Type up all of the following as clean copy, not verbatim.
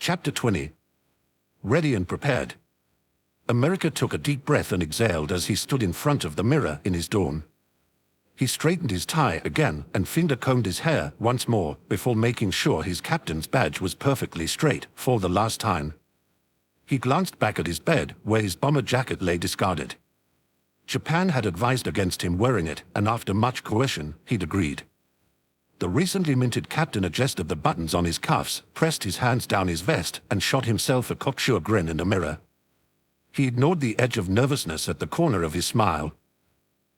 Chapter 20. Ready and prepared. America took a deep breath and exhaled as he stood in front of the mirror in his dorm. He straightened his tie again and finger-combed his hair once more before making sure his captain's badge was perfectly straight for the last time. He glanced back at his bed where his bomber jacket lay discarded. Japan had advised against him wearing it, and after much coercion, he'd agreed. The recently minted captain adjusted the buttons on his cuffs, pressed his hands down his vest, and shot himself a cocksure grin in the mirror. He ignored the edge of nervousness at the corner of his smile.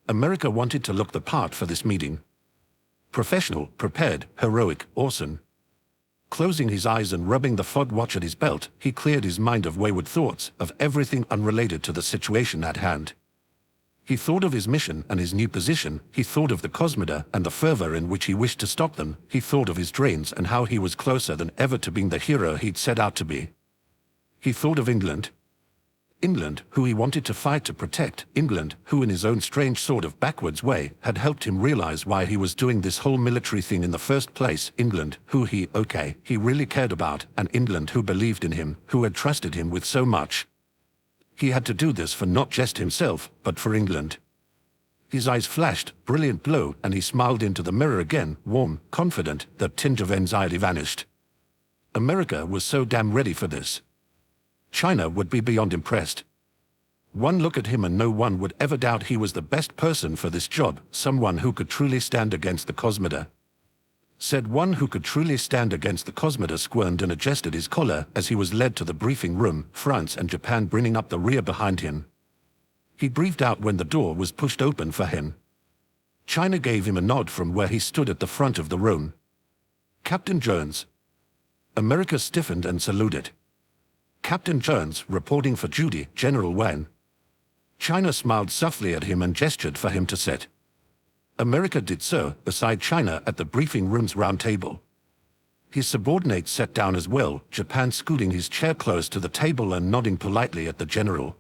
America wanted to look the part for this meeting. Professional, prepared, heroic, awesome. Closing his eyes and rubbing the fog watch at his belt, he cleared his mind of wayward thoughts, of everything unrelated to the situation at hand. He thought of his mission and his new position, he thought of the Cosmoda and the fervor in which he wished to stop them, he thought of his drains and how he was closer than ever to being the hero he'd set out to be. He thought of England. England, who he wanted to fight to protect, England, who in his own strange sort of backwards way had helped him realize why he was doing this whole military thing in the first place, England, who he really cared about, and England who believed in him, who had trusted him with so much. He had to do this for not just himself, but for England. His eyes flashed, brilliant glow, and he smiled into the mirror again, warm, confident, that tinge of anxiety vanished. America was so damn ready for this. China would be beyond impressed. One look at him and no one would ever doubt he was the best person for this job, someone who could truly stand against the Cosmoda. Said one who could truly stand against the Cosmoda squirmed and adjusted his collar as he was led to the briefing room, France and Japan bringing up the rear behind him. He breathed out when the door was pushed open for him. China gave him a nod from where he stood at the front of the room. Captain Jones. America stiffened and saluted. Captain Jones, reporting for duty, General Wang. China smiled softly at him and gestured for him to sit. America did so, beside China at the briefing room's round table. His subordinates sat down as well, Japan scooting his chair close to the table and nodding politely at the general.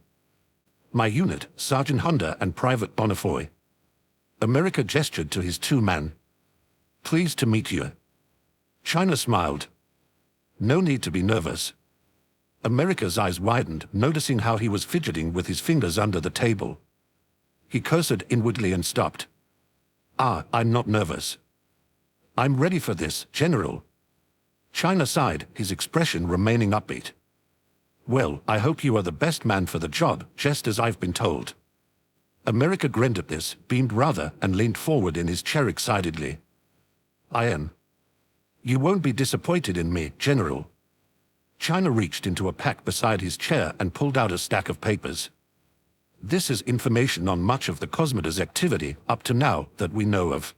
My unit, Sergeant Honda and Private Bonifoy. America gestured to his two men. Pleased to meet you. China smiled. No need to be nervous. America's eyes widened, noticing how he was fidgeting with his fingers under the table. He cursed inwardly and stopped. I'm not nervous. I'm ready for this, General. China sighed, his expression remaining upbeat. Well, I hope you are the best man for the job, just as I've been told. America grinned at this, beamed rather, and leaned forward in his chair excitedly. I am. You won't be disappointed in me, General. China reached into a pack beside his chair and pulled out a stack of papers. This is information on much of the Cosmoda's activity up to now that we know of.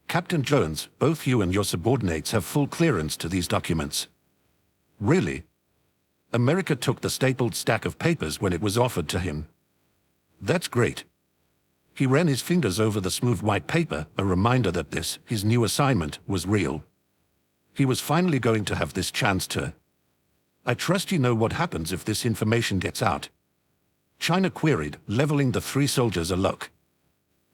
Captain Jones, both you and your subordinates have full clearance to these documents. Really? America took the stapled stack of papers when it was offered to him. That's great. He ran his fingers over the smooth white paper, a reminder that this, his new assignment, was real. He was finally going to have this chance to. I trust you know what happens if this information gets out. China queried, leveling the three soldiers a look.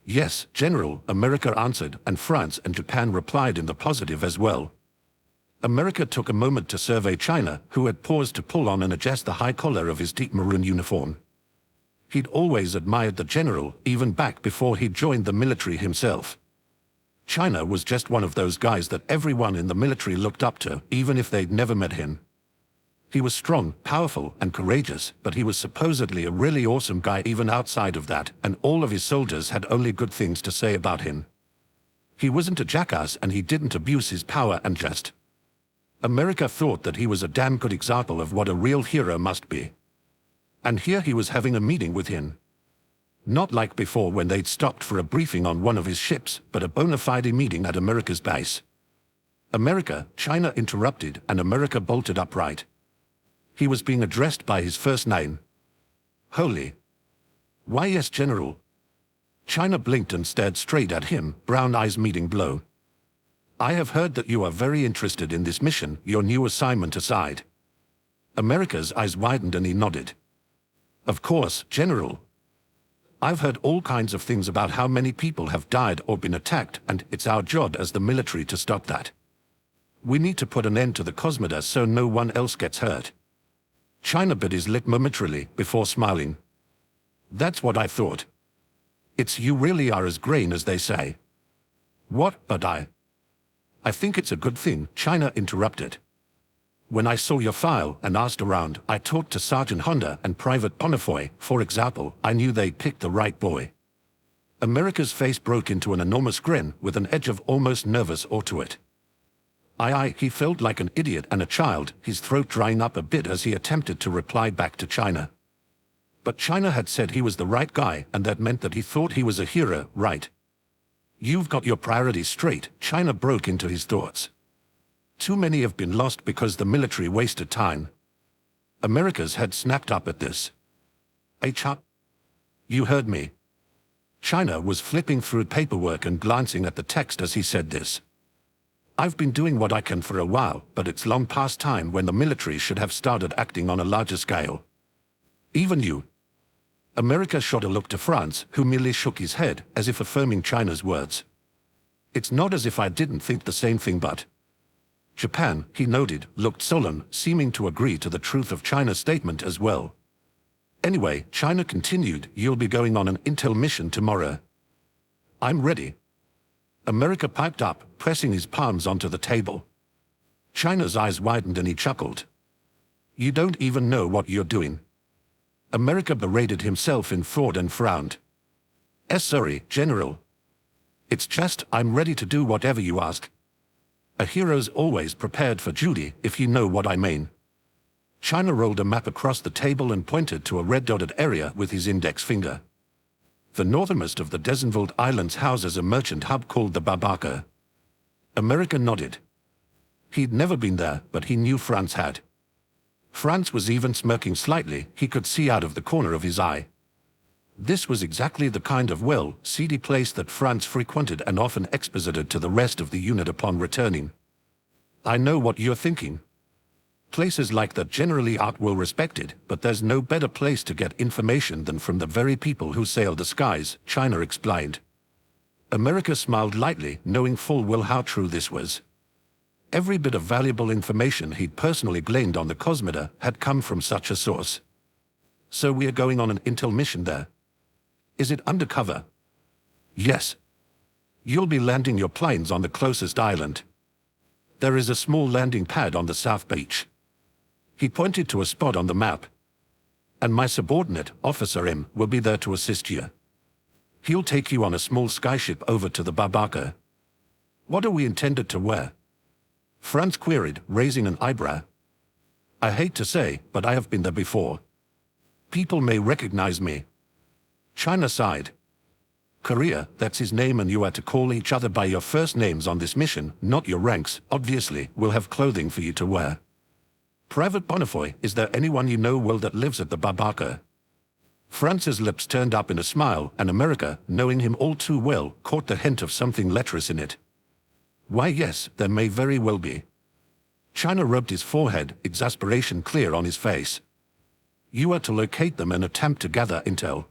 Yes, General, America answered, and France and Japan replied in the positive as well. America took a moment to survey China, who had paused to pull on and adjust the high collar of his deep maroon uniform. He'd always admired the general, even back before he'd joined the military himself. China was just one of those guys that everyone in the military looked up to, even if they'd never met him. He was strong, powerful, and courageous, but he was supposedly a really awesome guy even outside of that, and all of his soldiers had only good things to say about him. He wasn't a jackass and he didn't abuse his power and just. America thought that he was a damn good example of what a real hero must be. And here he was having a meeting with him. Not like before when they'd stopped for a briefing on one of his ships, but a bona fide meeting at America's base. America, China interrupted, and America bolted upright. He was being addressed by his first name. Holy. Why yes, General. China blinked and stared straight at him, brown eyes meeting blow. I have heard that you are very interested in this mission, your new assignment aside. America's eyes widened and he nodded. Of course, General. I've heard all kinds of things about how many people have died or been attacked, and it's our job as the military to stop that. We need to put an end to the Cosmoda so no one else gets hurt. China bit his lip momentarily before smiling. That's what I thought. It's you really are as green as they say. What, but I think it's a good thing, China interrupted. When I saw your file and asked around, I talked to Sergeant Honda and Private Bonifoy, for example, I knew they picked the right boy. America's face broke into an enormous grin with an edge of almost nervous awe to it. He felt like an idiot and a child, his throat drying up a bit as he attempted to reply back to China. But China had said he was the right guy, and that meant that he thought he was a hero, right? You've got your priorities straight, China broke into his thoughts. Too many have been lost because the military wasted time. America's had snapped up at this. Chuck? You heard me. China was flipping through paperwork and glancing at the text as he said this. I've been doing what I can for a while, but it's long past time when the military should have started acting on a larger scale. Even you. America shot a look to France, who merely shook his head, as if affirming China's words. It's not as if I didn't think the same thing, but Japan, he noted, looked sullen, seeming to agree to the truth of China's statement as well. Anyway, China continued, you'll be going on an intel mission tomorrow. I'm ready. America piped up, pressing his palms onto the table. China's eyes widened and he chuckled. You don't even know what you're doing. America berated himself in fraud and frowned. Sorry, General. It's just, I'm ready to do whatever you ask. A hero's always prepared for duty, if you know what I mean. China rolled a map across the table and pointed to a red-dotted area with his index finger. The northernmost of the Desenwald Islands houses a merchant hub called the Babaka. America nodded. He'd never been there, but he knew France had. France was even smirking slightly, he could see out of the corner of his eye. This was exactly the kind of seedy place that France frequented and often exposited to the rest of the unit upon returning. I know what you're thinking. Places like that generally aren't well respected, but there's no better place to get information than from the very people who sail the skies, China explained. America smiled lightly, knowing full well how true this was. Every bit of valuable information he'd personally gleaned on the Cosmoda had come from such a source. So we are going on an intel mission there. Is it undercover? Yes. You'll be landing your planes on the closest island. There is a small landing pad on the south beach. He pointed to a spot on the map. And my subordinate, Officer M, will be there to assist you. He'll take you on a small skyship over to the Babaka. What are we intended to wear? Franz queried, raising an eyebrow. I hate to say, but I have been there before. People may recognize me. China sighed. Korea, that's his name, and you are to call each other by your first names on this mission, not your ranks, obviously, will have clothing for you to wear. Private Bonifoy, is there anyone you know well that lives at the Babaka? Franz's lips turned up in a smile, and America, knowing him all too well, caught the hint of something lecherous in it. Why yes, there may very well be. China rubbed his forehead, exasperation clear on his face. You are to locate them and attempt to gather intel.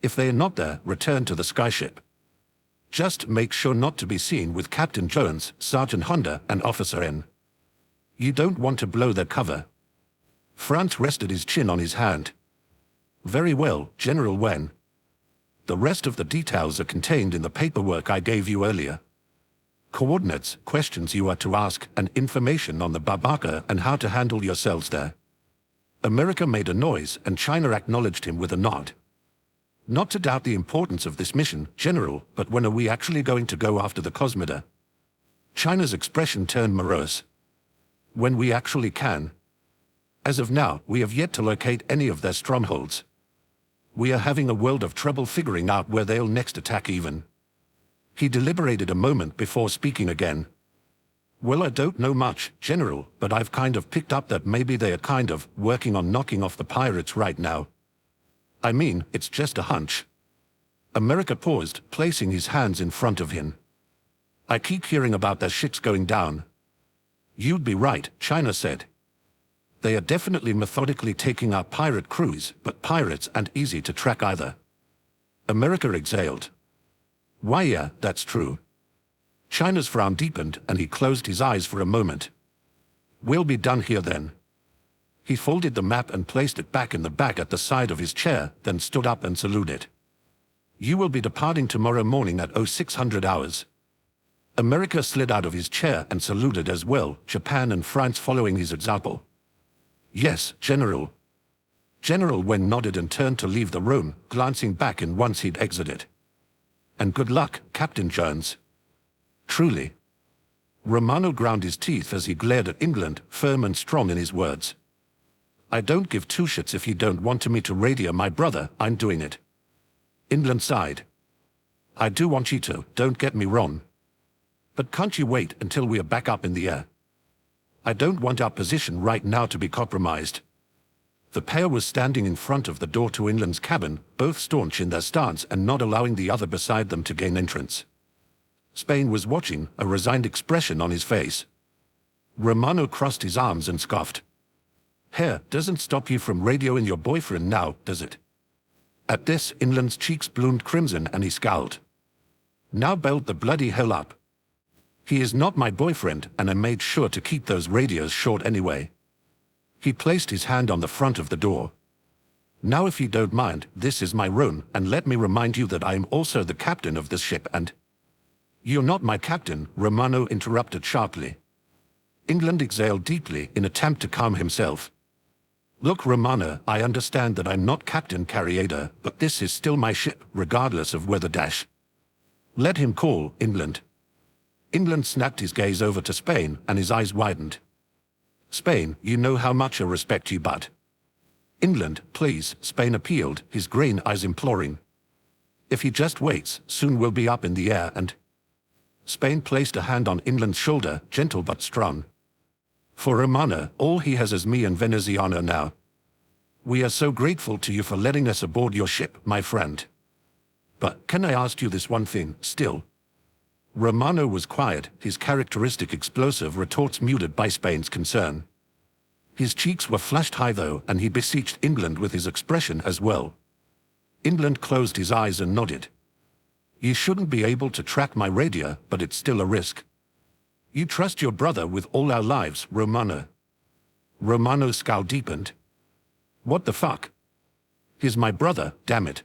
If they are not there, return to the skyship. Just make sure not to be seen with Captain Jones, Sergeant Honda, and Officer N. You don't want to blow their cover. Franz rested his chin on his hand. Very well, General Wen. The rest of the details are contained in the paperwork I gave you earlier. Coordinates, questions you are to ask, and information on the Babaka and how to handle yourselves there. America made a noise, and China acknowledged him with a nod. Not to doubt the importance of this mission, General, but when are we actually going to go after the Cosmoda? China's expression turned morose. When we actually can. As of now, we have yet to locate any of their strongholds. We are having a world of trouble figuring out where they'll next attack even. He deliberated a moment before speaking again. Well, I don't know much, General, but I've kind of picked up that maybe they are kind of working on knocking off the pirates right now. I mean, it's just a hunch. America paused, placing his hands in front of him. I keep hearing about their ships going down. You'd be right, China said. They are definitely methodically taking out pirate crews, but pirates aren't easy to track either. America exhaled. Why yeah, that's true. China's frown deepened and he closed his eyes for a moment. We'll be done here then. He folded the map and placed it back in the bag at the side of his chair, then stood up and saluted. You will be departing tomorrow morning at 0600 hours. America slid out of his chair and saluted as well, Japan and France following his example. Yes, General. General Wen nodded and turned to leave the room, glancing back in once he'd exited. And good luck, Captain Jones. Truly. Romano ground his teeth as he glared at England, firm and strong in his words. I don't give two shits if you don't want me to radio my brother, I'm doing it. England sighed. I do want you to, don't get me wrong. But can't you wait until we are back up in the air? I don't want our position right now to be compromised. The pair was standing in front of the door to England's cabin, both staunch in their stance and not allowing the other beside them to gain entrance. Spain was watching, a resigned expression on his face. Romano crossed his arms and scoffed. Hair doesn't stop you from radioing your boyfriend now, does it? At this, England's cheeks bloomed crimson and he scowled. Now belled the bloody hell up. He is not my boyfriend, and I made sure to keep those radios short anyway. He placed his hand on the front of the door. Now if you don't mind, this is my room, and let me remind you that I am also the captain of this ship and— You're not my captain, Romano interrupted sharply. England exhaled deeply in attempt to calm himself. Look, Romano, I understand that I'm not Captain Carriader, but this is still my ship, regardless of weather dash. Let him call, England. England snapped his gaze over to Spain, and his eyes widened. Spain, you know how much I respect you, but— England, please, Spain appealed, his green eyes imploring. If he just waits, soon we'll be up in the air and— Spain placed a hand on England's shoulder, gentle but strong. For Romano, all he has is me and Veneziano now. We are so grateful to you for letting us aboard your ship, my friend. But can I ask you this one thing, still? Romano was quiet, his characteristic explosive retorts muted by Spain's concern. His cheeks were flushed high though, and he beseeched England with his expression as well. England closed his eyes and nodded. You shouldn't be able to track my radio, but it's still a risk. You trust your brother with all our lives, Romano. Romano's scowl deepened. What the fuck? He's my brother, damn it.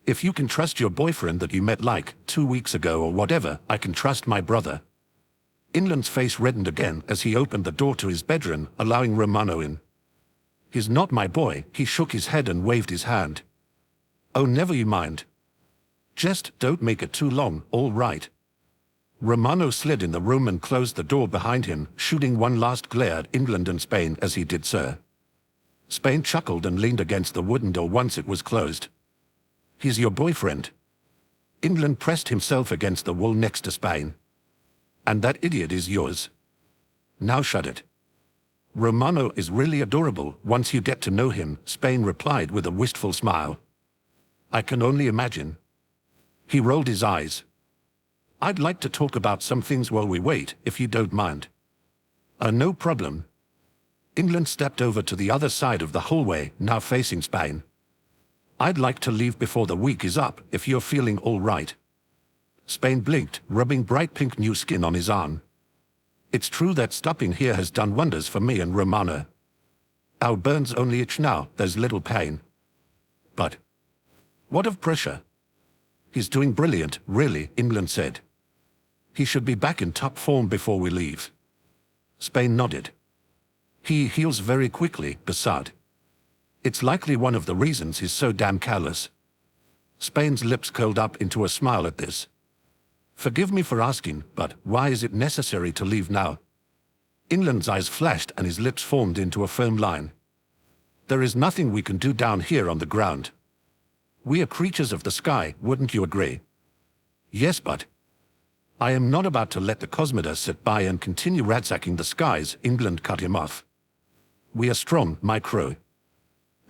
If you can trust your boyfriend that you met like 2 weeks ago or whatever, I can trust my brother. England's face reddened again as he opened the door to his bedroom, allowing Romano in. He's not my boy, he shook his head and waved his hand. Oh, never you mind. Just don't make it too long, all right. Romano slid in the room and closed the door behind him, shooting one last glare at England and Spain as he did so. Spain chuckled and leaned against the wooden door once it was closed. He's your boyfriend. England pressed himself against the wall next to Spain. And that idiot is yours. Now shut it. Romano is really adorable once you get to know him, Spain replied with a wistful smile. I can only imagine. He rolled his eyes. I'd like to talk about some things while we wait, if you don't mind. No problem. England stepped over to the other side of the hallway, now facing Spain. I'd like to leave before the week is up, if you're feeling all right. Spain blinked, rubbing bright pink new skin on his arm. It's true that stopping here has done wonders for me and Romano. Our burns only itch now, there's little pain. But what of pressure? He's doing brilliant, really, England said. He should be back in top form before we leave. Spain nodded. He heals very quickly, Basad. It's likely one of the reasons he's so damn callous. Spain's lips curled up into a smile at this. Forgive me for asking, but why is it necessary to leave now? England's eyes flashed and his lips formed into a firm line. There is nothing we can do down here on the ground. We are creatures of the sky, wouldn't you agree? Yes, but I am not about to let the Cosmoda sit by and continue ransacking the skies, England cut him off. We are strong, my crew.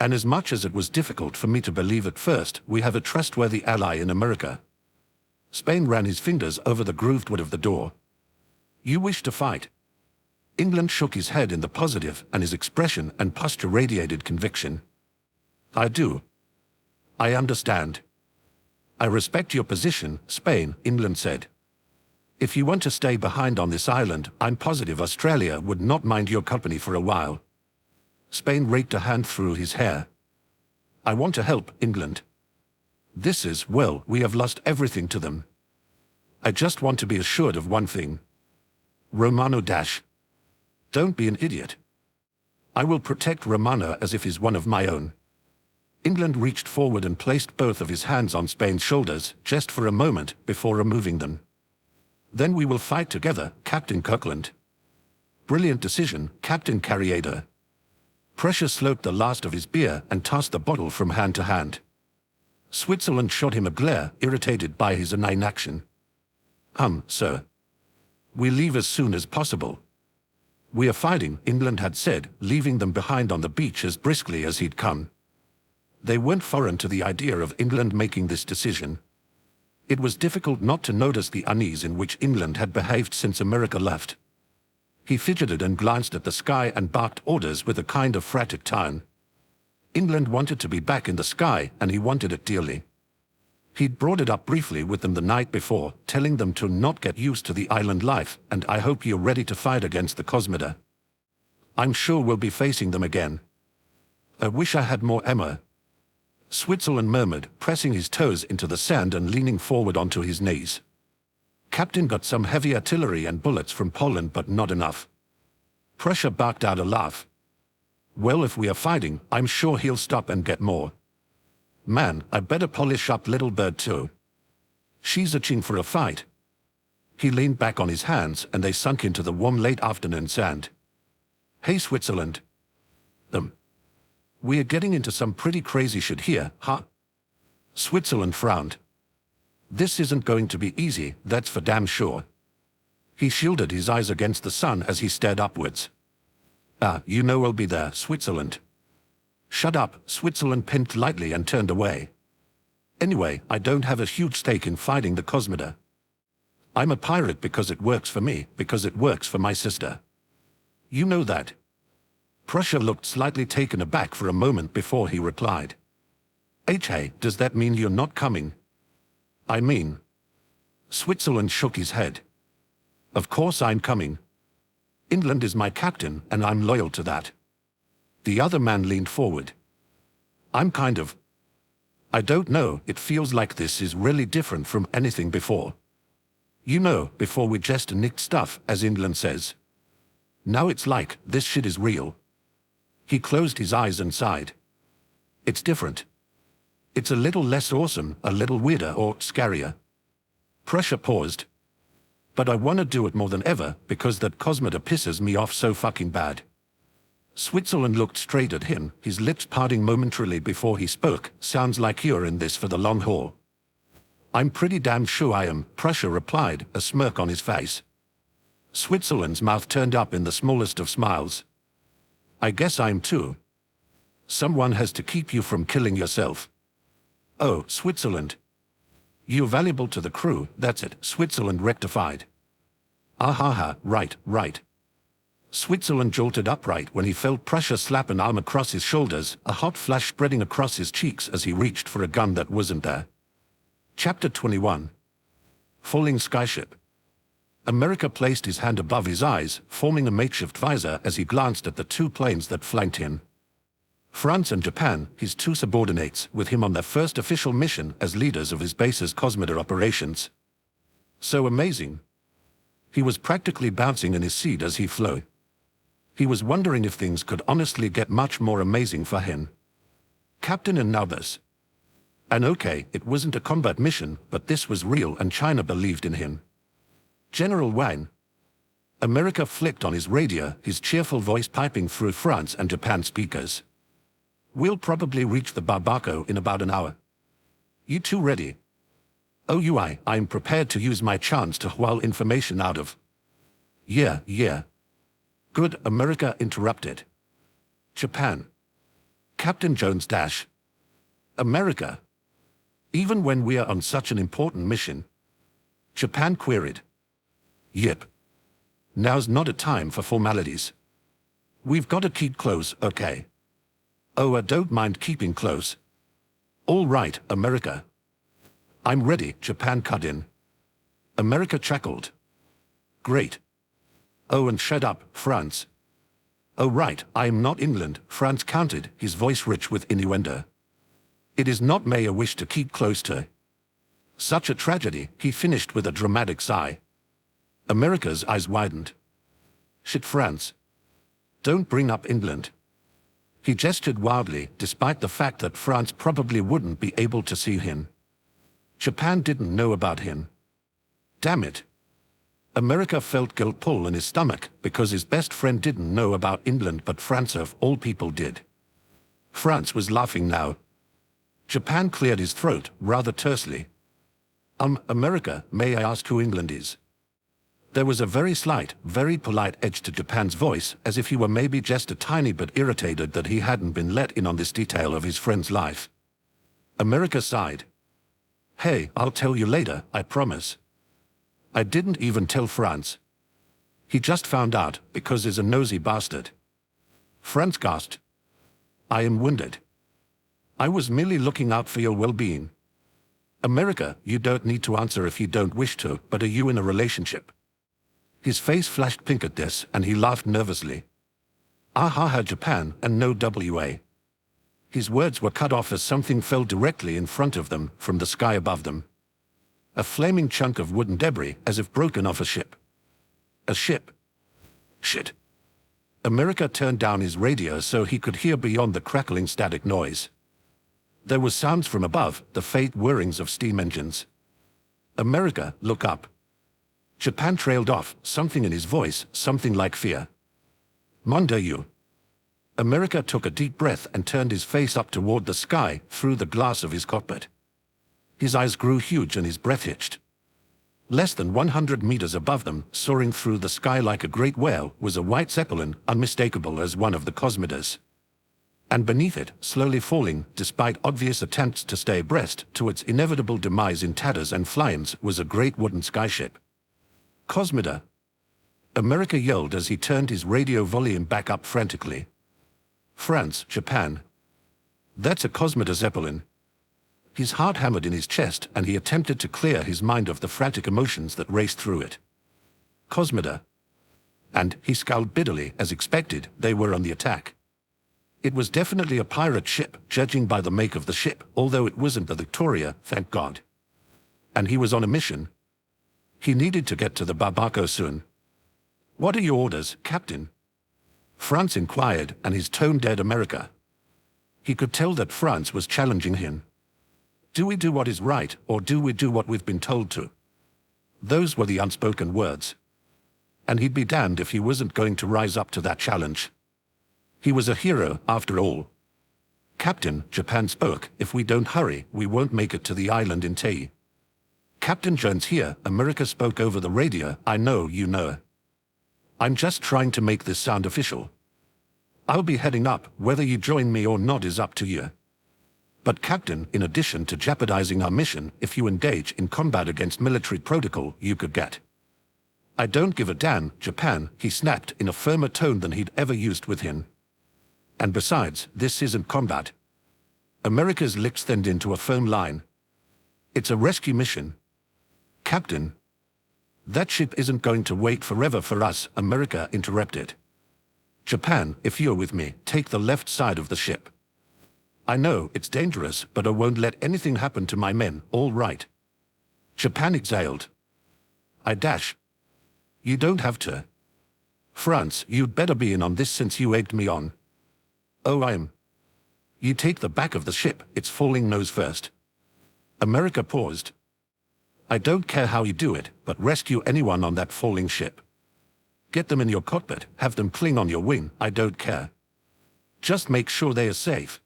And as much as it was difficult for me to believe at first, we have a trustworthy ally in America. Spain ran his fingers over the grooved wood of the door. You wish to fight? England shook his head in the positive, and his expression and posture radiated conviction. I do. I understand. I respect your position, Spain, England said. If you want to stay behind on this island, I'm positive Australia would not mind your company for a while. Spain raked a hand through his hair. I want to help England. This is, well, we have lost everything to them. I just want to be assured of one thing. Romano dash. Don't be an idiot. I will protect Romano as if he's one of my own. England reached forward and placed both of his hands on Spain's shoulders, just for a moment, before removing them. Then we will fight together, Captain Kirkland. Brilliant decision, Captain Carriader. Pressure slurped the last of his beer and tossed the bottle from hand to hand. Switzerland shot him a glare, irritated by his inaction. Sir. We leave as soon as possible. We are fighting, England had said, leaving them behind on the beach as briskly as he'd come. They weren't foreign to the idea of England making this decision. It was difficult not to notice the unease in which England had behaved since America left. He fidgeted and glanced at the sky and barked orders with a kind of frantic tone. England wanted to be back in the sky, and he wanted it dearly. He'd brought it up briefly with them the night before, telling them to not get used to the island life, and I hope you're ready to fight against the Cosmida. I'm sure we'll be facing them again. I wish I had more ammo. Switzerland murmured, pressing his toes into the sand and leaning forward onto his knees. Captain got some heavy artillery and bullets from Poland, but not enough. Prussia barked out a laugh. Well, if we are fighting, I'm sure he'll stop and get more. Man, I better polish up Little Bird too. She's itching for a fight. He leaned back on his hands and they sunk into the warm late afternoon sand. Hey, Switzerland. We are getting into some pretty crazy shit here, huh? Switzerland frowned. This isn't going to be easy, that's for damn sure. He shielded his eyes against the sun as he stared upwards. You know I'll be there, Switzerland. Shut up, Switzerland pinned lightly and turned away. Anyway, I don't have a huge stake in fighting the Cosmida. I'm a pirate because it works for me, because it works for my sister. You know that. Prussia looked slightly taken aback for a moment before he replied. Hey, does that mean you're not coming? I mean. Switzerland shook his head. Of course I'm coming. England is my captain, and I'm loyal to that. The other man leaned forward. I don't know, it feels like this is really different from anything before. You know, before we just nicked stuff, as England says. Now it's like, this shit is real. He closed his eyes and sighed. It's different. It's a little less awesome, a little weirder or scarier. Prussia paused. But I want to do it more than ever, because that Cosmida pisses me off so fucking bad. Switzerland looked straight at him, his lips parting momentarily before he spoke. Sounds like you're in this for the long haul. I'm pretty damn sure I am, Prussia replied, a smirk on his face. Switzerland's mouth turned up in the smallest of smiles. I guess I'm too. Someone has to keep you from killing yourself. Oh, Switzerland. You're valuable to the crew, that's it, Switzerland rectified. Right. Switzerland jolted upright when he felt Prussia slap an arm across his shoulders, a hot flash spreading across his cheeks as he reached for a gun that wasn't there. Chapter 21. Falling Skyship. America placed his hand above his eyes, forming a makeshift visor as he glanced at the two planes that flanked him. France and Japan, his two subordinates, with him on their first official mission as leaders of his base's Cosmida operations. So amazing. He was practically bouncing in his seat as he flew. He was wondering if things could honestly get much more amazing for him. Captain and Naubers. And okay, it wasn't a combat mission, but this was real and China believed in him. General Wang. America flicked on his radio, his cheerful voice piping through France and Japan speakers. We'll probably reach the Barbaco in about an hour. You two ready? OUI, I'm prepared to use my chance to whale information out of. Yeah. Good, America interrupted. Japan. Captain Jones dash. America. Even when we are on such an important mission. Japan queried. Yep. Now's not a time for formalities. We've got to keep close, okay? Oh, I don't mind keeping close. All right, America. I'm ready, Japan cut in. America chuckled. Great. Oh, and shut up, France. Oh right, I am not England, France countered, his voice rich with innuendo. It is not may a wish to keep close to. Such a tragedy, he finished with a dramatic sigh. America's eyes widened. Shit, France. Don't bring up England. He gestured wildly, despite the fact that France probably wouldn't be able to see him. Japan didn't know about him. Damn it. America felt guilt pull in his stomach because his best friend didn't know about England, but France of all people did. France was laughing now. Japan cleared his throat rather tersely. America, may I ask who England is? There was a very slight, very polite edge to Japan's voice, as if he were maybe just a tiny bit irritated that he hadn't been let in on this detail of his friend's life. America sighed. Hey, I'll tell you later, I promise. I didn't even tell France. He just found out, because he's a nosy bastard. France gasped. I am wounded. I was merely looking out for your well-being. America, you don't need to answer if you don't wish to, but are you in a relationship? His face flashed pink at this, and he laughed nervously. Ah, Japan, and no WA. His words were cut off as something fell directly in front of them, from the sky above them. A flaming chunk of wooden debris, as if broken off a ship. A ship. Shit. America turned down his radio so he could hear beyond the crackling static noise. There were sounds from above, the faint whirrings of steam engines. America, look up. Japan trailed off, something in his voice, something like fear. Mon Dieu. America took a deep breath and turned his face up toward the sky, through the glass of his cockpit. His eyes grew huge and his breath hitched. Less than 100 meters above them, soaring through the sky like a great whale, was a white zeppelin, unmistakable as one of the Cosmidas. And beneath it, slowly falling, despite obvious attempts to stay abreast, to its inevitable demise in tatters and fly-ins, was a great wooden skyship. Cosmida. America yelled as he turned his radio volume back up frantically. France, Japan. That's a Cosmida Zeppelin. His heart hammered in his chest, and he attempted to clear his mind of the frantic emotions that raced through it. Cosmida. And he scowled bitterly, as expected, they were on the attack. It was definitely a pirate ship, judging by the make of the ship, although it wasn't the Victoria, thank God. And he was on a mission. He needed to get to the Barbako soon. What are your orders, Captain? France inquired, and his tone dared America. He could tell that France was challenging him. Do we do what is right, or do we do what we've been told to? Those were the unspoken words. And he'd be damned if he wasn't going to rise up to that challenge. He was a hero, after all. Captain, Japan spoke, if we don't hurry, we won't make it to the island in Tei. Captain Jones here, America spoke over the radio, I know you know. I'm just trying to make this sound official. I'll be heading up, whether you join me or not is up to you. But Captain, in addition to jeopardizing our mission, if you engage in combat against military protocol, you could get. I don't give a damn, Japan, he snapped in a firmer tone than he'd ever used with him. And besides, this isn't combat. America's lips thinned into a firm line. It's a rescue mission. Captain. That ship isn't going to wait forever for us, America interrupted. Japan, if you're with me, take the left side of the ship. I know, it's dangerous, but I won't let anything happen to my men, all right. Japan exhaled. I dash. You don't have to. France, you'd better be in on this since you egged me on. Oh, I'm. You take the back of the ship, it's falling nose first. America paused. I don't care how you do it, but rescue anyone on that falling ship. Get them in your cockpit, have them cling on your wing, I don't care. Just make sure they are safe.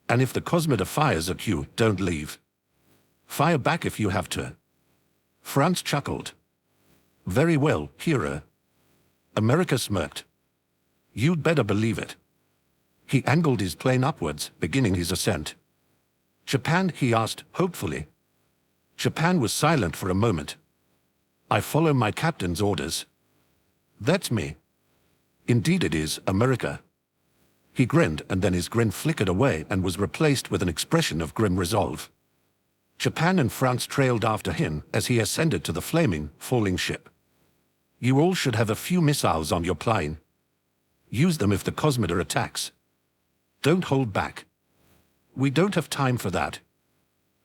And if the Cosmida fires at you, don't leave. Fire back if you have to. France chuckled. Very well, hero. America smirked. You'd better believe it. He angled his plane upwards, beginning his ascent. Japan, he asked, hopefully. Japan was silent for a moment. I follow my captain's orders. That's me. Indeed it is, America. He grinned, and then his grin flickered away and was replaced with an expression of grim resolve. Japan and France trailed after him as he ascended to the flaming, falling ship. You all should have a few missiles on your plane. Use them if the Cosmoda attacks. Don't hold back. We don't have time for that.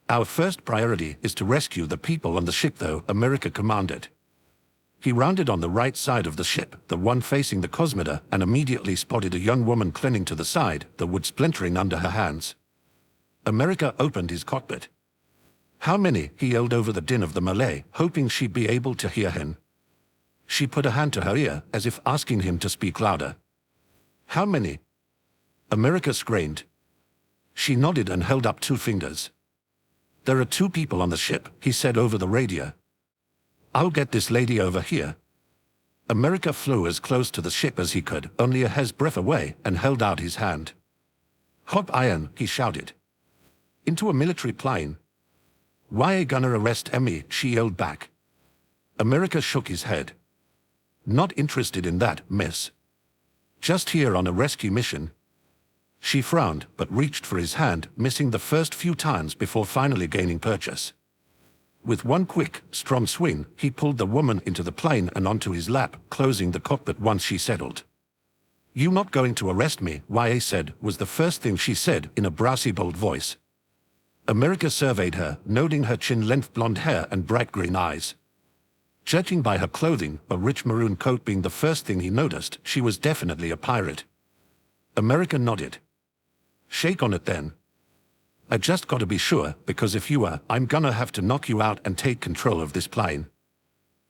Our first priority is to rescue the people on the ship, though, America commanded. He rounded on the right side of the ship, the one facing the Cosmoda, and immediately spotted a young woman clinging to the side, the wood splintering under her hands. America opened his cockpit. How many? He yelled over the din of the Malay, hoping she'd be able to hear him. She put a hand to her ear, as if asking him to speak louder. How many? America screamed. She nodded and held up 2 fingers. There are 2 people on the ship, he said over the radio. I'll get this lady over here. America flew as close to the ship as he could, only a hair's breadth away, and held out his hand. Hop iron, he shouted. Into a military plane. Why a gonna arrest me? She yelled back. America shook his head. Not interested in that, miss. Just here on a rescue mission. She frowned, but reached for his hand, missing the first few times before finally gaining purchase. With one quick, strong swing, he pulled the woman into the plane and onto his lap, closing the cockpit once she settled. You not going to arrest me, YA said, was the first thing she said in a brassy, bold voice. America surveyed her, noting her chin-length blonde hair and bright green eyes. Judging by her clothing, a rich maroon coat being the first thing he noticed, she was definitely a pirate. America nodded. Shake on it then. I just gotta be sure, because if you are, I'm gonna have to knock you out and take control of this plane.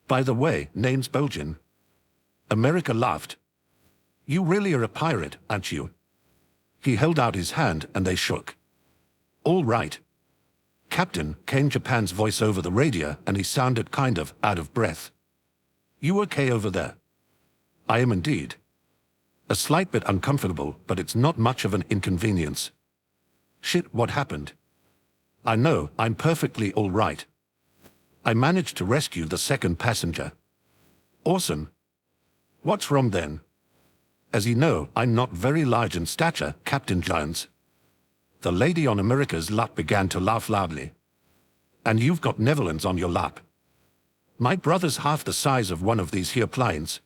By the way, name's Belgian. America laughed. You really are a pirate, aren't you? He held out his hand and they shook. All right. Captain, came Japan's voice over the radio, and he sounded kind of out of breath. You okay over there? I am indeed. A slight bit uncomfortable, but it's not much of an inconvenience. Shit, what happened? I know, I'm perfectly all right. I managed to rescue the second passenger. Awesome. What's wrong then? As you know, I'm not very large in stature, Captain Jones. The lady on America's lap began to laugh loudly. And you've got Netherlands on your lap. My brother's half the size of one of these here planes.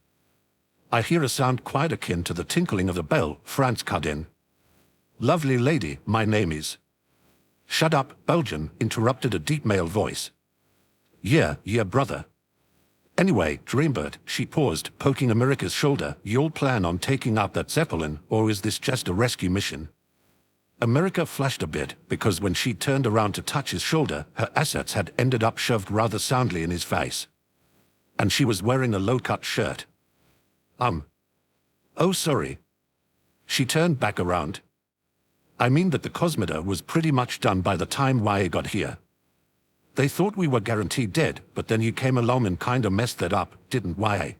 I hear a sound quite akin to the tinkling of a bell, France cut in. Lovely lady, my name is. Shut up, Belgian, interrupted a deep male voice. Yeah, brother. Anyway, Dreambird, she paused, poking America's shoulder, you'll plan on taking up that zeppelin, or is this just a rescue mission? America flashed a bit, because when she turned around to touch his shoulder, her assets had ended up shoved rather soundly in his face. And she was wearing a low-cut shirt. Oh, sorry. She turned back around. I mean that the Cosmoda was pretty much done by the time YA got here. They thought we were guaranteed dead, but then you came along and kinda messed that up, didn't YA?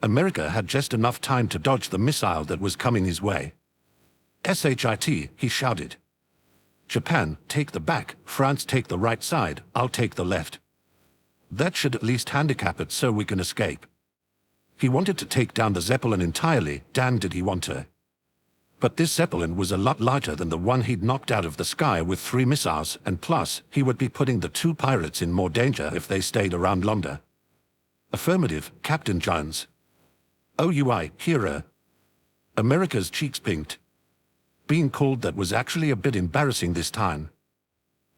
America had just enough time to dodge the missile that was coming his way. SHIT, he shouted. Japan, take the back, France take the right side, I'll take the left. That should at least handicap it so we can escape. He wanted to take down the Zeppelin entirely, damn did he want to. But this Zeppelin was a lot larger than the one he'd knocked out of the sky with 3 missiles, and plus, he would be putting the 2 pirates in more danger if they stayed around longer. Affirmative, Captain Jones. OUI, hero. America's cheeks pinked. Being called that was actually a bit embarrassing this time.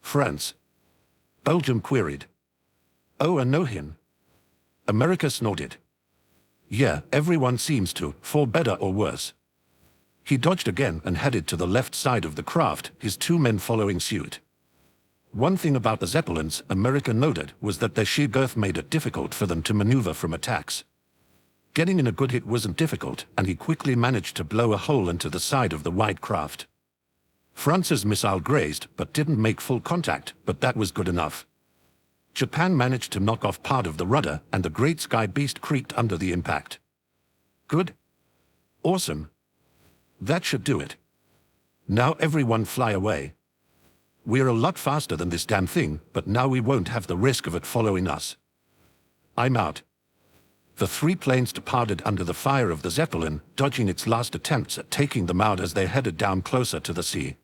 France. Belgium queried. Oh, I know him. America snorted. Yeah, everyone seems to, for better or worse. He dodged again and headed to the left side of the craft, his 2 men following suit. One thing about the Zeppelins, America noted, was that their sheer girth made it difficult for them to maneuver from attacks. Getting in a good hit wasn't difficult, and he quickly managed to blow a hole into the side of the wide craft. France's missile grazed, but didn't make full contact, but that was good enough. Japan managed to knock off part of the rudder, and the great sky beast creaked under the impact. Good. Awesome. That should do it. Now everyone fly away. We're a lot faster than this damn thing, but now we won't have the risk of it following us. I'm out. The 3 planes departed under the fire of the Zeppelin, dodging its last attempts at taking them out as they headed down closer to the sea.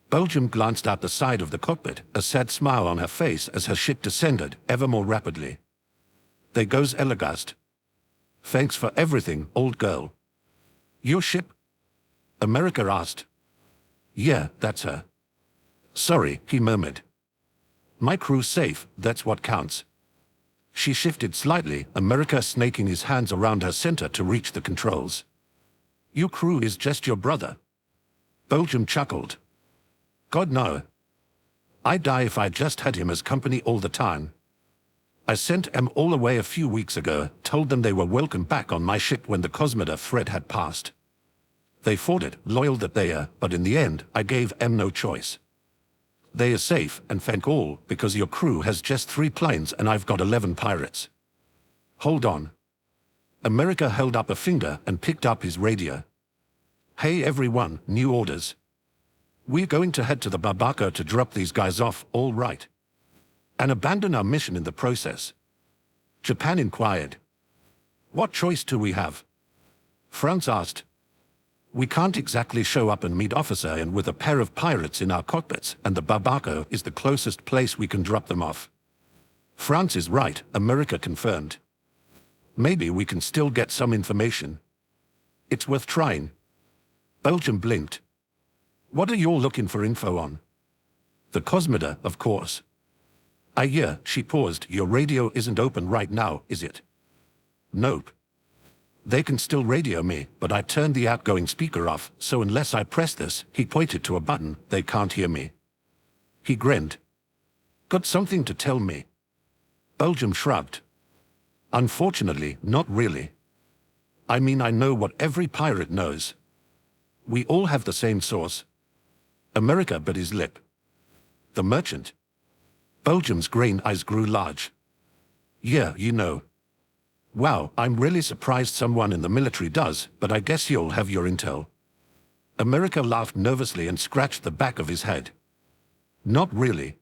Belgium glanced out the side of the cockpit, a sad smile on her face as her ship descended ever more rapidly. There goes Elagast. Thanks for everything, old girl. Your ship? America asked. Yeah, that's her. Sorry, he murmured. My crew's safe, that's what counts. She shifted slightly, America snaking his hands around her center to reach the controls. Your crew is just your brother. Belgium chuckled. God no. I'd die if I just had him as company all the time. I sent them all away a few weeks ago, told them they were welcome back on my ship when the Cosmoda threat had passed. They fought it, loyal that they are, but in the end, I gave them no choice. They are safe, and thank all, because your crew has just 3 planes and I've got 11 pirates. Hold on. America held up a finger and picked up his radio. Hey everyone, new orders. We're going to head to the Barbaco to drop these guys off, all right. And abandon our mission in the process. Japan inquired. What choice do we have? France asked. We can't exactly show up and meet Officer and with a pair of pirates in our cockpits, and the Barbaco is the closest place we can drop them off. France is right, America confirmed. Maybe we can still get some information. It's worth trying. Belgium blinked. What are you all looking for info on? The Cosmoda, of course. I hear, she paused, your radio isn't open right now, is it? Nope. They can still radio me, but I turned the outgoing speaker off, so unless I press this, he pointed to a button, they can't hear me. He grinned. Got something to tell me? Belgium shrugged. Unfortunately, not really. I mean, I know what every pirate knows. We all have the same source. America bit his lip. The merchant. Belgium's green eyes grew large. Yeah, you know. Wow, I'm really surprised someone in the military does, but I guess you'll have your intel. America laughed nervously and scratched the back of his head. Not really.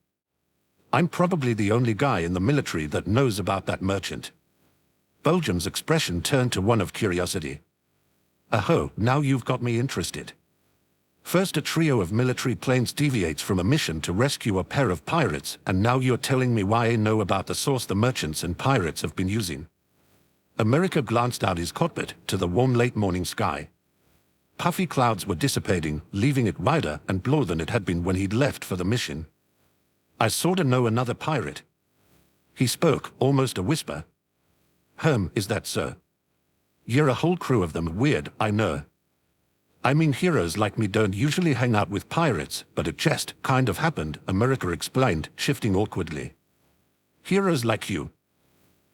I'm probably the only guy in the military that knows about that merchant. Belgium's expression turned to one of curiosity. Aho, now you've got me interested. First a trio of military planes deviates from a mission to rescue a pair of pirates, and now you're telling me why I know about the source the merchants and pirates have been using. America glanced out his cockpit to the warm late morning sky. Puffy clouds were dissipating, leaving it wider and bluer than it had been when he'd left for the mission. I sorta know another pirate. He spoke, almost a whisper. Is that so? You're a whole crew of them, weird, I know. I mean, heroes like me don't usually hang out with pirates, but it just kind of happened, America explained, shifting awkwardly. Heroes like you.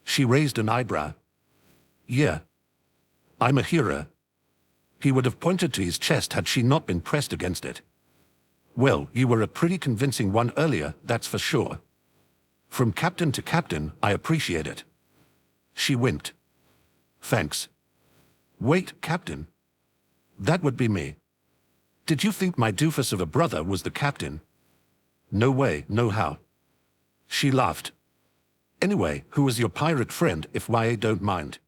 She raised an eyebrow. Yeah. I'm a hero. He would have pointed to his chest had she not been pressed against it. Well, you were a pretty convincing one earlier, that's for sure. From captain to captain, I appreciate it. She winked. Thanks. Wait, captain. That would be me. Did you think my doofus of a brother was the captain? No way, no how. She laughed. Anyway, who was your pirate friend, if I don't mind?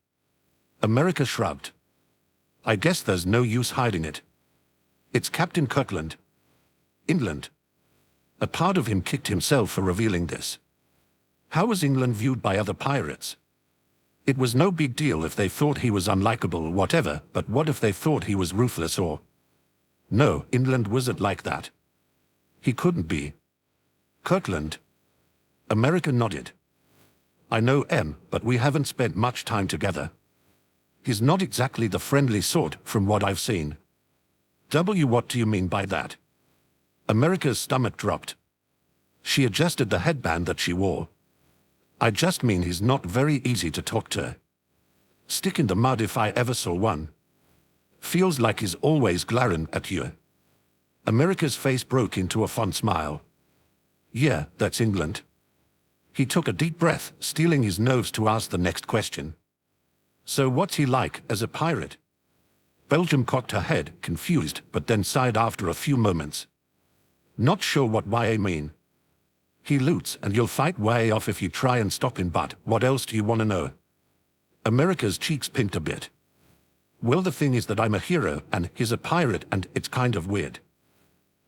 America shrugged. I guess there's no use hiding it. It's Captain Kirkland. England. A part of him kicked himself for revealing this. How was England viewed by other pirates? It was no big deal if they thought he was unlikable or whatever, but what if they thought he was ruthless or... No, England wasn't like that. He couldn't be. Kirkland. America nodded. I know M, but we haven't spent much time together. He's not exactly the friendly sort, from what I've seen. W, what do you mean by that? America's stomach dropped. She adjusted the headband that she wore. I just mean he's not very easy to talk to. Stick in the mud if I ever saw one. Feels like he's always glaring at you. America's face broke into a fond smile. Yeah, that's England. He took a deep breath, steeling his nerves to ask the next question. So what's he like as a pirate? Belgium cocked her head, confused, but then sighed after a few moments. Not sure what I mean. He loots, and you'll fight way off if you try and stop him, but what else do you want to know? America's cheeks pinked a bit. Well, the thing is that I'm a hero, and he's a pirate, and it's kind of weird.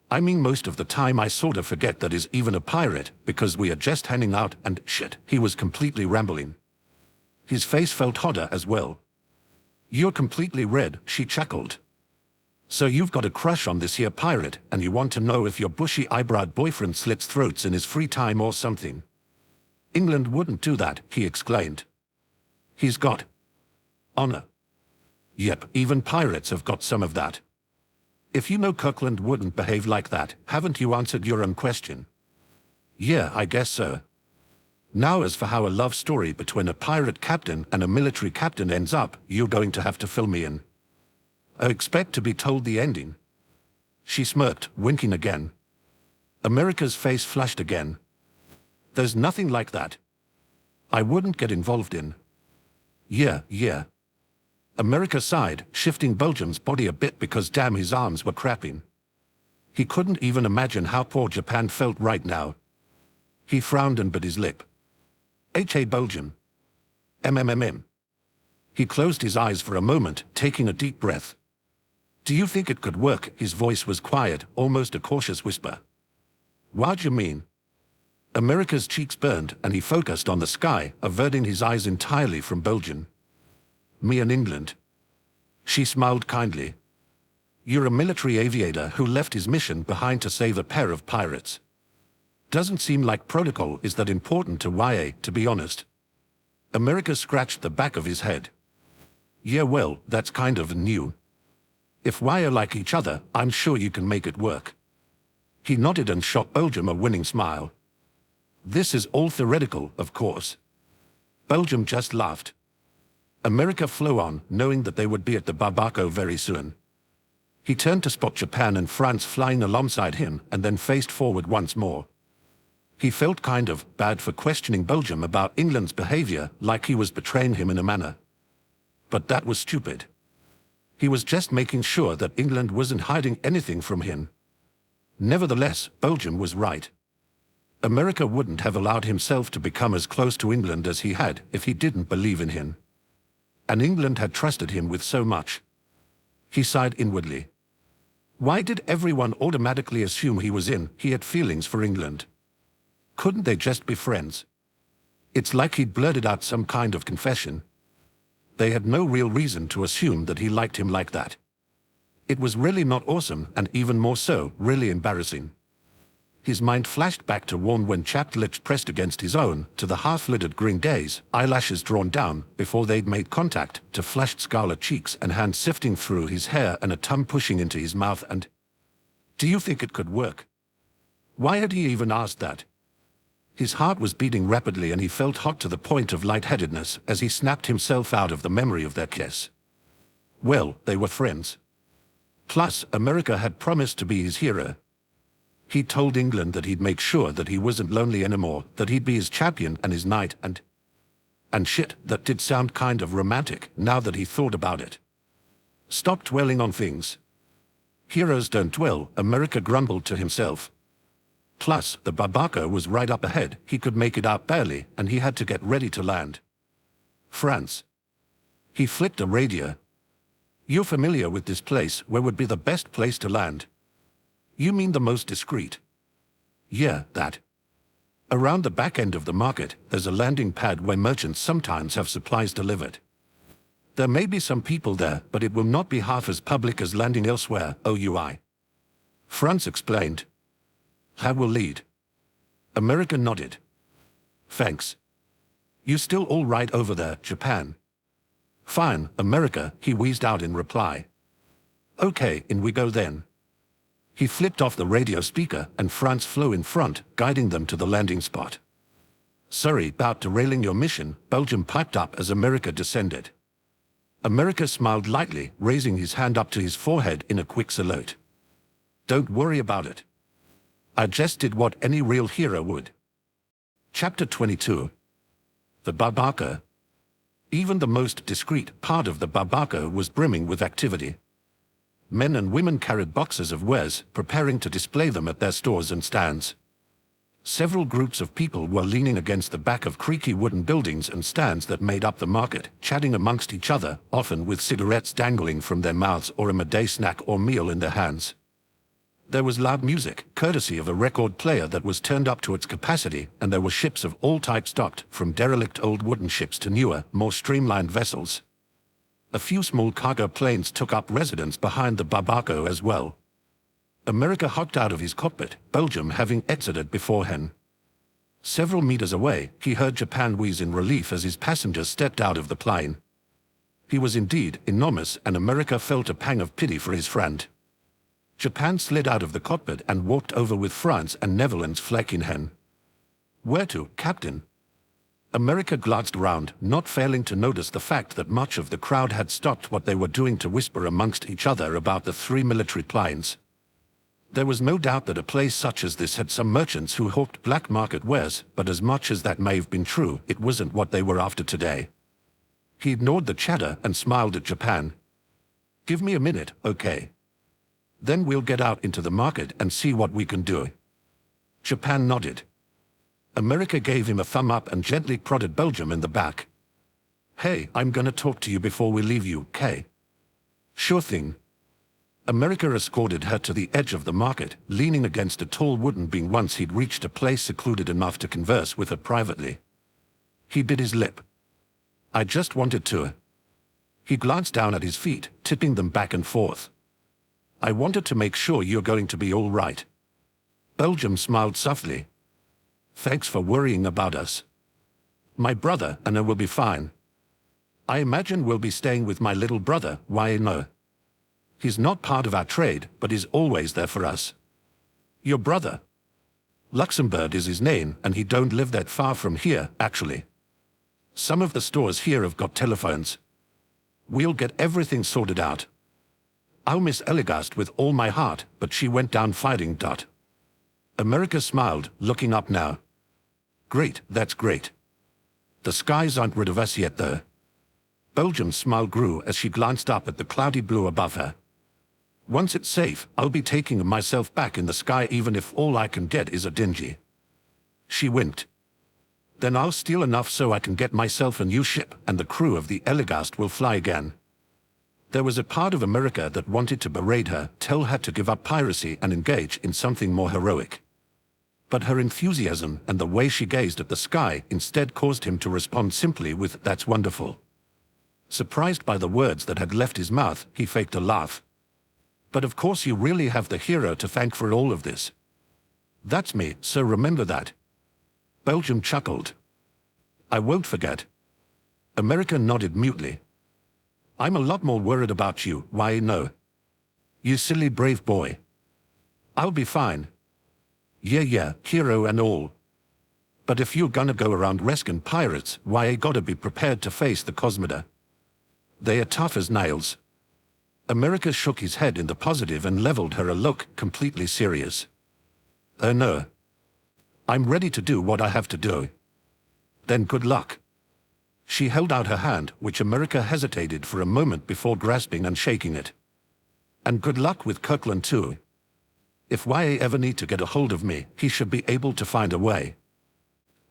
I mean, most of the time I sort of forget that he's even a pirate, because we are just hanging out and shit, he was completely rambling. His face felt hotter as well. You're completely red, she chuckled. So you've got a crush on this here pirate, and you want to know if your bushy-eyebrowed boyfriend slits throats in his free time or something. England wouldn't do that, he exclaimed. He's got honor. Yep, even pirates have got some of that. If you know Kirkland wouldn't behave like that, haven't you answered your own question? Yeah, I guess so. Now as for how a love story between a pirate captain and a military captain ends up, you're going to have to fill me in. I expect to be told the ending. She smirked, winking again. America's face flushed again. There's nothing like that. I wouldn't get involved in. Yeah. America sighed, shifting Belgium's body a bit because damn his arms were cramping. He couldn't even imagine how poor Japan felt right now. He frowned and bit his lip. Hey Belgium. MMMM. He closed his eyes for a moment, taking a deep breath. Do you think it could work? His voice was quiet, almost a cautious whisper. What do you mean? America's cheeks burned, and he focused on the sky, averting his eyes entirely from Belgium. Me and England. She smiled kindly. You're a military aviator who left his mission behind to save a pair of pirates. Doesn't seem like protocol is that important to YA, to be honest. America scratched the back of his head. Yeah, well, that's kind of new. If YA like each other, I'm sure you can make it work. He nodded and shot Belgium a winning smile. This is all theoretical, of course. Belgium just laughed. America flew on, knowing that they would be at the Barbako very soon. He turned to spot Japan and France flying alongside him and then faced forward once more. He felt kind of bad for questioning Belgium about England's behavior, like he was betraying him in a manner. But that was stupid. He was just making sure that England wasn't hiding anything from him. Nevertheless, Belgium was right. America wouldn't have allowed himself to become as close to England as he had if he didn't believe in him. And England had trusted him with so much. He sighed inwardly. Why did everyone automatically assume he had feelings for England? Couldn't they just be friends? It's like he'd blurted out some kind of confession. They had no real reason to assume that he liked him like that. It was really not awesome, and even more so, really embarrassing. His mind flashed back to Warren when chapped lips pressed against his own, to the half-lidded green gaze, eyelashes drawn down, before they'd made contact, to flushed scarlet cheeks and hands sifting through his hair and a tongue pushing into his mouth and... Do you think it could work? Why had he even asked that? His heart was beating rapidly and he felt hot to the point of lightheadedness as he snapped himself out of the memory of their kiss. Well, they were friends. Plus, America had promised to be his hero. He told England that he'd make sure that he wasn't lonely anymore, that he'd be his champion and his knight and shit, that did sound kind of romantic, now that he thought about it. Stop dwelling on things. Heroes don't dwell, America grumbled to himself. Plus, the Barbako was right up ahead, he could make it out barely, and he had to get ready to land. France. He flicked a radio. You're familiar with this place, where would be the best place to land? You mean the most discreet? Yeah, that. Around the back end of the market, there's a landing pad where merchants sometimes have supplies delivered. There may be some people there, but it will not be half as public as landing elsewhere, OUI. France explained. I will lead. America nodded. Thanks. You still all right over there, Japan? Fine, America, he wheezed out in reply. Okay, in we go then. He flipped off the radio speaker and France flew in front, guiding them to the landing spot. Sorry about derailing your mission, Belgium piped up as America descended. America smiled lightly, raising his hand up to his forehead in a quick salute. Don't worry about it. I just did what any real hero would. Chapter 22. The Barbako. Even the most discreet part of the Barbako was brimming with activity. Men and women carried boxes of wares, preparing to display them at their stores and stands. Several groups of people were leaning against the back of creaky wooden buildings and stands that made up the market, chatting amongst each other, often with cigarettes dangling from their mouths or a midday snack or meal in their hands. There was loud music, courtesy of a record player that was turned up to its capacity, and there were ships of all types docked, from derelict old wooden ships to newer, more streamlined vessels. A few small cargo planes took up residence behind the Barbaco as well. America hopped out of his cockpit, Belgium having exited beforehand. Several meters away, he heard Japan wheeze in relief as his passengers stepped out of the plane. He was indeed enormous, and America felt a pang of pity for his friend. Japan slid out of the cockpit and walked over with France and Netherlands flag in hand. "Where to, Captain?" America glanced round, not failing to notice the fact that much of the crowd had stopped what they were doing to whisper amongst each other about the 3 military planes. There was no doubt that a place such as this had some merchants who hawked black market wares, but as much as that may have been true, it wasn't what they were after today. He ignored the chatter and smiled at Japan. "Give me a minute, okay? Then we'll get out into the market and see what we can do." Japan nodded. America gave him a thumb up and gently prodded Belgium in the back. "Hey, I'm gonna talk to you before we leave you, okay?" "Sure thing." America escorted her to the edge of the market, leaning against a tall wooden beam once he'd reached a place secluded enough to converse with her privately. He bit his lip. "I just wanted to." He glanced down at his feet, tipping them back and forth. "I wanted to make sure you're going to be all right." Belgium smiled softly. "Thanks for worrying about us. My brother and I will be fine. I imagine we'll be staying with my little brother, why no? He's not part of our trade, but is always there for us." "Your brother?" "Luxembourg is his name, and he don't live that far from here, actually. Some of the stores here have got telephones. We'll get everything sorted out. I'll miss Eligast with all my heart, but she went down fighting. America smiled, looking up now. "Great, that's great. The skies aren't rid of us yet, though." Belgium's smile grew as she glanced up at the cloudy blue above her. "Once it's safe, I'll be taking myself back in the sky even if all I can get is a dingy." She winked. "Then I'll steal enough so I can get myself a new ship, and the crew of the Eligast will fly again." There was a part of America that wanted to berate her, tell her to give up piracy and engage in something more heroic. But her enthusiasm and the way she gazed at the sky instead caused him to respond simply with, "That's wonderful." Surprised by the words that had left his mouth, he faked a laugh. "But of course you really have the hero to thank for all of this." "That's me, so remember that." Belgium chuckled. "I won't forget." America nodded mutely. "I'm a lot more worried about you, why no? You silly brave boy." "I'll be fine." Yeah, hero and all. But if you're gonna go around rescuing pirates, why you gotta be prepared to face the Cosmoda. They are tough as nails." America shook his head in the positive and leveled her a look completely serious. "Oh no. I'm ready to do what I have to do." "Then good luck." She held out her hand, which America hesitated for a moment before grasping and shaking it. "And good luck with Kirkland too. If YA ever need to get a hold of me, he should be able to find a way.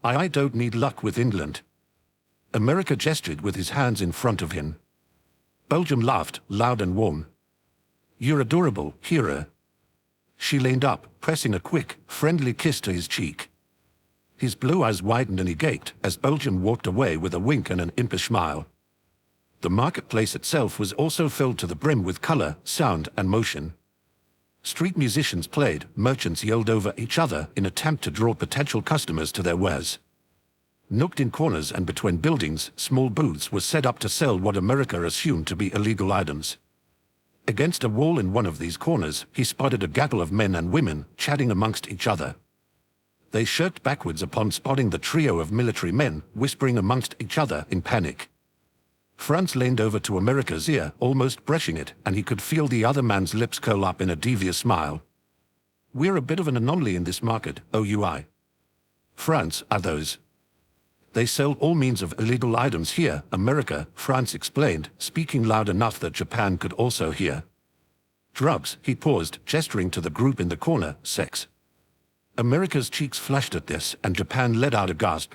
I don't need luck with England." America gestured with his hands in front of him. Belgium laughed, loud and warm. "You're adorable, hero." She leaned up, pressing a quick, friendly kiss to his cheek. His blue eyes widened and he gaped as Belgium walked away with a wink and an impish smile. The marketplace itself was also filled to the brim with color, sound, and motion. Street musicians played, merchants yelled over each other in attempt to draw potential customers to their wares. Nooked in corners and between buildings, small booths were set up to sell what America assumed to be illegal items. Against a wall in one of these corners, he spotted a gaggle of men and women chatting amongst each other. They shirked backwards upon spotting the trio of military men, whispering amongst each other in panic. Franz leaned over to America's ear, almost brushing it, and he could feel the other man's lips curl up in a devious smile. "We're a bit of an anomaly in this market, OUI. France are those. They sell all means of illegal items here, America," Franz explained, speaking loud enough that Japan could also hear. "Drugs," he paused, gesturing to the group in the corner, "sex." America's cheeks flushed at this, and Japan let out a gasp.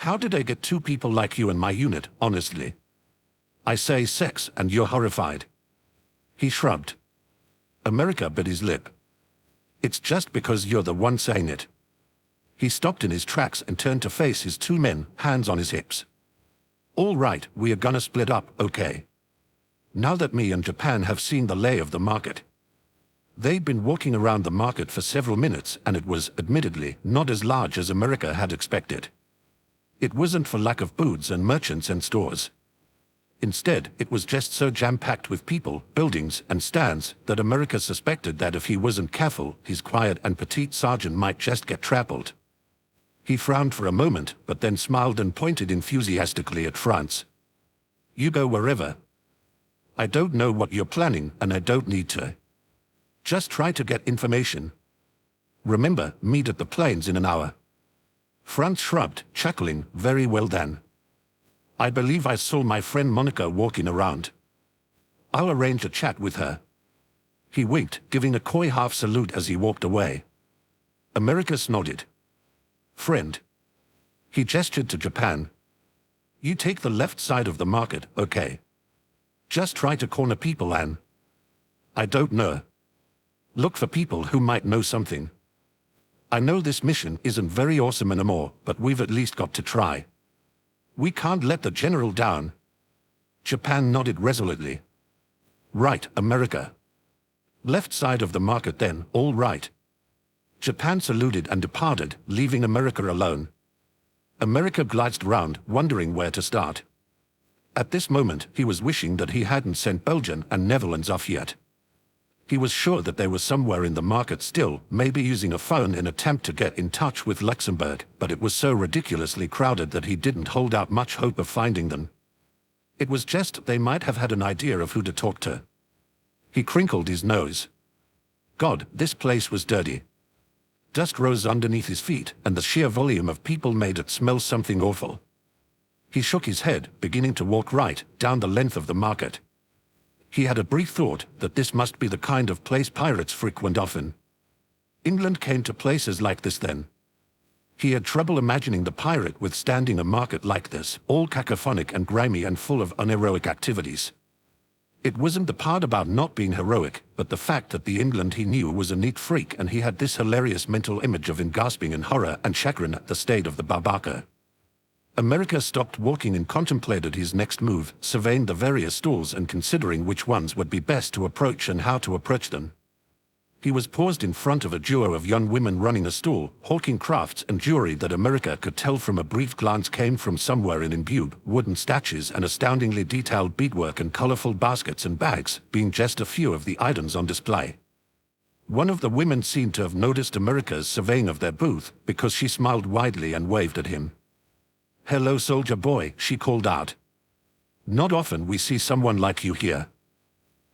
"How did I get 2 people like you in my unit, honestly? I say sex, and you're horrified." He shrugged. America bit his lip. "It's just because you're the one saying it." He stopped in his tracks and turned to face his 2 men, hands on his hips. "All right, we are gonna split up, okay? now that me and Japan have seen the lay of the market. They'd been walking around the market for several minutes, and it was, admittedly, not as large as America had expected. It wasn't for lack of booths and merchants and stores. Instead, it was just so jam-packed with people, buildings, and stands that America suspected that if he wasn't careful, his quiet and petite sergeant might just get trampled. He frowned for a moment, but then smiled and pointed enthusiastically at France. You go wherever. I don't know what you're planning, and I don't need to. Just try to get information. Remember, meet at the plains in an hour. Franz shrugged, chuckling, very well then. I believe I saw my friend Monica walking around. I'll arrange a chat with her. He winked, giving a coy half salute as he walked away. Americus nodded. Friend. He gestured to Japan. You take the left side of the market, okay? Just try to corner people and... I don't know. Look for people who might know something. I know this mission isn't very awesome anymore, but we've at least got to try. We can't let the general down. Japan nodded resolutely. Right, America. Left side of the market then, all right. Japan saluted and departed, leaving America alone. America glanced round, wondering where to start. At this moment, he was wishing that he hadn't sent Belgian and Netherlands off yet. He was sure that they were somewhere in the market still, maybe using a phone in attempt to get in touch with Luxembourg, but it was so ridiculously crowded that he didn't hold out much hope of finding them. It was just they might have had an idea of who to talk to. He crinkled his nose. God, this place was dirty. Dust rose underneath his feet, and the sheer volume of people made it smell something awful. He shook his head, beginning to walk right down the length of the market. He had a brief thought that this must be the kind of place pirates frequent often. England came to places like this then. He had trouble imagining the pirate withstanding a market like this, all cacophonic and grimy and full of unheroic activities. It wasn't the part about not being heroic, but the fact that the England he knew was a neat freak, and he had this hilarious mental image of him gasping in horror and chagrin at the state of the barbaca. America stopped walking and contemplated his next move, surveying the various stalls and considering which ones would be best to approach and how to approach them. He was paused in front of a duo of young women running a stall, hawking crafts and jewelry that America could tell from a brief glance came from somewhere in Imbube, wooden statues and astoundingly detailed beadwork and colorful baskets and bags, being just a few of the items on display. One of the women seemed to have noticed America's surveying of their booth, because she smiled widely and waved at him. Hello, soldier boy, she called out. Not often we see someone like you here.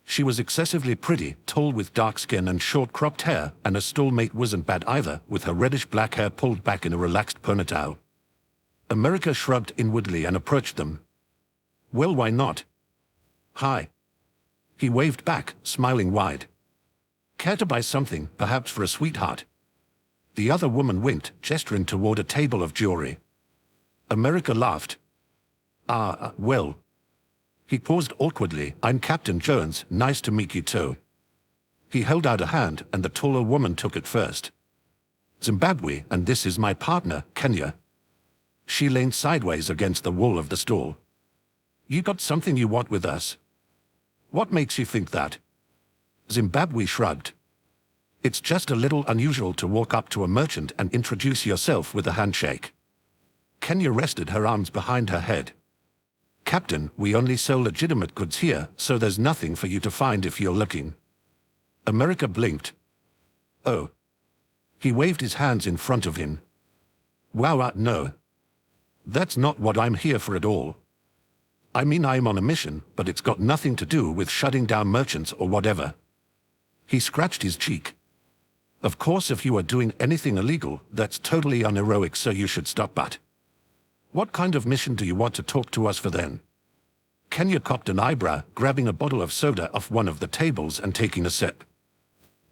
She was excessively pretty, tall with dark skin and short cropped hair, and a stallmate wasn't bad either, with her reddish-black hair pulled back in a relaxed ponytail. America shrugged inwardly and approached them. Well, why not? Hi. He waved back, smiling wide. Care to buy something, perhaps for a sweetheart? The other woman winked, gesturing toward a table of jewelry. America laughed. Well. He paused awkwardly. I'm Captain Jones, nice to meet you too. He held out a hand, and the taller woman took it first. Zimbabwe, and this is my partner, Kenya. She leaned sideways against the wall of the stall. You got something you want with us? What makes you think that? Zimbabwe shrugged. It's just a little unusual to walk up to a merchant and introduce yourself with a handshake. Kenya rested her arms behind her head. Captain, we only sell legitimate goods here, so there's nothing for you to find if you're looking. America blinked. Oh. He waved his hands in front of him. Wow, no. That's not what I'm here for at all. I mean, I'm on a mission, but it's got nothing to do with shutting down merchants or whatever. He scratched his cheek. Of course, if you are doing anything illegal, that's totally unheroic, so you should stop, but... What kind of mission do you want to talk to us for then? Kenya cocked an eyebrow, grabbing a bottle of soda off one of the tables and taking a sip.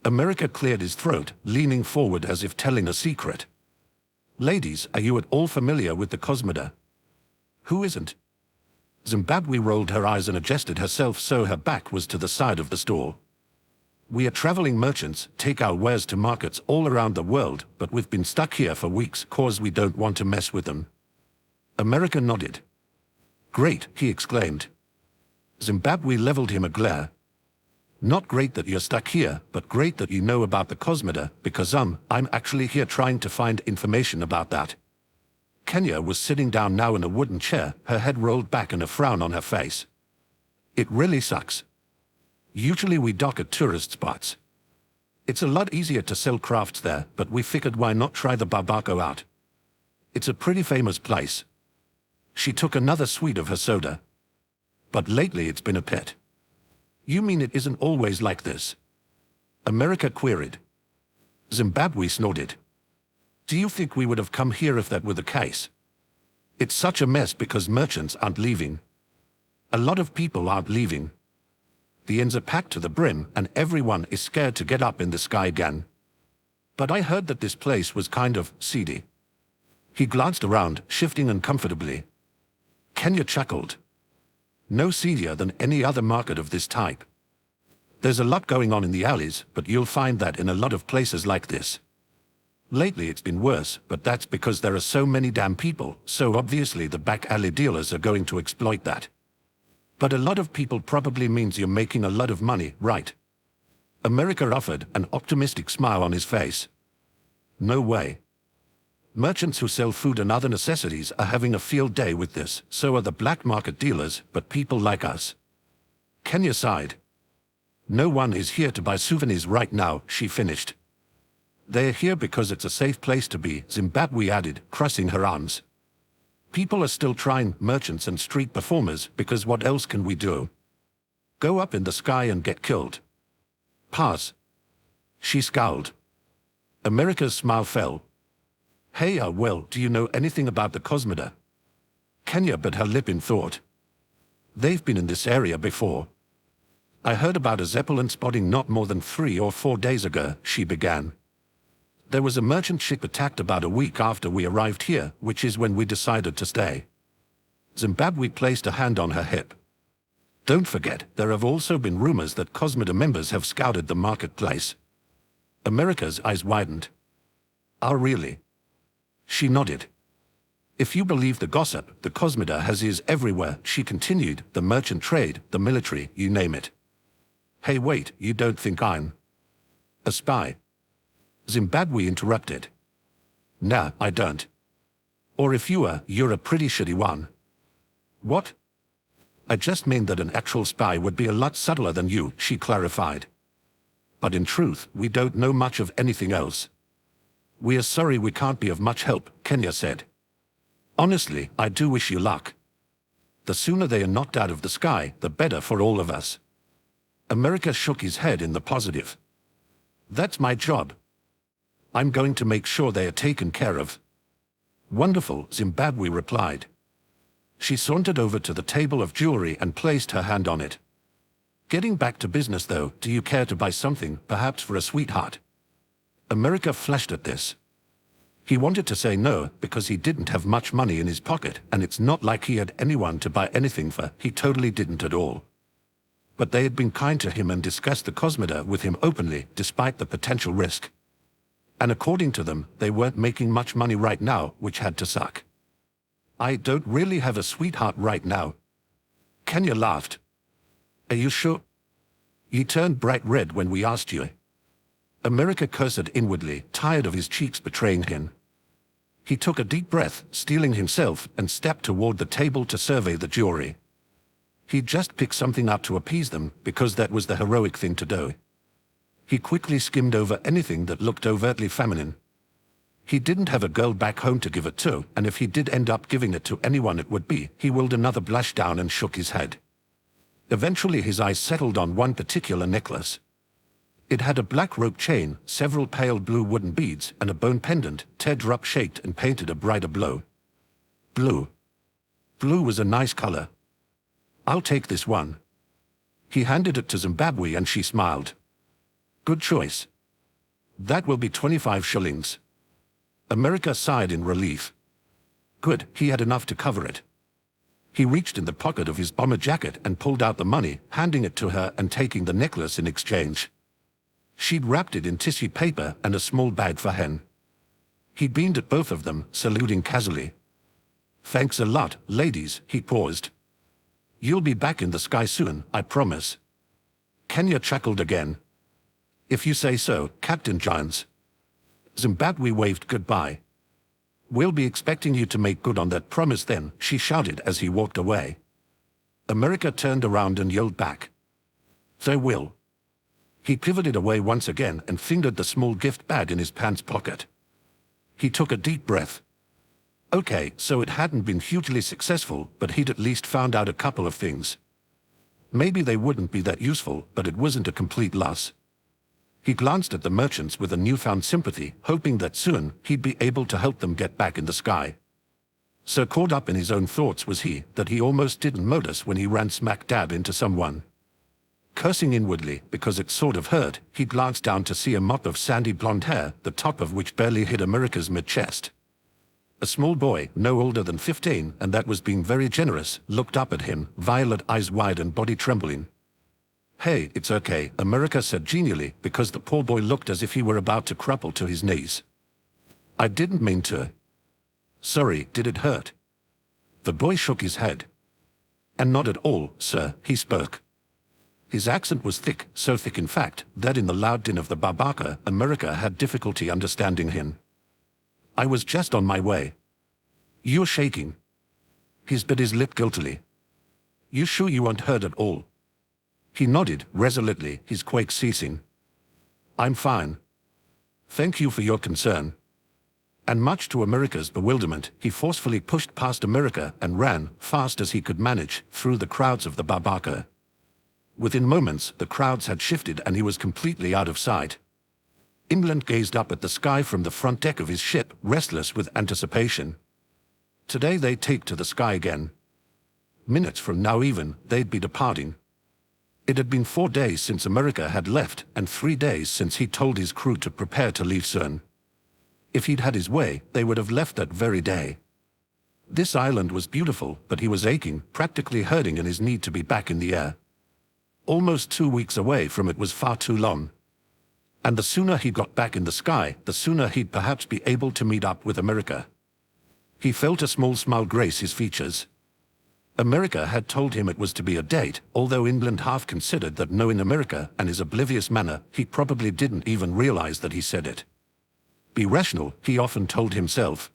America cleared his throat, leaning forward as if telling a secret. Ladies, are you at all familiar with the Cosmoda? Who isn't? Zimbabwe rolled her eyes and adjusted herself so her back was to the side of the stall. We are traveling merchants, take our wares to markets all around the world, but we've been stuck here for weeks cause we don't want to mess with them. America nodded. Great, he exclaimed. Zimbabwe leveled him a glare. Not great that you're stuck here, but great that you know about the Cosmoda, because I'm actually here trying to find information about that. Kenya was sitting down now in a wooden chair, her head rolled back and a frown on her face. It really sucks. Usually we dock at tourist spots. It's a lot easier to sell crafts there, but we figured why not try the Babako out. It's a pretty famous place. She took another swig of her soda. But lately it's been a pet. You mean it isn't always like this? America queried. Zimbabwe snorted. Do you think we would have come here if that were the case? It's such a mess because merchants aren't leaving. A lot of people aren't leaving. The inns are packed to the brim and everyone is scared to get up in the sky again. But I heard that this place was kind of seedy. He glanced around, shifting uncomfortably. Kenya chuckled. No seedier than any other market of this type. There's a lot going on in the alleys, but you'll find that in a lot of places like this. Lately it's been worse, but that's because there are so many damn people, so obviously the back alley dealers are going to exploit that. But a lot of people probably means you're making a lot of money, right? America offered, an optimistic smile on his face. No way. Merchants who sell food and other necessities are having a field day with this, so are the black market dealers, but people like us. Kenya sighed. No one is here to buy souvenirs right now, she finished. They're here because it's a safe place to be, Zimbabwe added, crossing her arms. People are still trying, merchants and street performers, because what else can we do? Go up in the sky and get killed. Pass. She scowled. America's smile fell. Hey, well, do you know anything about the Cosmoda? Kenya bit her lip in thought. They've been in this area before. I heard about a zeppelin spotting not more than 3 or 4 days ago, she began. There was a merchant ship attacked about a week after we arrived here, which is when we decided to stay. Zimbabwe placed a hand on her hip. Don't forget, there have also been rumors that Cosmoda members have scouted the marketplace. America's eyes widened. Oh, really? She nodded. If you believe the gossip, the Cosmoda has ears everywhere, she continued, the merchant trade, the military, you name it. Hey wait, you don't think I'm a spy? Zimbabwe interrupted. Nah, I don't. Or if you are, you're a pretty shitty one. What? I just mean that an actual spy would be a lot subtler than you, she clarified. But in truth, we don't know much of anything else. We are sorry we can't be of much help, Kenya said. Honestly, I do wish you luck. The sooner they are knocked out of the sky, the better for all of us. America shook his head in the positive. That's my job. I'm going to make sure they are taken care of. Wonderful, Zimbabwe replied. She sauntered over to the table of jewelry and placed her hand on it. Getting back to business though, do you care to buy something, perhaps for a sweetheart? America flashed at this. He wanted to say no, because he didn't have much money in his pocket, and it's not like he had anyone to buy anything for, he totally didn't at all. But they had been kind to him and discussed the Cosmoda with him openly, despite the potential risk. And according to them, they weren't making much money right now, which had to suck. I don't really have a sweetheart right now. Kenya laughed. Are you sure? You turned bright red when we asked you. America cursed inwardly, tired of his cheeks betraying him. He took a deep breath, steeling himself, and stepped toward the table to survey the jewelry. He'd just picked something up to appease them, because that was the heroic thing to do. He quickly skimmed over anything that looked overtly feminine. He didn't have a girl back home to give it to, and if he did end up giving it to anyone it would be, he willed another blush down and shook his head. Eventually his eyes settled on one particular necklace. It had a black rope chain, several pale blue wooden beads, and a bone pendant, teardrop-shaped and painted a brighter blue. Blue. Blue was a nice color. I'll take this one. He handed it to Zimbabwe and she smiled. Good choice. That will be 25 shillings. America sighed in relief. Good, he had enough to cover it. He reached in the pocket of his bomber jacket and pulled out the money, handing it to her and taking the necklace in exchange. She'd wrapped it in tissue paper and a small bag for Hen. He beamed at both of them, saluting casually. Thanks a lot, ladies, he paused. You'll be back in the sky soon, I promise. Kenya chuckled again. If you say so, Captain Giants. Zimbabwe waved goodbye. We'll be expecting you to make good on that promise then, she shouted as he walked away. America turned around and yelled back. They will. He pivoted away once again and fingered the small gift bag in his pants pocket. He took a deep breath. Okay, so it hadn't been hugely successful, but he'd at least found out a couple of things. Maybe they wouldn't be that useful, but it wasn't a complete loss. He glanced at the merchants with a newfound sympathy, hoping that soon he'd be able to help them get back in the sky. So caught up in his own thoughts was he that he almost didn't notice when he ran smack dab into someone. Cursing inwardly because it sort of hurt, he glanced down to see a mop of sandy blonde hair, the top of which barely hid America's mid-chest. A small boy, no older than 15, and that was being very generous, looked up at him, violet eyes wide and body trembling. Hey, it's okay, America said genially, because the poor boy looked as if he were about to crumple to his knees. I didn't mean to. Sorry, did it hurt? The boy shook his head. And not at all, sir, he spoke. His accent was thick, so thick in fact, that in the loud din of the Babaka, America had difficulty understanding him. I was just on my way. You're shaking. He bit his lip guiltily. You sure you weren't hurt at all? He nodded resolutely, his quake ceasing. I'm fine. Thank you for your concern. And much to America's bewilderment, he forcefully pushed past America and ran, fast as he could manage, through the crowds of the Babaka. Within moments, the crowds had shifted and he was completely out of sight. England gazed up at the sky from the front deck of his ship, restless with anticipation. Today they'd take to the sky again. Minutes from now even, they'd be departing. It had been 4 days since America had left, and 3 days since he told his crew to prepare to leave soon. If he'd had his way, they would have left that very day. This island was beautiful, but he was aching, practically hurting in his need to be back in the air. Almost 2 weeks away from it was far too long. And the sooner he got back in the sky, the sooner he'd perhaps be able to meet up with America. He felt a small smile grace his features. America had told him it was to be a date, although England half considered that knowing America and his oblivious manner, he probably didn't even realize that he said it. Be rational, he often told himself.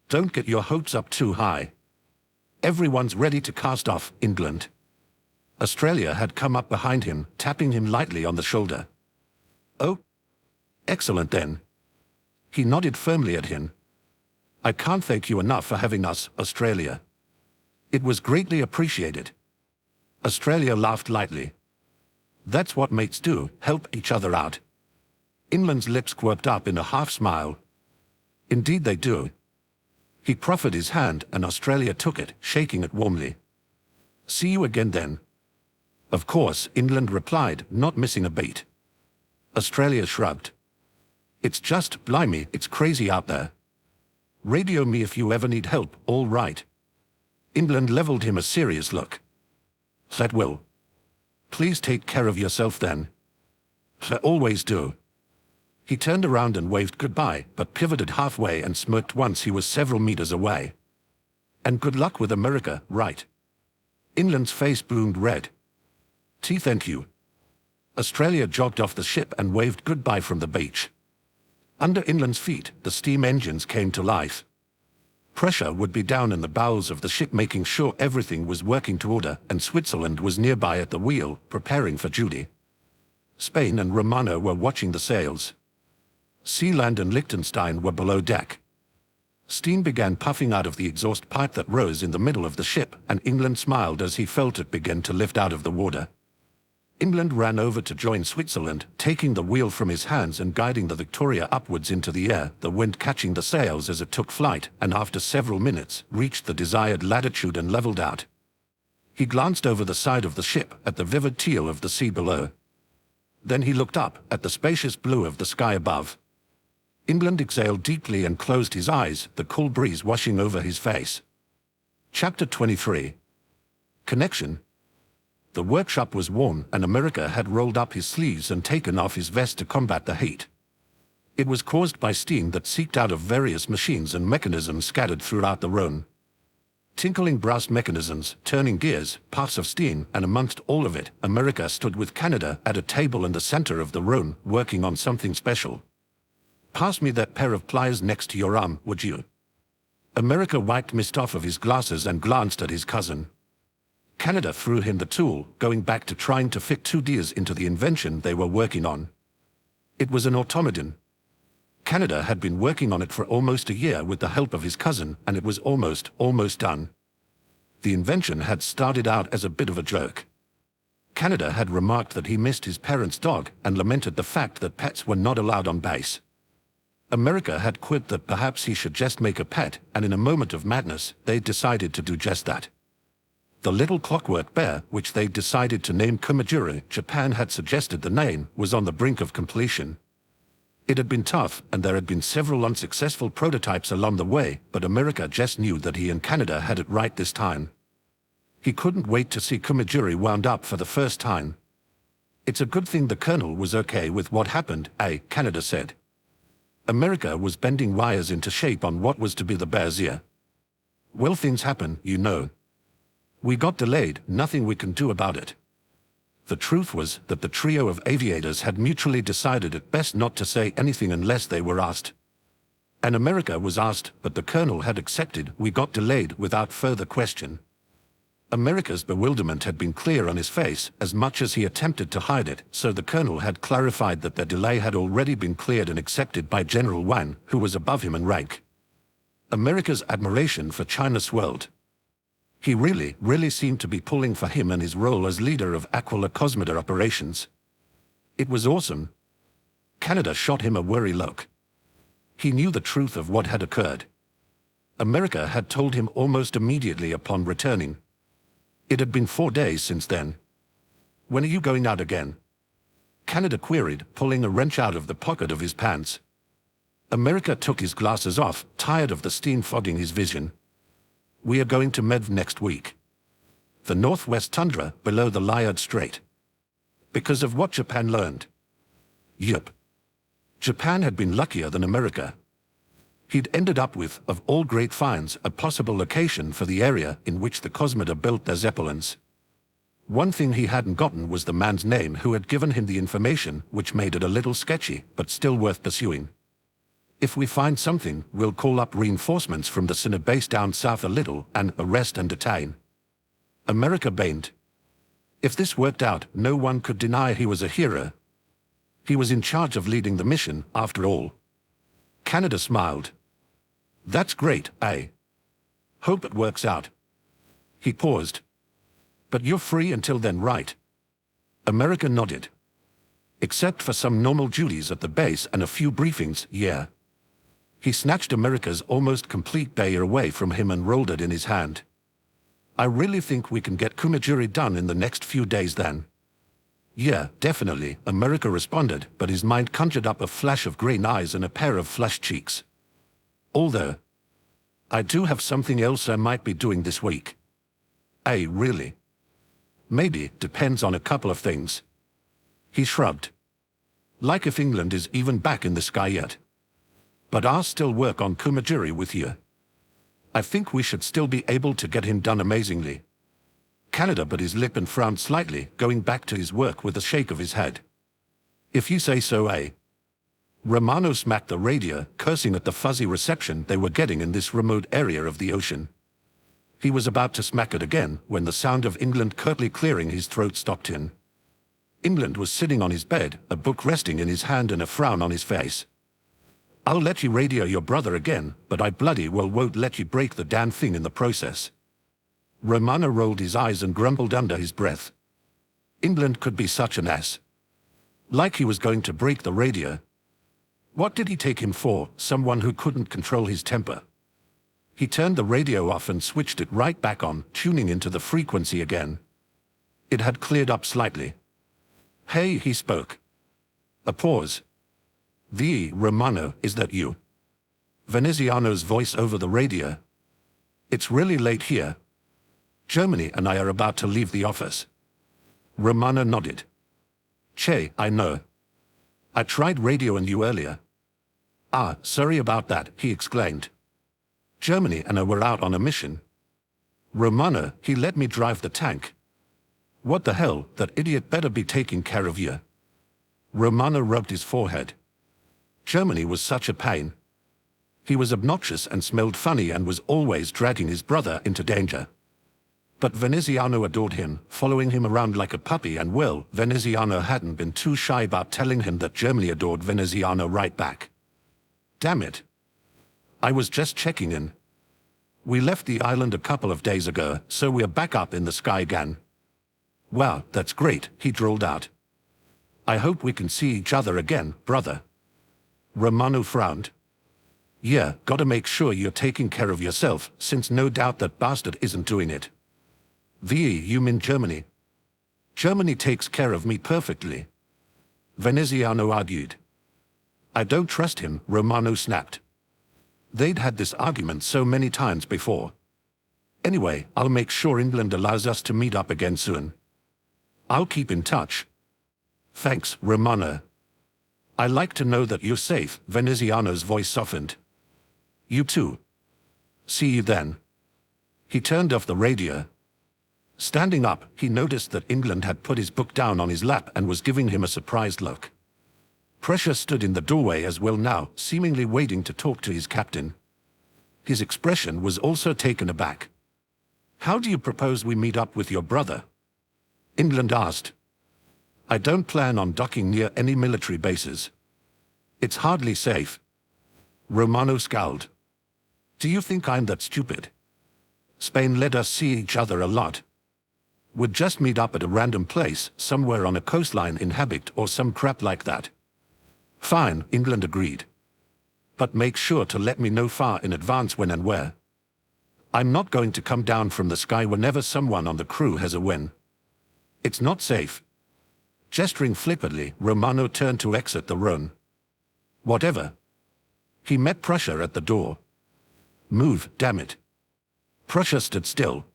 Don't get your hopes up too high. Everyone's ready to cast off, England. Australia had come up behind him, tapping him lightly on the shoulder. Oh, excellent then. He nodded firmly at him. I can't thank you enough for having us, Australia. It was greatly appreciated. Australia laughed lightly. That's what mates do, help each other out. England's lips quirked up in a half-smile. Indeed they do. He proffered his hand and Australia took it, shaking it warmly. See you again then. Of course, England replied, not missing a beat. Australia shrugged. It's just, blimey, it's crazy out there. Radio me if you ever need help, all right. England leveled him a serious look. That will. Please take care of yourself then. I always do. He turned around and waved goodbye, but pivoted halfway and smirked once he was several meters away. And good luck with America, right? England's face bloomed red. Thank you. Australia jogged off the ship and waved goodbye from the beach. Under England's feet, the steam engines came to life. Pressure would be down in the bowels of the ship, making sure everything was working to order, and Switzerland was nearby at the wheel, preparing for duty. Spain and Romano were watching the sails. Sealand and Liechtenstein were below deck. Steam began puffing out of the exhaust pipe that rose in the middle of the ship, and England smiled as he felt it begin to lift out of the water. England ran over to join Switzerland, taking the wheel from his hands and guiding the Victoria upwards into the air, the wind catching the sails as it took flight, and after several minutes, reached the desired latitude and leveled out. He glanced over the side of the ship at the vivid teal of the sea below. Then he looked up at the spacious blue of the sky above. England exhaled deeply and closed his eyes, the cool breeze washing over his face. Chapter 23. Connection. The workshop was warm, and America had rolled up his sleeves and taken off his vest to combat the heat. It was caused by steam that seeped out of various machines and mechanisms scattered throughout the room. Tinkling brass mechanisms, turning gears, puffs of steam, and amongst all of it, America stood with Canada at a table in the center of the room, working on something special. "Pass me that pair of pliers next to your arm, would you?" America wiped mist off of his glasses and glanced at his cousin. Canada threw him the tool, going back to trying to fit 2Ds into the invention they were working on. It was an automaton. Canada had been working on it for almost a year with the help of his cousin, and it was almost done. The invention had started out as a bit of a joke. Canada had remarked that he missed his parents' dog and lamented the fact that pets were not allowed on base. America had quipped that perhaps he should just make a pet, and in a moment of madness, they decided to do just that. The little clockwork bear, which they decided to name Kumajuro, Japan had suggested the name, was on the brink of completion. It had been tough, and there had been several unsuccessful prototypes along the way, but America just knew that he and Canada had it right this time. He couldn't wait to see Kumajuro wound up for the first time. "It's a good thing the Colonel was okay with what happened, eh?" Canada said. America was bending wires into shape on what was to be the bear's ear. "Well, things happen, you know. We got delayed, nothing we can do about it." The truth was that the trio of aviators had mutually decided it best not to say anything unless they were asked. And America was asked, but the Colonel had accepted. "We got delayed," without further question. America's bewilderment had been clear on his face, as much as he attempted to hide it, so the Colonel had clarified that their delay had already been cleared and accepted by General Wang, who was above him in rank. America's admiration for China swelled. He really seemed to be pulling for him and his role as leader of Aquila Cosmida operations. It was awesome. Canada shot him a worried look. He knew the truth of what had occurred. America had told him almost immediately upon returning. It had been 4 days since then. "When are you going out again?" Canada queried, pulling a wrench out of the pocket of his pants. America took his glasses off, tired of the steam fogging his vision. "We are going to Medv next week. The northwest tundra, below the Liard Strait. Because of what Japan learned." Yup. Japan had been luckier than America. He'd ended up with, of all great finds, a possible location for the area in which the Cosmida built their zeppelins. One thing he hadn't gotten was the man's name who had given him the information, which made it a little sketchy, but still worth pursuing. "If we find something, we'll call up reinforcements from the Cine base down south a little and arrest and detain." America baned. If this worked out, no one could deny he was a hero. He was in charge of leading the mission, after all. Canada smiled. "That's great, eh? Hope it works out." He paused. "But you're free until then, right?" America nodded. "Except for some normal duties at the base and a few briefings, yeah." He snatched America's almost complete bear away from him and rolled it in his hand. "I really think we can get Kumajuro done in the next few days then." "Yeah, definitely," America responded, but his mind conjured up a flash of green eyes and a pair of flushed cheeks. "Although, I do have something else I might be doing this week." "Eh, really?" "Maybe, depends on a couple of things." He shrugged. "Like if England is even back in the sky yet. But I'll still work on Kumajuro with you. I think we should still be able to get him done amazingly." Canada bit his lip and frowned slightly, going back to his work with a shake of his head. "If you say so, eh?" Romano smacked the radio, cursing at the fuzzy reception they were getting in this remote area of the ocean. He was about to smack it again when the sound of England curtly clearing his throat stopped him. England was sitting on his bed, a book resting in his hand and a frown on his face. "I'll let you radio your brother again, but I bloody well won't let you break the damn thing in the process." Romano rolled his eyes and grumbled under his breath. England could be such an ass. Like he was going to break the radio. What did he take him for, someone who couldn't control his temper? He turned the radio off and switched it right back on, tuning into the frequency again. It had cleared up slightly. "Hey," he spoke. A pause. Romano, is that you?" Veneziano's voice over the radio. "It's really late here. Germany and I are about to leave the office." Romano nodded. "Che, I know. I tried radioing you earlier." "Ah, sorry about that," he exclaimed. "Germany and I were out on a mission." Romano, he let me drive the tank. What the hell, that idiot better be taking care of you. Romano rubbed his forehead. Germany was such a pain. He was obnoxious and smelled funny and was always dragging his brother into danger. But Veneziano adored him, following him around like a puppy, and well, Veneziano hadn't been too shy about telling him that Germany adored Veneziano right back. Damn it. I was just checking in. We left the island a couple of days ago, so we're back up in the sky again. Wow, that's great, he drawled out. I hope we can see each other again, brother. Romano frowned. Yeah, gotta make sure you're taking care of yourself, since no doubt that bastard isn't doing it. You mean Germany? Germany takes care of me perfectly. Veneziano argued. I don't trust him, Romano snapped. They'd had this argument so many times before. Anyway, I'll make sure England allows us to meet up again soon. I'll keep in touch. Thanks, Romano. I like to know that you're safe, Veneziano's voice softened. You too. See you then. He turned off the radio. Standing up, he noticed that England had put his book down on his lap and was giving him a surprised look. Pressure stood in the doorway as well now, seemingly waiting to talk to his captain. His expression was also taken aback. How do you propose we meet up with your brother? England asked. I don't plan on docking near any military bases. It's hardly safe. Romano scowled. Do you think I'm that stupid? Spain let us see each other a lot. We'd just meet up at a random place, somewhere on a coastline in Habit or some crap like that. Fine, England agreed. But make sure to let me know far in advance when and where. I'm not going to come down from the sky whenever someone on the crew has a win. It's not safe. Gesturing flippantly, Romano turned to exit the room. Whatever. He met Prussia at the door. Move, damn it. Prussia stood still.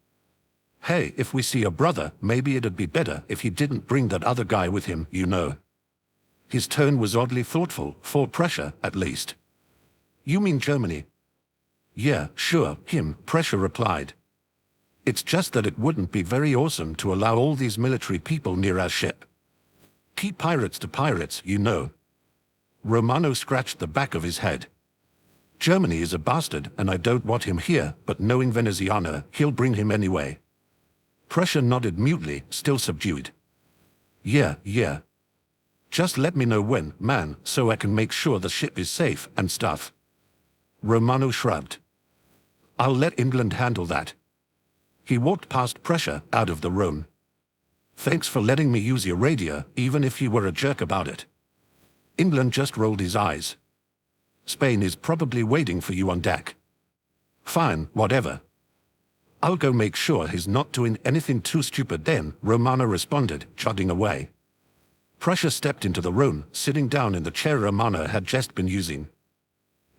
Hey, if we see your brother, maybe it'd be better if he didn't bring that other guy with him, you know. His tone was oddly thoughtful, for Prussia, at least. You mean Germany? Yeah, sure, him, Prussia replied. It's just that it wouldn't be very awesome to allow all these military people near our ship. Keep pirates to pirates, you know. Romano scratched the back of his head. Germany is a bastard, and I don't want him here, but knowing Veneziano, he'll bring him anyway. Prussia nodded mutely, still subdued. Yeah. Just let me know when, man, so I can make sure the ship is safe and stuff. Romano shrugged. I'll let England handle that. He walked past Prussia, out of the room. Thanks for letting me use your radio, even if you were a jerk about it. England just rolled his eyes. Spain is probably waiting for you on deck. Fine, whatever. I'll go make sure he's not doing anything too stupid then, Romano responded, jogging away. Prussia stepped into the room, sitting down in the chair Romano had just been using.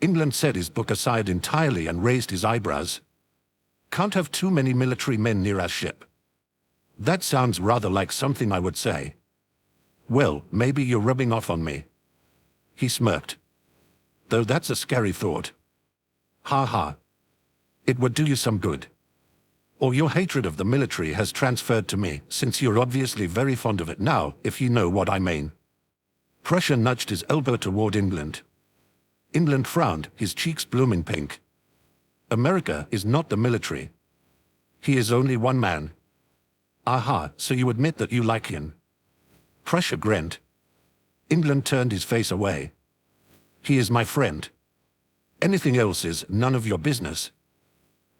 England set his book aside entirely and raised his eyebrows. Can't have too many military men near our ship. That sounds rather like something I would say. Well, maybe you're rubbing off on me. He smirked. Though that's a scary thought. Ha ha. It would do you some good. Or your hatred of the military has transferred to me, since you're obviously very fond of it now, if you know what I mean. Prussia nudged his elbow toward England. England frowned, his cheeks blooming pink. America is not the military. He is only one man. Aha, so you admit that you like him. Prussia grinned. England turned his face away. He is my friend. Anything else is none of your business.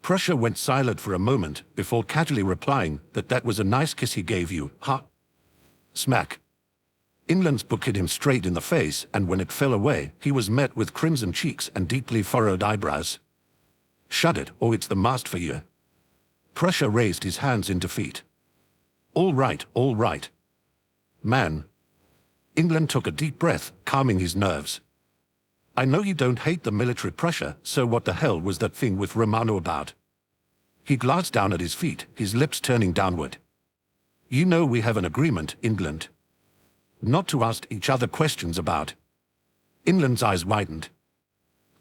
Prussia went silent for a moment before casually replying that was a nice kiss he gave you, huh? Smack. England's book hit him straight in the face, and when it fell away, he was met with crimson cheeks and deeply furrowed eyebrows. Shut it, or it's the mast for you. Prussia raised his hands in defeat. All right. Man. England took a deep breath, calming his nerves. I know you don't hate the military, Prussia, so what the hell was that thing with Romano about? He glanced down at his feet, his lips turning downward. You know we have an agreement, England. Not to ask each other questions about. England's eyes widened.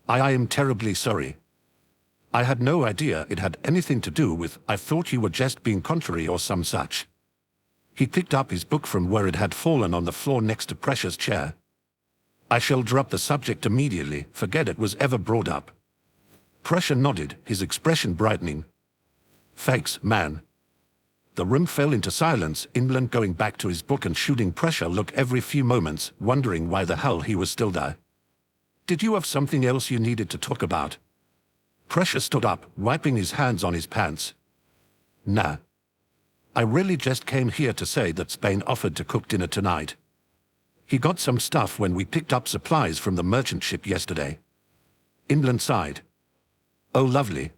I am terribly sorry. I had no idea it had anything to do with I thought you were just being contrary or some such. He picked up his book from where it had fallen on the floor next to Precious' chair. I shall drop the subject immediately, forget it was ever brought up. Pressure nodded, his expression brightening. Thanks, man. The room fell into silence, England going back to his book and shooting Pressure look every few moments, wondering why the hell he was still there. Did you have something else you needed to talk about? Pressure stood up, wiping his hands on his pants. Nah. I really just came here to say that Spain offered to cook dinner tonight. He got some stuff when we picked up supplies from the merchant ship yesterday. England sighed. Oh, lovely.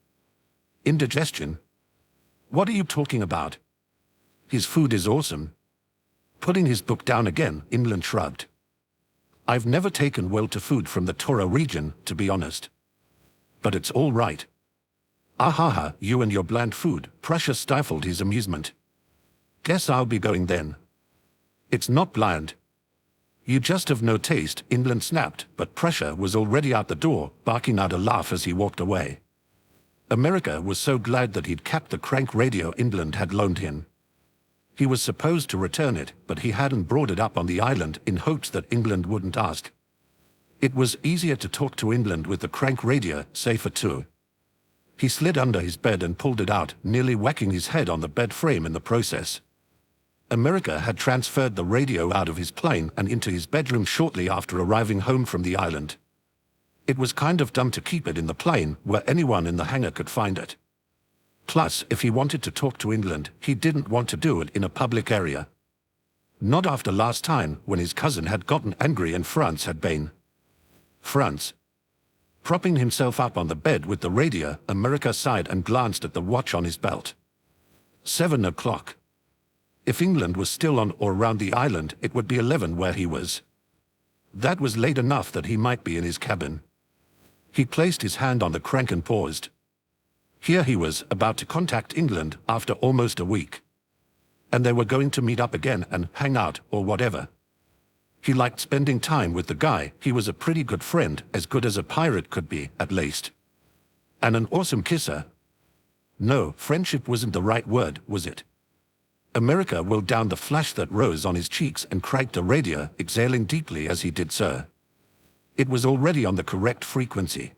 Indigestion? What are you talking about? His food is awesome. Putting his book down again, England shrugged. I've never taken well to food from the Toro region, to be honest. But it's all right. Ahaha, you and your bland food, Pressure stifled his amusement. Guess I'll be going then. It's not bland. You just have no taste, England snapped, but Pressure was already out the door, barking out a laugh as he walked away. America was so glad that he'd kept the crank radio England had loaned him. He was supposed to return it, but he hadn't brought it up on the island in hopes that England wouldn't ask. It was easier to talk to England with the crank radio, safer too. He slid under his bed and pulled it out, nearly whacking his head on the bed frame in the process. America had transferred the radio out of his plane and into his bedroom shortly after arriving home from the island. It was kind of dumb to keep it in the plane where anyone in the hangar could find it. Plus, if he wanted to talk to England, he didn't want to do it in a public area. Not after last time, when his cousin had gotten angry and France had been. France. Propping himself up on the bed with the radio, America sighed and glanced at the watch on his belt. 7 o'clock. If England was still on or around the island, it would be 11 where he was. That was late enough that he might be in his cabin. He placed his hand on the crank and paused. Here he was, about to contact England after almost a week. And they were going to meet up again and hang out or whatever. He liked spending time with the guy. He was a pretty good friend, as good as a pirate could be, at least. And an awesome kisser. No, friendship wasn't the right word, was it? America willed down the flush that rose on his cheeks and cranked the radio, exhaling deeply as he did so. It was already on the correct frequency.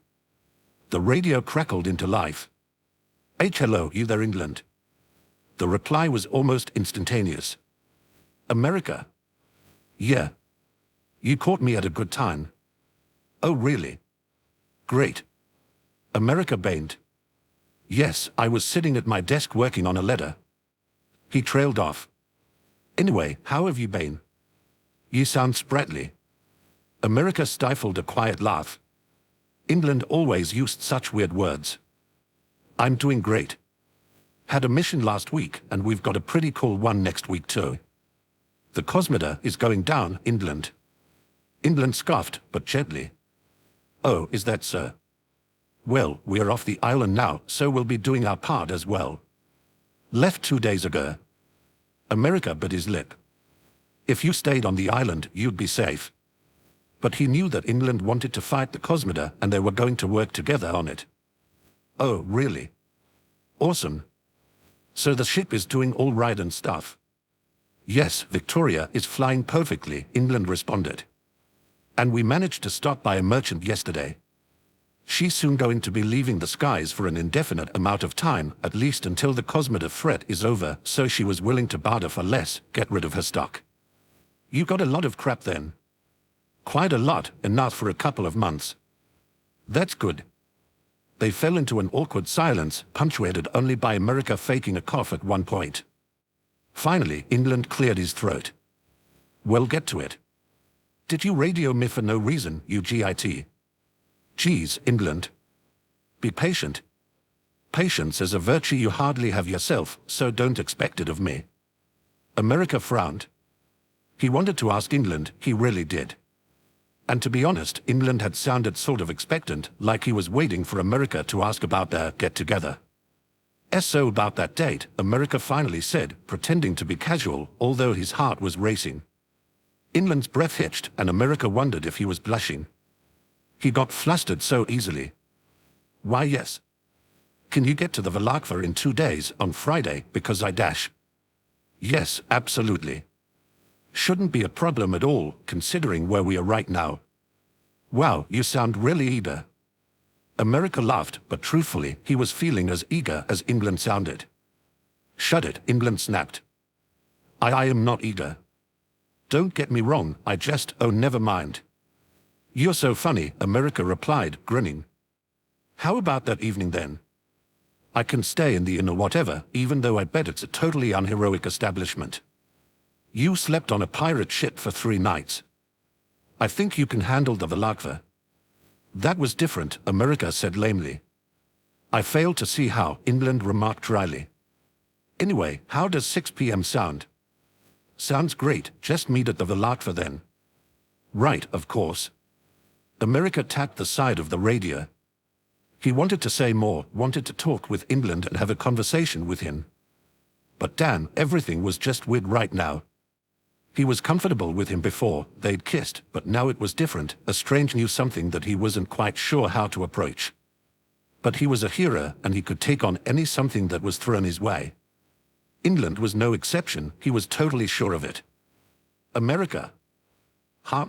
The radio crackled into life. Hello, you there, England? The reply was almost instantaneous. America? Yeah. You caught me at a good time. Oh, really? Great. America beamed. Yes, I was sitting at my desk working on a letter. He trailed off. Anyway, how have you been? You sound spratly. America stifled a quiet laugh. England always used such weird words. I'm doing great. Had a mission last week, and we've got a pretty cool one next week too. The Cosmoda is going down, England. England scoffed, but gently. Oh, is that so? Well, we're off the island now, so we'll be doing our part as well. Left 2 days ago. America bit his lip. If you stayed on the island, you'd be safe. But he knew that England wanted to fight the Cosmoda and they were going to work together on it. Oh, really? Awesome. So the ship is doing all right and stuff. Yes, Victoria is flying perfectly, England responded. And we managed to stop by a merchant yesterday. She's soon going to be leaving the skies for an indefinite amount of time, at least until the Cosmoda threat is over, so she was willing to barter for less, get rid of her stock. You got a lot of crap then. Quite a lot, enough for a couple of months. That's good. They fell into an awkward silence, punctuated only by America faking a cough at one point. Finally, England cleared his throat. Well, get to it. Did you radio me for no reason, you git? Geez, England. Be patient. Patience is a virtue you hardly have yourself, so don't expect it of me. America frowned. He wanted to ask England, he really did. And to be honest, England had sounded sort of expectant, like he was waiting for America to ask about their get-together. So about that date, America finally said, pretending to be casual, although his heart was racing. England's breath hitched, and America wondered if he was blushing. He got flustered so easily. Why, yes. Can you get to the Valakva in 2 days, on Friday, because I dash? Yes, absolutely. Shouldn't be a problem at all, considering where we are right now. Wow, you sound really eager. America laughed, but truthfully, he was feeling as eager as England sounded. Shut it, England snapped. I am not eager. Don't get me wrong, oh, never mind. You're so funny, America replied, grinning. How about that evening then? I can stay in the inn or whatever, even though I bet it's a totally unheroic establishment. You slept on a pirate ship for 3 nights. I think you can handle the Valakva. That was different, America said lamely. I failed to see how, England remarked dryly. Anyway, how does 6 p.m. sound? Sounds great, just meet at the Valakva then. Right, of course. America tapped the side of the radio. He wanted to say more, wanted to talk with England and have a conversation with him. But damn, everything was just weird right now. He was comfortable with him before, they'd kissed, but now it was different, a strange new something that he wasn't quite sure how to approach. But he was a hero, and he could take on any something that was thrown his way. England was no exception, he was totally sure of it. America? Huh?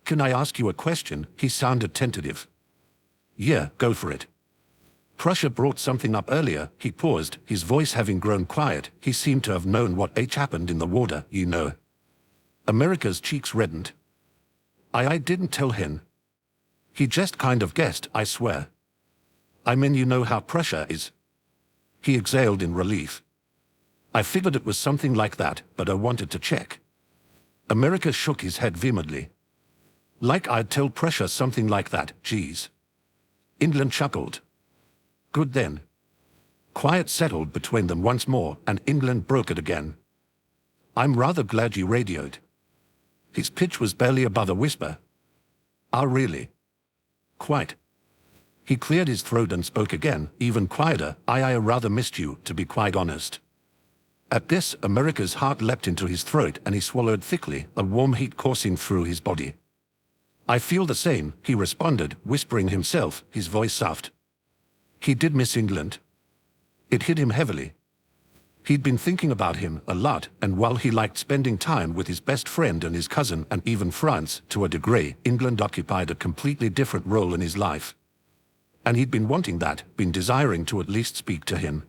Can I ask you a question? He sounded tentative. Yeah, go for it. Prussia brought something up earlier, he paused, his voice having grown quiet, he seemed to have known what happened in the water, you know. America's cheeks reddened. I didn't tell him. He just kind of guessed, I swear. I mean, you know how Prussia is. He exhaled in relief. I figured it was something like that, but I wanted to check. America shook his head vehemently. Like I'd tell Prussia something like that, geez. England chuckled. Good then. Quiet settled between them once more, and England broke it again. I'm rather glad you radioed. His pitch was barely above a whisper. Ah, really? Quite. He cleared his throat and spoke again, even quieter. I rather missed you, to be quite honest. At this, America's heart leapt into his throat and he swallowed thickly, a warm heat coursing through his body. I feel the same, he responded, whispering himself, his voice soft. He did miss England. It hit him heavily. He'd been thinking about him a lot, and while he liked spending time with his best friend and his cousin and even France, to a degree, England occupied a completely different role in his life. And he'd been wanting that, been desiring to at least speak to him.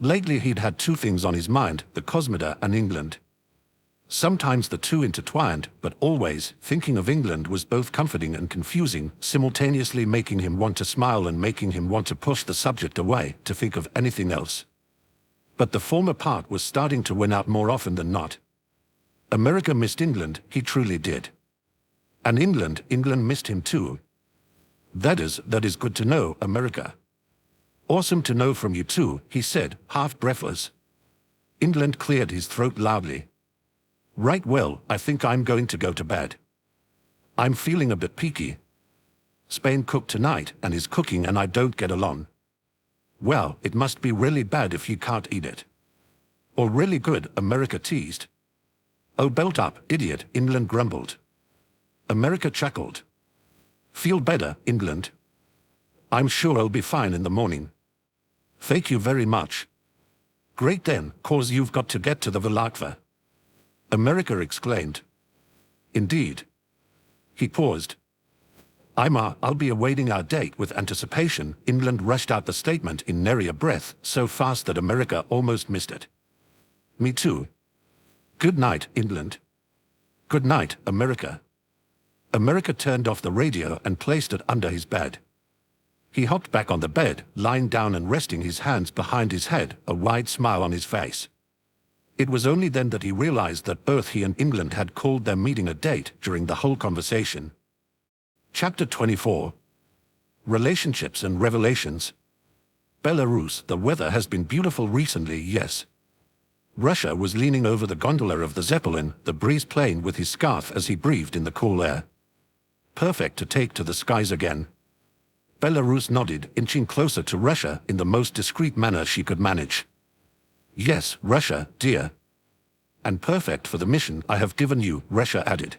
Lately he'd had 2 things on his mind, the Cosmoda and England. Sometimes the 2 intertwined, but always, thinking of England was both comforting and confusing, simultaneously making him want to smile and making him want to push the subject away, to think of anything else. But the former part was starting to win out more often than not. America missed England, he truly did. And England missed him too. That is good to know, America. Awesome to know from you too, he said, half breathless. England cleared his throat loudly. Right, well, I think I'm going to go to bed. I'm feeling a bit peaky. Spain cooked tonight and is cooking and I don't get along. Well, it must be really bad if you can't eat it. Or really good, America teased. Oh, belt up, idiot, England grumbled. America chuckled. Feel better, England? I'm sure I'll be fine in the morning. Thank you very much. Great then, 'cause you've got to get to the Valakva. America exclaimed. Indeed. He paused. I'll be awaiting our date with anticipation. England rushed out the statement in nary a breath, so fast that America almost missed it. Me too. Good night, England. Good night, America. America turned off the radio and placed it under his bed. He hopped back on the bed, lying down and resting his hands behind his head, a wide smile on his face. It was only then that he realized that both he and England had called their meeting a date during the whole conversation. Chapter 24. Relationships and Revelations. Belarus, the weather has been beautiful recently, yes. Russia was leaning over the gondola of the Zeppelin, the breeze playing with his scarf as he breathed in the cool air. Perfect to take to the skies again. Belarus nodded, inching closer to Russia in the most discreet manner she could manage. Yes, Russia, dear. And perfect for the mission I have given you, Russia added.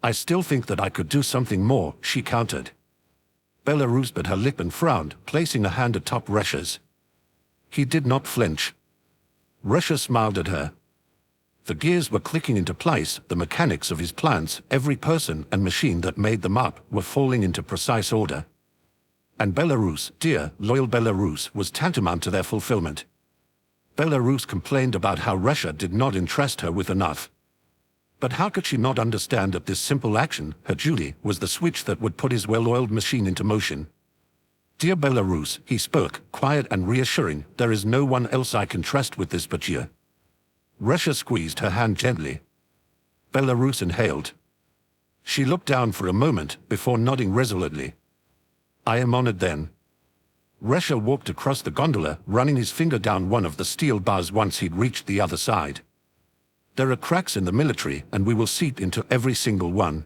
I still think that I could do something more, she countered. Belarus bit her lip and frowned, placing a hand atop Russia's. He did not flinch. Russia smiled at her. The gears were clicking into place, the mechanics of his plans, every person and machine that made them up, were falling into precise order. And Belarus, dear, loyal Belarus, was tantamount to their fulfillment. Belarus complained about how Russia did not entrust her with enough. But how could she not understand that this simple action, her duty, was the switch that would put his well-oiled machine into motion? Dear Belarus, he spoke, quiet and reassuring, there is no one else I can trust with this but you. Russia squeezed her hand gently. Belarus inhaled. She looked down for a moment, before nodding resolutely. I am honored then. Russia walked across the gondola, running his finger down one of the steel bars once he'd reached the other side. There are cracks in the military, and we will seep into every single one.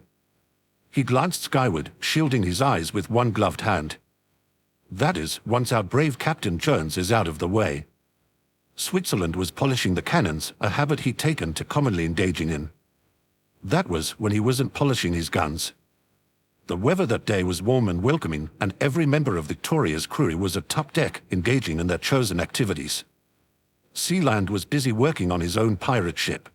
He glanced skyward, shielding his eyes with one gloved hand. That is, once our brave Captain Jones is out of the way. Switzerland was polishing the cannons, a habit he'd taken to commonly engaging in. That was when he wasn't polishing his guns. The weather that day was warm and welcoming, and every member of Victoria's crew was at top deck, engaging in their chosen activities. Sealand was busy working on his own pirate ship.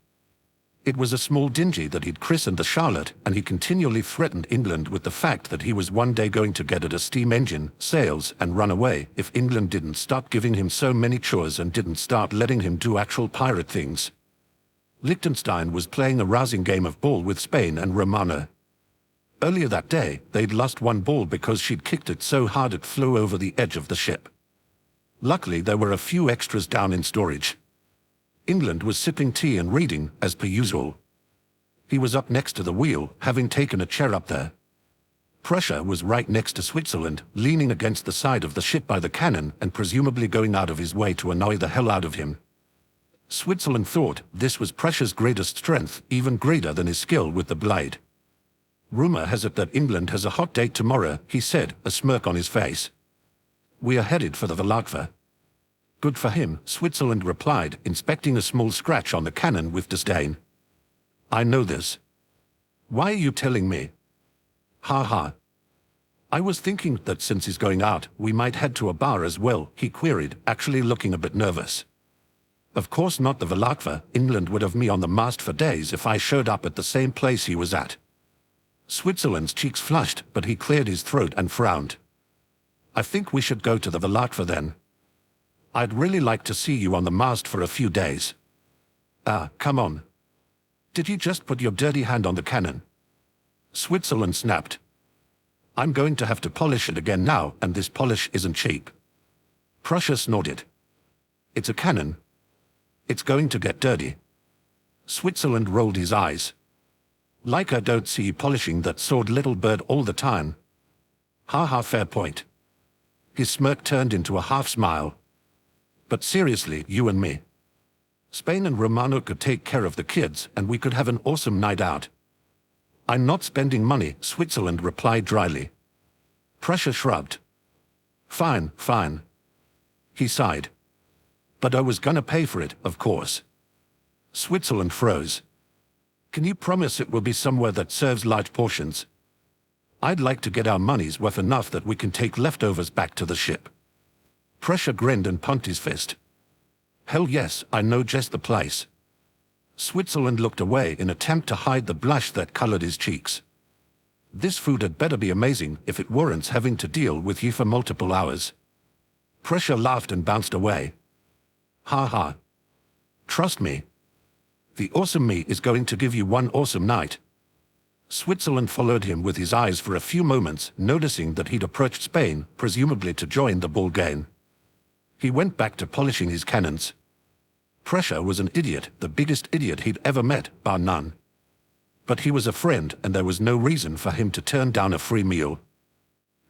It was a small dinghy that he'd christened the Charlotte, and he continually threatened England with the fact that he was one day going to get it a steam engine, sails, and run away if England didn't stop giving him so many chores and didn't start letting him do actual pirate things. Liechtenstein was playing a rousing game of ball with Spain and Romano. Earlier that day, they'd lost one ball because she'd kicked it so hard it flew over the edge of the ship. Luckily, there were a few extras down in storage. England was sipping tea and reading, as per usual. He was up next to the wheel, having taken a chair up there. Prussia was right next to Switzerland, leaning against the side of the ship by the cannon and presumably going out of his way to annoy the hell out of him. Switzerland thought this was Prussia's greatest strength, even greater than his skill with the blade. Rumor has it that England has a hot date tomorrow, he said, a smirk on his face. We are headed for the Valakva. Good for him, Switzerland replied, inspecting a small scratch on the cannon with disdain. I know this. Why are you telling me? Ha ha. I was thinking that since he's going out, we might head to a bar as well, he queried, actually looking a bit nervous. Of course not the Valakva. England would have me on the mast for days if I showed up at the same place he was at. Switzerland's cheeks flushed, but he cleared his throat and frowned. I think we should go to the Valakva then. I'd really like to see you on the mast for a few days. Ah, come on. Did you just put your dirty hand on the cannon? Switzerland snapped. I'm going to have to polish it again now, and this polish isn't cheap. Prussia snorted. It's a cannon. It's going to get dirty. Switzerland rolled his eyes. Like I don't see you polishing that sword, little bird, all the time. Ha ha, fair point. His smirk turned into a half smile. But seriously, you and me. Spain and Romano could take care of the kids, and we could have an awesome night out. I'm not spending money, Switzerland replied dryly. Prussia shrugged. Fine, fine. He sighed. But I was gonna pay for it, of course. Switzerland froze. Can you promise it will be somewhere that serves large portions? I'd like to get our money's worth enough that we can take leftovers back to the ship. Prussia grinned and pumped his fist. Hell yes, I know just the place. Switzerland looked away in attempt to hide the blush that colored his cheeks. This food had better be amazing if it warrants having to deal with you for multiple hours. Prussia laughed and bounced away. Ha ha. Trust me. The awesome me is going to give you one awesome night. Switzerland followed him with his eyes for a few moments, noticing that he'd approached Spain, presumably to join the ball game. He went back to polishing his cannons. Prussia was an idiot, the biggest idiot he'd ever met, bar none. But he was a friend, and there was no reason for him to turn down a free meal.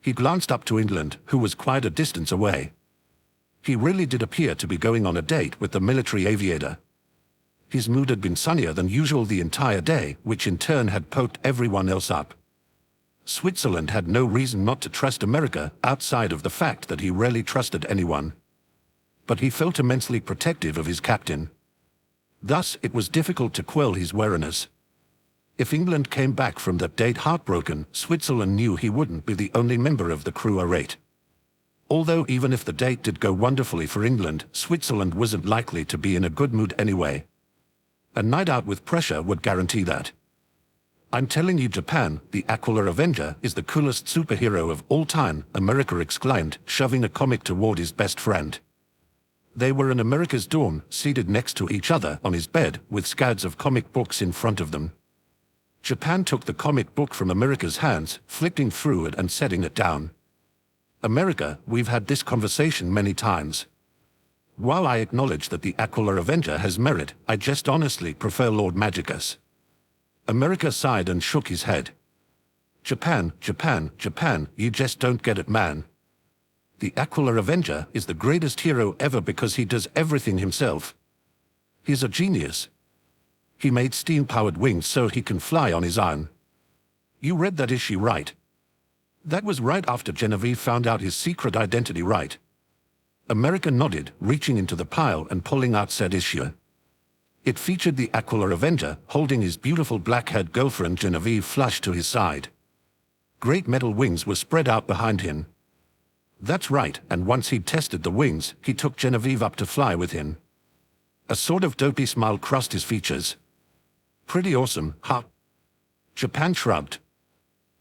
He glanced up to England, who was quite a distance away. He really did appear to be going on a date with the military aviator. His mood had been sunnier than usual the entire day, which in turn had poked everyone else up. Switzerland had no reason not to trust America, outside of the fact that he rarely trusted anyone. But he felt immensely protective of his captain. Thus, it was difficult to quell his wariness. If England came back from that date heartbroken, Switzerland knew he wouldn't be the only member of the crew irate. Although even if the date did go wonderfully for England, Switzerland wasn't likely to be in a good mood anyway. A night out with pressure would guarantee that. I'm telling you, Japan, the Aquila Avenger is the coolest superhero of all time, America exclaimed, shoving a comic toward his best friend. They were in America's dorm, seated next to each other on his bed, with scads of comic books in front of them. Japan took the comic book from America's hands, flicking through it and setting it down. America, we've had this conversation many times. While I acknowledge that the Aquila Avenger has merit, I just honestly prefer Lord Magicus. America sighed and shook his head. Japan, Japan, Japan, you just don't get it, man. The Aquila Avenger is the greatest hero ever because he does everything himself. He's a genius. He made steam-powered wings so he can fly on his own. You read that issue, right? That was right after Genevieve found out his secret identity, right? America nodded, reaching into the pile and pulling out said issue. It featured the Aquila Avenger holding his beautiful black-haired girlfriend Genevieve flush to his side. Great metal wings were spread out behind him. That's right, and once he'd tested the wings, he took Genevieve up to fly with him. A sort of dopey smile crossed his features. Pretty awesome, huh? Japan shrugged.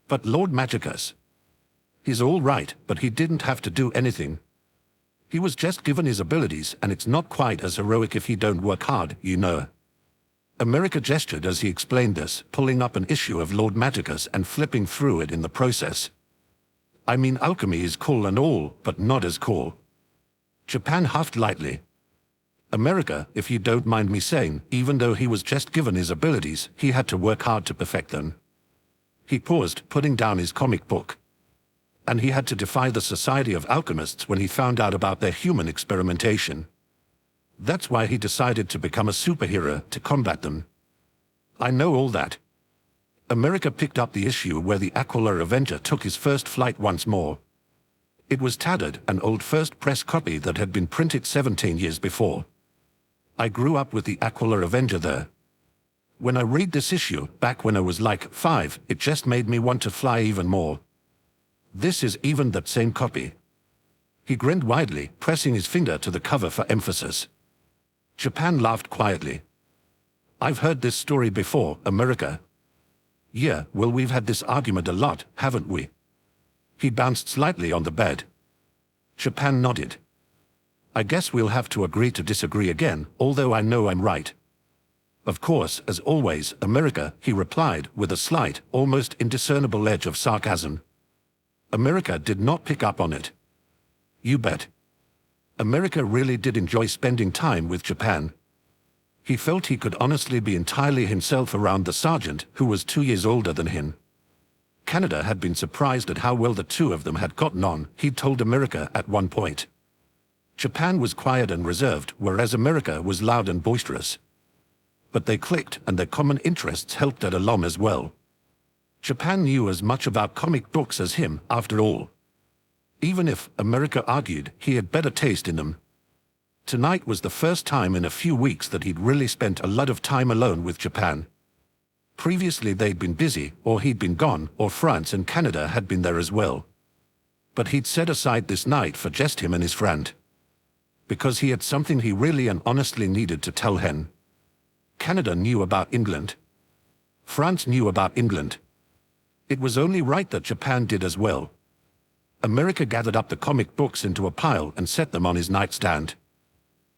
But Lord Magicus. He's all right, but he didn't have to do anything. He was just given his abilities, and it's not quite as heroic if he don't work hard, you know. America gestured as he explained this, pulling up an issue of Lord Magicus and flipping through it in the process. I mean, alchemy is cool and all, but not as cool. Japan huffed lightly. America, if you don't mind me saying, even though he was just given his abilities, he had to work hard to perfect them. He paused, putting down his comic book. And he had to defy the Society of Alchemists when he found out about their human experimentation. That's why he decided to become a superhero to combat them. I know all that. America picked up the issue where the Aquila Avenger took his first flight once more. It was tattered, an old first press copy that had been printed 17 years before. I grew up with the Aquila Avenger there. When I read this issue, back when I was like 5, it just made me want to fly even more. This is even that same copy. He grinned widely, pressing his finger to the cover for emphasis. Japan laughed quietly. I've heard this story before, America. Yeah, well, we've had this argument a lot, haven't we? He bounced slightly on the bed. Japan nodded. I guess we'll have to agree to disagree again, although I know I'm right. Of course, as always, America, he replied, with a slight, almost indiscernible edge of sarcasm. America did not pick up on it. You bet. America really did enjoy spending time with Japan. He felt he could honestly be entirely himself around the sergeant, who was 2 years older than him. Canada had been surprised at how well the two of them had gotten on, he'd told America at one point. Japan was quiet and reserved, whereas America was loud and boisterous. But they clicked, and their common interests helped that along as well. Japan knew as much about comic books as him, after all. Even if, America argued, he had better taste in them. Tonight was the first time in a few weeks that he'd really spent a lot of time alone with Japan. Previously they'd been busy, or he'd been gone, or France and Canada had been there as well. But he'd set aside this night for just him and his friend. Because he had something he really and honestly needed to tell Hen. Canada knew about England. France knew about England. It was only right that Japan did as well. America gathered up the comic books into a pile and set them on his nightstand.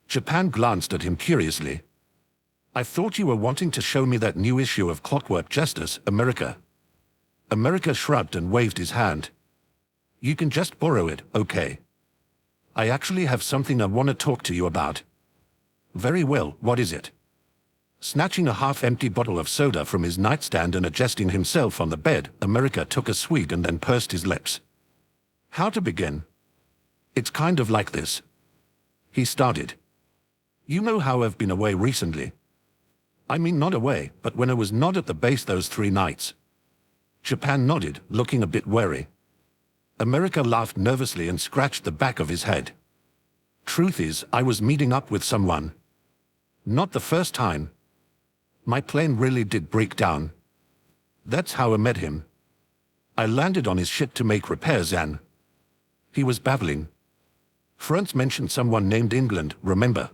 Japan glanced at him curiously. I thought you were wanting to show me that new issue of Clockwork Justice, America. America shrugged and waved his hand. You can just borrow it, okay? I actually have something I want to talk to you about. Very well, what is it? Snatching a half-empty bottle of soda from his nightstand and adjusting himself on the bed, America took a swig and then pursed his lips. How to begin? It's kind of like this. He started. You know how I've been away recently. I mean not away, but when I was not at the base those 3 nights. Japan nodded, looking a bit wary. America laughed nervously and scratched the back of his head. Truth is, I was meeting up with someone. Not the first time. My plane really did break down. That's how I met him. I landed on his ship to make repairs and... He was babbling. Franz mentioned someone named England, remember?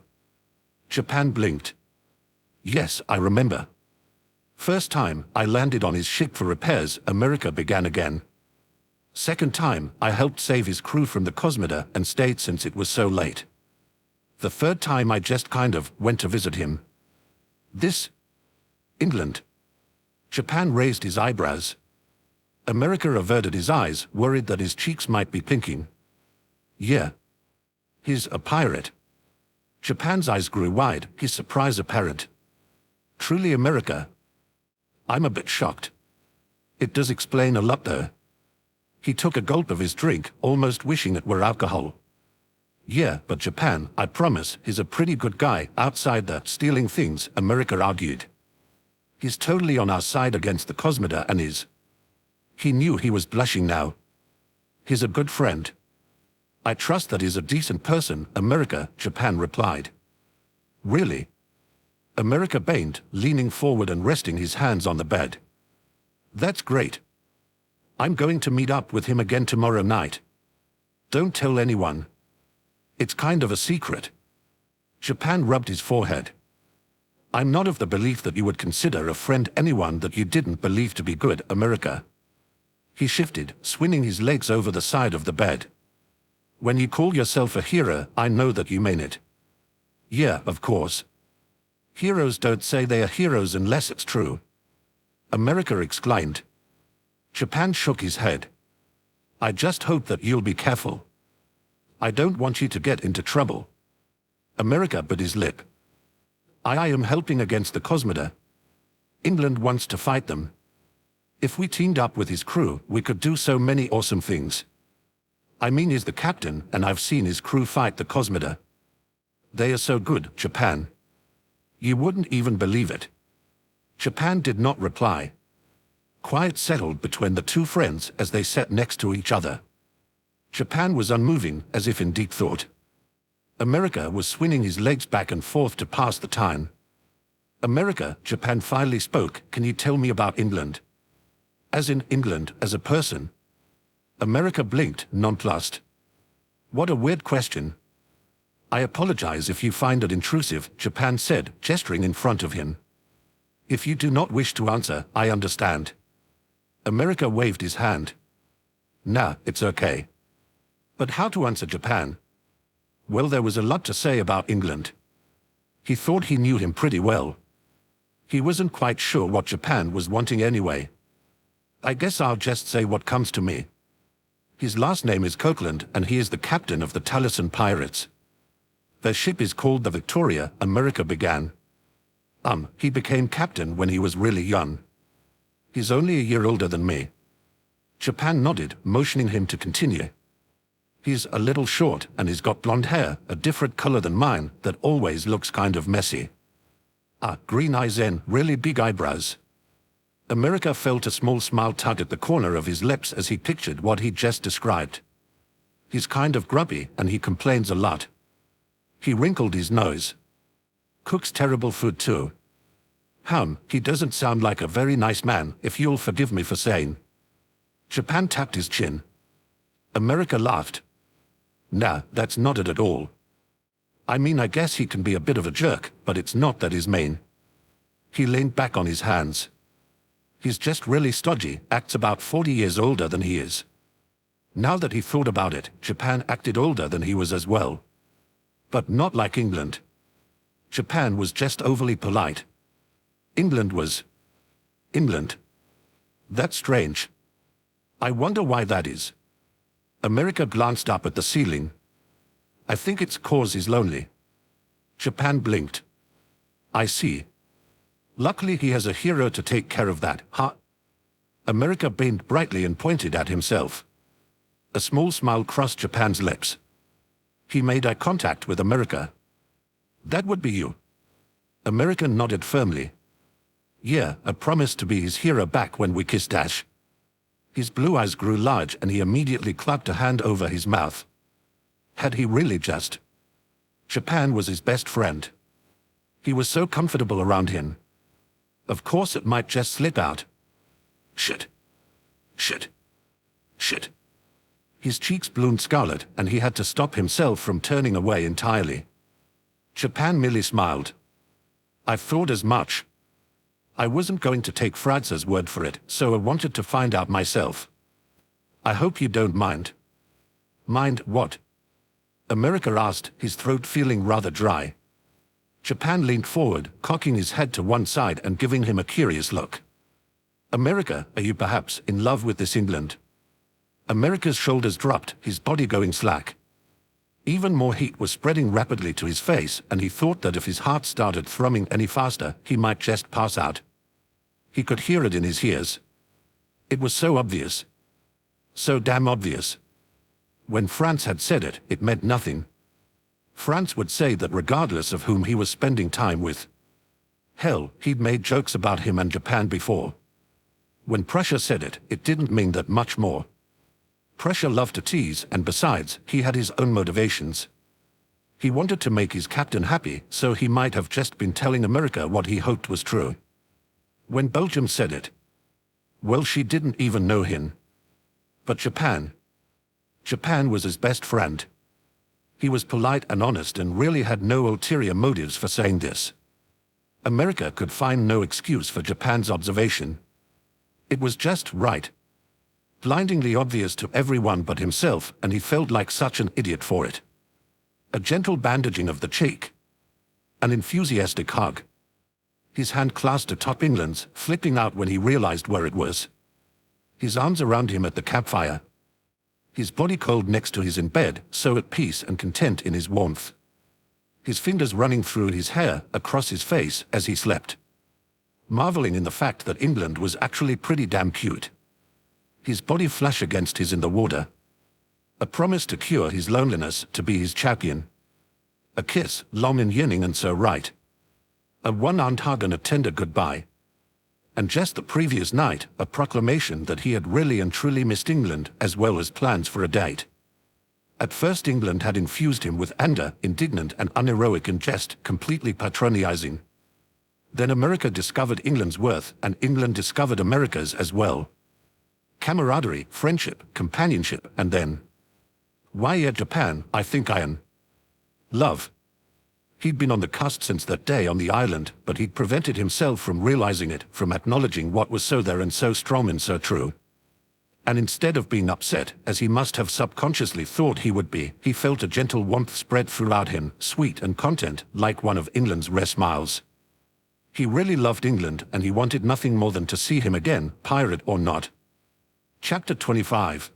Japan blinked. Yes, I remember. First time, I landed on his ship for repairs, America began again. Second time, I helped save his crew from the Cosmoda and stayed since it was so late. The third time I just kind of went to visit him. This... England. Japan raised his eyebrows. America averted his eyes, worried that his cheeks might be pinking. Yeah. He's a pirate. Japan's eyes grew wide, his surprise apparent. Truly America? I'm a bit shocked. It does explain a lot though. He took a gulp of his drink, almost wishing it were alcohol. Yeah, but Japan, I promise, is a pretty good guy outside the stealing things, America argued. He's totally on our side against the Cosmoda and is... He knew he was blushing now. He's a good friend. I trust that he's a decent person, America, Japan replied. Really? America beined, leaning forward and resting his hands on the bed. That's great. I'm going to meet up with him again tomorrow night. Don't tell anyone. It's kind of a secret. Japan rubbed his forehead. I'm not of the belief that you would consider a friend anyone that you didn't believe to be good, America. He shifted, swinging his legs over the side of the bed. When you call yourself a hero, I know that you mean it. Yeah, of course. Heroes don't say they are heroes unless it's true. America exclaimed. Japan shook his head. I just hope that you'll be careful. I don't want you to get into trouble. America bit his lip. I am helping against the Cosmoda. England wants to fight them. If we teamed up with his crew, we could do so many awesome things. I mean, he's the captain, and I've seen his crew fight the Cosmoda. They are so good, Japan. You wouldn't even believe it. Japan did not reply. Quiet settled between the two friends as they sat next to each other. Japan was unmoving, as if in deep thought. America was swinging his legs back and forth to pass the time. America, Japan finally spoke, can you tell me about England? As in England, as a person? America blinked, nonplussed. What a weird question. I apologize if you find it intrusive, Japan said, gesturing in front of him. If you do not wish to answer, I understand. America waved his hand. Nah, it's okay. But how to answer Japan? Well, there was a lot to say about England. He thought he knew him pretty well. He wasn't quite sure what Japan was wanting anyway. I guess I'll just say what comes to me. His last name is Copeland, and he is the captain of the Taliesin pirates. Their ship is called the Victoria, America began. He became captain when he was really young. He's only a year older than me. Japan nodded, motioning him to continue. He's a little short, and he's got blonde hair, a different color than mine, that always looks kind of messy. Green eyes and really big eyebrows. America felt a small smile tug at the corner of his lips as he pictured what he just described. He's kind of grubby, and he complains a lot. He wrinkled his nose. Cooks terrible food too. He doesn't sound like a very nice man, if you'll forgive me for saying. Japan tapped his chin. America laughed. Nah, that's not it at all. I mean, I guess he can be a bit of a jerk, but it's not that he's mean. He leaned back on his hands. He's just really stodgy, acts about 40 years older than he is. Now that he thought about it, Japan acted older than he was as well. But not like England. Japan was just overly polite. England was... England. That's strange. I wonder why that is. America glanced up at the ceiling. I think it's 'cause he's lonely. Japan blinked. I see. Luckily he has a hero to take care of that, huh? America beamed brightly and pointed at himself. A small smile crossed Japan's lips. He made eye contact with America. That would be you. America nodded firmly. Yeah, I promised to be his hero back when we kissed Dash. His blue eyes grew large and he immediately clapped a hand over his mouth. Had he really just? Japan was his best friend. He was so comfortable around him. Of course it might just slip out. Shit. Shit. Shit. His cheeks bloomed scarlet, and he had to stop himself from turning away entirely. Japan merely smiled. I thought as much. I wasn't going to take Franz's word for it, so I wanted to find out myself. I hope you don't mind. Mind what? America asked, his throat feeling rather dry. Japan leaned forward, cocking his head to one side and giving him a curious look. America, are you perhaps in love with this England? America's shoulders dropped, his body going slack. Even more heat was spreading rapidly to his face, and he thought that if his heart started thrumming any faster, he might just pass out. He could hear it in his ears. It was so obvious. So damn obvious. When Franz had said it, it meant nothing. Franz would say that regardless of whom he was spending time with. Hell, he'd made jokes about him and Japan before. When Prussia said it, it didn't mean that much more. Prussia loved to tease, and besides, he had his own motivations. He wanted to make his captain happy, so he might have just been telling America what he hoped was true. When Belgium said it, well, she didn't even know him. But Japan was his best friend. He was polite and honest and really had no ulterior motives for saying this. America could find no excuse for Japan's observation. It was just right. Blindingly obvious to everyone but himself, and he felt like such an idiot for it. A gentle bandaging of the cheek. An enthusiastic hug. His hand clasped atop England's, flipping out when he realized where it was. His arms around him at the campfire. His body cold next to his in bed, so at peace and content in his warmth. His fingers running through his hair, across his face, as he slept. Marveling in the fact that England was actually pretty damn cute. His body flush against his in the water. A promise to cure his loneliness, to be his champion. A kiss, long and yearning and so right. A one-armed hug and a tender goodbye. And just the previous night, a proclamation that he had really and truly missed England, as well as plans for a date. At first England had infused him with anger, indignant and unheroic in jest, completely patronizing. Then America discovered England's worth, and England discovered America's as well. Camaraderie, friendship, companionship, and then... why, yeah, Japan, I think iron. Love. He'd been on the cusp since that day on the island, but he'd prevented himself from realizing it, from acknowledging what was so there and so strong and so true. And instead of being upset, as he must have subconsciously thought he would be, he felt a gentle warmth spread throughout him, sweet and content, like one of England's rare smiles. He really loved England, and he wanted nothing more than to see him again, pirate or not. Chapter 25.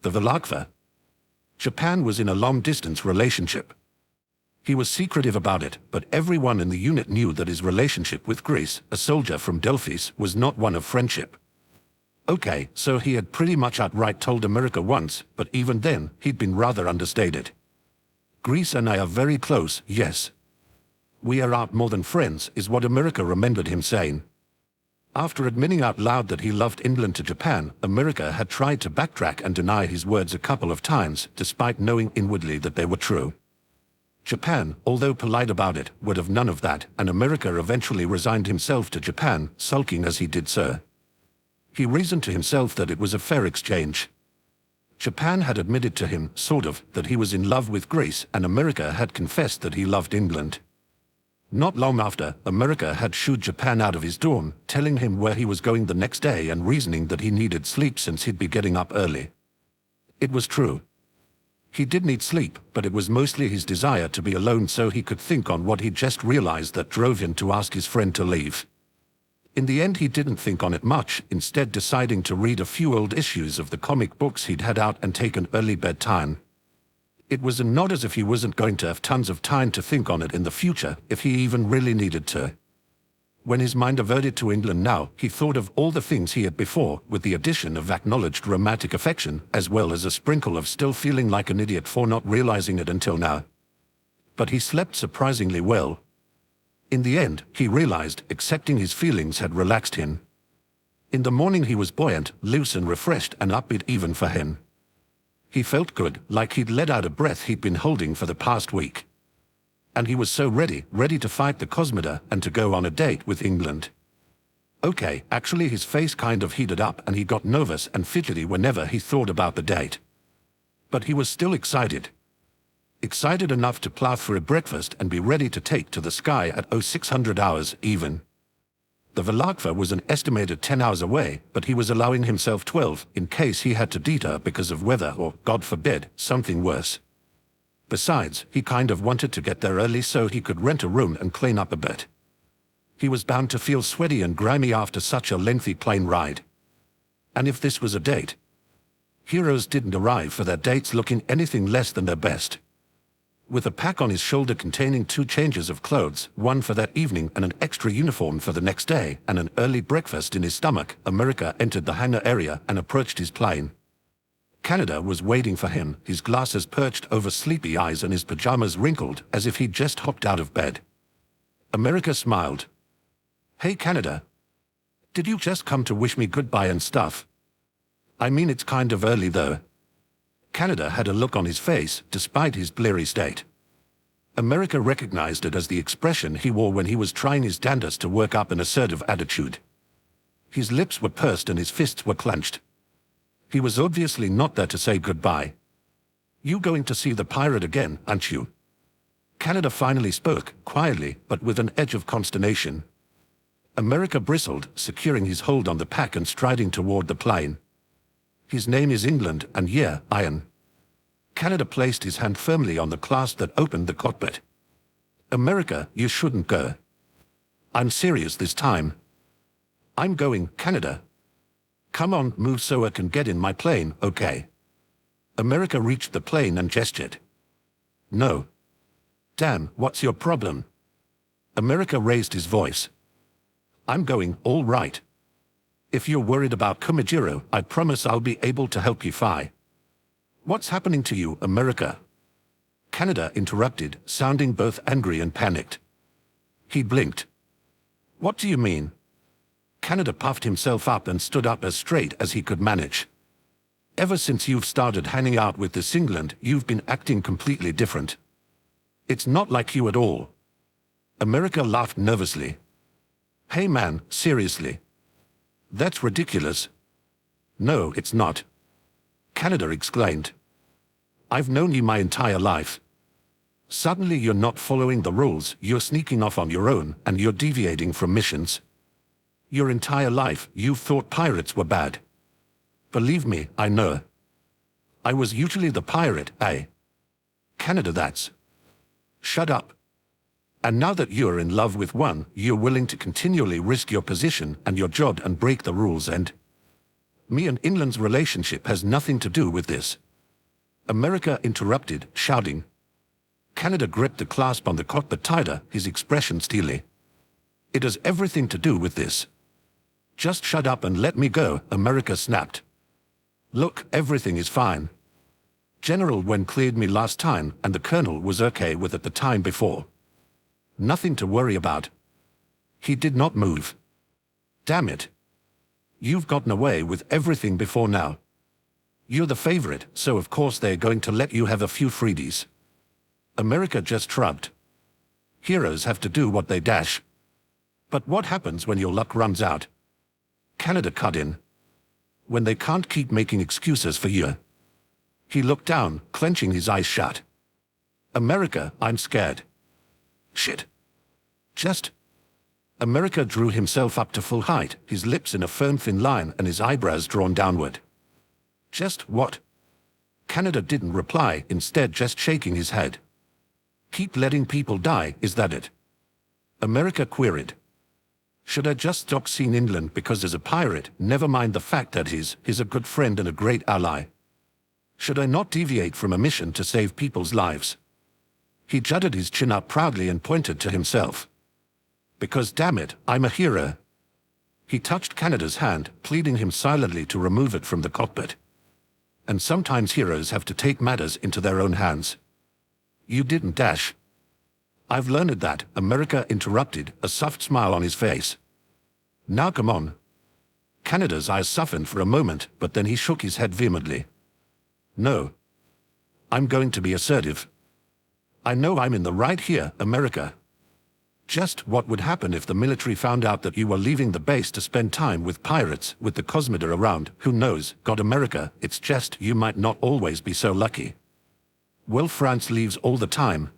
The Valakva. Japan was in a long-distance relationship. He was secretive about it, but everyone in the unit knew that his relationship with Greece, a soldier from Delphis, was not one of friendship. Okay, so he had pretty much outright told America once, but even then, he'd been rather understated. Greece and I are very close, yes. We are out more than friends, is what America remembered him saying. After admitting out loud that he loved England to Japan, America had tried to backtrack and deny his words a couple of times, despite knowing inwardly that they were true. Japan, although polite about it, would have none of that, and America eventually resigned himself to Japan, sulking as he did so. He reasoned to himself that it was a fair exchange. Japan had admitted to him, sort of, that he was in love with Greece, and America had confessed that he loved England. Not long after, America had shooed Japan out of his dorm, telling him where he was going the next day and reasoning that he needed sleep since he'd be getting up early. It was true. He did need sleep, but it was mostly his desire to be alone so he could think on what he'd just realized that drove him to ask his friend to leave. In the end he didn't think on it much, instead deciding to read a few old issues of the comic books he'd had out and take an early bedtime. It was not as if he wasn't going to have tons of time to think on it in the future, if he even really needed to. When his mind reverted to England now, he thought of all the things he had before, with the addition of acknowledged romantic affection, as well as a sprinkle of still feeling like an idiot for not realizing it until now. But he slept surprisingly well. In the end, he realized accepting his feelings had relaxed him. In the morning he was buoyant, loose and refreshed and upbeat even for him. He felt good, like he'd let out a breath he'd been holding for the past week. And he was so ready to fight the Cosmoda and to go on a date with England. Okay, actually his face kind of heated up and he got nervous and fidgety whenever he thought about the date. But he was still excited. Excited enough to plow for a breakfast and be ready to take to the sky at 0600 hours even. The Velakva was an estimated 10 hours away, but he was allowing himself 12 in case he had to detour because of weather or, God forbid, something worse. Besides, he kind of wanted to get there early so he could rent a room and clean up a bit. He was bound to feel sweaty and grimy after such a lengthy plane ride. And if this was a date, heroes didn't arrive for their dates looking anything less than their best. With a pack on his shoulder containing 2 changes of clothes, one for that evening and an extra uniform for the next day, and an early breakfast in his stomach, America entered the hangar area and approached his plane. Canada was waiting for him, his glasses perched over sleepy eyes and his pajamas wrinkled as if he'd just hopped out of bed. America smiled. Hey Canada. Did you just come to wish me goodbye and stuff? I mean, it's kind of early though. Canada had a look on his face, despite his bleary state. America recognized it as the expression he wore when he was trying his damnedest to work up an assertive attitude. His lips were pursed and his fists were clenched. He was obviously not there to say goodbye. You going to see the pirate again, aren't you? Canada finally spoke, quietly, but with an edge of consternation. America bristled, securing his hold on the pack and striding toward the plane. His name is England, and yeah, Iron. Canada placed his hand firmly on the clasp that opened the cockpit. America, you shouldn't go. I'm serious this time. I'm going, Canada. Come on, move so I can get in my plane, okay? America reached the plane and gestured. No. Damn, what's your problem? America raised his voice. I'm going, all right. If you're worried about Kumajiro, I promise I'll be able to help you fly. What's happening to you, America? Canada interrupted, sounding both angry and panicked. He blinked. What do you mean? Canada puffed himself up and stood up as straight as he could manage. Ever since you've started hanging out with this England, you've been acting completely different. It's not like you at all. America laughed nervously. Hey man, seriously. That's ridiculous. No, it's not. Canada exclaimed. I've known you my entire life. Suddenly you're not following the rules, you're sneaking off on your own, and you're deviating from missions. Your entire life, you've thought pirates were bad. Believe me, I know. I was usually the pirate, eh? Canada, that's. Shut up. And now that you're in love with one, you're willing to continually risk your position and your job and break the rules, and me and Inland's relationship has nothing to do with this. America interrupted, shouting. Canada gripped the clasp on the cockpit tighter, his expression steely. It has everything to do with this. Just shut up and let me go, America snapped. Look, everything is fine. General Wen cleared me last time, and the Colonel was okay with it the time before. Nothing to worry about. He did not move. Damn it. You've gotten away with everything before now. You're the favorite, so of course they're going to let you have a few freebies. America just shrugged. Heroes have to do what they dash. But what happens when your luck runs out? Canada cut in. When they can't keep making excuses for you. He looked down, clenching his eyes shut. America, I'm scared. Shit. Just. America drew himself up to full height, his lips in a firm thin line and his eyebrows drawn downward. Just what? Canada didn't reply, instead just shaking his head. Keep letting people die, is that it? America queried. Should I just stop seeing England because as a pirate, never mind the fact that he's a good friend and a great ally? Should I not deviate from a mission to save people's lives? He jutted his chin up proudly and pointed to himself. Because damn it, I'm a hero. He touched Canada's hand, pleading him silently to remove it from the cockpit. And sometimes heroes have to take matters into their own hands. You didn't dash. I've learned that, America interrupted, a soft smile on his face. Now come on. Canada's eyes softened for a moment, but then he shook his head vehemently. No. I'm going to be assertive. I know I'm in the right here, America. Just what would happen if the military found out that you were leaving the base to spend time with pirates, with the Cosmoda around? Who knows? God, America, it's just you might not always be so lucky. Well, France leaves all the time.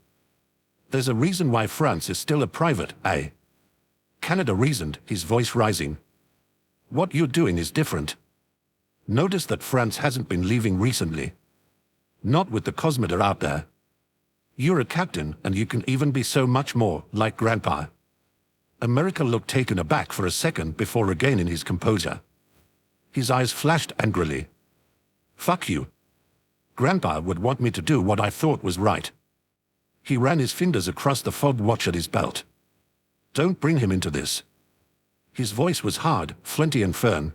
There's a reason why France is still a private, eh? Canada reasoned, his voice rising. What you're doing is different. Notice that France hasn't been leaving recently. Not with the Cosmoda out there. You're a captain, and you can even be so much more like Grandpa. America looked taken aback for a second before regaining his composure. His eyes flashed angrily. Fuck you. Grandpa would want me to do what I thought was right. He ran his fingers across the fob watch at his belt. Don't bring him into this. His voice was hard, flinty and firm.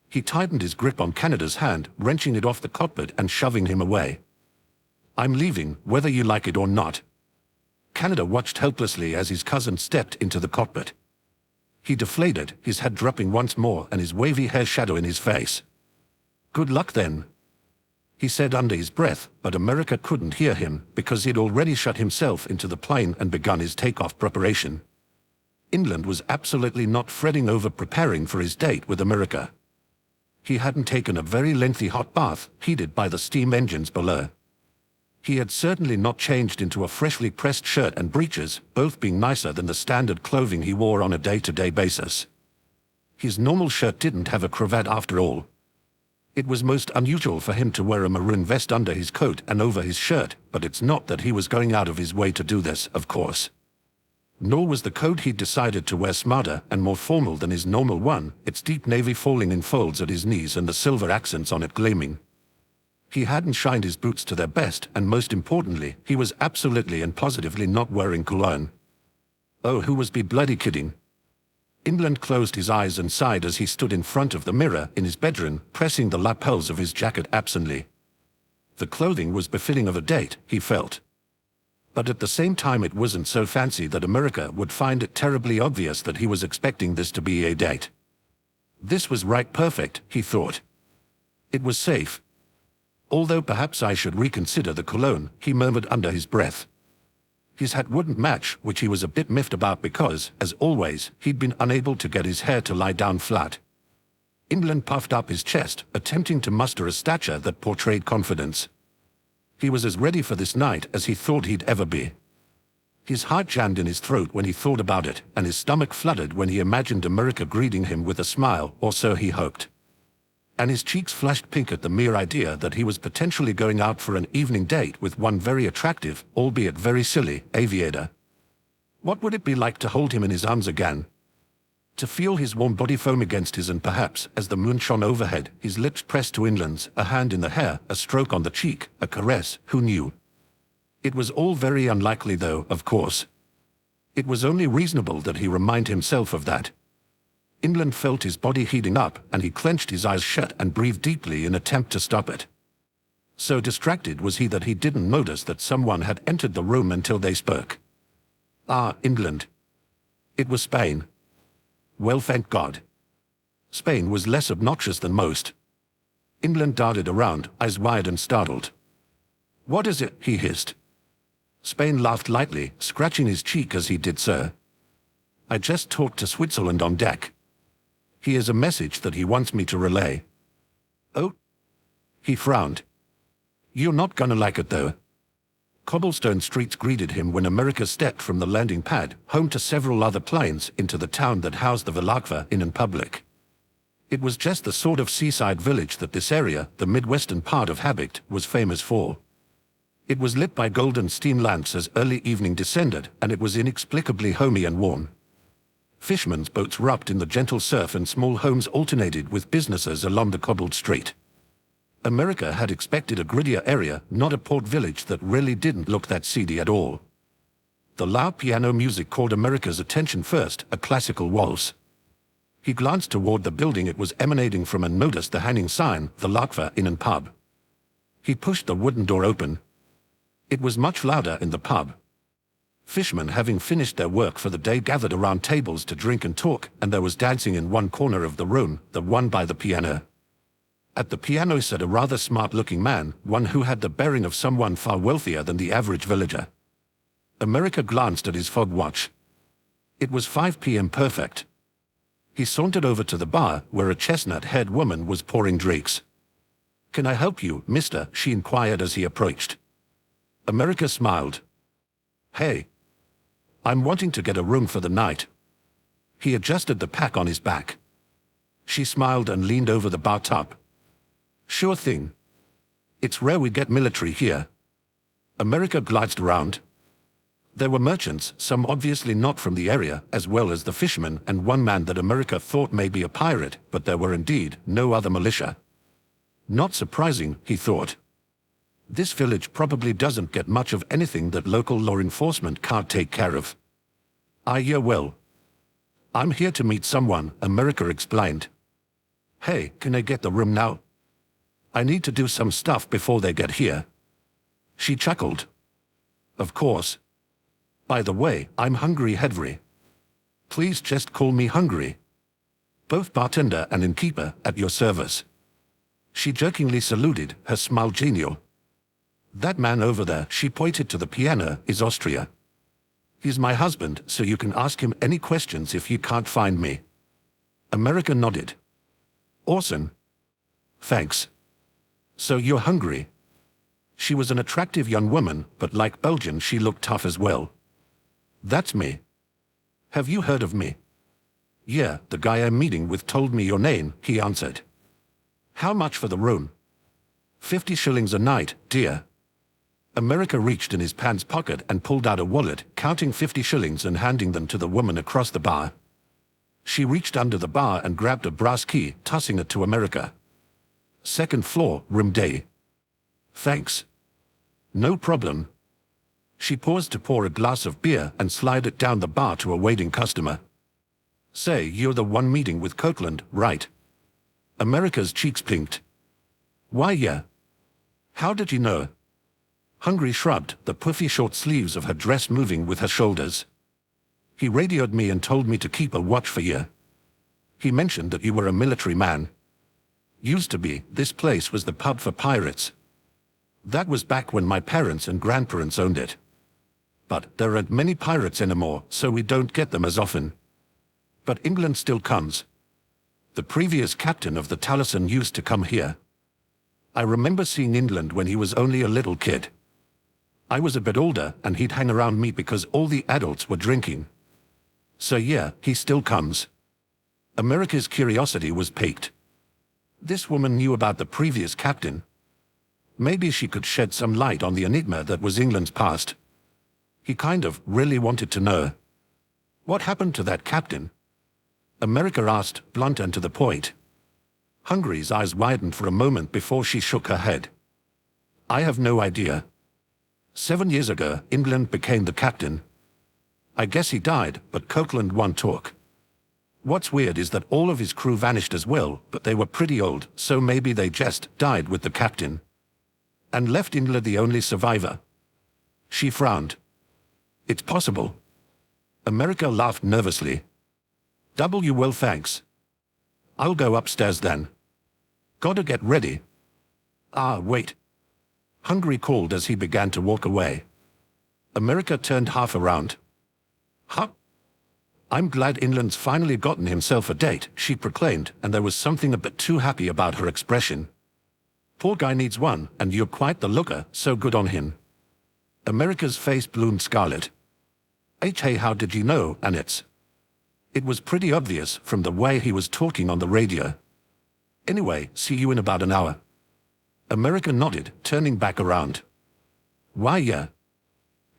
He tightened his grip on Canada's hand, wrenching it off the cockpit and shoving him away. I'm leaving, whether you like it or not. Canada watched helplessly as his cousin stepped into the cockpit. He deflated, his head dropping once more and his wavy hair shadowing his face. Good luck then, he said under his breath, but America couldn't hear him because he'd already shut himself into the plane and begun his takeoff preparation. England was absolutely not fretting over preparing for his date with America. He hadn't taken a very lengthy hot bath, heated by the steam engines below. He had certainly not changed into a freshly pressed shirt and breeches, both being nicer than the standard clothing he wore on a day-to-day basis. His normal shirt didn't have a cravat after all. It was most unusual for him to wear a maroon vest under his coat and over his shirt, but it's not that he was going out of his way to do this, of course. Nor was the coat he'd decided to wear smarter and more formal than his normal one, its deep navy falling in folds at his knees and the silver accents on it gleaming. He hadn't shined his boots to their best, and most importantly, he was absolutely and positively not wearing cologne. Oh, who was be bloody kidding? England closed his eyes and sighed as he stood in front of the mirror in his bedroom, pressing the lapels of his jacket absently. The clothing was befitting of a date, he felt. But at the same time it wasn't so fancy that America would find it terribly obvious that he was expecting this to be a date. This was right perfect, he thought. It was safe. Although perhaps I should reconsider the cologne, he murmured under his breath. His hat wouldn't match, which he was a bit miffed about because, as always, he'd been unable to get his hair to lie down flat. England puffed up his chest, attempting to muster a stature that portrayed confidence. He was as ready for this night as he thought he'd ever be. His heart jammed in his throat when he thought about it, and his stomach fluttered when he imagined America greeting him with a smile, or so he hoped. And his cheeks flushed pink at the mere idea that he was potentially going out for an evening date with one very attractive, albeit very silly, aviator. What would it be like to hold him in his arms again? To feel his warm body foam against his, and perhaps, as the moon shone overhead, his lips pressed to England's, a hand in the hair, a stroke on the cheek, a caress, who knew? It was all very unlikely though, of course. It was only reasonable that he remind himself of that. England felt his body heating up, and he clenched his eyes shut and breathed deeply in attempt to stop it. So distracted was he that he didn't notice that someone had entered the room until they spoke. Ah, England. It was Spain. Well, thank God. Spain was less obnoxious than most. England darted around, eyes wide and startled. What is it? He hissed. Spain laughed lightly, scratching his cheek as he did so. I just talked to Switzerland on deck. He has a message that he wants me to relay. Oh? He frowned. You're not gonna like it though. Cobblestone streets greeted him when America stepped from the landing pad, home to several other planes, into the town that housed the Valakva Inn and Public. It was just the sort of seaside village that this area, the midwestern part of Habicht, was famous for. It was lit by golden steam lamps as early evening descended, and it was inexplicably homey and warm. Fishermen's boats rocked in the gentle surf and small homes alternated with businesses along the cobbled street. America had expected a grittier area, not a port village that really didn't look that seedy at all. The loud piano music caught America's attention first, a classical waltz. He glanced toward the building it was emanating from and noticed the hanging sign, the Valakva Inn and Pub. He pushed the wooden door open. It was much louder in the pub. Fishermen, having finished their work for the day, gathered around tables to drink and talk, and there was dancing in one corner of the room, the one by the piano. At the piano sat a rather smart-looking man, one who had the bearing of someone far wealthier than the average villager. America glanced at his fog watch. It was 5 p.m. perfect. He sauntered over to the bar where a chestnut-haired woman was pouring drinks. "Can I help you, mister?" she inquired as he approached. America smiled. "Hey. I'm wanting to get a room for the night." He adjusted the pack on his back. She smiled and leaned over the bar top. "Sure thing. It's rare we get military here." America glanced around. There were merchants, some obviously not from the area, as well as the fishermen and one man that America thought may be a pirate, but there were indeed no other militia. Not surprising, he thought. This village probably doesn't get much of anything that local law enforcement can't take care of. "Yeah, well. I'm here to meet someone," America explained. "Hey, can I get the room now? I need to do some stuff before they get here." She chuckled. "Of course. By the way, I'm hungry Hedry. Please just call me Hungry. Both bartender and innkeeper at your service." She jokingly saluted, her smile genial. "That man over there," she pointed to the piano, "is Austria. He's my husband, so you can ask him any questions if you can't find me." America nodded. "Awesome. Thanks. So you're hungry?" She was an attractive young woman, but like Belgian she looked tough as well. "That's me. Have you heard of me?" "Yeah, the guy I'm meeting with told me your name," he answered. "How much for the room?" 50 shillings a night, dear." America reached in his pants pocket and pulled out a wallet, counting 50 shillings and handing them to the woman across the bar. She reached under the bar and grabbed a brass key, tossing it to America. "Second floor, room D." "Thanks." "No problem." She paused to pour a glass of beer and slide it down the bar to a waiting customer. "Say, you're the one meeting with Copeland, right?" America's cheeks pinked. "Why, yeah. How did you know?" Hungry shrugged, the puffy short sleeves of her dress moving with her shoulders. "He radioed me and told me to keep a watch for you. He mentioned that you were a military man. Used to be, this place was the pub for pirates. That was back when my parents and grandparents owned it. But there aren't many pirates anymore, so we don't get them as often. But England still comes. The previous captain of the Taliesin used to come here. I remember seeing England when he was only a little kid. I was a bit older, and he'd hang around me because all the adults were drinking. So yeah, he still comes." America's curiosity was piqued. This woman knew about the previous captain. Maybe she could shed some light on the enigma that was England's past. He kind of really wanted to know. "What happened to that captain?" America asked, blunt and to the point. Hungry's eyes widened for a moment before she shook her head. "I have no idea. 7 years ago, England became the captain. I guess he died, but Copeland won talk. What's weird is that all of his crew vanished as well, but they were pretty old, so maybe they just died with the captain. And left England the only survivor." She frowned. "It's possible." America laughed nervously. Well, thanks. I'll go upstairs then. Gotta get ready." Wait." Hungry called as he began to walk away. America turned half around. "Huh? I'm glad England's finally gotten himself a date," she proclaimed, and there was something a bit too happy about her expression. "Poor guy needs one, and you're quite the looker, so good on him." America's face bloomed scarlet. "Hey, how did you know, Annette?" It was pretty obvious from the way he was talking on the radio. "Anyway, see you in about an hour." America nodded, turning back around. "Why, yeah."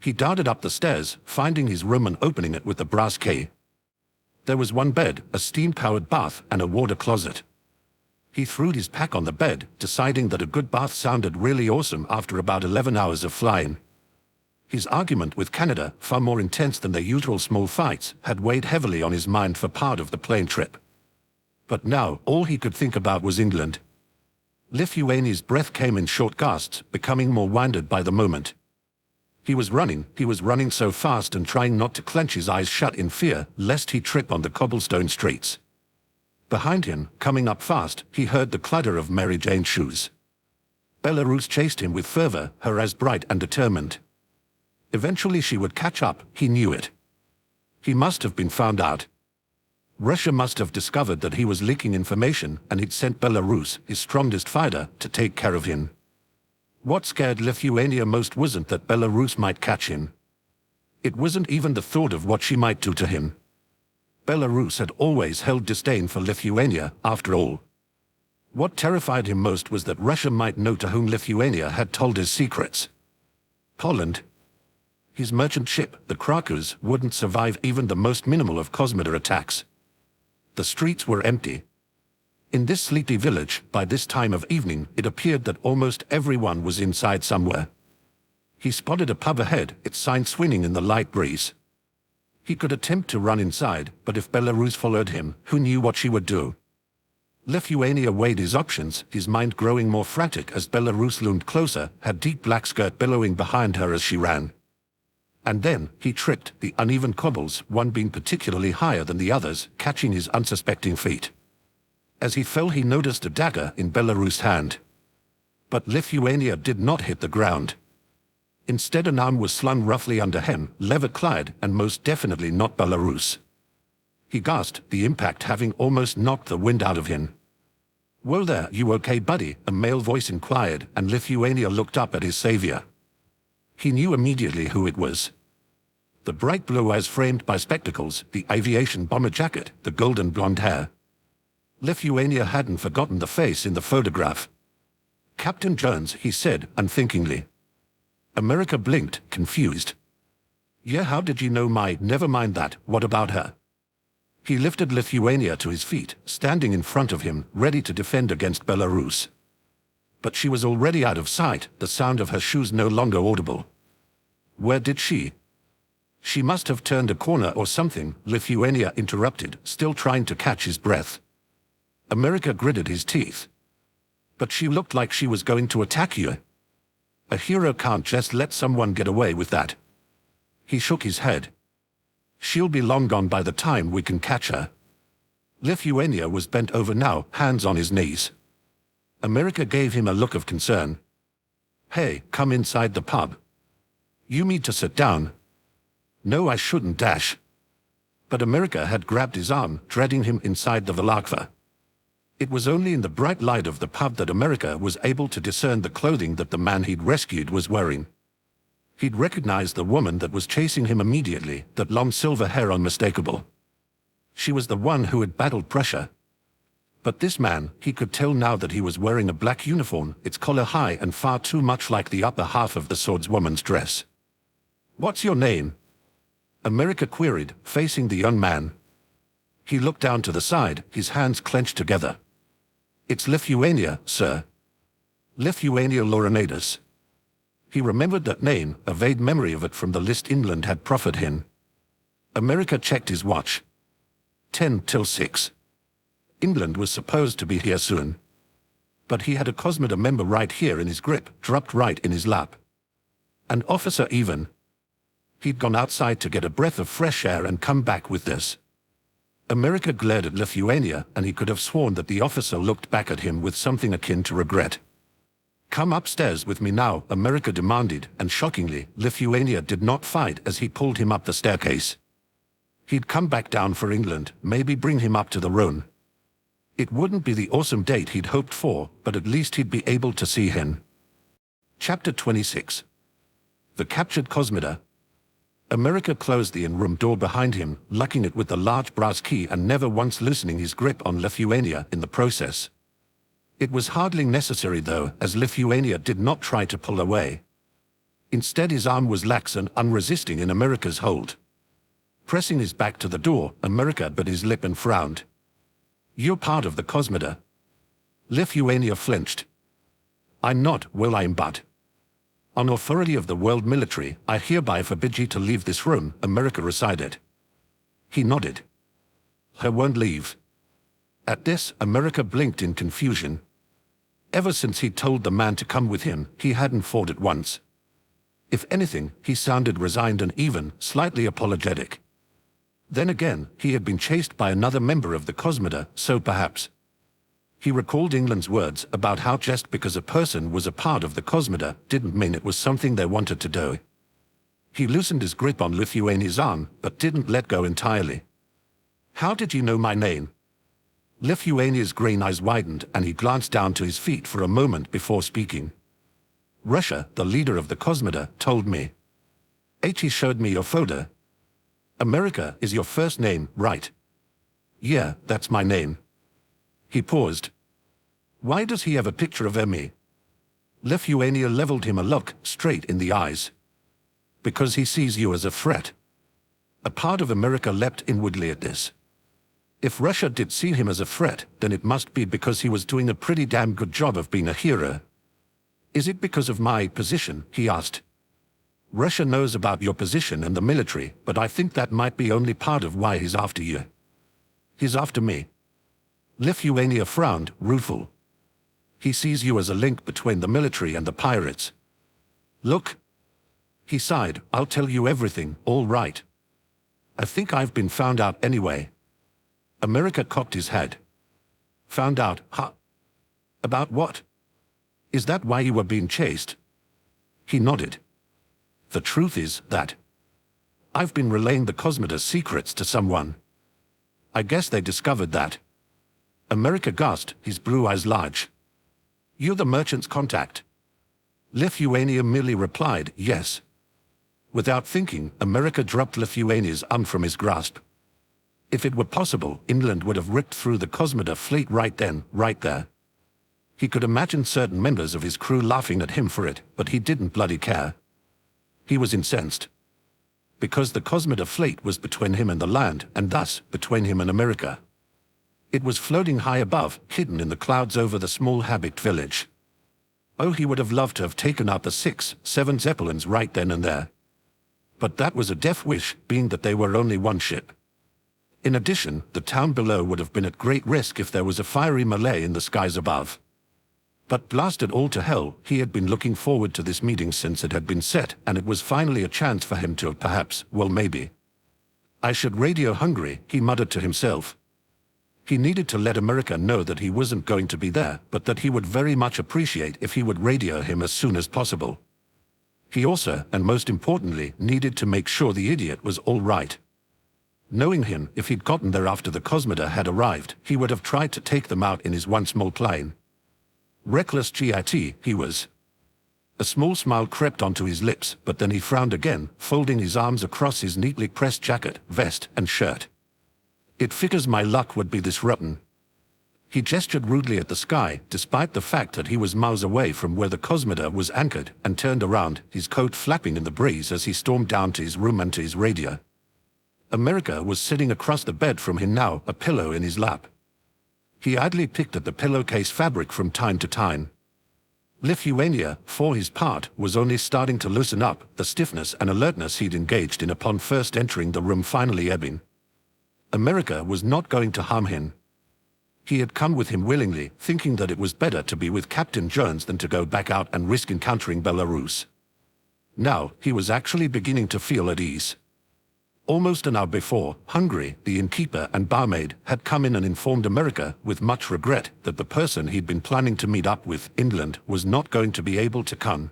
He darted up the stairs, finding his room and opening it with the brass key. There was one bed, a steam-powered bath, and a water closet. He threw his pack on the bed, deciding that a good bath sounded really awesome after about 11 hours of flying. His argument with Canada, far more intense than their usual small fights, had weighed heavily on his mind for part of the plane trip. But now, all he could think about was England. Lithuania's breath came in short gasps, becoming more winded by the moment. He was running so fast and trying not to clench his eyes shut in fear, lest he trip on the cobblestone streets. Behind him, coming up fast, he heard the clatter of Mary Jane's shoes. Belarus chased him with fervor, her eyes bright and determined. Eventually she would catch up, he knew it. He must have been found out. Russia must have discovered that he was leaking information, and he'd sent Belarus, his strongest fighter, to take care of him. What scared Lithuania most wasn't that Belarus might catch him. It wasn't even the thought of what she might do to him. Belarus had always held disdain for Lithuania, after all. What terrified him most was that Russia might know to whom Lithuania had told his secrets. Poland. His merchant ship, the Krakus, wouldn't survive even the most minimal of Cosmoda attacks. The streets were empty. In this sleepy village, by this time of evening, it appeared that almost everyone was inside somewhere. He spotted a pub ahead, its sign swinging in the light breeze. He could attempt to run inside, but if Belarus followed him, who knew what she would do? Lithuania weighed his options, his mind growing more frantic as Belarus loomed closer, her deep black skirt billowing behind her as she ran. And then, he tripped, the uneven cobbles, one being particularly higher than the others, catching his unsuspecting feet. As he fell, he noticed a dagger in Belarus' hand. But Lithuania did not hit the ground. Instead, an arm was slung roughly under him, lever-clad, and most definitely not Belarus. He gasped, the impact having almost knocked the wind out of him. "Well there, you okay, buddy?" a male voice inquired, and Lithuania looked up at his savior. He knew immediately who it was. The bright blue eyes framed by spectacles, the aviation bomber jacket, the golden blonde hair. Lithuania hadn't forgotten the face in the photograph. "Captain Jones," he said, unthinkingly. America blinked, confused. "Yeah, how did you know my—" "Never mind that, what about her?" He lifted Lithuania to his feet, standing in front of him, ready to defend against Belarus. But she was already out of sight, the sound of her shoes no longer audible. Where did she? She must have turned a corner or something, Lithuania interrupted, still trying to catch his breath. America gritted his teeth. But she looked like she was going to attack you. A hero can't just let someone get away with that. He shook his head. She'll be long gone by the time we can catch her. Lithuania was bent over now, hands on his knees. America gave him a look of concern. "Hey, come inside the pub." "You need to sit down." "No, I shouldn't dash." But America had grabbed his arm, dragging him inside the Valakva. It was only in the bright light of the pub that America was able to discern the clothing that the man he'd rescued was wearing. He'd recognized the woman that was chasing him immediately, that long silver hair unmistakable. She was the one who had battled pressure. But this man, he could tell now that he was wearing a black uniform, its collar high and far too much like the upper half of the swordswoman's dress. "What's your name?" America queried, facing the young man. He looked down to the side, his hands clenched together. "It's Lithuania, sir. Lithuania Laurinaitis." He remembered that name, a vague memory of it from the list England had proffered him. America checked his watch. 10 till 6. England was supposed to be here soon. But he had a Cosmoda member right here in his grip, dropped right in his lap. An officer even. He'd gone outside to get a breath of fresh air and come back with this. America glared at Lithuania, and he could have sworn that the officer looked back at him with something akin to regret. "Come upstairs with me now," America demanded, and shockingly, Lithuania did not fight as he pulled him up the staircase. He'd come back down for England, maybe bring him up to the Rhone. It wouldn't be the awesome date he'd hoped for, but at least he'd be able to see him. Chapter 26. The Captured Cosmoda. America closed the in-room door behind him, locking it with the large brass key and never once loosening his grip on Lithuania in the process. It was hardly necessary though, as Lithuania did not try to pull away. Instead, his arm was lax and unresisting in America's hold. Pressing his back to the door, America bit his lip and frowned. "You're part of the Cosmoda." Lithuania flinched. "I'm not, well I'm but. On authority of the world military, I hereby forbid you to leave this room," America recited. He nodded. "Her won't leave." At this, America blinked in confusion. Ever since he'd told the man to come with him, he hadn't fought at once. If anything, he sounded resigned and even slightly apologetic. Then again, he had been chased by another member of the Cosmoda, so perhaps. He recalled England's words about how just because a person was a part of the Cosmoda didn't mean it was something they wanted to do. He loosened his grip on Lithuania's arm, but didn't let go entirely. "How did you know my name?" Lithuania's green eyes widened and he glanced down to his feet for a moment before speaking. "Russia, the leader of the Cosmoda, told me. He showed me your photo. America is your first name, right?" "Yeah, that's my name." He paused. "Why does he have a picture of me?" Lithuania leveled him a look straight in the eyes. "Because he sees you as a threat." A part of America leapt inwardly at this. If Russia did see him as a threat, then it must be because he was doing a pretty damn good job of being a hero. "Is it because of my position?" he asked. "Russia knows about your position and the military, but I think that might be only part of why he's after you." "He's after me?" Lithuania frowned, rueful. "He sees you as a link between the military and the pirates." "Look," he sighed, "I'll tell you everything, all right. I think I've been found out anyway." America cocked his head. "Found out, huh? About what? Is that why you were being chased?" He nodded. "The truth is that I've been relaying the Cosmoda's secrets to someone. I guess they discovered that." America gasped, his blue eyes large. "You're the merchant's contact?" Lithuania merely replied, "Yes." Without thinking, America dropped Lithuania's arm from his grasp. If it were possible, England would have ripped through the Cosmoda fleet right then, right there. He could imagine certain members of his crew laughing at him for it, but he didn't bloody care. He was incensed. Because the Cosmoda fleet was between him and the land, and thus between him and America. It was floating high above, hidden in the clouds over the small habit village. Oh, he would have loved to have taken out the 6, 7 zeppelins right then and there. But that was a death wish, being that they were only one ship. In addition, the town below would have been at great risk if there was a fiery Malay in the skies above. But blast it all to hell, he had been looking forward to this meeting since it had been set, and it was finally a chance for him to perhaps, well maybe. "I should radio Hungary," he muttered to himself. He needed to let America know that he wasn't going to be there, but that he would very much appreciate if he would radio him as soon as possible. He also, and most importantly, needed to make sure the idiot was all right. Knowing him, if he'd gotten there after the Cosmoda had arrived, he would have tried to take them out in his one small plane. Reckless git, he was. A small smile crept onto his lips, but then he frowned again, folding his arms across his neatly pressed jacket, vest, and shirt. "It figures my luck would be this rotten." He gestured rudely at the sky, despite the fact that he was miles away from where the Cosmoda was anchored, and turned around, his coat flapping in the breeze as he stormed down to his room and to his radio. America was sitting across the bed from him now, a pillow in his lap. He idly picked at the pillowcase fabric from time to time. Lithuania, for his part, was only starting to loosen up, the stiffness and alertness he'd engaged in upon first entering the room finally ebbing. America was not going to harm him. He had come with him willingly, thinking that it was better to be with Captain Jones than to go back out and risk encountering Belarus. Now, he was actually beginning to feel at ease. Almost an hour before, Hungary, the innkeeper and barmaid, had come in and informed America, with much regret, that the person he'd been planning to meet up with, England, was not going to be able to come.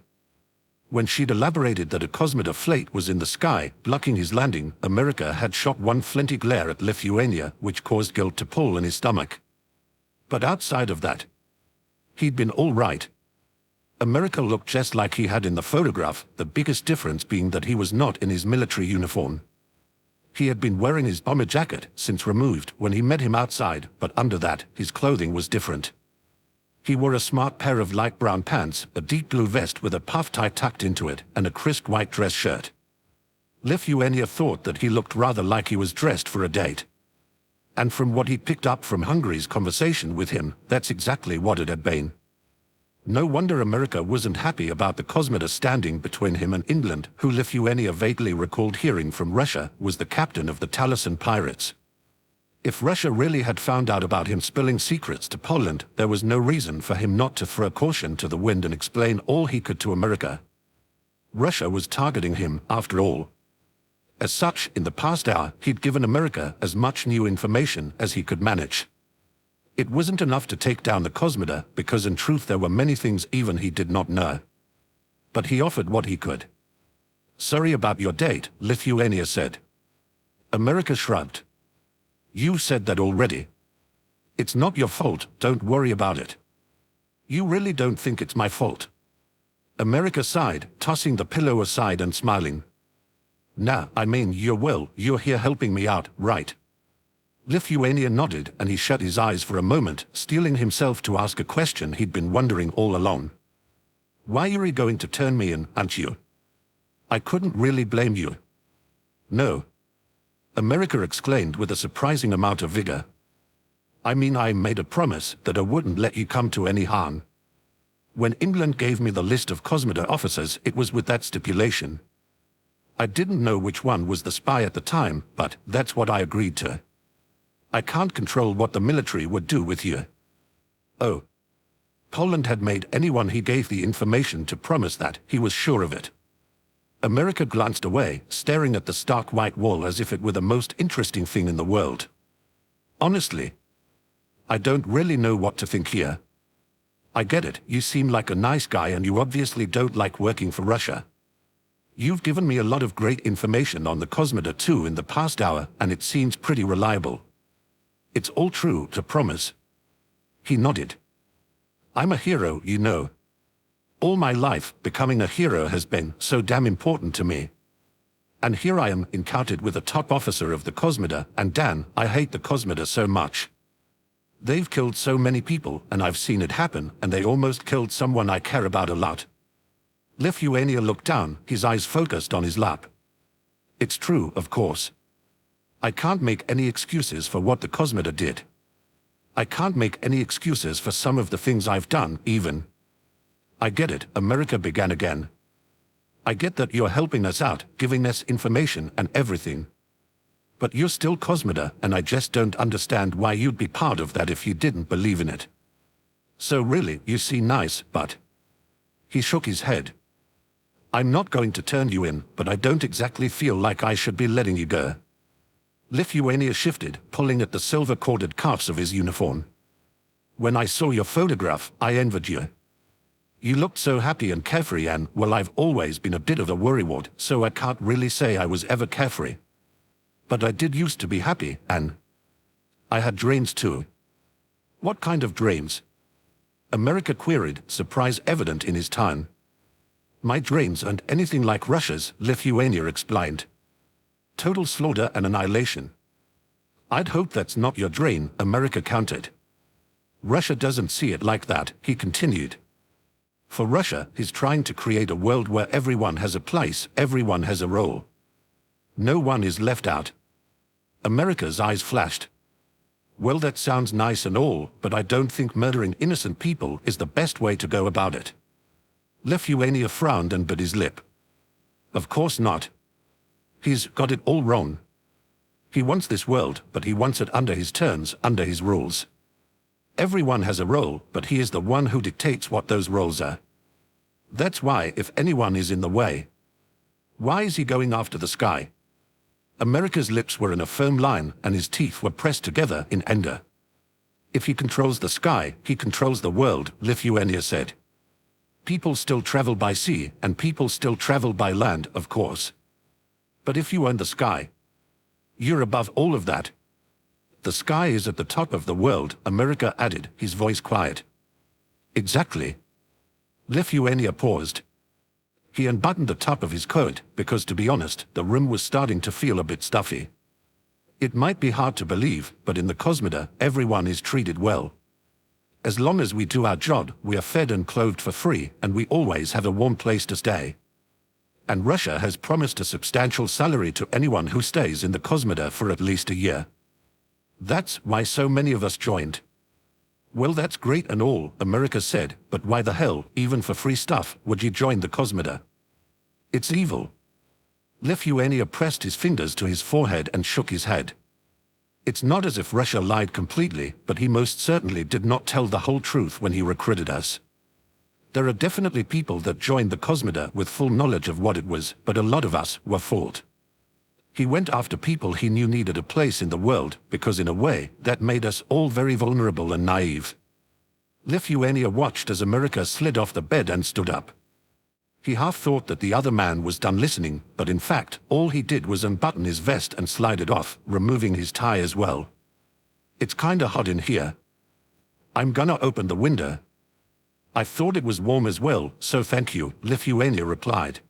When she'd elaborated that a Cosmoda fleet was in the sky, blocking his landing, America had shot one flinty glare at Lithuania, which caused guilt to pull in his stomach. But outside of that, he'd been all right. America looked just like he had in the photograph, the biggest difference being that he was not in his military uniform. He had been wearing his bomber jacket, since removed, when he met him outside, but under that, his clothing was different. He wore a smart pair of light brown pants, a deep blue vest with a puff tie tucked into it, and a crisp white dress shirt. Lithuania thought that he looked rather like he was dressed for a date. And from what he picked up from Hungary's conversation with him, that's exactly what it had been. No wonder America wasn't happy about the Cosmoda standing between him and England, who Lithuania vaguely recalled hearing from Russia was the captain of the Taliesin pirates. If Russia really had found out about him spilling secrets to Poland, there was no reason for him not to throw caution to the wind and explain all he could to America. Russia was targeting him, after all. As such, in the past hour, he'd given America as much new information as he could manage. It wasn't enough to take down the Cosmoda, because in truth there were many things even he did not know. But he offered what he could. Sorry about your date, Lithuania said. America shrugged. You said that already. It's not your fault, don't worry about it. You really don't think it's my fault? America sighed, tossing the pillow aside and smiling. Nah, I mean, you're here helping me out, right? Lithuania nodded and he shut his eyes for a moment, steeling himself to ask a question he'd been wondering all along. Why are you going to turn me in, aren't you? I couldn't really blame you. No. America exclaimed with a surprising amount of vigor. I mean, I made a promise that I wouldn't let you come to any harm. When England gave me the list of Cosmoda officers, it was with that stipulation. I didn't know which one was the spy at the time, but that's what I agreed to. I can't control what the military would do with you. Oh. Poland had made anyone he gave the information to promise that, he was sure of it. America glanced away, staring at the stark white wall as if it were the most interesting thing in the world. Honestly, I don't really know what to think here. I get it, you seem like a nice guy and you obviously don't like working for Russia. You've given me a lot of great information on the Cosmoda too in the past hour, and it seems pretty reliable. It's all true, to promise. He nodded. I'm a hero, you know. All my life, becoming a hero has been so damn important to me. And here I am, encountered with a top officer of the Cosmoda, and Dan, I hate the Cosmoda so much. They've killed so many people, and I've seen it happen, and they almost killed someone I care about a lot. Lithuania looked down, his eyes focused on his lap. It's true, of course. I can't make any excuses for what the Cosmoda did. I can't make any excuses for some of the things I've done, even. I get it, America began again. I get that you're helping us out, giving us information and everything. But you're still Cosmoda, and I just don't understand why you'd be part of that if you didn't believe in it. So really, you seem nice, but... He shook his head. I'm not going to turn you in, but I don't exactly feel like I should be letting you go. Lithuania shifted, pulling at the silver-corded cuffs of his uniform. When I saw your photograph, I envied you. You looked so happy and carefree and, well, I've always been a bit of a worrywart, so I can't really say I was ever carefree. But I did used to be happy, and I had dreams too. What kind of dreams? America queried, surprise evident in his tone. My dreams aren't anything like Russia's, Lithuania explained. Total slaughter and annihilation. I'd hope that's not your dream, America countered. Russia doesn't see it like that, he continued. For Russia, he's trying to create a world where everyone has a place, everyone has a role. No one is left out. America's eyes flashed. Well, that sounds nice and all, but I don't think murdering innocent people is the best way to go about it. Lithuania frowned and bit his lip. Of course not. He's got it all wrong. He wants this world, but he wants it under his terms, under his rules. Everyone has a role, but he is the one who dictates what those roles are. That's why, if anyone is in the way... Why is he going after the sky? America's lips were in a firm line, and his teeth were pressed together in anger. If he controls the sky, he controls the world, Lithuania said. People still travel by sea, and people still travel by land, of course. But if you own the sky, you're above all of that. The sky is at the top of the world, America added, his voice quiet. Exactly. Lithuania paused. He unbuttoned the top of his coat, because to be honest, the room was starting to feel a bit stuffy. It might be hard to believe, but in the Cosmoda, everyone is treated well. As long as we do our job, we are fed and clothed for free, and we always have a warm place to stay. And Russia has promised a substantial salary to anyone who stays in the Cosmoda for at least a year. That's why so many of us joined. Well, that's great and all, America said, but why the hell, even for free stuff, would you join the Cosmoda? It's evil. Lithuania pressed his fingers to his forehead and shook his head. It's not as if Russia lied completely, but he most certainly did not tell the whole truth when he recruited us. There are definitely people that joined the Cosmoda with full knowledge of what it was, but a lot of us were fooled. He went after people he knew needed a place in the world, because in a way, that made us all very vulnerable and naive. Lithuania watched as America slid off the bed and stood up. He half thought that the other man was done listening, but in fact, all he did was unbutton his vest and slide it off, removing his tie as well. "It's kinda hot in here. I'm gonna open the window." "I thought it was warm as well, so thank you," Lithuania replied.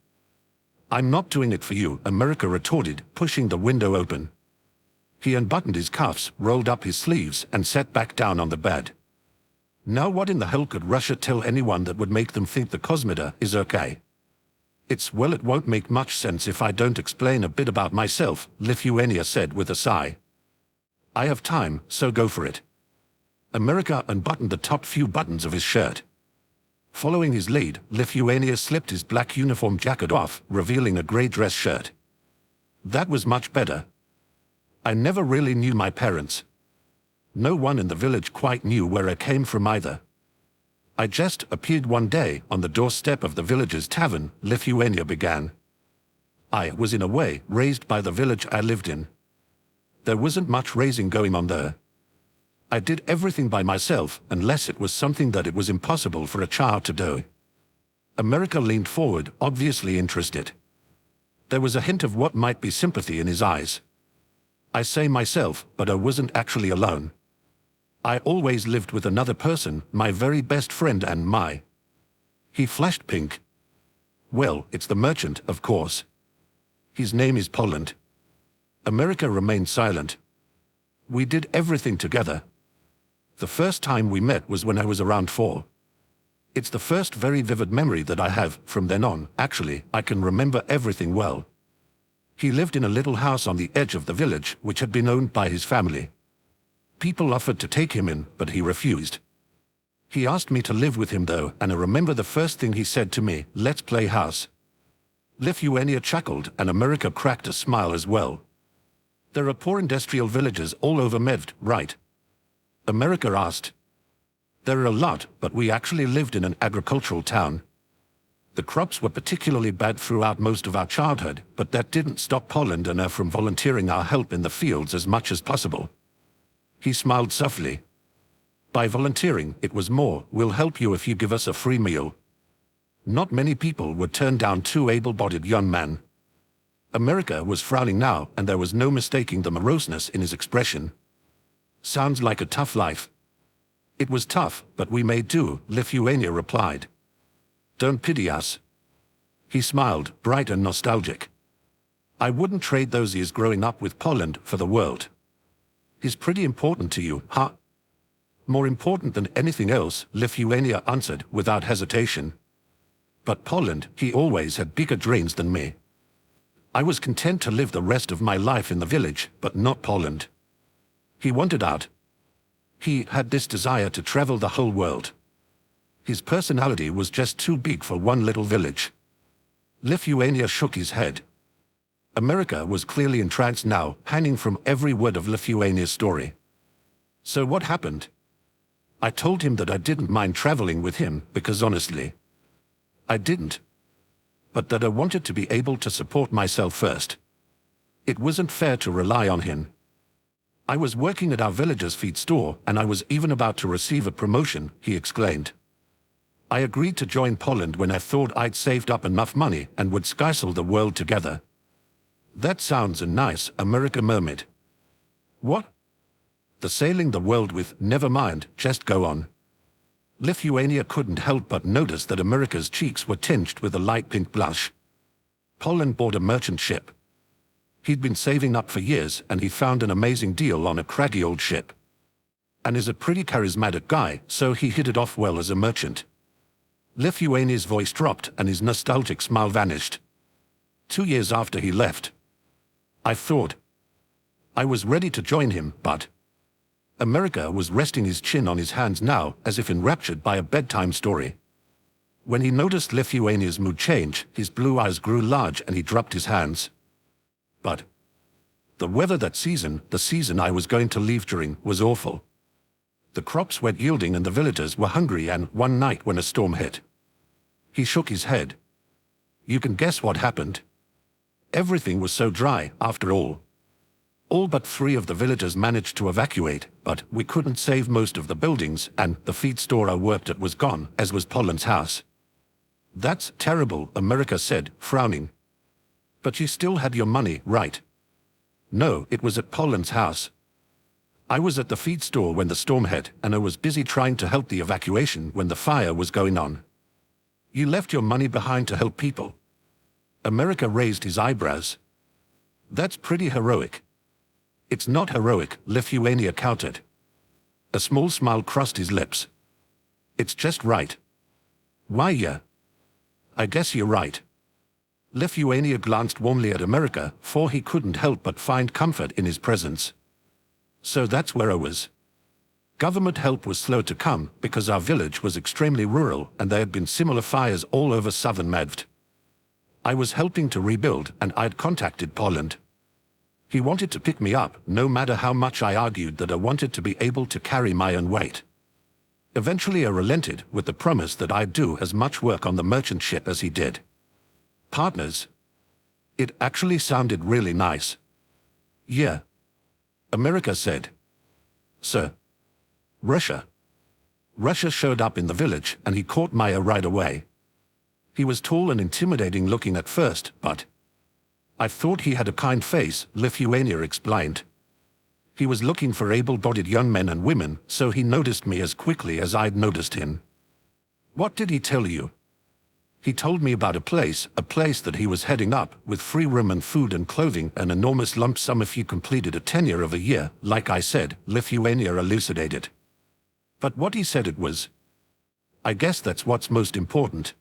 "I'm not doing it for you," America retorted, pushing the window open. He unbuttoned his cuffs, rolled up his sleeves, and sat back down on the bed. Now what in the hell could Russia tell anyone that would make them think the Cosmida is okay? It won't make much sense if I don't explain a bit about myself," Lithuania said with a sigh. "I have time, so go for it." America unbuttoned the top few buttons of his shirt. Following his lead, Lithuania slipped his black uniform jacket off, revealing a grey dress shirt. That was much better. I never really knew my parents. No one in the village quite knew where I came from either. I just appeared one day on the doorstep of the village's tavern, Lithuania began. I was in a way raised by the village I lived in. There wasn't much raising going on there. I did everything by myself, unless it was something that it was impossible for a child to do. America leaned forward, obviously interested. There was a hint of what might be sympathy in his eyes. I say myself, but I wasn't actually alone. I always lived with another person, my very best friend and my... He flashed pink. Well, it's the merchant, of course. His name is Poland. America remained silent. We did everything together. The first time we met was when I was around 4. It's the first very vivid memory that I have. From then on, actually, I can remember everything well. He lived in a little house on the edge of the village, which had been owned by his family. People offered to take him in, but he refused. He asked me to live with him though, and I remember the first thing he said to me, "Let's play house." Lithuania chuckled, and America cracked a smile as well. "There are poor industrial villages all over Medved, right?" America asked. "There are a lot, but we actually lived in an agricultural town. The crops were particularly bad throughout most of our childhood, but that didn't stop Poland and I from volunteering our help in the fields as much as possible." He smiled softly. "By volunteering, it was more, we'll help you if you give us a free meal." Not many people would turn down two able-bodied young men. America was frowning now, and there was no mistaking the moroseness in his expression. "Sounds like a tough life." "It was tough, but we made do," Lithuania replied. "Don't pity us." He smiled, bright and nostalgic. "I wouldn't trade those years growing up with Poland for the world." "He's pretty important to you, huh?" "More important than anything else," Lithuania answered without hesitation. "But Poland, he always had bigger dreams than me. I was content to live the rest of my life in the village, but not Poland. He wanted out. He had this desire to travel the whole world. His personality was just too big for one little village." Lithuania shook his head. America was clearly entranced now, hanging from every word of Lithuania's story. "So what happened?" "I told him that I didn't mind traveling with him, because honestly, I didn't. But that I wanted to be able to support myself first. It wasn't fair to rely on him. I was working at our village's feed store, and I was even about to receive a promotion," he exclaimed. "I agreed to join Poland when I thought I'd saved up enough money and would skysail the world together." "That sounds nice," America murmured. "What?" "The sailing the world with, never mind, just go on." Lithuania couldn't help but notice that America's cheeks were tinged with a light pink blush. Poland bought a merchant ship. He'd been saving up for years, and he found an amazing deal on a craggy old ship. And is a pretty charismatic guy, so he hit it off well as a merchant. Lithuania's voice dropped, and his nostalgic smile vanished. 2 years after he left, I thought I was ready to join him, but... America was resting his chin on his hands now, as if enraptured by a bedtime story. When he noticed Lithuania's mood change, his blue eyes grew large and he dropped his hands. "But the weather that season, the season I was going to leave during, was awful. The crops weren't yielding and the villagers were hungry, and one night when a storm hit..." He shook his head. "You can guess what happened. Everything was so dry, after all. All but 3 of the villagers managed to evacuate, but we couldn't save most of the buildings, and the feed store I worked at was gone, as was Poland's house. That's terrible, America said, frowning. But you still had your money, right? No, it was at Poland's house. I was at the feed store when the storm hit, and I was busy trying to help the evacuation when the fire was going on. You left your money behind to help people. America raised his eyebrows. That's pretty heroic. It's not heroic, Lithuania countered. A small smile crossed his lips. It's just right. Why, yeah. I guess you're right. Lithuania glanced warmly at America, for he couldn't help but find comfort in his presence. So that's where I was. Government help was slow to come because our village was extremely rural and there had been similar fires all over southern Mevd. I was helping to rebuild and I'd contacted Poland. He wanted to pick me up, no matter how much I argued that I wanted to be able to carry my own weight. Eventually I relented with the promise that I'd do as much work on the merchant ship as he did. Partners? It actually sounded really nice. Yeah. America said. Sir. Russia. Russia showed up in the village and he caught Maya right away. He was tall and intimidating looking at first, but I thought he had a kind face, Lithuania explained. He was looking for able-bodied young men and women, so he noticed me as quickly as I'd noticed him. What did he tell you? He told me about a place that he was heading up, with free room and food and clothing, an enormous lump sum if you completed a tenure of a year, like I said, Lithuania elucidated. But what he said it was. I guess that's what's most important.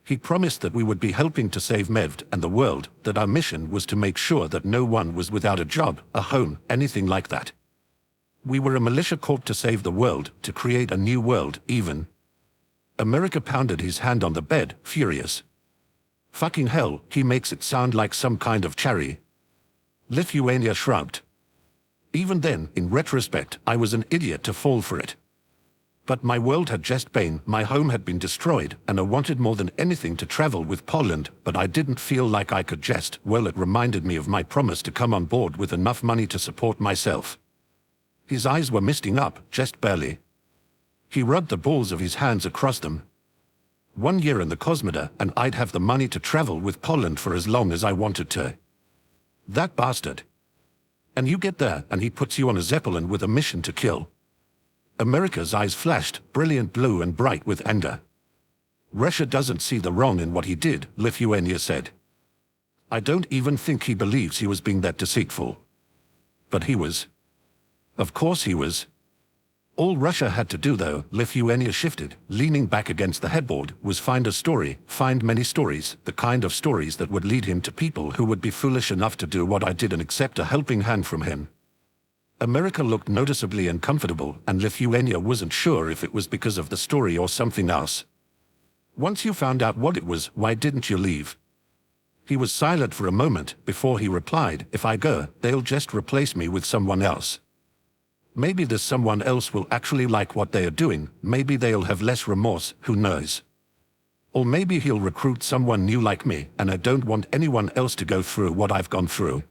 He promised that we would be helping to save Mevd and the world, that our mission was to make sure that no one was without a job, a home, anything like that. We were a militia corps to save the world, to create a new world, even. America pounded his hand on the bed, furious. Fucking hell, he makes it sound like some kind of charity. Lithuania shrugged. Even then, in retrospect, I was an idiot to fall for it. But my world had just been, my home had been destroyed, and I wanted more than anything to travel with Poland, but I didn't feel like I could just, well, it reminded me of my promise to come on board with enough money to support myself. His eyes were misting up, just barely. He rubbed the balls of his hands across them. 1 year in the Cosmoda, and I'd have the money to travel with Poland for as long as I wanted to. That bastard. And you get there, and he puts you on a zeppelin with a mission to kill. America's eyes flashed, brilliant blue and bright with anger. Russia doesn't see the wrong in what he did, Lithuania said. I don't even think he believes he was being that deceitful. But he was. Of course he was. All Russia had to do, though, Lithuania shifted, leaning back against the headboard, was find a story, find many stories, the kind of stories that would lead him to people who would be foolish enough to do what I did and accept a helping hand from him. America looked noticeably uncomfortable, and Lithuania wasn't sure if it was because of the story or something else. Once you found out what it was, why didn't you leave? He was silent for a moment before he replied, if I go, they'll just replace me with someone else. Maybe this someone else will actually like what they are doing, maybe they'll have less remorse, who knows? Or maybe he'll recruit someone new like me, and I don't want anyone else to go through what I've gone through.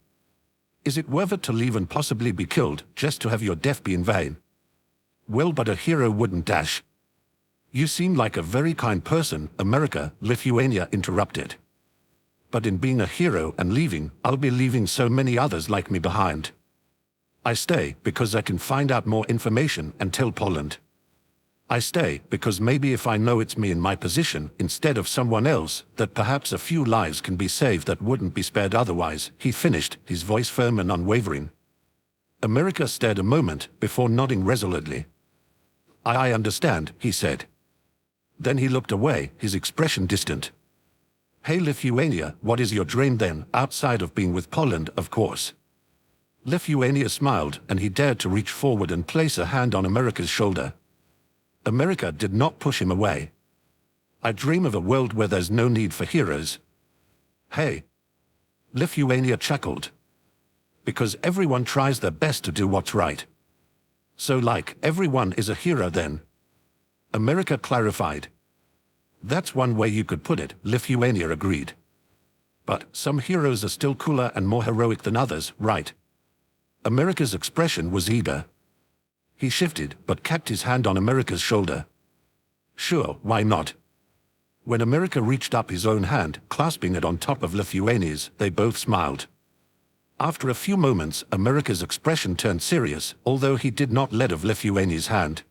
Is it worth it to leave and possibly be killed, just to have your death be in vain? Well, but a hero wouldn't dash. You seem like a very kind person, America, Lithuania interrupted. But in being a hero and leaving, I'll be leaving so many others like me behind. I stay because I can find out more information and tell Poland. I stay because maybe if I know it's me in my position instead of someone else, that perhaps a few lives can be saved that wouldn't be spared otherwise, he finished, his voice firm and unwavering. America stared a moment before nodding resolutely. I understand, he said. Then he looked away, his expression distant. Hey Lithuania, what is your dream then, outside of being with Poland, of course? Lithuania smiled, and he dared to reach forward and place a hand on America's shoulder. America did not push him away. I dream of a world where there's no need for heroes. Hey. Lithuania chuckled. Because everyone tries their best to do what's right. So like, everyone is a hero then? America clarified. That's one way you could put it, Lithuania agreed. But some heroes are still cooler and more heroic than others, right? America's expression was eager. He shifted, but kept his hand on America's shoulder. Sure, why not? When America reached up his own hand, clasping it on top of Lithuania's, they both smiled. After a few moments, America's expression turned serious, although he did not let of Lithuania's hand.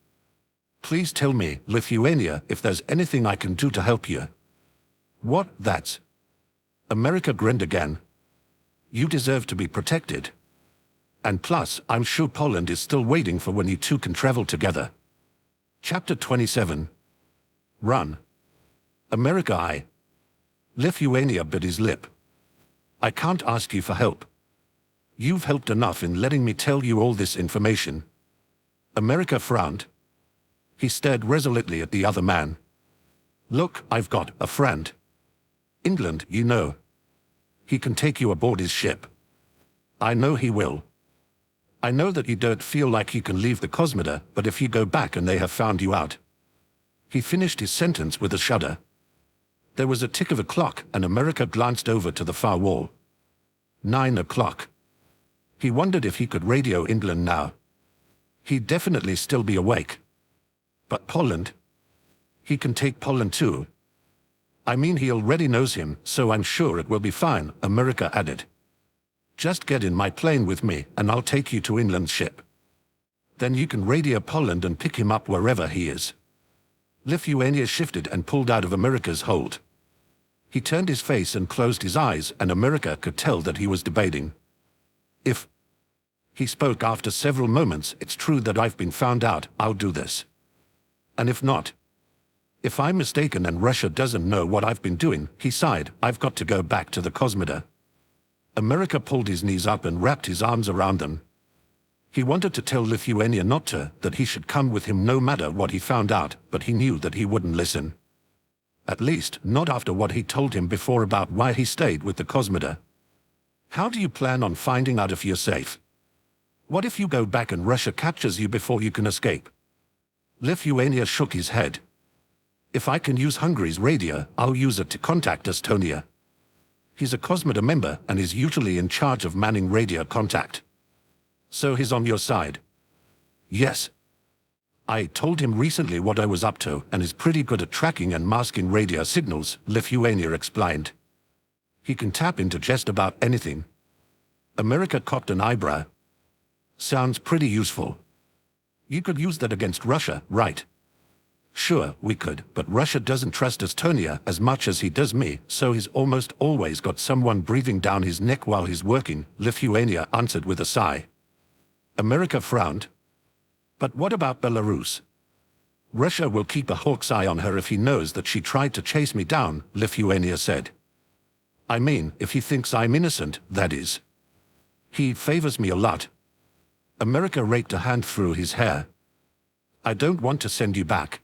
"Please tell me, Lithuania, if there's anything I can do to help you." "What, that's?" America grinned again. "You deserve to be protected. And plus, I'm sure Poland is still waiting for when you two can travel together." Chapter 27. Run. America. Lithuania bit his lip. "I can't ask you for help. You've helped enough in letting me tell you all this information." America frowned. He stared resolutely at the other man. "Look, I've got a friend. England, you know. He can take you aboard his ship. I know he will. I know that you don't feel like you can leave the Cosmoda, but if you go back and they have found you out." He finished his sentence with a shudder. There was a tick of a clock, and America glanced over to the far wall. 9 o'clock. He wondered if he could radio England now. He'd definitely still be awake. But Poland? He can take Poland too. I mean, he already knows him, so I'm sure it will be fine, America added. "Just get in my plane with me, and I'll take you to England's ship. Then you can radio Poland and pick him up wherever he is." Lithuania shifted and pulled out of America's hold. He turned his face and closed his eyes, and America could tell that he was debating. "If," he spoke after several moments, "it's true that I've been found out, I'll do this. And if not, if I'm mistaken and Russia doesn't know what I've been doing," he sighed, "I've got to go back to the Cosmoda." America pulled his knees up and wrapped his arms around them. He wanted to tell Lithuania not to, that he should come with him no matter what he found out, but he knew that he wouldn't listen. At least, not after what he told him before about why he stayed with the Cosmoda. "How do you plan on finding out if you're safe? What if you go back and Russia catches you before you can escape?" Lithuania shook his head. "If I can use Hungary's radio, I'll use it to contact Estonia. He's a Cosmoda member and is usually in charge of manning radio contact." "So he's on your side?" "Yes. I told him recently what I was up to and is pretty good at tracking and masking radio signals," Lithuania explained. "He can tap into just about anything." America cocked an eyebrow. "Sounds pretty useful. You could use that against Russia, right?" "Sure, we could, but Russia doesn't trust Estonia as much as he does me, so he's almost always got someone breathing down his neck while he's working," Lithuania answered with a sigh. America frowned. "But what about Belarus?" "Russia will keep a hawk's eye on her if he knows that she tried to chase me down," Lithuania said. "I mean, if he thinks I'm innocent, that is. He favors me a lot." America raked a hand through his hair. "I don't want to send you back.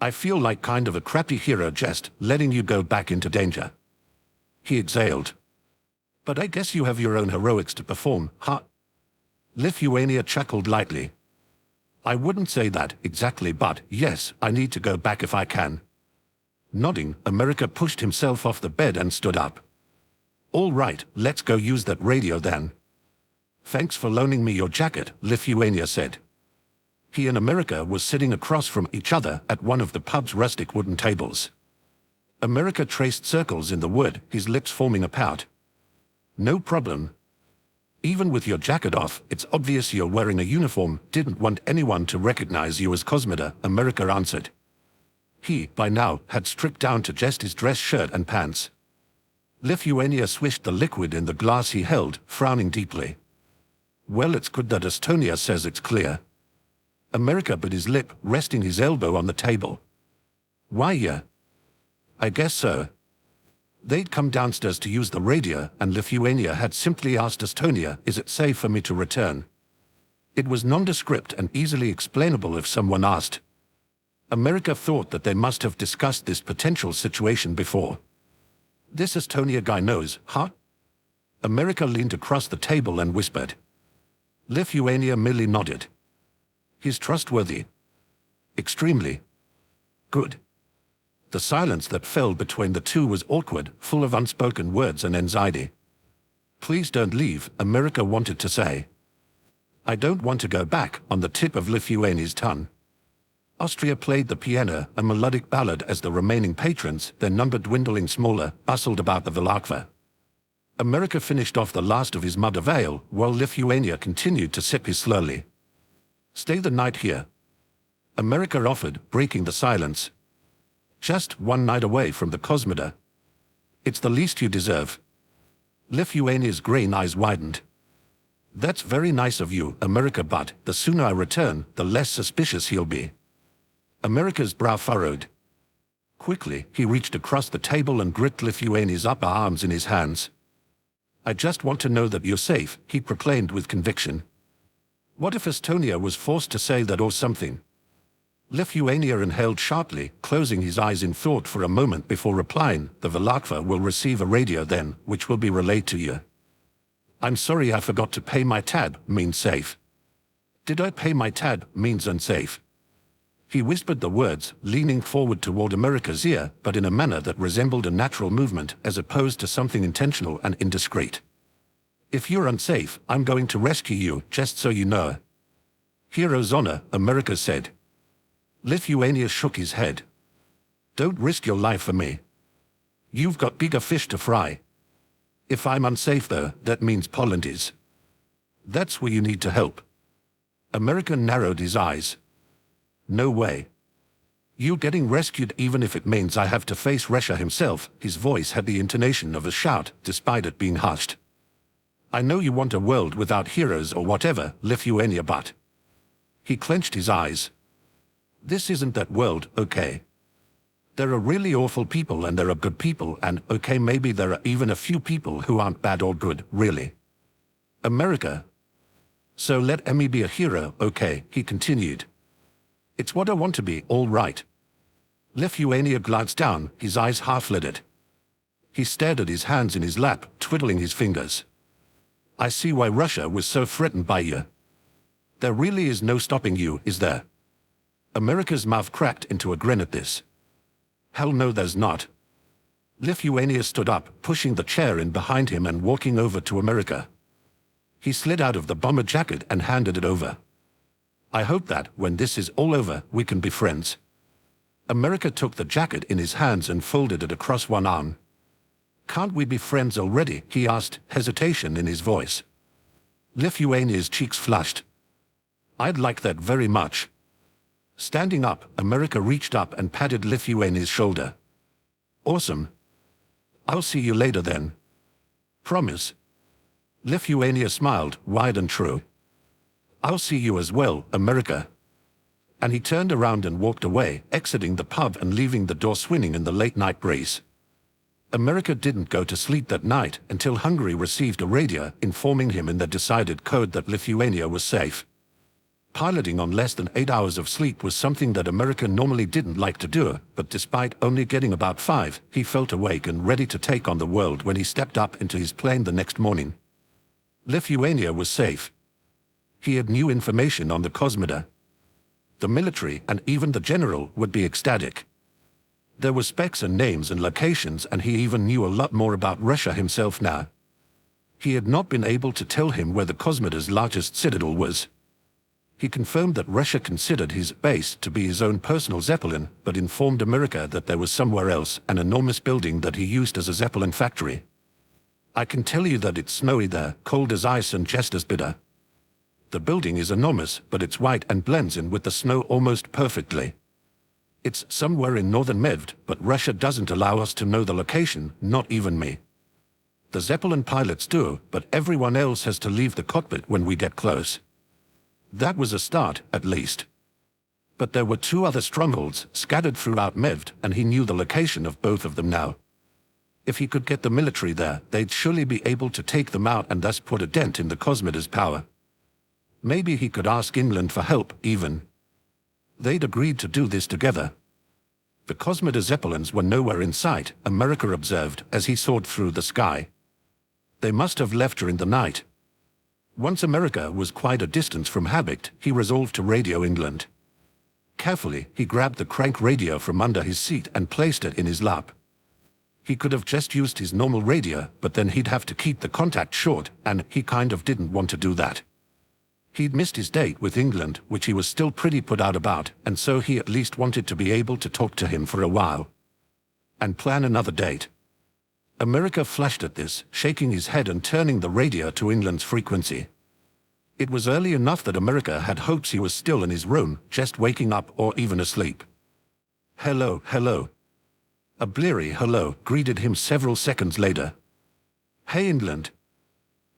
I feel like kind of a crappy hero just letting you go back into danger." He exhaled. "But I guess you have your own heroics to perform, huh?" Lithuania chuckled lightly. "I wouldn't say that exactly, but yes, I need to go back if I can." Nodding, America pushed himself off the bed and stood up. "All right, let's go use that radio then." "Thanks for loaning me your jacket," Lithuania said. He and America were sitting across from each other at one of the pub's rustic wooden tables. America traced circles in the wood, his lips forming a pout. "No problem. Even with your jacket off, it's obvious you're wearing a uniform. Didn't want anyone to recognize you as Cosmoda," America answered. He, by now, had stripped down to just his dress shirt and pants. Lithuania swished the liquid in the glass he held, frowning deeply. "Well, it's good that Estonia says it's clear." America bit his lip, resting his elbow on the table. "Why, yeah. I guess so." They'd come downstairs to use the radio, and Lithuania had simply asked Estonia, "Is it safe for me to return?" It was nondescript and easily explainable if someone asked. America thought that they must have discussed this potential situation before. "This Estonia guy knows, huh?" America leaned across the table and whispered. Lithuania merely nodded. "He's trustworthy." "Extremely." "Good." The silence that fell between the two was awkward, full of unspoken words and anxiety. "Please don't leave," America wanted to say. "I don't want to go back," on the tip of Lithuania's tongue. Austria played the piano, a melodic ballad as the remaining patrons, their number dwindling smaller, bustled about the Valakva. America finished off the last of his mother ale, while Lithuania continued to sip his slowly. "Stay the night here," America offered, breaking the silence. "Just one night away from the Cosmoda. It's the least you deserve." Lithuania's green eyes widened. "That's very nice of you, America, but the sooner I return, the less suspicious he'll be." America's brow furrowed. Quickly, he reached across the table and gripped Lithuania's upper arms in his hands. "I just want to know that you're safe," he proclaimed with conviction. What if Estonia was forced to say that or something? Lithuania inhaled sharply, closing his eyes in thought for a moment before replying. "The Valakva will receive a radio then, which will be relayed to you." "I'm sorry, I forgot to pay my tab," means safe. "Did I pay my tab?" means unsafe. He whispered the words, leaning forward toward America's ear, but in a manner that resembled a natural movement as opposed to something intentional and indiscreet. "If you're unsafe, I'm going to rescue you, just so you know." "Hero's honor," America said. Lithuania shook his head. "Don't risk your life for me. You've got bigger fish to fry." "If I'm unsafe though, that means Poland is. That's where you need to help." America narrowed his eyes. "No way. You're getting rescued even if it means I have to face Russia himself." His voice had the intonation of a shout, despite it being hushed. "I know you want a world without heroes or whatever, Lithuania, but..." He clenched his eyes. "This isn't that world, okay? There are really awful people and there are good people, and okay, maybe there are even a few people who aren't bad or good, really. America. So let me be a hero, okay?" he continued. "It's what I want to be, all right." Lithuania glanced down, his eyes half-lidded. He stared at his hands in his lap, twiddling his fingers. "I see why Russia was so threatened by you. There really is no stopping you, is there?" America's mouth cracked into a grin at this. "Hell no, there's not." Lithuania stood up, pushing the chair in behind him and walking over to America. He slid out of the bomber jacket and handed it over. "I hope that, when this is all over, we can be friends." America took the jacket in his hands and folded it across one arm. "Can't we be friends already?" he asked, hesitation in his voice. Lithuania's cheeks flushed. "I'd like that very much." Standing up, America reached up and patted Lithuania's shoulder. "Awesome. I'll see you later then. Promise?" Lithuania smiled, wide and true. "I'll see you as well, America." And he turned around and walked away, exiting the pub and leaving the door swinging in the late-night breeze. America didn't go to sleep that night until Hungary received a radio informing him in the decided code that Lithuania was safe. Piloting on less than 8 hours of sleep was something that America normally didn't like to do, but despite only getting about 5, he felt awake and ready to take on the world when he stepped up into his plane the next morning. Lithuania was safe. He had new information on the Cosmoda. The military and even the general would be ecstatic. There were specs and names and locations, and he even knew a lot more about Russia himself now. He had not been able to tell him where the Cosmoda's largest citadel was. He confirmed that Russia considered his base to be his own personal zeppelin, but informed America that there was somewhere else an enormous building that he used as a zeppelin factory. "I can tell you that it's snowy there, cold as ice and just as bitter. The building is enormous, but it's white and blends in with the snow almost perfectly. It's somewhere in northern Mevd, but Russia doesn't allow us to know the location, not even me. The zeppelin pilots do, but everyone else has to leave the cockpit when we get close." That was a start, at least. But there were 2 other strongholds scattered throughout Mevd, and he knew the location of both of them now. If he could get the military there, they'd surely be able to take them out and thus put a dent in the Cosmoda's power. Maybe he could ask England for help, even. They'd agreed to do this together. The Cosmoda Zeppelins were nowhere in sight, America observed as he soared through the sky. They must have left during the night. Once America was quite a distance from Habicht, he resolved to radio England. Carefully, he grabbed the crank radio from under his seat and placed it in his lap. He could have just used his normal radio, but then he'd have to keep the contact short, and he kind of didn't want to do that. He'd missed his date with England, which he was still pretty put out about, and so he at least wanted to be able to talk to him for a while. And plan another date. America flashed at this, shaking his head and turning the radio to England's frequency. It was early enough that America had hopes he was still in his room, just waking up or even asleep. Hello, hello. A bleary hello greeted him several seconds later. Hey, England.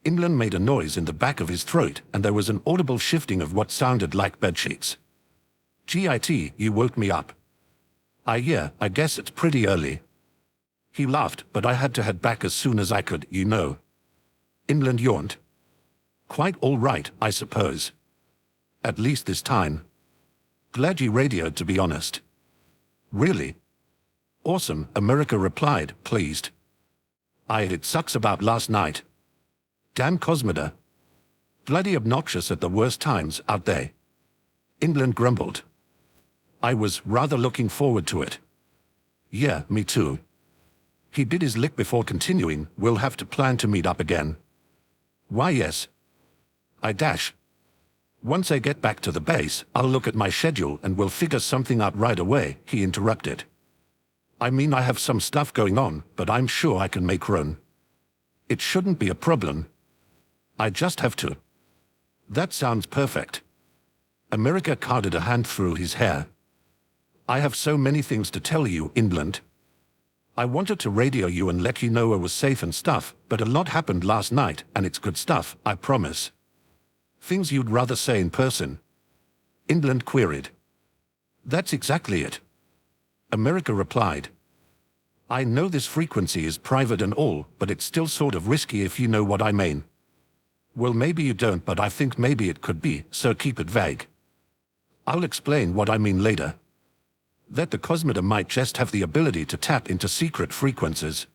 England made a noise in the back of his throat, and there was an audible shifting of what sounded like bedsheets. Git, you woke me up. Yeah, I guess it's pretty early. He laughed, but I had to head back as soon as I could, you know. England yawned. Quite all right, I suppose. At least this time. Glad you radioed, to be honest. Really? Awesome, America replied, pleased. It sucks about last night. Damn Cosmoda. Bloody obnoxious at the worst times, aren't they? England grumbled. I was rather looking forward to it. Yeah, me too. He bit his lip before continuing, we'll have to plan to meet up again. Why yes. Once I get back to the base, I'll look at my schedule and we'll figure something out right away, he interrupted. I mean, I have some stuff going on, but I'm sure I can make room. It shouldn't be a problem. I just have to. That sounds perfect. America carded a hand through his hair. I have so many things to tell you, England. I wanted to radio you and let you know I was safe and stuff, but a lot happened last night, and it's good stuff, I promise. Things you'd rather say in person. England queried. That's exactly it. America replied. I know this frequency is private and all, but it's still sort of risky if you know what I mean. Well, maybe you don't, but I think maybe it could be, so keep it vague. I'll explain what I mean later. That the Cosmoda might just have the ability to tap into secret frequencies.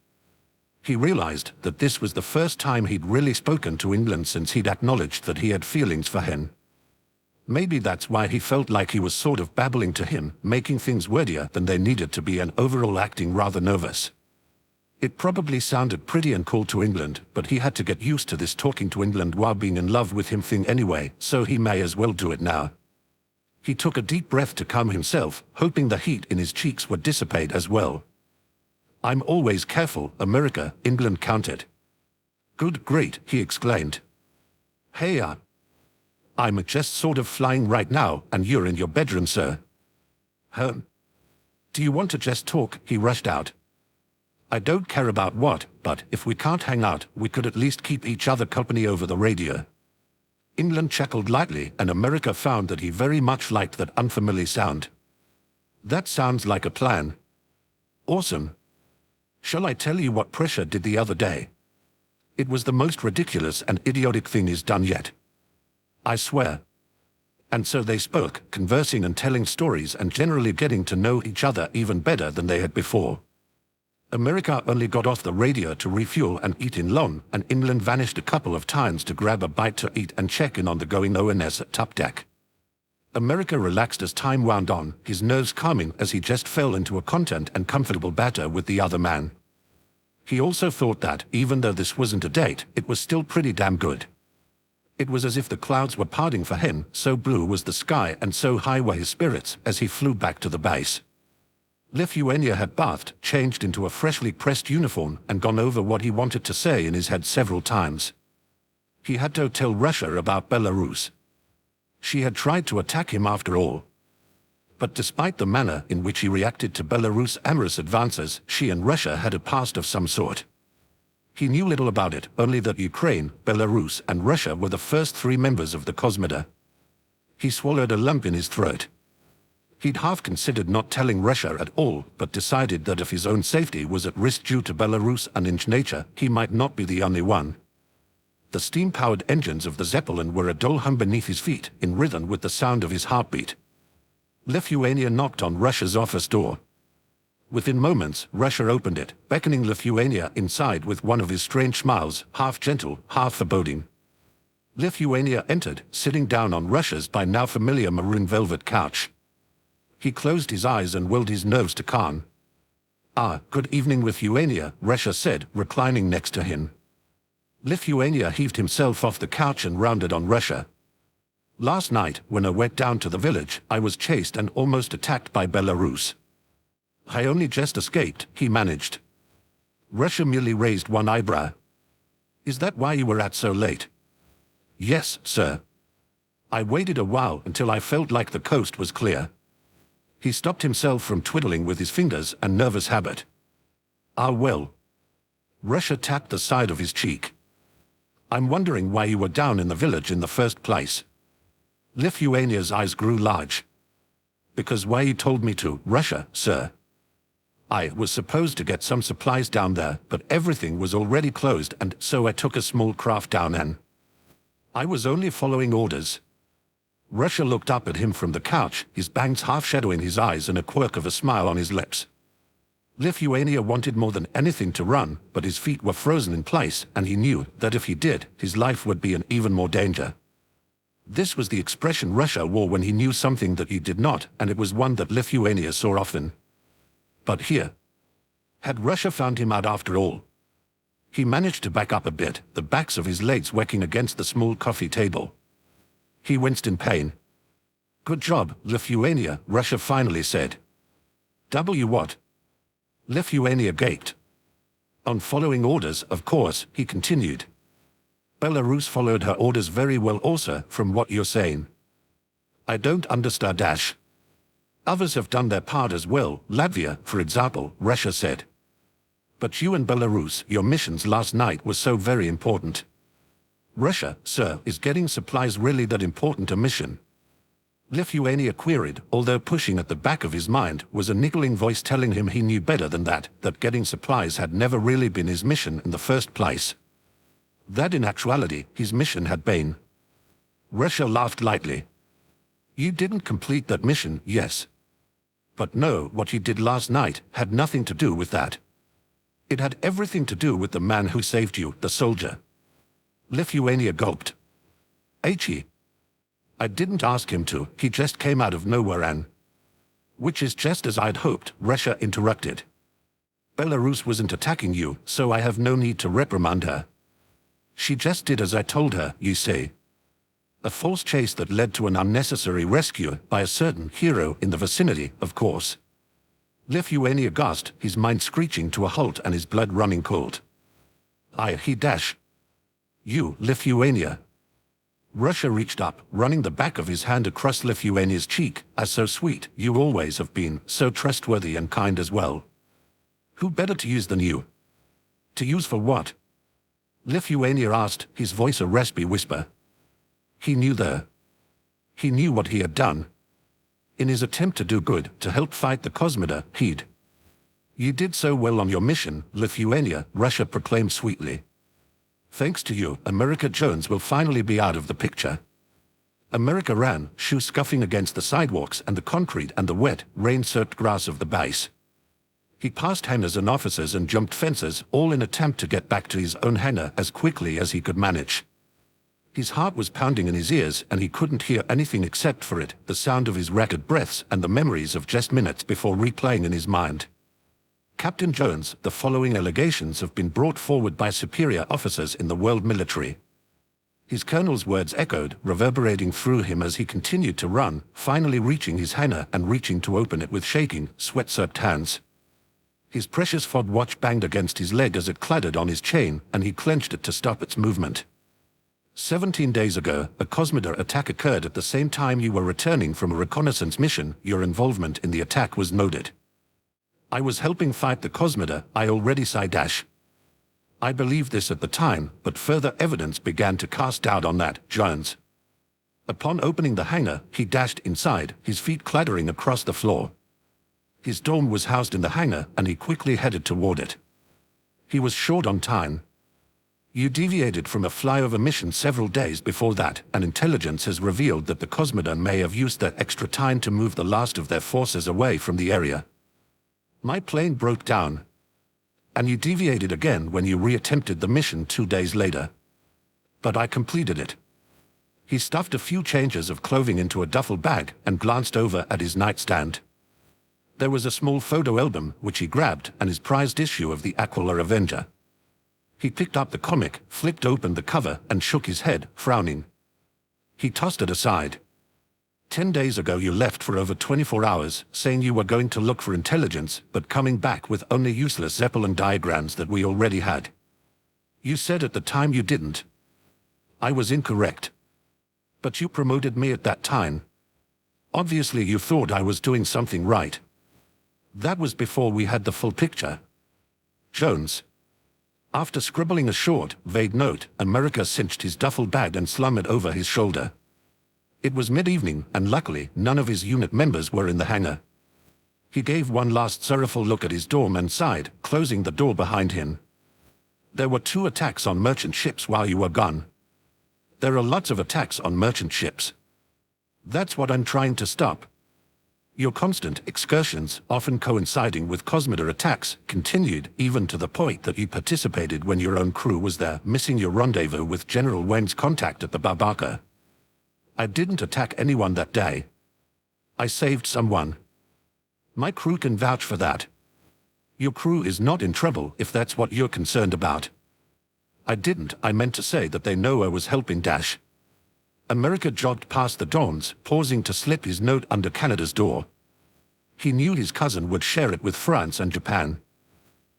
He realized that this was the first time he'd really spoken to England since he'd acknowledged that he had feelings for him. Maybe that's why he felt like he was sort of babbling to him, making things wordier than they needed to be and overall acting rather nervous. It probably sounded pretty and cool to England, but he had to get used to this talking to England while being in love with him thing anyway, so he may as well do it now. He took a deep breath to calm himself, hoping the heat in his cheeks would dissipate as well. I'm always careful, America, England countered. Good, great, he exclaimed. Hey, I'm just sort of flying right now, and you're in your bedroom, sir. Do you want to just talk? He rushed out. I don't care about what, but if we can't hang out, we could at least keep each other company over the radio. England chuckled lightly, and America found that he very much liked that unfamiliar sound. That sounds like a plan. Awesome. Shall I tell you what Pressure did the other day? It was the most ridiculous and idiotic thing he's done yet. I swear. And so they spoke, conversing and telling stories and generally getting to know each other even better than they had before. America only got off the radio to refuel and eat in Lon, and England vanished a couple of times to grab a bite to eat and check in on the going ONS at Top Deck. America relaxed as time wound on, his nerves calming as he just fell into a content and comfortable banter with the other man. He also thought that, even though this wasn't a date, it was still pretty damn good. It was as if the clouds were parting for him, so blue was the sky and so high were his spirits as he flew back to the base. Lithuania had bathed, changed into a freshly pressed uniform, and gone over what he wanted to say in his head several times. He had to tell Russia about Belarus. She had tried to attack him after all. But despite the manner in which he reacted to Belarus' amorous advances, she and Russia had a past of some sort. He knew little about it, only that Ukraine, Belarus, and Russia were the first three members of the Cosmoda. He swallowed a lump in his throat. He'd half considered not telling Russia at all, but decided that if his own safety was at risk due to Belarus and its nature, he might not be the only one. The steam-powered engines of the Zeppelin were a dull hum beneath his feet, in rhythm with the sound of his heartbeat. Lithuania knocked on Russia's office door. Within moments, Russia opened it, beckoning Lithuania inside with one of his strange smiles, half gentle, half foreboding. Lithuania entered, sitting down on Russia's by now familiar maroon velvet couch. He closed his eyes and willed his nerves to calm. Good evening, Lithuania, Russia said, reclining next to him. Lithuania heaved himself off the couch and rounded on Russia. Last night, when I went down to the village, I was chased and almost attacked by Belarus. I only just escaped, he managed. Russia merely raised one eyebrow. Is that why you were out so late? Yes, sir. I waited a while until I felt like the coast was clear. He stopped himself from twiddling with his fingers, a nervous habit. Ah well. Russia tapped the side of his cheek. I'm wondering why you were down in the village in the first place. Lithuania's eyes grew large. Because why you told me to, Russia, sir. I was supposed to get some supplies down there, but everything was already closed, and so I took a small craft down and I was only following orders. Russia looked up at him from the couch, his bangs half shadowing his eyes and a quirk of a smile on his lips. Lithuania wanted more than anything to run, but his feet were frozen in place, and he knew that if he did, his life would be in even more danger. This was the expression Russia wore when he knew something that he did not, and it was one that Lithuania saw often. But here, had Russia found him out after all? He managed to back up a bit, the backs of his legs whacking against the small coffee table. He winced in pain. Good job, Lithuania, Russia finally said. W what? Lithuania gaped. On following orders, of course, he continued. Belarus followed her orders very well also, from what you're saying. I don't understand dash. Others have done their part as well, Latvia, for example, Russia said. But you and Belarus, your missions last night were so very important. Russia, sir, is getting supplies really that important a mission? Lithuania queried, although pushing at the back of his mind was a niggling voice telling him he knew better than that getting supplies had never really been his mission in the first place. That in actuality, his mission had been. Russia laughed lightly. You didn't complete that mission, yes. But no, what you did last night had nothing to do with that. It had everything to do with the man who saved you, the soldier. Lithuania gulped. He? I didn't ask him to, he just came out of nowhere and... Which is just as I'd hoped, Russia interrupted. Belarus wasn't attacking you, so I have no need to reprimand her. She just did as I told her, you see. A false chase that led to an unnecessary rescue by a certain hero in the vicinity, of course. Lithuania gasped, his mind screeching to a halt and his blood running cold. He dash. You, Lithuania. Russia reached up, running the back of his hand across Lithuania's cheek, as so sweet, you always have been, so trustworthy and kind as well. Who better to use than you? To use for what? Lithuania asked, his voice a raspy whisper. He knew He knew what he had done. In his attempt to do good, to help fight the Cosmida, he'd. You did so well on your mission, Lithuania, Russia proclaimed sweetly. Thanks to you, America Jones will finally be out of the picture. America ran, shoes scuffing against the sidewalks and the concrete and the wet, rain-soaked grass of the base. He passed hangars and officers and jumped fences, all in attempt to get back to his own hangar as quickly as he could manage. His heart was pounding in his ears, and he couldn't hear anything except for it, the sound of his ragged breaths and the memories of just minutes before replaying in his mind. Captain Jones, the following allegations have been brought forward by superior officers in the world military. His colonel's words echoed, reverberating through him as he continued to run, finally reaching his hangar and reaching to open it with shaking, sweat-soaked hands. His precious fob watch banged against his leg as it clattered on his chain, and he clenched it to stop its movement. 17 days ago, a Cosmida attack occurred at the same time you were returning from a reconnaissance mission. Your involvement in the attack was noted. I was helping fight the Cosmida, I already dash. I believed this at the time, but further evidence began to cast doubt on that, Jones. Upon opening the hangar, he dashed inside, his feet clattering across the floor. His dome was housed in the hangar, and he quickly headed toward it. He was short on time. You deviated from a flyover mission several days before that, and intelligence has revealed that the Cosmida may have used that extra time to move the last of their forces away from the area. My plane broke down. And you deviated again when you reattempted the mission 2 days later. But I completed it. He stuffed a few changes of clothing into a duffel bag and glanced over at his nightstand. There was a small photo album, which he grabbed, and his prized issue of the Aquila Avenger. He picked up the comic, flipped open the cover, and shook his head, frowning. He tossed it aside. 10 days ago you left for over 24 hours, saying you were going to look for intelligence, but coming back with only useless zeppelin diagrams that we already had. You said at the time you didn't. I was incorrect. But you promoted me at that time. Obviously you thought I was doing something right. That was before we had the full picture. Jones. After scribbling a short, vague note, America cinched his duffel bag and slung it over his shoulder. It was mid-evening, and luckily, none of his unit members were in the hangar. He gave one last sorrowful look at his dorm and sighed, closing the door behind him. There were 2 attacks on merchant ships while you were gone. There are lots of attacks on merchant ships. That's what I'm trying to stop. Your constant excursions, often coinciding with Cosmida attacks, continued even to the point that you participated when your own crew was there, missing your rendezvous with General Wayne's contact at the Barbaca. I didn't attack anyone that day. I saved someone. My crew can vouch for that. Your crew is not in trouble if that's what you're concerned about. I meant to say that they know I was helping Dash. America jogged past the Dons, pausing to slip his note under Canada's door. He knew his cousin would share it with France and Japan.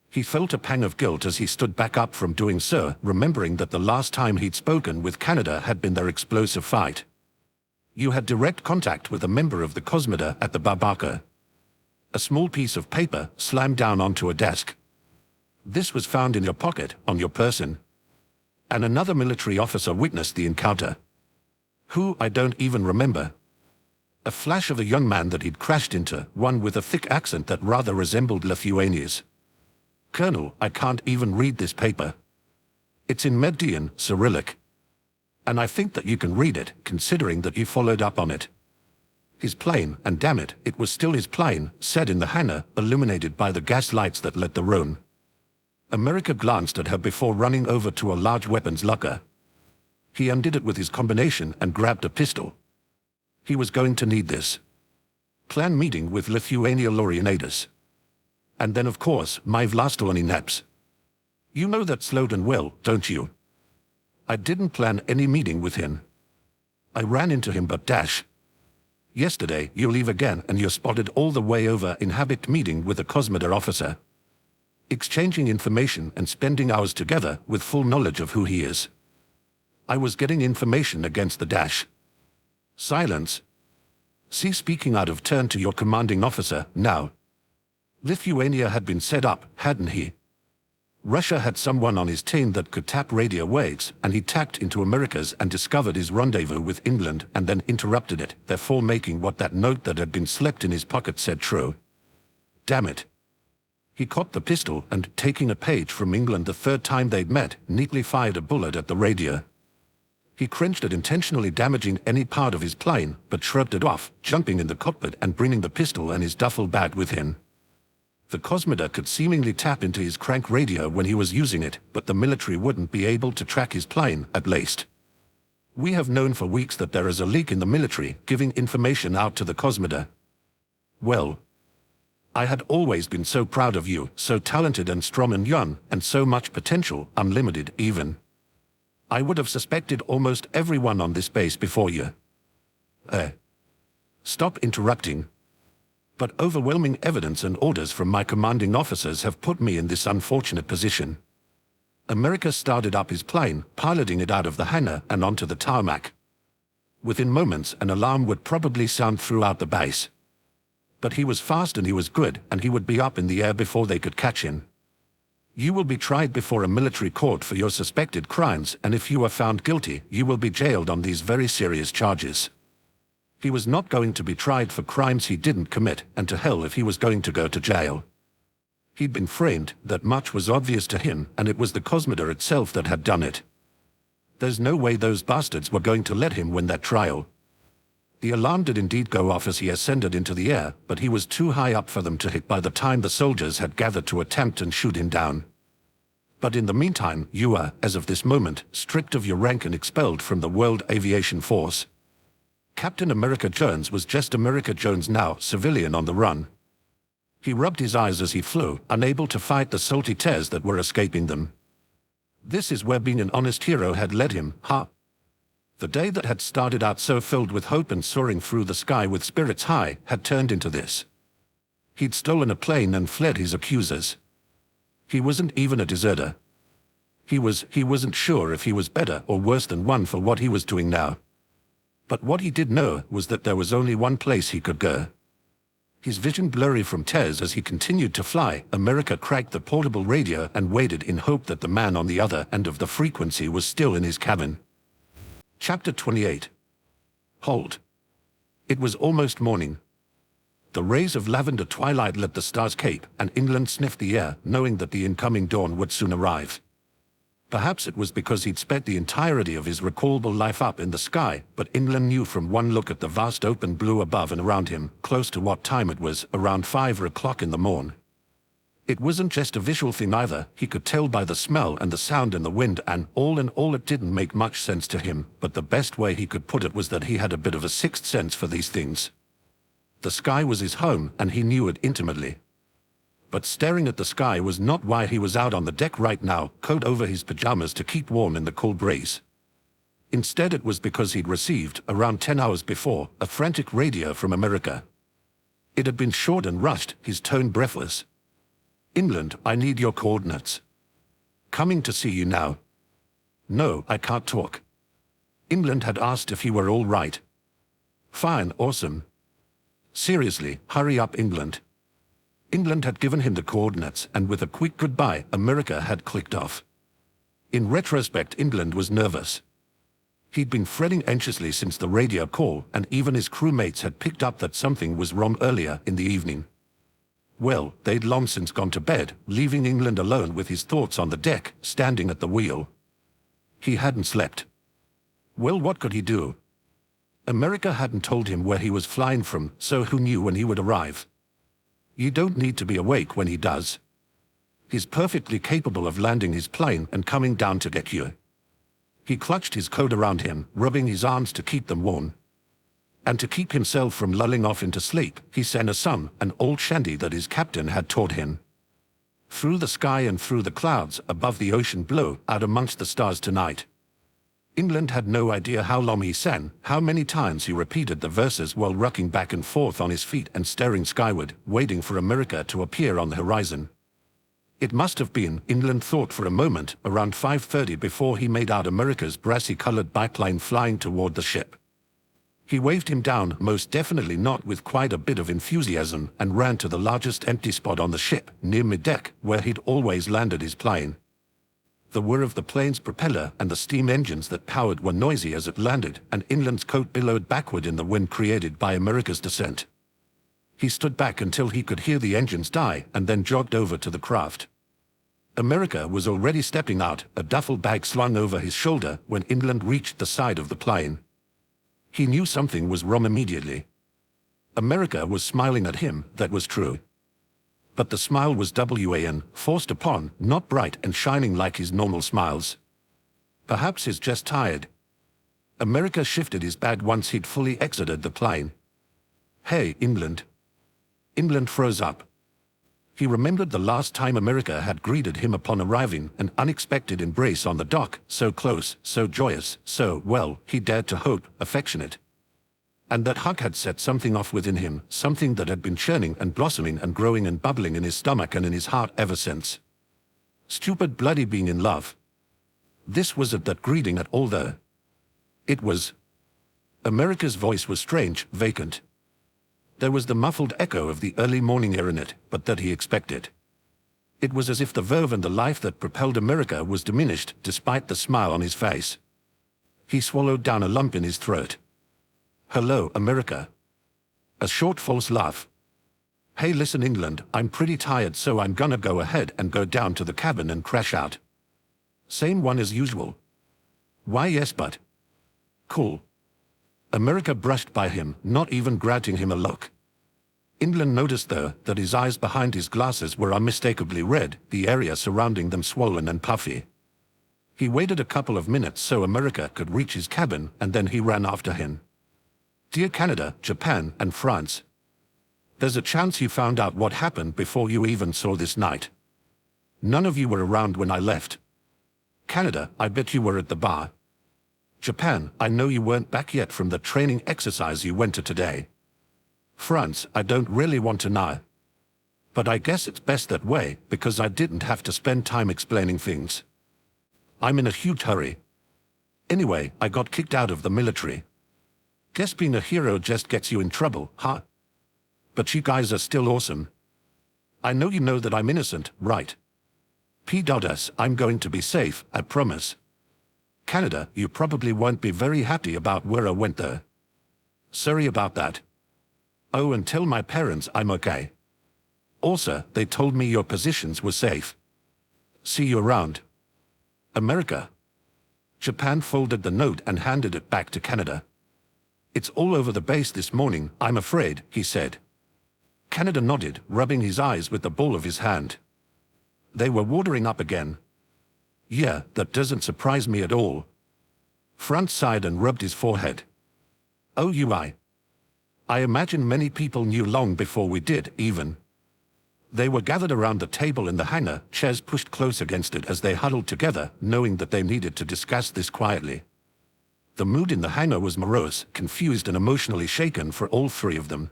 He felt a pang of guilt as he stood back up from doing so, remembering that the last time he'd spoken with Canada had been their explosive fight. You had direct contact with a member of the Cosmida at the Barbaca. A small piece of paper slammed down onto a desk. This was found in your pocket, on your person. And another military officer witnessed the encounter. Who, I don't even remember. A flash of a young man that he'd crashed into, one with a thick accent that rather resembled Lithuania's. Colonel, I can't even read this paper. It's in Median Cyrillic. And I think that you can read it, considering that you followed up on it. His plane, and damn it, it was still his plane, said in the hangar, illuminated by the gas lights that lit the room. America glanced at her before running over to a large weapons locker. He undid it with his combination and grabbed a pistol. He was going to need this. Clan meeting with Lithuania Lorianatus. And then of course, my Vlastolani Neps. You know that Sloden well, don't you? I didn't plan any meeting with him. I ran into him but Dash. Yesterday, you leave again and you're spotted all the way over in habit meeting with a Cosmida officer. Exchanging information and spending hours together with full knowledge of who he is. I was getting information against the Dash. Silence. See, speaking out of turn to your commanding officer, now. Lithuania had been set up, hadn't he? Russia had someone on his team that could tap radio waves, and he tapped into America's and discovered his rendezvous with England and then interrupted it, therefore making what that note that had been slipped in his pocket said true. Damn it. He caught the pistol and, taking a page from England the 3rd time they'd met, neatly fired a bullet at the radio. He cringed at intentionally damaging any part of his plane, but shrugged it off, jumping in the cockpit and bringing the pistol and his duffel bag with him. The Cosmida could seemingly tap into his crank radio when he was using it, but the military wouldn't be able to track his plane, at least. We have known for weeks that there is a leak in the military, giving information out to the Cosmida. Well, I had always been so proud of you, so talented and strong and young, and so much potential, unlimited even. I would have suspected almost everyone on this base before you. Stop interrupting. But overwhelming evidence and orders from my commanding officers have put me in this unfortunate position. America started up his plane, piloting it out of the hangar and onto the tarmac. Within moments, an alarm would probably sound throughout the base. But he was fast and he was good, and he would be up in the air before they could catch him. You will be tried before a military court for your suspected crimes, and if you are found guilty, you will be jailed on these very serious charges. He was not going to be tried for crimes he didn't commit, and to hell if he was going to go to jail. He'd been framed, that much was obvious to him, and it was the Cosmida itself that had done it. There's no way those bastards were going to let him win that trial. The alarm did indeed go off as he ascended into the air, but he was too high up for them to hit by the time the soldiers had gathered to attempt and shoot him down. But in the meantime, you are, as of this moment, stripped of your rank and expelled from the World Aviation Force. Captain America Jones was just America Jones now, civilian on the run. He rubbed his eyes as he flew, unable to fight the salty tears that were escaping them. This is where being an honest hero had led him, huh? The day that had started out so filled with hope and soaring through the sky with spirits high had turned into this. He'd stolen a plane and fled his accusers. He wasn't even a deserter. He wasn't sure if he was better or worse than one for what he was doing now. But what he did know was that there was only one place he could go. His vision blurry from tears as he continued to fly, America cracked the portable radio and waited in hope that the man on the other end of the frequency was still in his cabin. Chapter 28. Hold. It was almost morning. The rays of lavender twilight lit the star's cape, and England sniffed the air, knowing that the incoming dawn would soon arrive. Perhaps it was because he'd spent the entirety of his recallable life up in the sky, but England knew from one look at the vast open blue above and around him, close to what time it was, around 5 o'clock in the morn. It wasn't just a visual thing either, he could tell by the smell and the sound in the wind, and all in all it didn't make much sense to him, but the best way he could put it was that he had a bit of a sixth sense for these things. The sky was his home, and he knew it intimately. But staring at the sky was not why he was out on the deck right now, coat over his pajamas to keep warm in the cold breeze. Instead it was because he'd received, around 10 hours before, a frantic radio from America. It had been short and rushed, his tone breathless. "England, I need your coordinates. Coming to see you now." "No, I can't talk." England had asked if he were all right. "Fine, awesome." "Seriously, hurry up, England." England had given him the coordinates, and with a quick goodbye, America had clicked off. In retrospect, England was nervous. He'd been fretting anxiously since the radio call, and even his crewmates had picked up that something was wrong earlier in the evening. Well, they'd long since gone to bed, leaving England alone with his thoughts on the deck, standing at the wheel. He hadn't slept. Well, what could he do? America hadn't told him where he was flying from, so who knew when he would arrive? You don't need to be awake when he does. He's perfectly capable of landing his plane and coming down to get you. He clutched his coat around him, rubbing his arms to keep them warm. And to keep himself from lulling off into sleep, he sang a song, an old shanty that his captain had taught him. Through the sky and through the clouds, above the ocean below, out amongst the stars tonight. England had no idea how long he sang, how many times he repeated the verses while rocking back and forth on his feet and staring skyward, waiting for America to appear on the horizon. It must have been, England thought for a moment, around 5:30 before he made out America's brassy-colored biplane flying toward the ship. He waved him down, most definitely not with quite a bit of enthusiasm, and ran to the largest empty spot on the ship, near mid-deck, where he'd always landed his plane. The whir of the plane's propeller and the steam engines that powered were noisy as it landed, and England's coat billowed backward in the wind created by America's descent. He stood back until he could hear the engines die, and then jogged over to the craft. America was already stepping out, a duffel bag slung over his shoulder, when England reached the side of the plane. He knew something was wrong immediately. America was smiling at him, that was true. But the smile was forced upon, not bright and shining like his normal smiles. Perhaps he's just tired. America shifted his bag once he'd fully exited the plane. "Hey, England." England froze up. He remembered the last time America had greeted him upon arriving, an unexpected embrace on the dock, so close, so joyous, so, well, he dared to hope, affectionate. And that hug had set something off within him, something that had been churning and blossoming and growing and bubbling in his stomach and in his heart ever since. Stupid bloody being in love. This wasn't that greeting at all though. It was. America's voice was strange, vacant. There was the muffled echo of the early morning air in it, but that he expected. It was as if the verve and the life that propelled America was diminished, despite the smile on his face. He swallowed down a lump in his throat. "Hello, America." A short false laugh. "Hey, listen, England, I'm pretty tired, so I'm gonna go ahead and go down to the cabin and crash out." "Same one as usual." "Why, yes, but." "Cool." America brushed by him, not even granting him a look. England noticed, though, that his eyes behind his glasses were unmistakably red, the area surrounding them swollen and puffy. He waited a couple of minutes so America could reach his cabin, and then he ran after him. "Dear Canada, Japan, and France. There's a chance you found out what happened before you even saw this night. None of you were around when I left. Canada, I bet you were at the bar. Japan, I know you weren't back yet from the training exercise you went to today. France, I don't really want to know. But I guess it's best that way, because I didn't have to spend time explaining things. I'm in a huge hurry. Anyway, I got kicked out of the military. Guess being a hero just gets you in trouble, huh? But you guys are still awesome. I know you know that I'm innocent, right? P.S. I'm going to be safe, I promise. Canada, you probably won't be very happy about where I went there. Sorry about that. Oh, and tell my parents I'm okay. Also, they told me your positions were safe. See you around. America. Japan folded the note and handed it back to Canada. It's all over the base this morning, I'm afraid, he said. Canada nodded, rubbing his eyes with the ball of his hand. They were watering up again. Yeah, that doesn't surprise me at all. France sighed and rubbed his forehead. OUI. I imagine many people knew long before we did, even. They were gathered around the table in the hangar, chairs pushed close against it as they huddled together, knowing that they needed to discuss this quietly. The mood in the hangar was morose, confused and emotionally shaken for all three of them.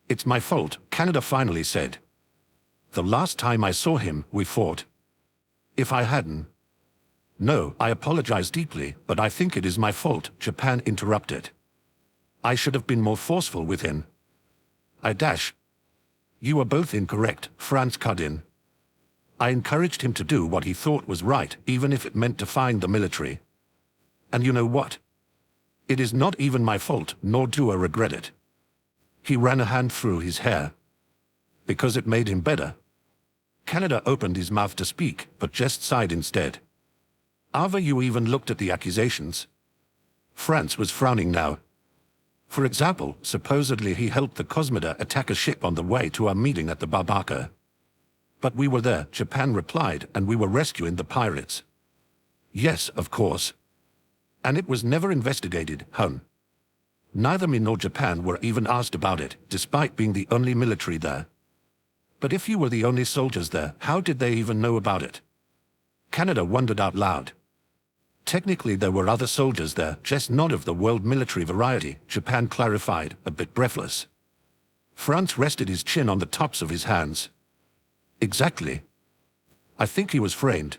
It's my fault, Canada finally said. The last time I saw him, we fought. If I hadn't... No, I apologize deeply, but I think it is my fault, Japan interrupted. I should have been more forceful with him. You are both incorrect, France cut in. I encouraged him to do what he thought was right, even if it meant defying the military. And you know what? It is not even my fault, nor do I regret it. He ran a hand through his hair. Because it made him better. Canada opened his mouth to speak, but just sighed instead. Ava, you even looked at the accusations. France was frowning now. For example, supposedly he helped the Cosmoda attack a ship on the way to our meeting at the Barbaka. But we were there, Japan replied, and we were rescuing the pirates. Yes, of course. And it was never investigated, hun. Neither me nor Japan were even asked about it, despite being the only military there. But if you were the only soldiers there, how did they even know about it? Canada wondered out loud. Technically there were other soldiers there, just not of the world military variety, Japan clarified, a bit breathless. France rested his chin on the tops of his hands. Exactly. I think he was framed.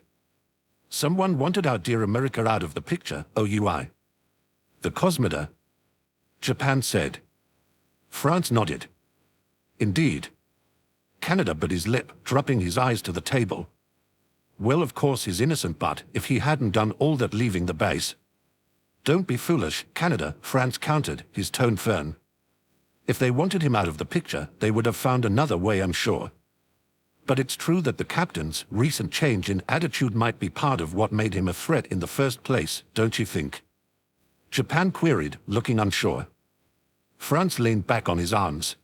Someone wanted our dear America out of the picture, OUI. The Cosmoda. Japan said. France nodded. Indeed. Canada bit his lip, dropping his eyes to the table. Well, of course he's innocent, but if he hadn't done all that leaving the base. Don't be foolish, Canada, France countered, his tone firm. If they wanted him out of the picture, they would have found another way, I'm sure. But it's true that the captain's recent change in attitude might be part of what made him a threat in the first place, don't you think? Japan queried, looking unsure. France leaned back on his arms.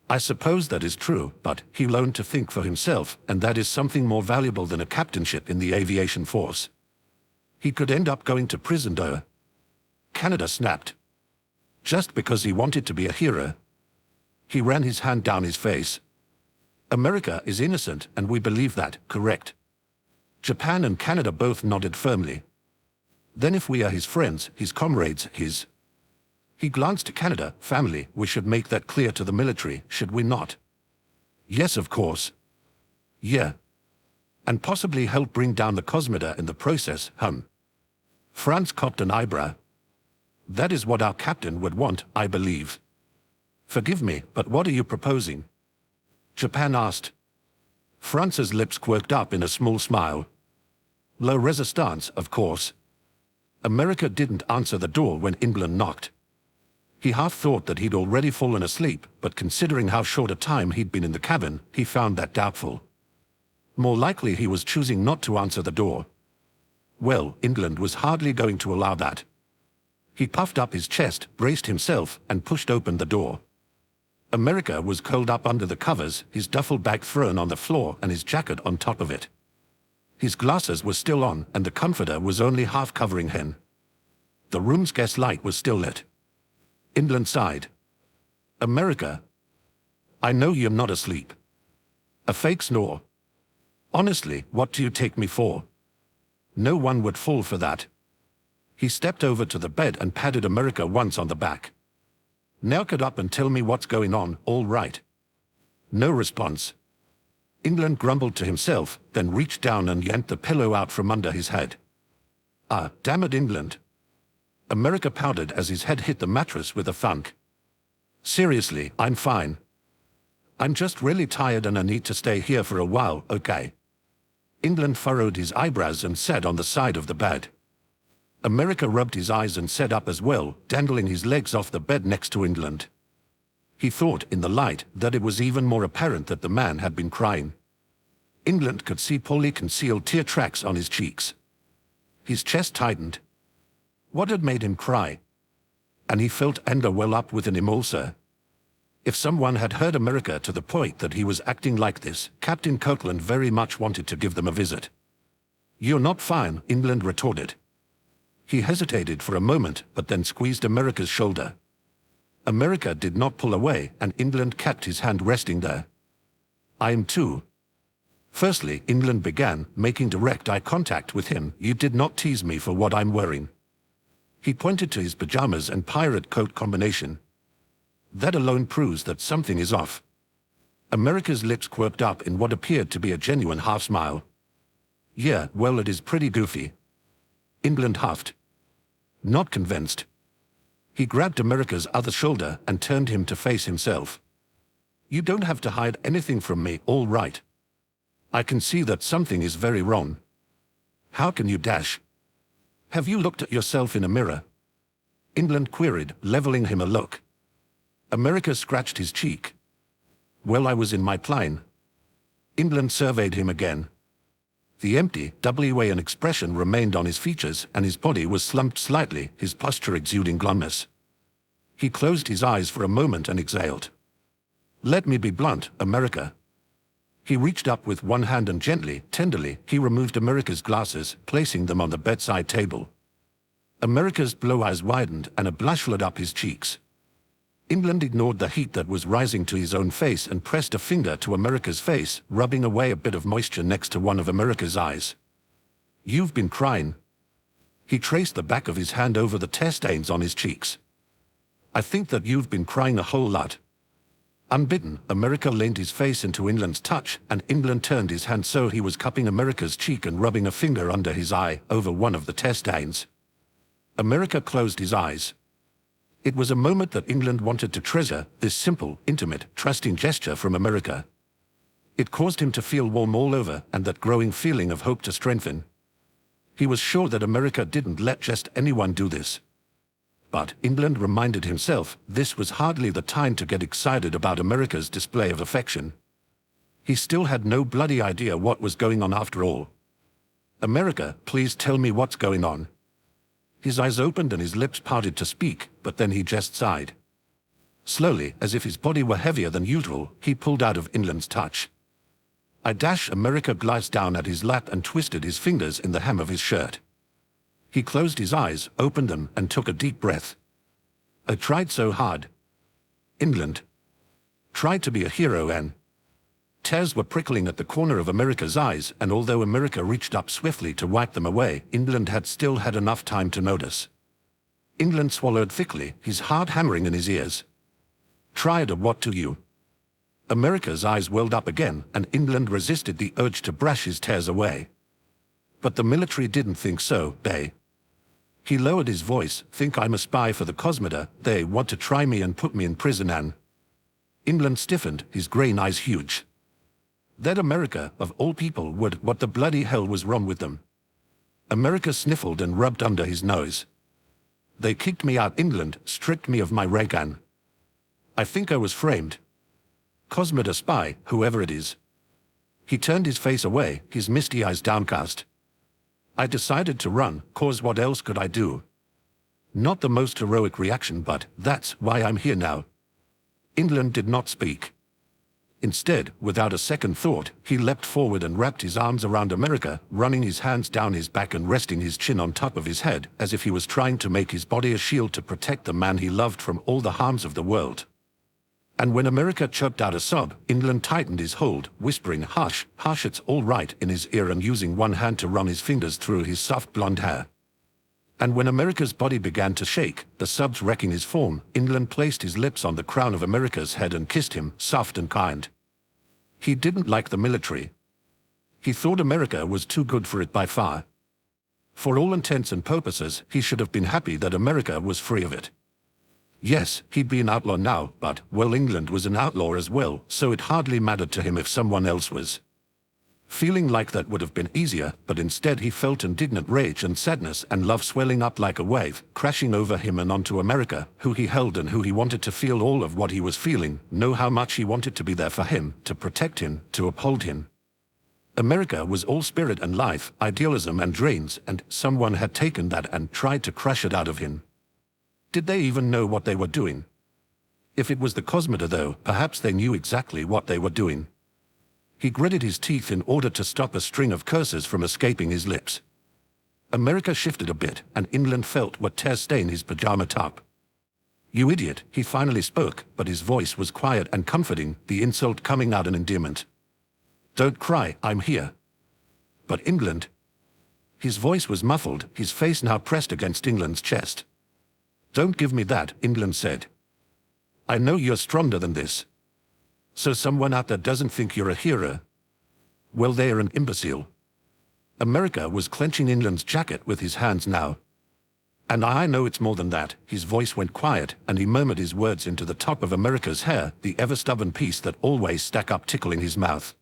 I suppose that is true, but he learned to think for himself, and that is something more valuable than a captainship in the aviation force. He could end up going to prison though. Canada snapped. Just because he wanted to be a hero. He ran his hand down his face. America is innocent, and we believe that, correct? Japan and Canada both nodded firmly. Then if we are his friends, his comrades, his... He glanced to Canada, family, we should make that clear to the military, should we not? Yes, of course. Yeah. And possibly help bring down the Cosmoda in the process, hun. France cocked an eyebrow. That is what our captain would want, I believe. Forgive me, but what are you proposing? Japan asked. France's lips quirked up in a small smile. Low resistance, of course. America didn't answer the door when England knocked. He half thought that he'd already fallen asleep, but considering how short a time he'd been in the cabin, he found that doubtful. More likely he was choosing not to answer the door. Well, England was hardly going to allow that. He puffed up his chest, braced himself, and pushed open the door. America was curled up under the covers, his duffel bag thrown on the floor and his jacket on top of it. His glasses were still on, and the comforter was only half covering him. The room's gas light was still lit. England sighed. America. I know you're not asleep. A fake snore. Honestly, what do you take me for? No one would fall for that. He stepped over to the bed and patted America once on the back. "Now get up and tell me what's going on, all right?" No response. England grumbled to himself, then reached down and yanked the pillow out from under his head. "Ah, damn it, England." America pouted as his head hit the mattress with a thunk. "Seriously, I'm fine. I'm just really tired and I need to stay here for a while, okay?" England furrowed his eyebrows and sat on the side of the bed. America rubbed his eyes and sat up as well, dangling his legs off the bed next to England. He thought, in the light, that it was even more apparent that the man had been crying. England could see poorly concealed tear tracks on his cheeks. His chest tightened. What had made him cry? And he felt anger well up within him also. If someone had hurt America to the point that he was acting like this, Captain Copeland very much wanted to give them a visit. "You're not fine," England retorted. He hesitated for a moment, but then squeezed America's shoulder. America did not pull away, and England kept his hand resting there. "I am too." Firstly, England began, making direct eye contact with him. "You did not tease me for what I'm wearing." He pointed to his pajamas and pirate coat combination. "That alone proves that something is off." America's lips quirked up in what appeared to be a genuine half-smile. "Yeah, well, it is pretty goofy." England huffed. Not convinced. He grabbed America's other shoulder and turned him to face himself. "You don't have to hide anything from me, all right? I can see that something is very wrong." "How can you dash? Have you looked at yourself in a mirror?" England queried, leveling him a look. America scratched his cheek. "Well, I was in my plane." England surveyed him again. The empty, W-an expression remained on his features, and his body was slumped slightly, his posture exuding glumness. He closed his eyes for a moment and exhaled. "Let me be blunt, America." He reached up with one hand and gently, tenderly, he removed America's glasses, placing them on the bedside table. America's blue eyes widened and a blush lit up his cheeks. England ignored the heat that was rising to his own face and pressed a finger to America's face, rubbing away a bit of moisture next to one of America's eyes. "You've been crying." He traced the back of his hand over the tear stains on his cheeks. "I think that you've been crying a whole lot." Unbidden, America leaned his face into England's touch, and England turned his hand so he was cupping America's cheek and rubbing a finger under his eye, over one of the tear stains. America closed his eyes. It was a moment that England wanted to treasure, this simple, intimate, trusting gesture from America. It caused him to feel warm all over, and that growing feeling of hope to strengthen. He was sure that America didn't let just anyone do this. But, England reminded himself, this was hardly the time to get excited about America's display of affection. He still had no bloody idea what was going on after all. "America, please tell me what's going on." His eyes opened and his lips parted to speak, but then he just sighed. Slowly, as if his body were heavier than usual, he pulled out of England's touch. America glanced down at his lap and twisted his fingers in the hem of his shirt. He closed his eyes, opened them, and took a deep breath. "I tried so hard." England tried to be a hero, and tears were prickling at the corner of America's eyes, and although America reached up swiftly to wipe them away, England had still had enough time to notice. England swallowed thickly, his heart hammering in his ears. "Tried of what to you?" America's eyes welled up again, and England resisted the urge to brush his tears away. "But the military didn't think so, they." He lowered his voice. "Think I'm a spy for the Cosmida. They want to try me and put me in prison, and..." England stiffened, his green eyes huge. That America, of all people, would. What the bloody hell was wrong with them? America sniffled and rubbed under his nose. "They kicked me out, England, stripped me of my Reagan. I think I was framed. Cosmida spy, whoever it is." He turned his face away, his misty eyes downcast. "I decided to run, 'cause what else could I do?" Not the most heroic reaction, but that's why I'm here now. England did not speak. Instead, without a second thought, he leapt forward and wrapped his arms around America, running his hands down his back and resting his chin on top of his head, as if he was trying to make his body a shield to protect the man he loved from all the harms of the world. And when America choked out a sob, England tightened his hold, whispering, "Hush, hush, it's all right," in his ear and using one hand to run his fingers through his soft blonde hair. And when America's body began to shake, the subs wrecking his form, England placed his lips on the crown of America's head and kissed him, soft and kind. He didn't like the military. He thought America was too good for it by far. For all intents and purposes, he should have been happy that America was free of it. Yes, he'd be an outlaw now, but, well, England was an outlaw as well, so it hardly mattered to him if someone else was. Feeling like that would have been easier, but instead he felt indignant rage and sadness and love swelling up like a wave, crashing over him and onto America, who he held and who he wanted to feel all of what he was feeling, know how much he wanted to be there for him, to protect him, to uphold him. America was all spirit and life, idealism and dreams, and someone had taken that and tried to crush it out of him. Did they even know what they were doing? If it was the Cosmoda though, perhaps they knew exactly what they were doing. He gritted his teeth in order to stop a string of curses from escaping his lips. America shifted a bit, and England felt what tear stain his pajama top. "You idiot," he finally spoke, but his voice was quiet and comforting, the insult coming out in endearment. "Don't cry, I'm here." "But England..." His voice was muffled, his face now pressed against England's chest. "Don't give me that," England said. "I know you're stronger than this. So someone out there doesn't think you're a hero? Well, they're an imbecile." America was clenching England's jacket with his hands now. "And I know it's more than that." His voice went quiet, and he murmured his words into the top of America's hair, the ever-stubborn piece that always stuck up tickling his mouth.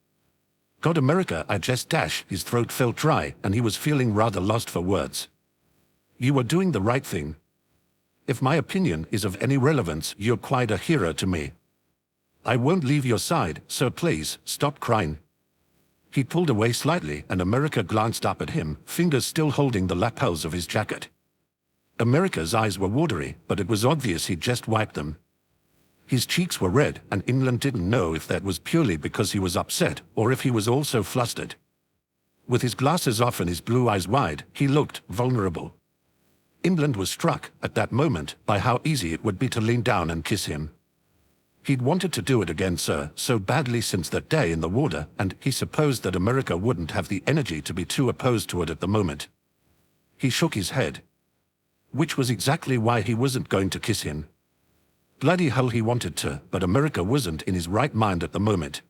"God, America, I just dash." His throat felt dry, and he was feeling rather lost for words. "You were doing the right thing. If my opinion is of any relevance, you're quite a hero to me. I won't leave your side, so please, stop crying." He pulled away slightly, and America glanced up at him, fingers still holding the lapels of his jacket. America's eyes were watery, but it was obvious he'd just wiped them. His cheeks were red, and England didn't know if that was purely because he was upset, or if he was also flustered. With his glasses off and his blue eyes wide, he looked vulnerable. England was struck, at that moment, by how easy it would be to lean down and kiss him. He'd wanted to do it again, sir, so badly since that day in the water, and he supposed that America wouldn't have the energy to be too opposed to it at the moment. He shook his head. Which was exactly why he wasn't going to kiss him. Bloody hell, he wanted to, but America wasn't in his right mind at the moment.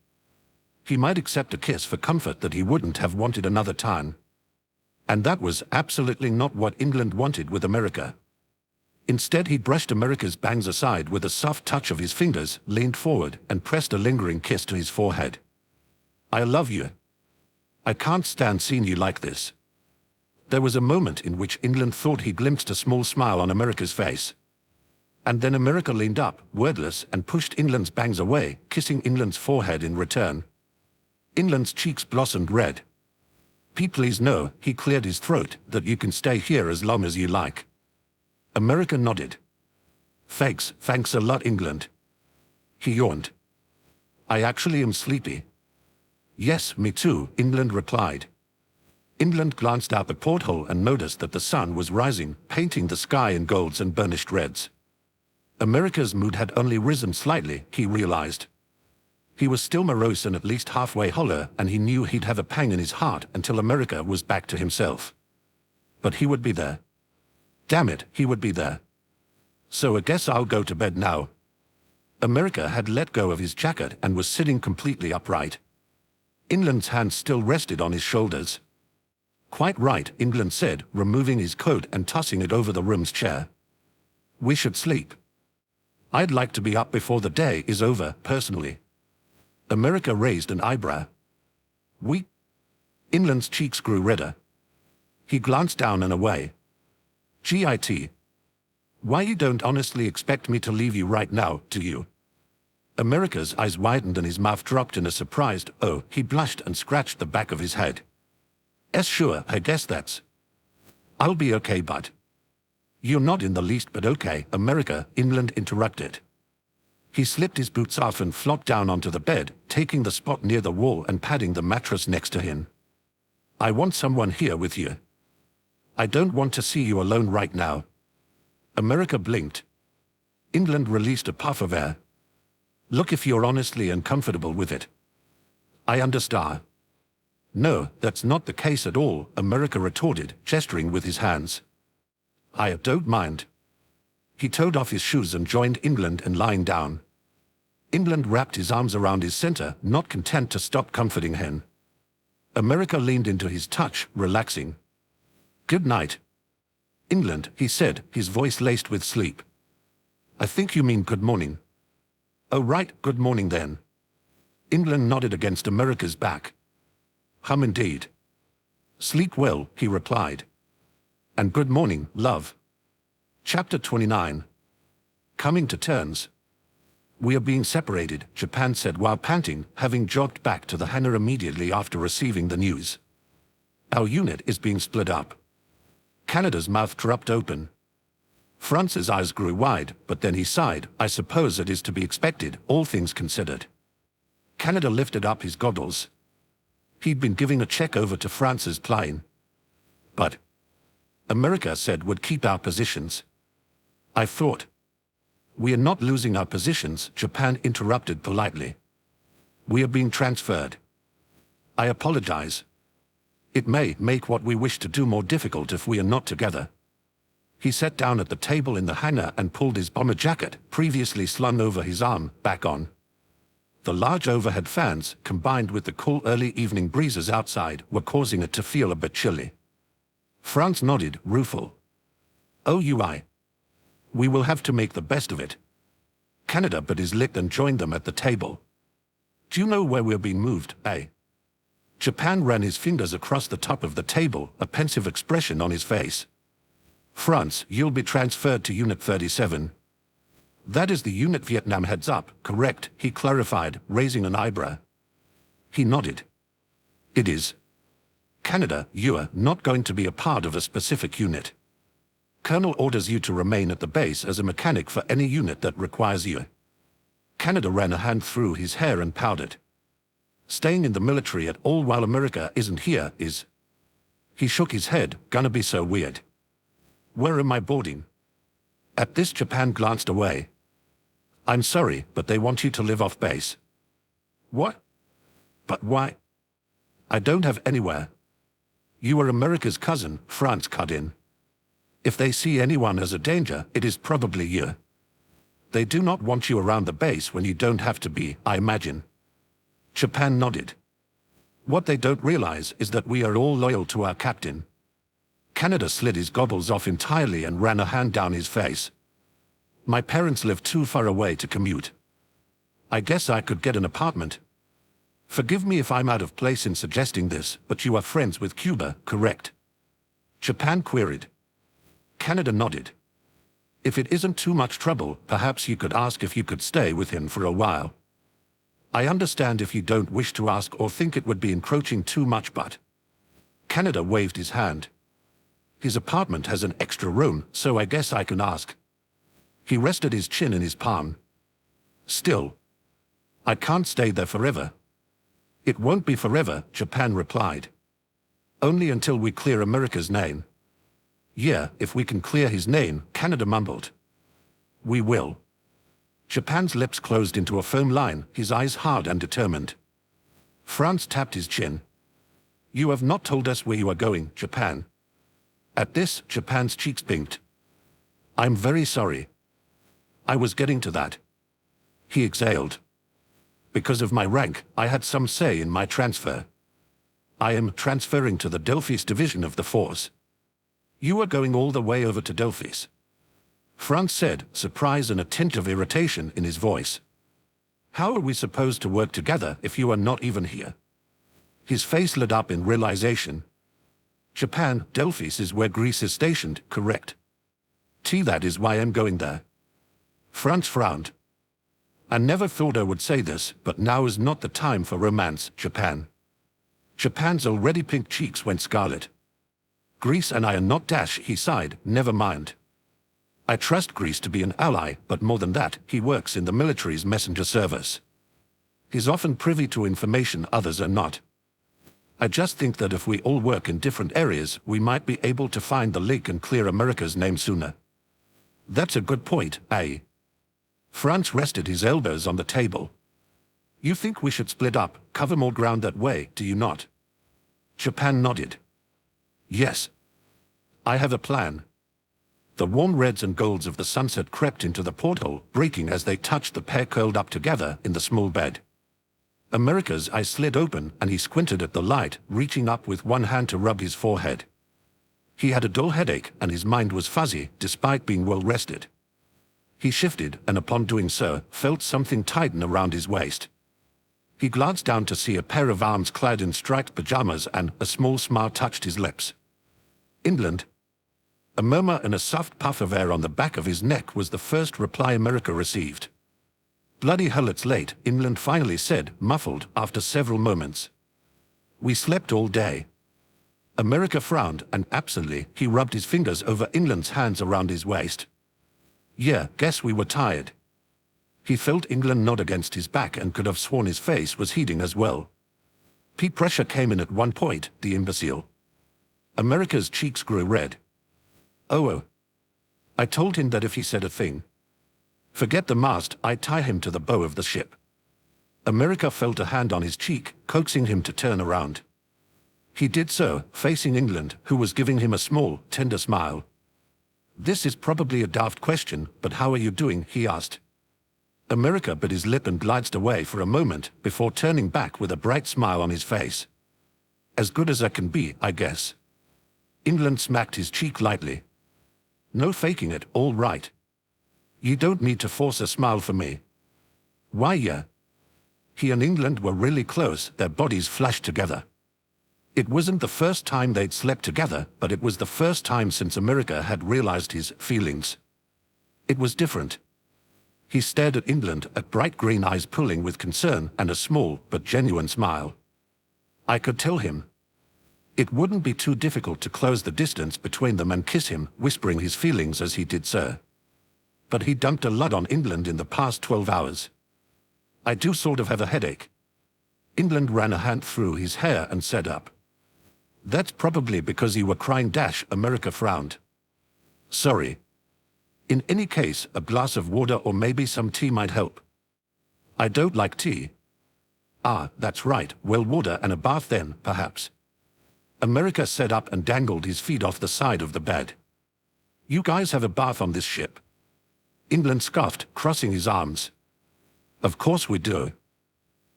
He might accept a kiss for comfort that he wouldn't have wanted another time. And that was absolutely not what England wanted with America. Instead, he brushed America's bangs aside with a soft touch of his fingers, leaned forward, and pressed a lingering kiss to his forehead. "I love you. I can't stand seeing you like this." There was a moment in which England thought he glimpsed a small smile on America's face. And then America leaned up, wordless, and pushed England's bangs away, kissing England's forehead in return. England's cheeks blossomed red. "Pete, please no," he cleared his throat, "that you can stay here as long as you like." America nodded. Thanks a lot, England." He yawned. "I actually am sleepy." "Yes, me too," England replied. England glanced out the porthole and noticed that the sun was rising, painting the sky in golds and burnished reds. America's mood had only risen slightly, he realized. He was still morose and at least halfway hollow, and he knew he'd have a pang in his heart until America was back to himself. But he would be there. Damn it, he would be there. "So I guess I'll go to bed now." America had let go of his jacket and was sitting completely upright. England's hands still rested on his shoulders. "Quite right," England said, removing his coat and tossing it over the room's chair. "We should sleep. I'd like to be up before the day is over, personally." America raised an eyebrow. "We?" England's cheeks grew redder. He glanced down and away. "Git. Why you don't honestly expect me to leave you right now, do you?" America's eyes widened and his mouth dropped in a surprised "oh." He blushed and scratched the back of his head. Sure, I guess that's..." "I'll be okay, but..." "You're not in the least but okay, America," England interrupted. He slipped his boots off and flopped down onto the bed, taking the spot near the wall and patting the mattress next to him. "I want someone here with you. I don't want to see you alone right now." America blinked. England released a puff of air. "Look, if you're honestly uncomfortable with it, I understand." "No, that's not the case at all," America retorted, gesturing with his hands. I don't mind. He toed off his shoes and joined England in lying down. England wrapped his arms around his center, not content to stop comforting him. America leaned into his touch, relaxing. "Good night." "England," he said, his voice laced with sleep. "I think you mean good morning." "Oh right, good morning then." England nodded against America's back. Indeed." "Sleep well," he replied. "And good morning, love." Chapter 29. Coming to terms. "We are being separated," Japan said while panting, having jogged back to the hangar immediately after receiving the news. "Our unit is being split up." Canada's mouth dropped open. France's eyes grew wide, but then he sighed. "I suppose it is to be expected, all things considered." Canada lifted up his goggles. He'd been giving a check over to France's plane. "But," America said, "would keep our positions." "I thought." "We are not losing our positions," Japan interrupted politely. "We are being transferred." "I apologize. It may make what we wish to do more difficult if we are not together." He sat down at the table in the hangar and pulled his bomber jacket, previously slung over his arm, back on. The large overhead fans, combined with the cool early evening breezes outside, were causing it to feel a bit chilly. France nodded, rueful. "OUI. We will have to make the best of it." Canada bit his lip and joined them at the table. "Do you know where we're being moved, eh?" Japan ran his fingers across the top of the table, a pensive expression on his face. "France, you'll be transferred to Unit 37. That is the unit Vietnam heads up, correct?" he clarified, raising an eyebrow. He nodded. "It is." "Canada, you're not going to be a part of a specific unit. Colonel orders you to remain at the base as a mechanic for any unit that requires you." Canada ran a hand through his hair and powdered. "Staying in the military at all while America isn't here is..." He shook his head. "Gonna be so weird." "Where am I boarding?" At this, Japan glanced away. "I'm sorry, but they want you to live off base." "What? But why?" "I don't have anywhere." "You are America's cousin," France cut in. "If they see anyone as a danger, it is probably you. They do not want you around the base when you don't have to be, I imagine." Japan nodded. "What they don't realize is that we are all loyal to our captain." Canada slid his goggles off entirely and ran a hand down his face. "My parents live too far away to commute. I guess I could get an apartment. Forgive me if I'm out of place in suggesting this, but you are friends with Cuba, correct?" Japan queried. Canada nodded. "If it isn't too much trouble, perhaps you could ask if you could stay with him for a while. I understand if you don't wish to ask or think it would be encroaching too much, but..." Canada waved his hand. "His apartment has an extra room, so I guess I can ask." He rested his chin in his palm. "Still, I can't stay there forever." "It won't be forever," Japan replied. "Only until we clear America's name." "Yeah, if we can clear his name," Canada mumbled. "We will." Japan's lips closed into a firm line, his eyes hard and determined. France tapped his chin. "You have not told us where you are going, Japan." At this, Japan's cheeks pinked. "I'm very sorry. I was getting to that." He exhaled. "Because of my rank, I had some say in my transfer. I am transferring to the Delphis division of the force." "You are going all the way over to Delphis?" France said, surprise and a tinge of irritation in his voice. "How are we supposed to work together if you are not even here?" His face lit up in realization. "Japan, Delphis is where Greece is stationed, correct?" "That is why I'm going there." France frowned. "I never thought I would say this, but now is not the time for romance, Japan." Japan's already pink cheeks went scarlet. "Greece and I are not dash," he sighed. "Never mind. I trust Greece to be an ally, but more than that, he works in the military's messenger service. He's often privy to information others are not. I just think that if we all work in different areas, we might be able to find the leak and clear America's name sooner." "That's a good point, eh?" France rested his elbows on the table. "You think we should split up, cover more ground that way, do you not?" Japan nodded. "Yes. I have a plan." The warm reds and golds of the sunset crept into the porthole, breaking as they touched the pair curled up together in the small bed. America's eyes slid open and he squinted at the light, reaching up with one hand to rub his forehead. He had a dull headache and his mind was fuzzy, despite being well rested. He shifted and upon doing so, felt something tighten around his waist. He glanced down to see a pair of arms clad in striped pajamas and a small smile touched his lips. England? A murmur and a soft puff of air on the back of his neck was the first reply America received. Bloody hell, it's late, England finally said, muffled, after several moments. We slept all day. America frowned, and absently, he rubbed his fingers over England's hands around his waist. Yeah, guess we were tired. He felt England nod against his back and could have sworn his face was heating as well. Peak pressure came in at one point, the imbecile. America's cheeks grew red. Oh. I told him that if he said a thing. Forget the mast, I'd tie him to the bow of the ship. America felt a hand on his cheek, coaxing him to turn around. He did so, facing England, who was giving him a small, tender smile. This is probably a daft question, but how are you doing, he asked. America bit his lip and glanced away for a moment, before turning back with a bright smile on his face. As good as I can be, I guess. England smacked his cheek lightly. No faking it, all right. You don't need to force a smile for me. Why, yeah. He and England were really close, their bodies flashed together. It wasn't the first time they'd slept together, but it was the first time since America had realized his feelings. It was different. He stared at England, at bright green eyes pulling with concern and a small but genuine smile. I could tell him. It wouldn't be too difficult to close the distance between them and kiss him, whispering his feelings as he did so. But he dumped a lot on England in the past 12 hours. I do sort of have a headache. England ran a hand through his hair and sat up. That's probably because you were crying, America frowned. Sorry. In any case, a glass of water or maybe some tea might help. I don't like tea. Ah, that's right, well, water and a bath then, perhaps. America sat up and dangled his feet off the side of the bed. You guys have a bath on this ship? England scoffed, crossing his arms. Of course we do.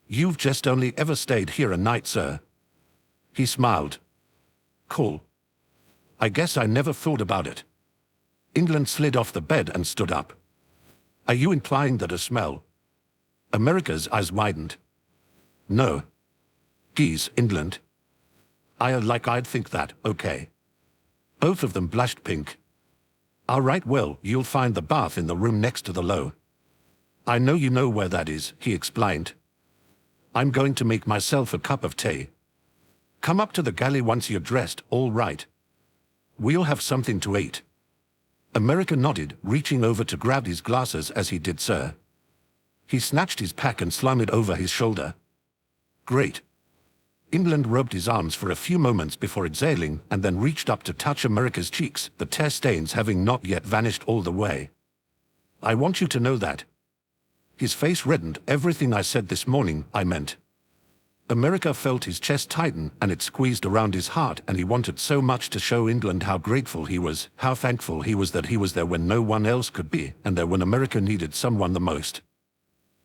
You've just only ever stayed here a night, sir. He smiled. Cool. I guess I never thought about it. England slid off the bed and stood up. Are you implying that a smell? America's eyes widened. No. Geez, England. I'd think that, okay. Both of them blushed pink. All right, well, you'll find the bath in the room next to the low. I know you know where that is, he explained. I'm going to make myself a cup of tea. Come up to the galley once you're dressed, all right. We'll have something to eat. America nodded, reaching over to grab his glasses as he did so. He snatched his pack and slung it over his shoulder. Great. England rubbed his arms for a few moments before exhaling and then reached up to touch America's cheeks, the tear stains having not yet vanished all the way. I want you to know that. His face reddened. Everything I said this morning, I meant. America felt his chest tighten and it squeezed around his heart, and he wanted so much to show England how grateful he was, how thankful he was that he was there when no one else could be, and there when America needed someone the most.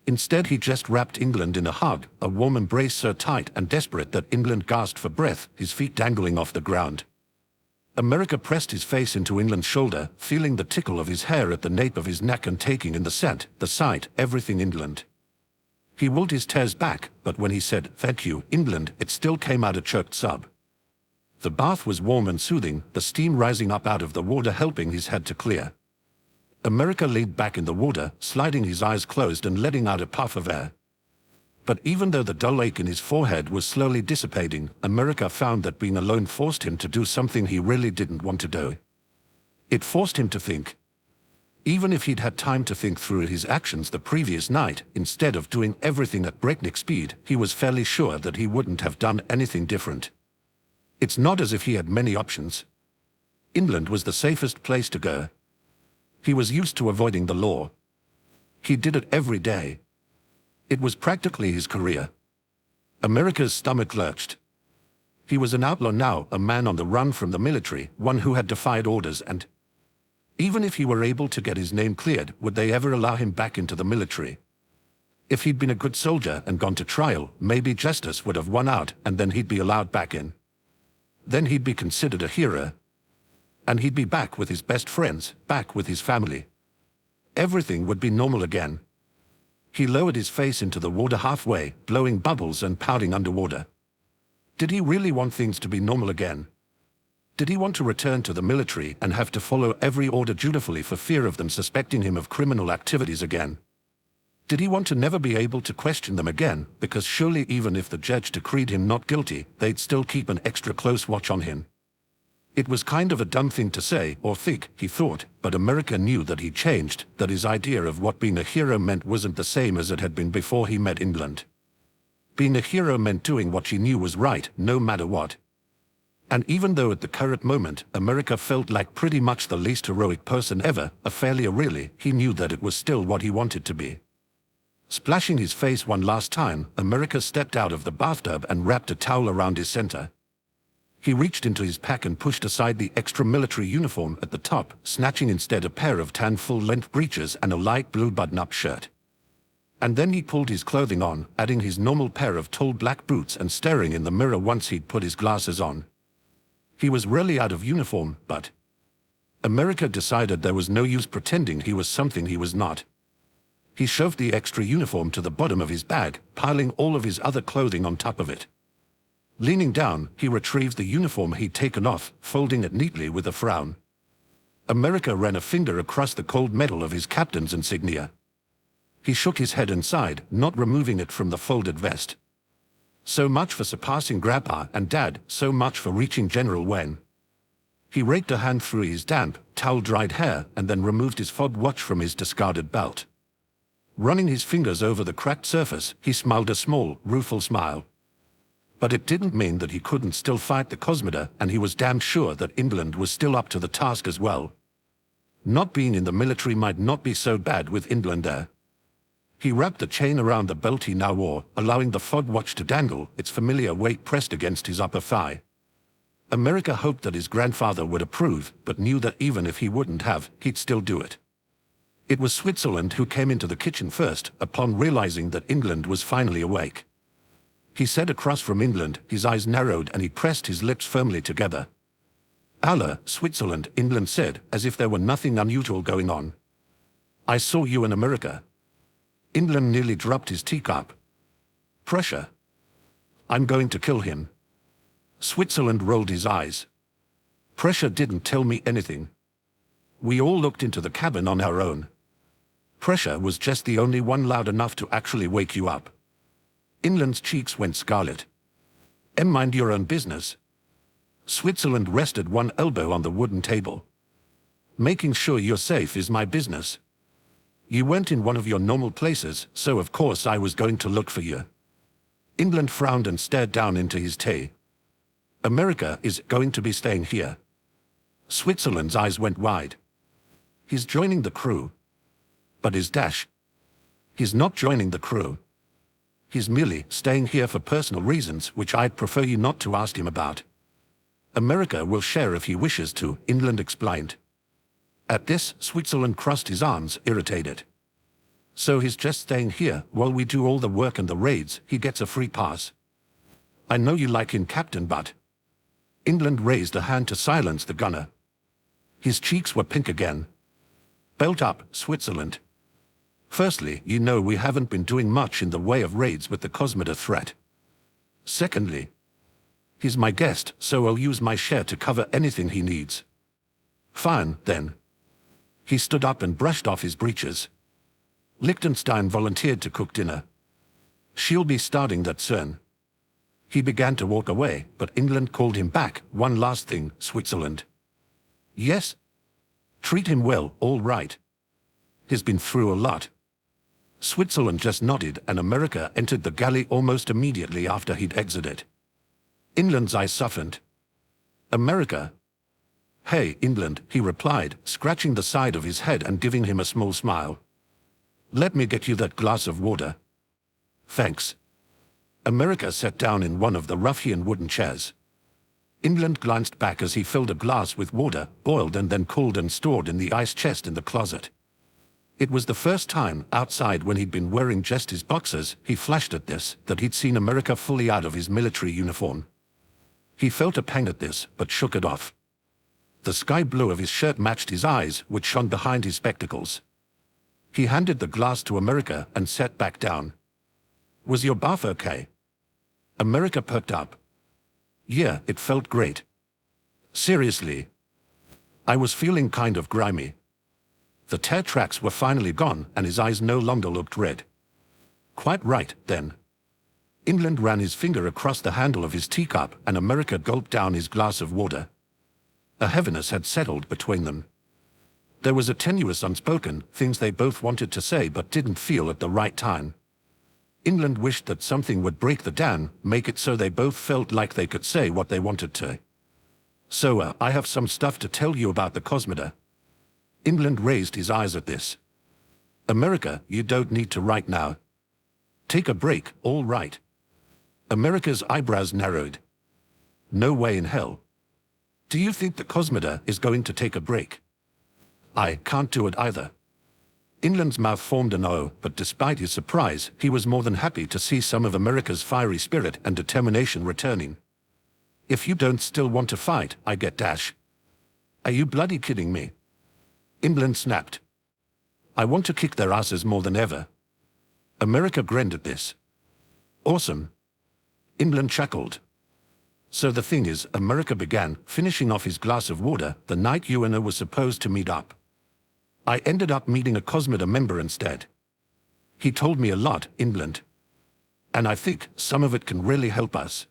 Instead, he just wrapped England in a hug, a warm embrace so tight and desperate that England gasped for breath, his feet dangling off the ground. America pressed his face into England's shoulder, feeling the tickle of his hair at the nape of his neck and taking in the scent, the sight, everything England. He rolled his tears back, but when he said, "Thank you, England," it still came out a choked sob. The bath was warm and soothing, the steam rising up out of the water helping his head to clear. America leaned back in the water, sliding his eyes closed and letting out a puff of air. But even though the dull ache in his forehead was slowly dissipating, America found that being alone forced him to do something he really didn't want to do. It forced him to think. Even if he'd had time to think through his actions the previous night, instead of doing everything at breakneck speed, he was fairly sure that he wouldn't have done anything different. It's not as if he had many options. England was the safest place to go. He was used to avoiding the law. He did it every day. It was practically his career. America's stomach lurched. He was an outlaw now, a man on the run from the military, one who had defied orders and... Even if he were able to get his name cleared, would they ever allow him back into the military? If he'd been a good soldier and gone to trial, maybe justice would have won out and then he'd be allowed back in. Then he'd be considered a hero. And he'd be back with his best friends, back with his family. Everything would be normal again. He lowered his face into the water halfway, blowing bubbles and pouting underwater. Did he really want things to be normal again? Did he want to return to the military and have to follow every order dutifully for fear of them suspecting him of criminal activities again? Did he want to never be able to question them again, because surely even if the judge decreed him not guilty, they'd still keep an extra close watch on him? It was kind of a dumb thing to say or think, he thought, but America knew that he'd changed, that his idea of what being a hero meant wasn't the same as it had been before he met England. Being a hero meant doing what she knew was right, no matter what. And even though at the current moment, America felt like pretty much the least heroic person ever, a failure really, he knew that it was still what he wanted to be. Splashing his face one last time, America stepped out of the bathtub and wrapped a towel around his center. He reached into his pack and pushed aside the extra military uniform at the top, snatching instead a pair of tan full-length breeches and a light blue button-up shirt. And then he pulled his clothing on, adding his normal pair of tall black boots and staring in the mirror once he'd put his glasses on. He was really out of uniform, but America decided there was no use pretending he was something he was not. He shoved the extra uniform to the bottom of his bag, piling all of his other clothing on top of it. Leaning down, he retrieved the uniform he'd taken off, folding it neatly with a frown. America ran a finger across the cold metal of his captain's insignia. He shook his head and sighed, not removing it from the folded vest. So much for surpassing Grandpa and Dad, so much for reaching General Wen. He raked a hand through his damp, towel-dried hair and then removed his fob watch from his discarded belt. Running his fingers over the cracked surface, he smiled a small, rueful smile. But it didn't mean that he couldn't still fight the Cosmoda, and he was damn sure that England was still up to the task as well. Not being in the military might not be so bad with England there. He wrapped the chain around the belt he now wore, allowing the fob watch to dangle, its familiar weight pressed against his upper thigh. America hoped that his grandfather would approve, but knew that even if he wouldn't have, he'd still do it. It was Switzerland who came into the kitchen first, upon realizing that England was finally awake. He sat across from England, his eyes narrowed and he pressed his lips firmly together. Allah, Switzerland, England said, as if there were nothing unusual going on. I saw you in America. England nearly dropped his teacup. Pressure. I'm going to kill him. Switzerland rolled his eyes. Pressure didn't tell me anything. We all looked into the cabin on our own. Pressure was just the only one loud enough to actually wake you up. England's cheeks went scarlet. Mind your own business. Switzerland rested one elbow on the wooden table. Making sure you're safe is my business. You weren't in one of your normal places, so of course I was going to look for you. England frowned and stared down into his tea. America is going to be staying here. Switzerland's eyes went wide. He's joining the crew. But his dash. He's not joining the crew. He's merely staying here for personal reasons, which I'd prefer you not to ask him about. America will share if he wishes to, England explained. At this, Switzerland crossed his arms, irritated. So he's just staying here while we do all the work and the raids, he gets a free pass. I know you like him, Captain, but... England raised a hand to silence the gunner. His cheeks were pink again. Belt up, Switzerland. Firstly, you know we haven't been doing much in the way of raids with the Cosmoda threat. Secondly, he's my guest, so I'll use my share to cover anything he needs. Fine, then. He stood up and brushed off his breeches. Liechtenstein volunteered to cook dinner. She'll be starting that soon. He began to walk away, but England called him back. One last thing, Switzerland. Yes? Treat him well, all right. He's been through a lot. Switzerland just nodded and America entered the galley almost immediately after he'd exited. England's eyes softened. America? Hey, England, he replied, scratching the side of his head and giving him a small smile. Let me get you that glass of water. Thanks. America sat down in one of the ruffian wooden chairs. England glanced back as he filled a glass with water, boiled and then cooled and stored in the ice chest in the closet. It was the first time, outside when he'd been wearing just his boxers, he flashed at this, that he'd seen America fully out of his military uniform. He felt a pang at this, but shook it off. The sky blue of his shirt matched his eyes, which shone behind his spectacles. He handed the glass to America and sat back down. "Was your bath okay?" America perked up. "Yeah, it felt great. Seriously. I was feeling kind of grimy." The tear tracks were finally gone, and his eyes no longer looked red. "Quite right, then." England ran his finger across the handle of his teacup, and America gulped down his glass of water. A heaviness had settled between them. There was a tenuous unspoken, things they both wanted to say but didn't feel at the right time. England wished that something would break the dam, make it so they both felt like they could say what they wanted to. "So, I have some stuff to tell you about the Cosmoda." England raised his eyes at this. "America, you don't need to right now. Take a break, all right." America's eyebrows narrowed. "No way in hell. Do you think the Cosmoda is going to take a break?" "I can't do it either." England's mouth formed an O, but despite his surprise, he was more than happy to see some of America's fiery spirit and determination returning. "If you don't still want to fight, I get dash." "Are you bloody kidding me?" England snapped. "I want to kick their asses more than ever." America grinned at this. "Awesome." England chuckled. "So the thing is," America began, finishing off his glass of water, "the night you and I were supposed to meet up. I ended up meeting a Cosmoda member instead. He told me a lot, England. And I think some of it can really help us."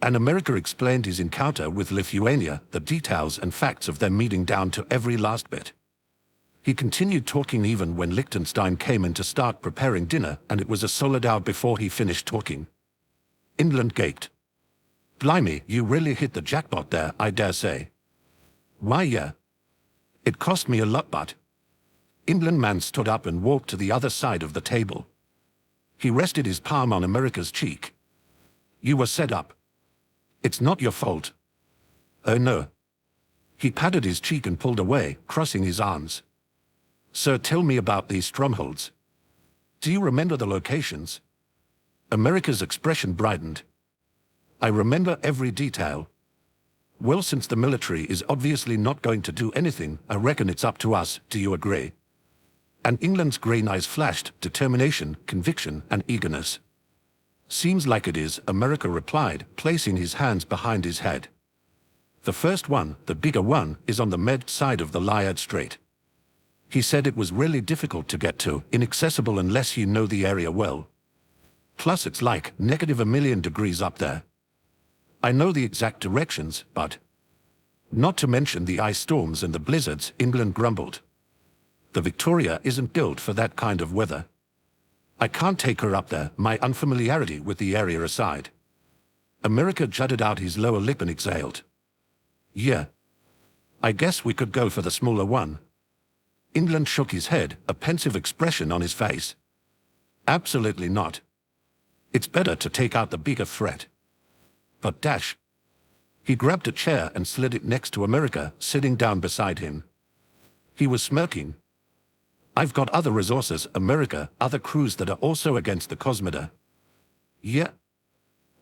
And America explained his encounter with Lithuania, the details and facts of their meeting down to every last bit. He continued talking even when Liechtenstein came in to start preparing dinner, and it was a solid hour before he finished talking. England gaped. "Blimey, you really hit the jackpot there, I dare say." "Why, yeah. It cost me a lot, but..." England man stood up and walked to the other side of the table. He rested his palm on America's cheek. "You were set up. It's not your fault." "Oh no." He patted his cheek and pulled away, crossing his arms. "So tell me about these strongholds. Do you remember the locations?" America's expression brightened. "I remember every detail." "Well, since the military is obviously not going to do anything, I reckon it's up to us, do you agree?" And England's green eyes flashed determination, conviction, and eagerness. "Seems like it is," America replied, placing his hands behind his head. "The first one, the bigger one, is on the med side of the Liard Strait. He said it was really difficult to get to, inaccessible unless you know the area well. Plus it's like -1,000,000 degrees up there. I know the exact directions, but..." "Not to mention the ice storms and the blizzards," England grumbled. "The Victoria isn't built for that kind of weather. I can't take her up there, my unfamiliarity with the area aside." America jutted out his lower lip and exhaled. "Yeah. I guess we could go for the smaller one." England shook his head, a pensive expression on his face. "Absolutely not. It's better to take out the bigger threat." "But dash..." He grabbed a chair and slid it next to America, sitting down beside him. He was smirking. "I've got other resources, America, other crews that are also against the Cosmoda." "Yeah.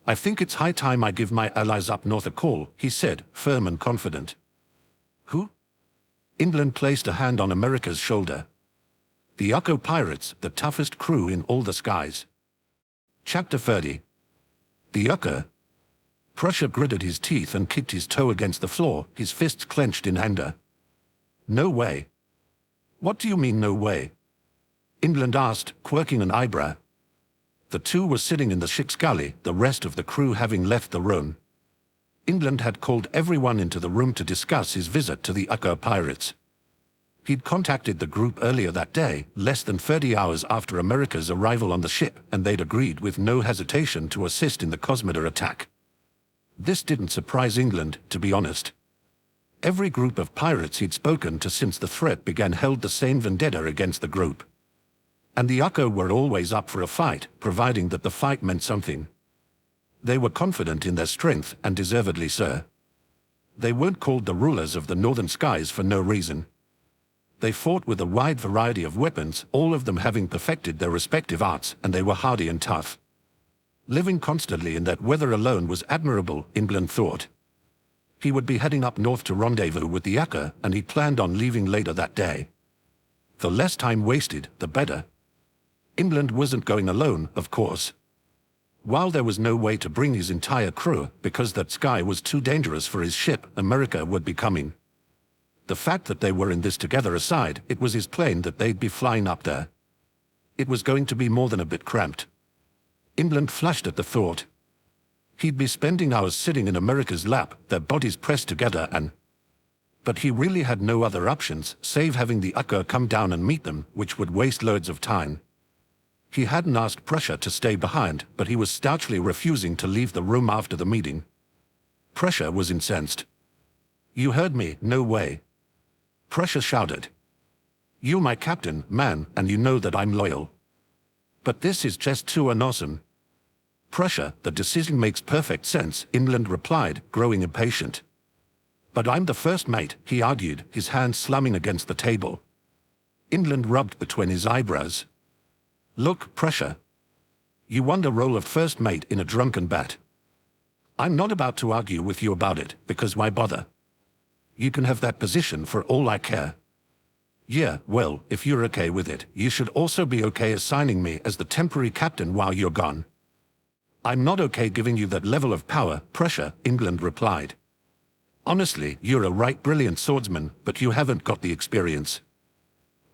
I think it's high time I give my allies up north a call," he said, firm and confident. "Who?" England placed a hand on America's shoulder. "The USxUK pirates, the toughest crew in all the skies." Chapter 30. The USxUK. Prussia gritted his teeth and kicked his toe against the floor, his fists clenched in anger. "No way." "What do you mean, no way?" England asked, quirking an eyebrow. The two were sitting in the ship's galley, the rest of the crew having left the room. England had called everyone into the room to discuss his visit to the USxUK pirates. He'd contacted the group earlier that day, less than 30 hours after America's arrival on the ship, and they'd agreed with no hesitation to assist in the Cosmoda attack. This didn't surprise England, to be honest. Every group of pirates he'd spoken to since the threat began held the same vendetta against the group. And the USxUK were always up for a fight, providing that the fight meant something. They were confident in their strength, and deservedly so. They weren't called the rulers of the northern skies for no reason. They fought with a wide variety of weapons, all of them having perfected their respective arts, and they were hardy and tough. Living constantly in that weather alone was admirable, England thought. He would be heading up north to rendezvous with the USxUK, and he planned on leaving later that day. The less time wasted, the better. England wasn't going alone, of course. While there was no way to bring his entire crew, because that sky was too dangerous for his ship, America would be coming. The fact that they were in this together aside, it was his plane that they'd be flying up there. It was going to be more than a bit cramped. England flushed at the thought. He'd be spending hours sitting in America's lap, their bodies pressed together and... But he really had no other options, save having the USxUK come down and meet them, which would waste loads of time. He hadn't asked Prussia to stay behind, but he was stoutly refusing to leave the room after the meeting. Prussia was incensed. "You heard me, no way." Prussia shouted. "You're my captain, man, and you know that I'm loyal. But this is just too unawesome." "Prussia, the decision makes perfect sense," England replied, growing impatient. "But I'm the first mate," he argued, his hands slamming against the table. England rubbed between his eyebrows. "Look, Prussia. You won the role of first mate in a drunken bat. I'm not about to argue with you about it, because why bother? You can have that position for all I care. Yeah, well, if you're okay with it, you should also be okay assigning me as the temporary captain while you're gone." "I'm not okay giving you that level of power, Prussia," England replied. "Honestly, you're a right brilliant swordsman, but you haven't got the experience.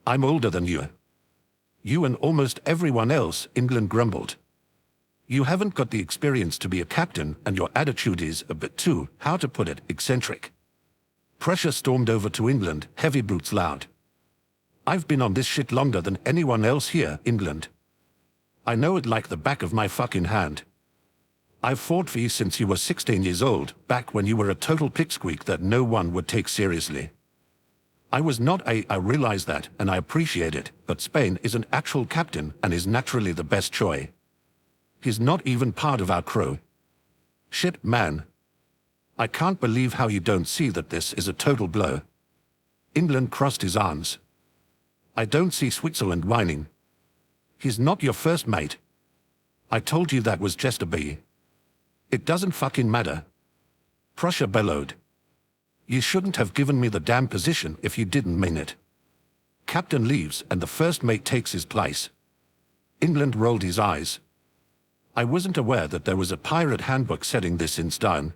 I'm older than you. You and almost everyone else," England grumbled. "You haven't got the experience to be a captain, and your attitude is a bit too, how to put it, eccentric." Prussia stormed over to England, heavy boots loud. "I've been on this shit longer than anyone else here, England. I know it like the back of my fucking hand. I've fought for you since you were 16 years old, back when you were a total pipsqueak that no one would take seriously. I realize that, and I appreciate it, but Spain is an actual captain and is naturally the best choice. He's not even part of our crew. Shit, man. I can't believe how you don't see that this is a total blow." England crossed his arms. "I don't see Switzerland whining. He's not your first mate. I told you that was just a bee. It doesn't fucking matter." Prussia bellowed. "You shouldn't have given me the damn position if you didn't mean it. Captain leaves and the first mate takes his place." England rolled his eyes. "I wasn't aware that there was a pirate handbook setting this in stone.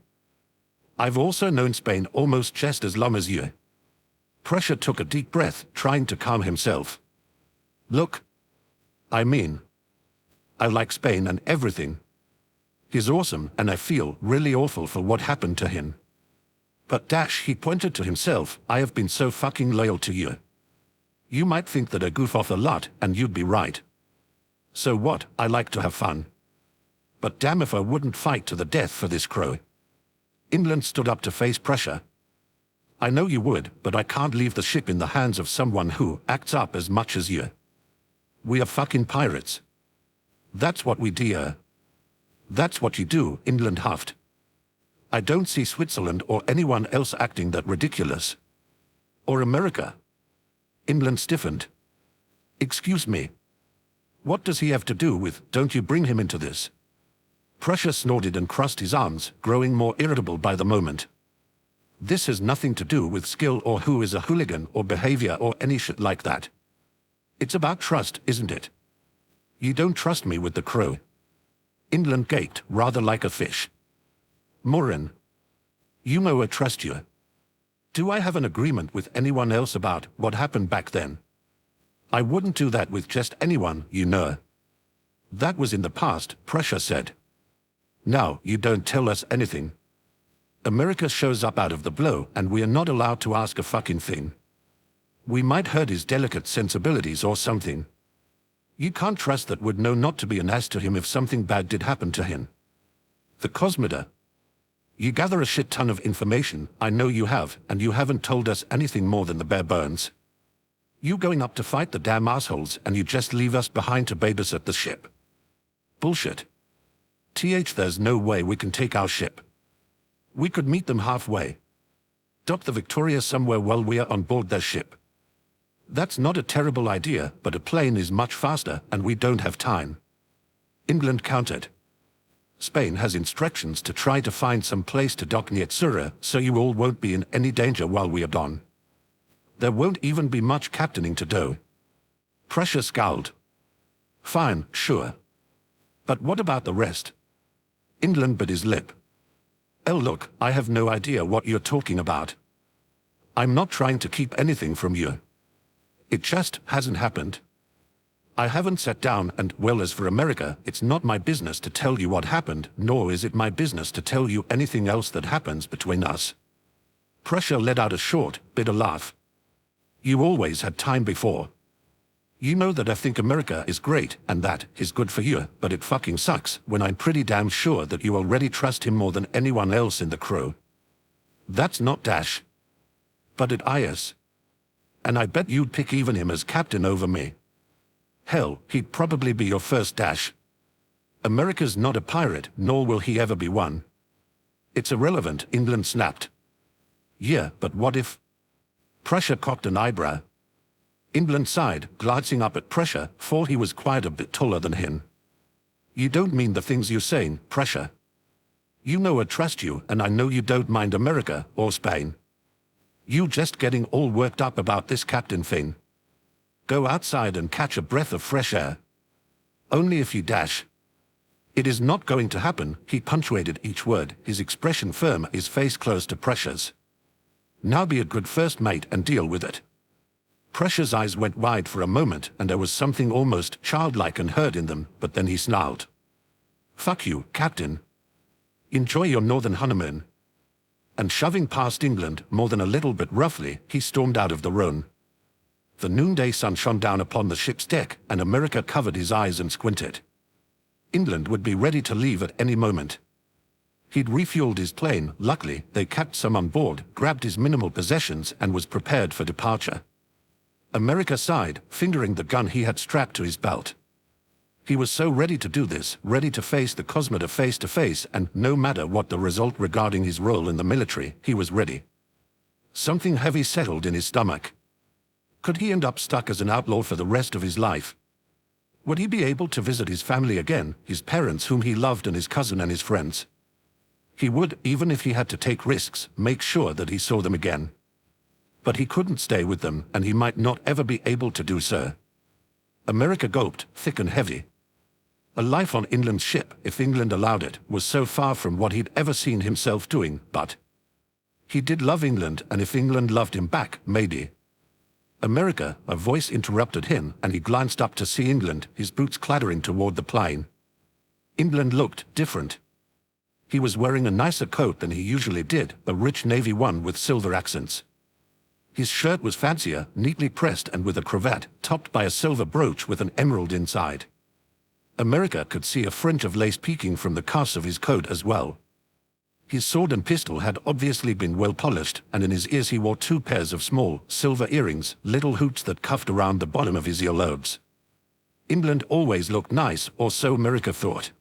I've also known Spain almost just as long as you." Prussia took a deep breath, trying to calm himself. "Look. I mean, I like Spain and everything. He's awesome, and I feel really awful for what happened to him. But he pointed to himself, "I have been so fucking loyal to you. You might think that I goof off a lot, and you'd be right. So what, I like to have fun. But damn if I wouldn't fight to the death for this crew." England stood up to face Prussia. "I know you would, but I can't leave the ship in the hands of someone who acts up as much as you. We are fucking pirates. That's what we do." "That's what you do," England huffed. "I don't see Switzerland or anyone else acting that ridiculous. Or America." England stiffened. "Excuse me. What does he have to do with, don't you bring him into this?" Prussia snorted and crossed his arms, growing more irritable by the moment. "This has nothing to do with skill or who is a hooligan or behavior or any shit like that. It's about trust, isn't it? You don't trust me with the crew." England gaped, rather like a fish. "Morin, you know I trust you. Do I have an agreement with anyone else about what happened back then? I wouldn't do that with just anyone, you know." "That was in the past," Prussia said. "Now you don't tell us anything. America shows up out of the blue, and we are not allowed to ask a fucking thing. We might hurt his delicate sensibilities or something. You can't trust that we'd know not to be an ass to him if something bad did happen to him. The Cosmoda. You gather a shit ton of information, I know you have, and you haven't told us anything more than the bare bones. You going up to fight the damn assholes, and you just leave us behind to babysit the ship. Bullshit. There's no way we can take our ship. We could meet them halfway. Dock the Victoria somewhere while we are on board their ship. That's not a terrible idea, but a plane is much faster and we don't have time. England countered. Spain has instructions to try to find some place to dock near Tsura, so you all won't be in any danger while we are gone. There won't even be much captaining to do. Prussia scowled. Fine, sure. But what about the rest? England bit his lip. Oh look, I have no idea what you're talking about. I'm not trying to keep anything from you. It just hasn't happened. I haven't sat down and, well, as for America, it's not my business to tell you what happened, nor is it my business to tell you anything else that happens between us. Prussia let out a short, bitter laugh. You always had time before. You know that I think America is great and that is good for you, but it fucking sucks when I'm pretty damn sure that you already trust him more than anyone else in the crew. That's not Dash. But it is. And I bet you'd pick even him as captain over me. Hell, he'd probably be your first Dash. America's not a pirate, nor will he ever be one. It's irrelevant, England snapped. Yeah, but what if? Prussia cocked an eyebrow. England sighed, glancing up at Prussia, for he was quite a bit taller than him. You don't mean the things you're saying, Prussia. You know I trust you, and I know you don't mind America or Spain. You just getting all worked up about this captain thing. Go outside and catch a breath of fresh air. Only if you dash. It is not going to happen, he punctuated each word, his expression firm, his face close to Prussia's. Now be a good first mate and deal with it. Prussia's eyes went wide for a moment, and there was something almost childlike and hurt in them, but then he snarled. Fuck you, Captain. Enjoy your northern honeymoon. And shoving past England more than a little bit roughly, he stormed out of the Rhone. The noonday sun shone down upon the ship's deck, and America covered his eyes and squinted. England would be ready to leave at any moment. He'd refueled his plane, luckily they kept some on board, grabbed his minimal possessions, and was prepared for departure. America sighed, fingering the gun he had strapped to his belt. He was so ready to do this, ready to face the Cosmoda face to face, and no matter what the result regarding his role in the military, he was ready. Something heavy settled in his stomach. Could he end up stuck as an outlaw for the rest of his life? Would he be able to visit his family again, his parents whom he loved and his cousin and his friends? He would, even if he had to take risks, make sure that he saw them again. But he couldn't stay with them, and he might not ever be able to do so. America gulped, thick and heavy. A life on England's ship, if England allowed it, was so far from what he'd ever seen himself doing, but he did love England, and if England loved him back, maybe. America, a voice interrupted him, and he glanced up to see England, his boots clattering toward the plane. England looked different. He was wearing a nicer coat than he usually did, a rich navy one with silver accents. His shirt was fancier, neatly pressed and with a cravat, topped by a silver brooch with an emerald inside. America could see a fringe of lace peeking from the cuffs of his coat as well. His sword and pistol had obviously been well polished, and in his ears he wore 2 pairs of small, silver earrings, little hoops that cuffed around the bottom of his earlobes. England always looked nice, or so America thought.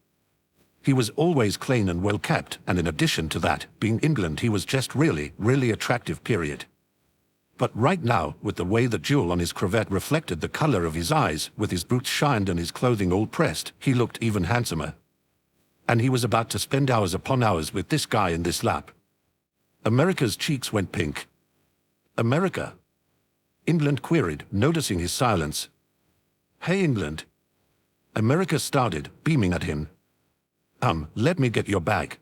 He was always clean and well kept, and in addition to that, being England, he was just really, really attractive, period. But right now, with the way the jewel on his cravat reflected the color of his eyes, with his boots shined and his clothing all pressed, he looked even handsomer. And he was about to spend hours upon hours with this guy in this lap. America's cheeks went pink. America? England queried, noticing his silence. Hey, England. America started, beaming at him. Let me get your bag.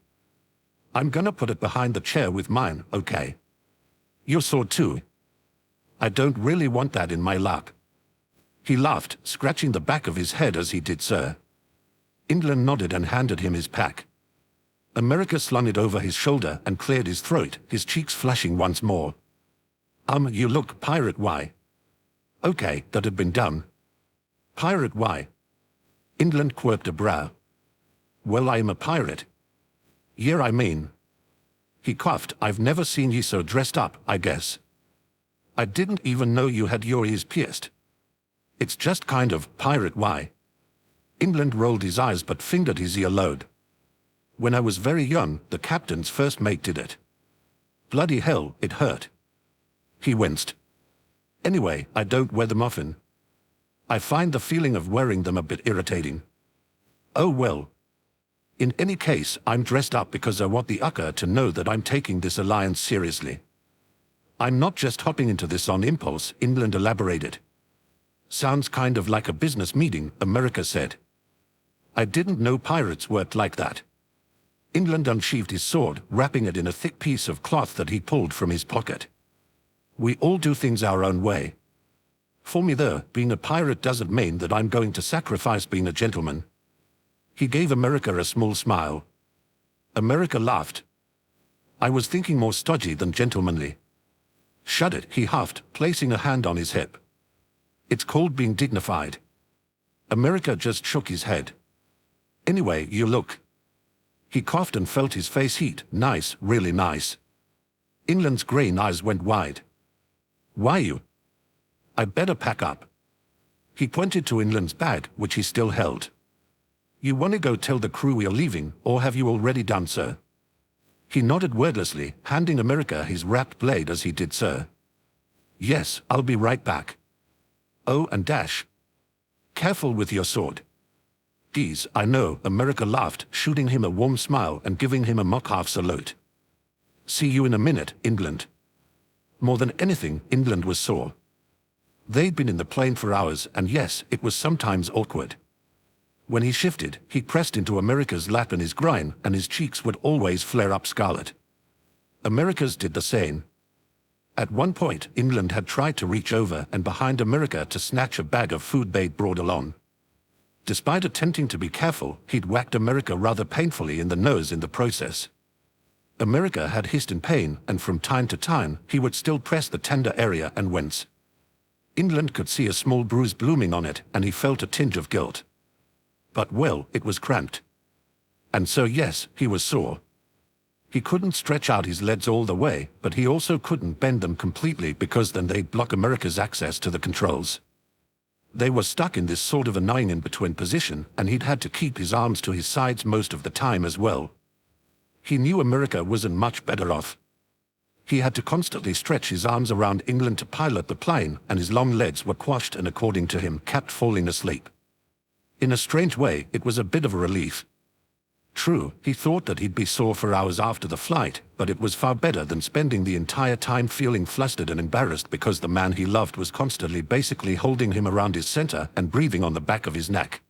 I'm gonna put it behind the chair with mine, okay? Your sword too. I don't really want that in my lap. He laughed, scratching the back of his head as he did so. England nodded and handed him his pack. America slung it over his shoulder and cleared his throat, his cheeks flashing once more. You look pirate, why? Okay, that had been done. Pirate, why? England quirked a brow. Well, I am a pirate. Yeah, I mean. He coughed, I've never seen you so dressed up, I guess. I didn't even know you had your ears pierced. It's just kind of pirate, why? England rolled his eyes but fingered his earlobe. When I was very young, the captain's first mate did it. Bloody hell, it hurt. He winced. Anyway, I don't wear them often. I find the feeling of wearing them a bit irritating. Oh well. In any case, I'm dressed up because I want the USxUK to know that I'm taking this alliance seriously. I'm not just hopping into this on impulse, England elaborated. Sounds kind of like a business meeting, America said. I didn't know pirates worked like that. England unsheathed his sword, wrapping it in a thick piece of cloth that he pulled from his pocket. We all do things our own way. For me though, being a pirate doesn't mean that I'm going to sacrifice being a gentleman. He gave America a small smile. America laughed. I was thinking more stodgy than gentlemanly. Shut it, he huffed, placing a hand on his hip. It's called being dignified. America just shook his head. Anyway, you look. He coughed and felt his face heat. Nice, really nice. England's green eyes went wide. Why you? I'd better pack up. He pointed to England's bag, which he still held. You want to go tell the crew we are leaving, or have you already done so? He nodded wordlessly, handing America his wrapped blade as he did so. Yes, I'll be right back. Oh, and dash. Careful with your sword. Geez, I know, America laughed, shooting him a warm smile and giving him a mock half salute. See you in a minute, England. More than anything, England was sore. They'd been in the plane for hours, and yes, it was sometimes awkward. When he shifted, he pressed into America's lap in his grind, and his cheeks would always flare up scarlet. America's did the same. At one point, England had tried to reach over and behind America to snatch a bag of food they'd brought along. Despite attempting to be careful, he'd whacked America rather painfully in the nose in the process. America had hissed in pain, and from time to time, he would still press the tender area and wince. England could see a small bruise blooming on it, and he felt a tinge of guilt. But well, it was cramped. And so yes, he was sore. He couldn't stretch out his legs all the way, but he also couldn't bend them completely because then they'd block America's access to the controls. They were stuck in this sort of annoying in-between position, and he'd had to keep his arms to his sides most of the time as well. He knew America wasn't much better off. He had to constantly stretch his arms around England to pilot the plane, and his long legs were quashed and, according to him, kept falling asleep. In a strange way, it was a bit of a relief. True, he thought that he'd be sore for hours after the flight, but it was far better than spending the entire time feeling flustered and embarrassed because the man he loved was constantly basically holding him around his center and breathing on the back of his neck.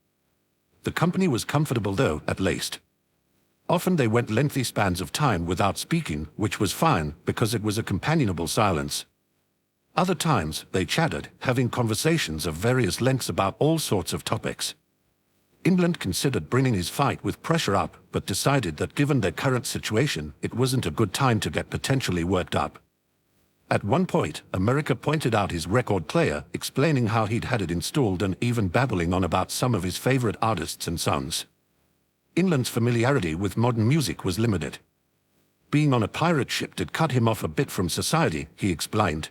The company was comfortable though, at least. Often they went lengthy spans of time without speaking, which was fine because it was a companionable silence. Other times, they chatted, having conversations of various lengths about all sorts of topics. England considered bringing his fight with pressure up, but decided that given their current situation, it wasn't a good time to get potentially worked up. At one point, America pointed out his record player, explaining how he'd had it installed and even babbling on about some of his favorite artists and songs. England's familiarity with modern music was limited. Being on a pirate ship did cut him off a bit from society, he explained.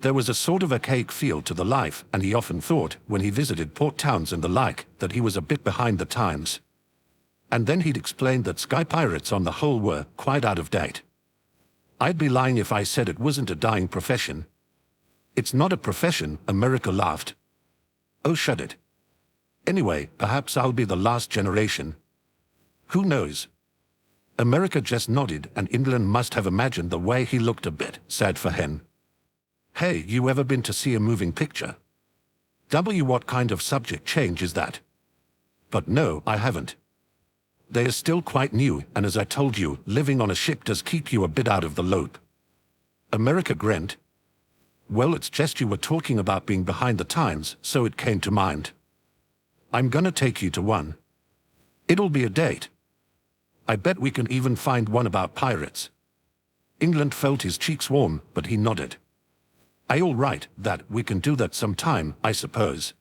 There was a sort of archaic feel to the life, and he often thought, when he visited port towns and the like, that he was a bit behind the times. And then he'd explained that sky pirates on the whole were quite out of date. I'd be lying if I said it wasn't a dying profession. It's not a profession, America laughed. Oh, shut it. Anyway, perhaps I'll be the last generation. Who knows? America just nodded, and England must have imagined the way he looked a bit sad for him. Hey, you ever been to see a moving picture? What kind of subject change is that? But no, I haven't. They are still quite new, and as I told you, living on a ship does keep you a bit out of the loop. America grinned. Well, it's just you were talking about being behind the times, so it came to mind. I'm gonna take you to one. It'll be a date. I bet we can even find one about pirates. England felt his cheeks warm, but he nodded. All right, we can do that sometime, I suppose.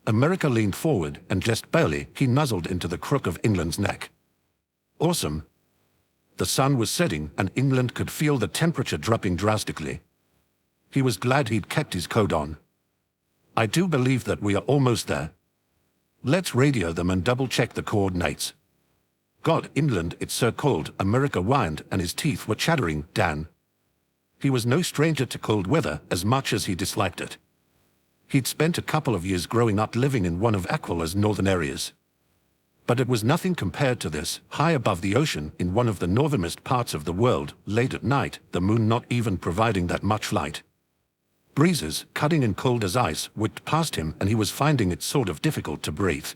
America leaned forward, and just barely, he nuzzled into the crook of England's neck. Awesome. The sun was setting, and England could feel the temperature dropping drastically. He was glad he'd kept his coat on. I do believe that we are almost there. Let's radio them and double-check the coordinates. God, England, it's so cold, America whined, and his teeth were chattering. Dan. He was no stranger to cold weather, as much as he disliked it. He'd spent a couple of years growing up living in one of Aquala's northern areas. But it was nothing compared to this, high above the ocean, in one of the northernmost parts of the world, late at night, the moon not even providing that much light. Breezes, cutting and cold as ice, whipped past him, and he was finding it sort of difficult to breathe.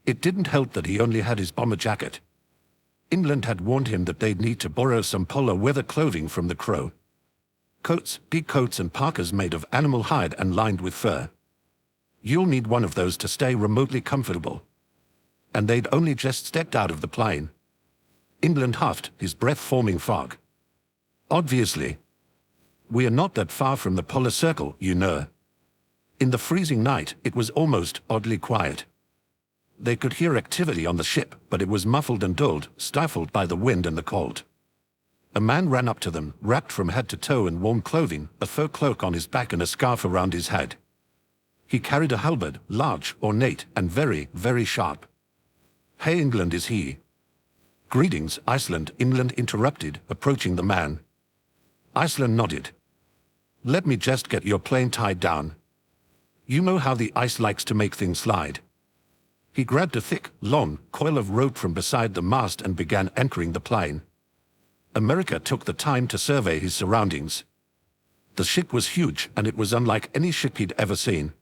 It didn't help that he only had his bomber jacket. England had warned him that they'd need to borrow some polar weather clothing from the Crow. Coats, big coats and parkas made of animal hide and lined with fur. You'll need one of those to stay remotely comfortable. And they'd only just stepped out of the plane. England huffed, his breath forming fog. Obviously. We are not that far from the polar circle, you know. In the freezing night, it was almost oddly quiet. They could hear activity on the ship, but it was muffled and dulled, stifled by the wind and the cold. A man ran up to them, wrapped from head to toe in warm clothing, a fur cloak on his back and a scarf around his head. He carried a halberd, large, ornate, and very, very sharp. Hey, England, is he? Greetings, Iceland, England interrupted, approaching the man. Iceland nodded. Let me just get your plane tied down. You know how the ice likes to make things slide. He grabbed a thick, long coil of rope from beside the mast and began anchoring the plane. America took the time to survey his surroundings. The ship was huge, and it was unlike any ship he'd ever seen.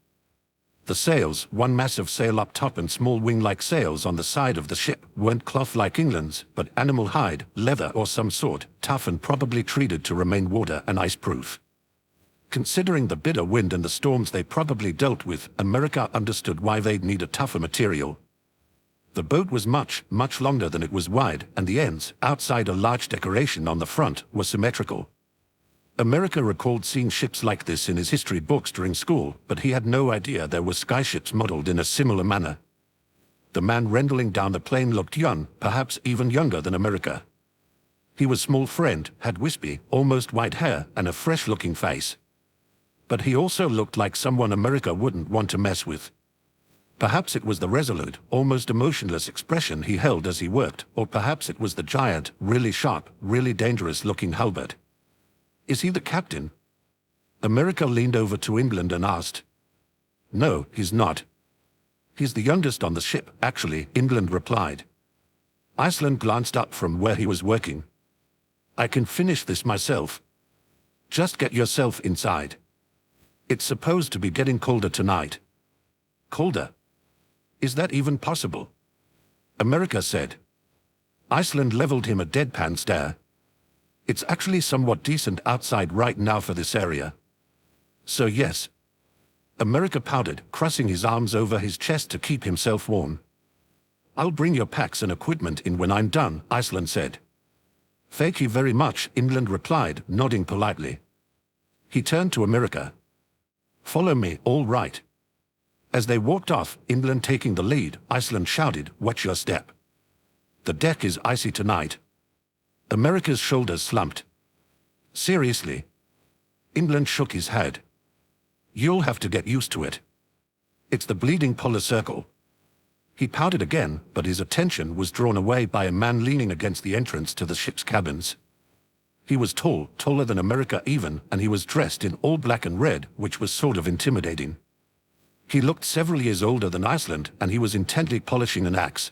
The sails, one massive sail up top and small wing-like sails on the side of the ship, weren't cloth like England's, but animal hide, leather or some sort, tough and probably treated to remain water and ice-proof. Considering the bitter wind and the storms they probably dealt with, America understood why they'd need a tougher material. The boat was much, much longer than it was wide, and the ends, outside a large decoration on the front, were symmetrical. America recalled seeing ships like this in his history books during school, but he had no idea there were skyships modeled in a similar manner. The man rendling down the plane looked young, perhaps even younger than America. He was small-framed, had wispy, almost white hair, and a fresh-looking face. But he also looked like someone America wouldn't want to mess with. Perhaps it was the resolute, almost emotionless expression he held as he worked, or perhaps it was the giant, really sharp, really dangerous-looking halberd. Is he the captain? America leaned over to England and asked. No, he's not. He's the youngest on the ship, actually, England replied. Iceland glanced up from where he was working. I can finish this myself. Just get yourself inside. It's supposed to be getting colder tonight. Colder? Is that even possible? America said. Iceland leveled him a deadpan stare. It's actually somewhat decent outside right now for this area. So yes. America pouted, crossing his arms over his chest to keep himself warm. I'll bring your packs and equipment in when I'm done, Iceland said. Thank you very much, England replied, nodding politely. He turned to America. Follow me, all right. As they walked off, England taking the lead, Iceland shouted, watch your step. The deck is icy tonight. America's shoulders slumped. Seriously? England shook his head. You'll have to get used to it. It's the bleeding polar circle. He pouted again, but his attention was drawn away by a man leaning against the entrance to the ship's cabins. He was tall, taller than America even, and he was dressed in all black and red, which was sort of intimidating. He looked several years older than Iceland, and he was intently polishing an axe.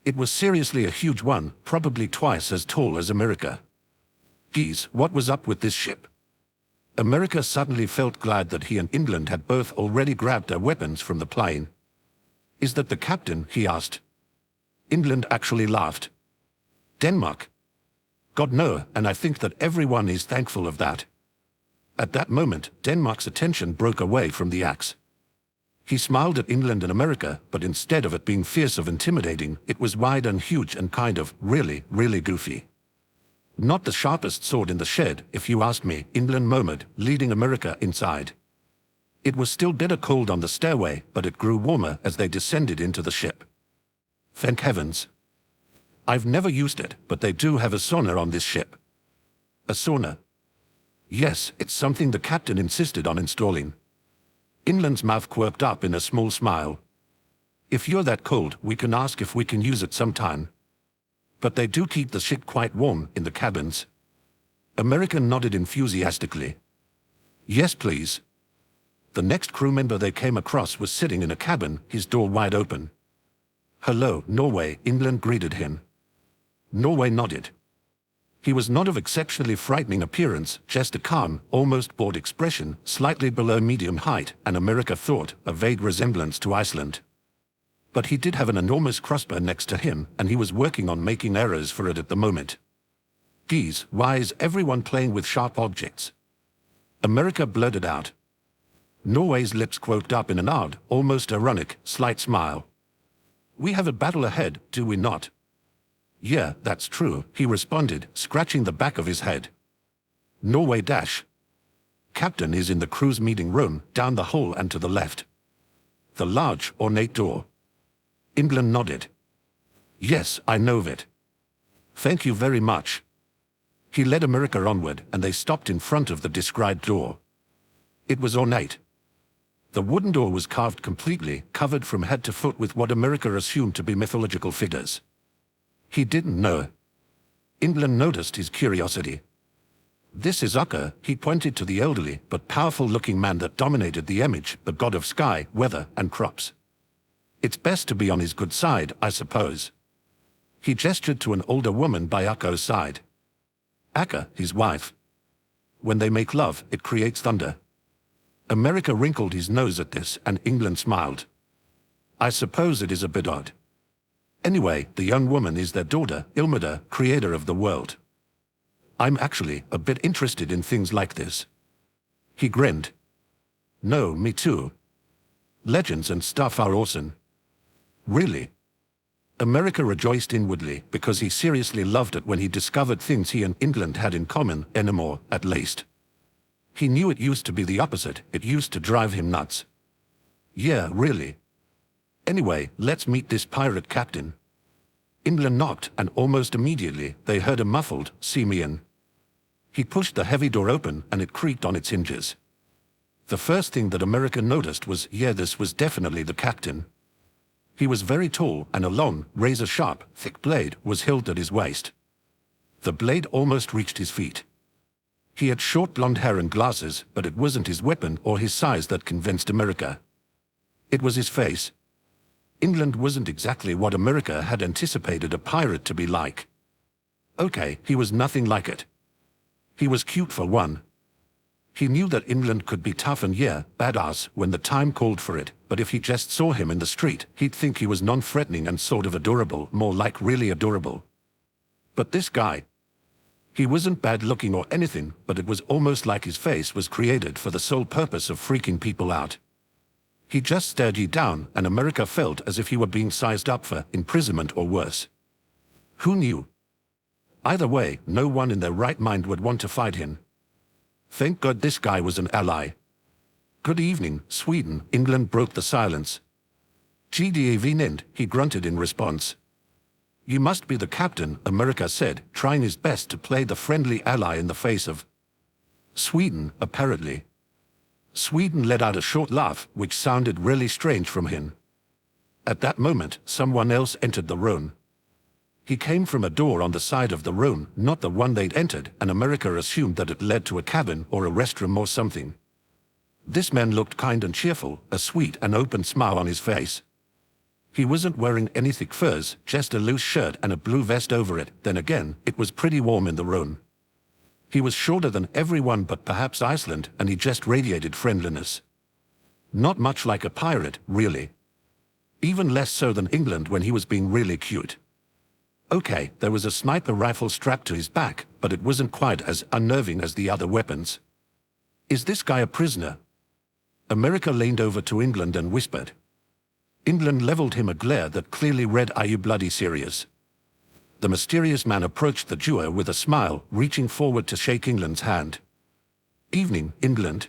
It was seriously a huge one, probably twice as tall as America. Geez, what was up with this ship? America suddenly felt glad that he and England had both already grabbed their weapons from the plane. Is that the captain? He asked. England actually laughed. Denmark? God no, and I think that everyone is thankful of that. At that moment, Denmark's attention broke away from the axe. He smiled at England and America, but instead of it being fierce or intimidating, it was wide and huge and kind of, really, really goofy. Not the sharpest sword in the shed, if you ask me, England murmured, leading America inside. It was still bitter cold on the stairway, but it grew warmer as they descended into the ship. Thank heavens. I've never used it, but they do have a sauna on this ship. A sauna? Yes, it's something the captain insisted on installing. England's mouth quirked up in a small smile. If you're that cold, we can ask if we can use it sometime. But they do keep the ship quite warm in the cabins. America nodded enthusiastically. Yes, please. The next crew member they came across was sitting in a cabin, his door wide open. Hello, Norway, England greeted him. Norway nodded. He was not of exceptionally frightening appearance, just a calm, almost bored expression, slightly below medium height, and America thought, a vague resemblance to Iceland. But he did have an enormous crossbow next to him, and he was working on making arrows for it at the moment. Geez, why is everyone playing with sharp objects? America blurted out. Norway's lips quirked up in an odd, almost ironic, slight smile. We have a battle ahead, do we not? Yeah, that's true, he responded, scratching the back of his head. Norway dash. Captain is in the crew's meeting room, down the hall and to the left. The large, ornate door. England nodded. Yes, I know of it. Thank you very much. He led America onward, and they stopped in front of the described door. It was ornate. The wooden door was carved completely, covered from head to foot with what America assumed to be mythological figures. He didn't know. England noticed his curiosity. This is USxUK, he pointed to the elderly but powerful-looking man that dominated the image, the god of sky, weather, and crops. It's best to be on his good side, I suppose. He gestured to an older woman by USxUK's side. USxUK, his wife. When they make love, it creates thunder. America wrinkled his nose at this, and England smiled. I suppose it is a bit odd. Anyway, the young woman is their daughter, Ilmada, creator of the world. I'm actually a bit interested in things like this. He grinned. No, me too. Legends and stuff are awesome. Really? America rejoiced inwardly, because he seriously loved it when he discovered things he and England had in common, anymore, at least. He knew it used to be the opposite, it used to drive him nuts. Yeah, really. Anyway, let's meet this pirate captain. England knocked, and almost immediately, they heard a muffled, "See me in." He pushed the heavy door open, and it creaked on its hinges. The first thing that America noticed was, yeah, this was definitely the captain. He was very tall, and a long, razor-sharp, thick blade was held at his waist. The blade almost reached his feet. He had short blonde hair and glasses, but it wasn't his weapon or his size that convinced America. It was his face. England wasn't exactly what America had anticipated a pirate to be like. Okay, he was nothing like it. He was cute for one. He knew that England could be tough and yeah, badass when the time called for it, but if he just saw him in the street, he'd think he was non-threatening and sort of adorable, more like really adorable. But this guy, he wasn't bad-looking or anything, but it was almost like his face was created for the sole purpose of freaking people out. He just stared you down, and America felt as if he were being sized up for imprisonment or worse. Who knew? Either way, no one in their right mind would want to fight him. Thank God this guy was an ally. Good evening, Sweden, England broke the silence. "God, he grunted in response. You must be the captain, America said, trying his best to play the friendly ally in the face of Sweden, apparently. Sweden let out a short laugh, which sounded really strange from him. At that moment, someone else entered the room. He came from a door on the side of the room, not the one they'd entered, and America assumed that it led to a cabin or a restroom or something. This man looked kind and cheerful, a sweet and open smile on his face. He wasn't wearing any thick furs, just a loose shirt and a blue vest over it. Then again, it was pretty warm in the room. He was shorter than everyone but perhaps Iceland, and he just radiated friendliness. Not much like a pirate, really. Even less so than England when he was being really cute. Okay, there was a sniper rifle strapped to his back, but it wasn't quite as unnerving as the other weapons. Is this guy a prisoner? America leaned over to England and whispered. England leveled him a glare that clearly read, "Are you bloody serious?" The mysterious man approached the duo with a smile, reaching forward to shake England's hand. Evening, England.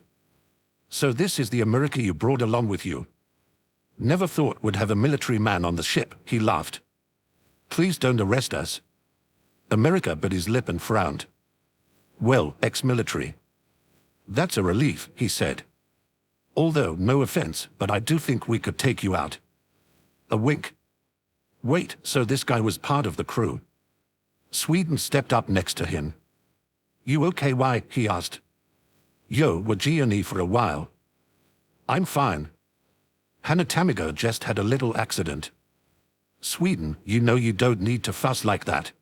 So this is the America you brought along with you. Never thought would have a military man on the ship, he laughed. Please don't arrest us. America bit his lip and frowned. Well, ex-military. That's a relief, he said. Although, no offense, but I do think we could take you out. A wink. Wait, so this guy was part of the crew. Sweden stepped up next to him. "You okay? Why?" he asked. "Yo, we're G&E for a while." "I'm fine. Hanatamiga just had a little accident." "Sweden, you know you don't need to fuss like that."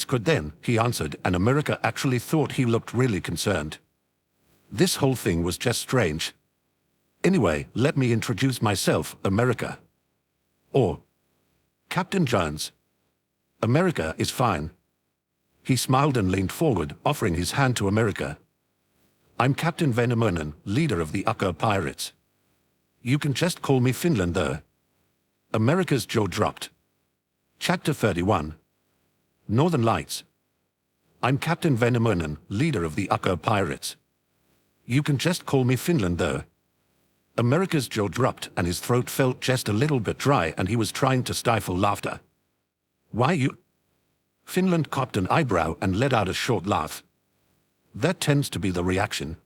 "Good then," he answered, and America actually thought he looked really concerned. This whole thing was just strange. "Anyway, let me introduce myself, America. Or Captain Jones. America is fine." He smiled and leaned forward, offering his hand to America. "I'm Captain Venemunen, leader of the USxUK pirates. You can just call me Finland though." America's jaw dropped. Chapter 31. Northern Lights. "I'm Captain Venemunen, leader of the USxUK pirates. You can just call me Finland though." America's jaw dropped and his throat felt just a little bit dry and he was trying to stifle laughter. "Why you?" Finland cocked an eyebrow and let out a short laugh. That tends to be the reaction.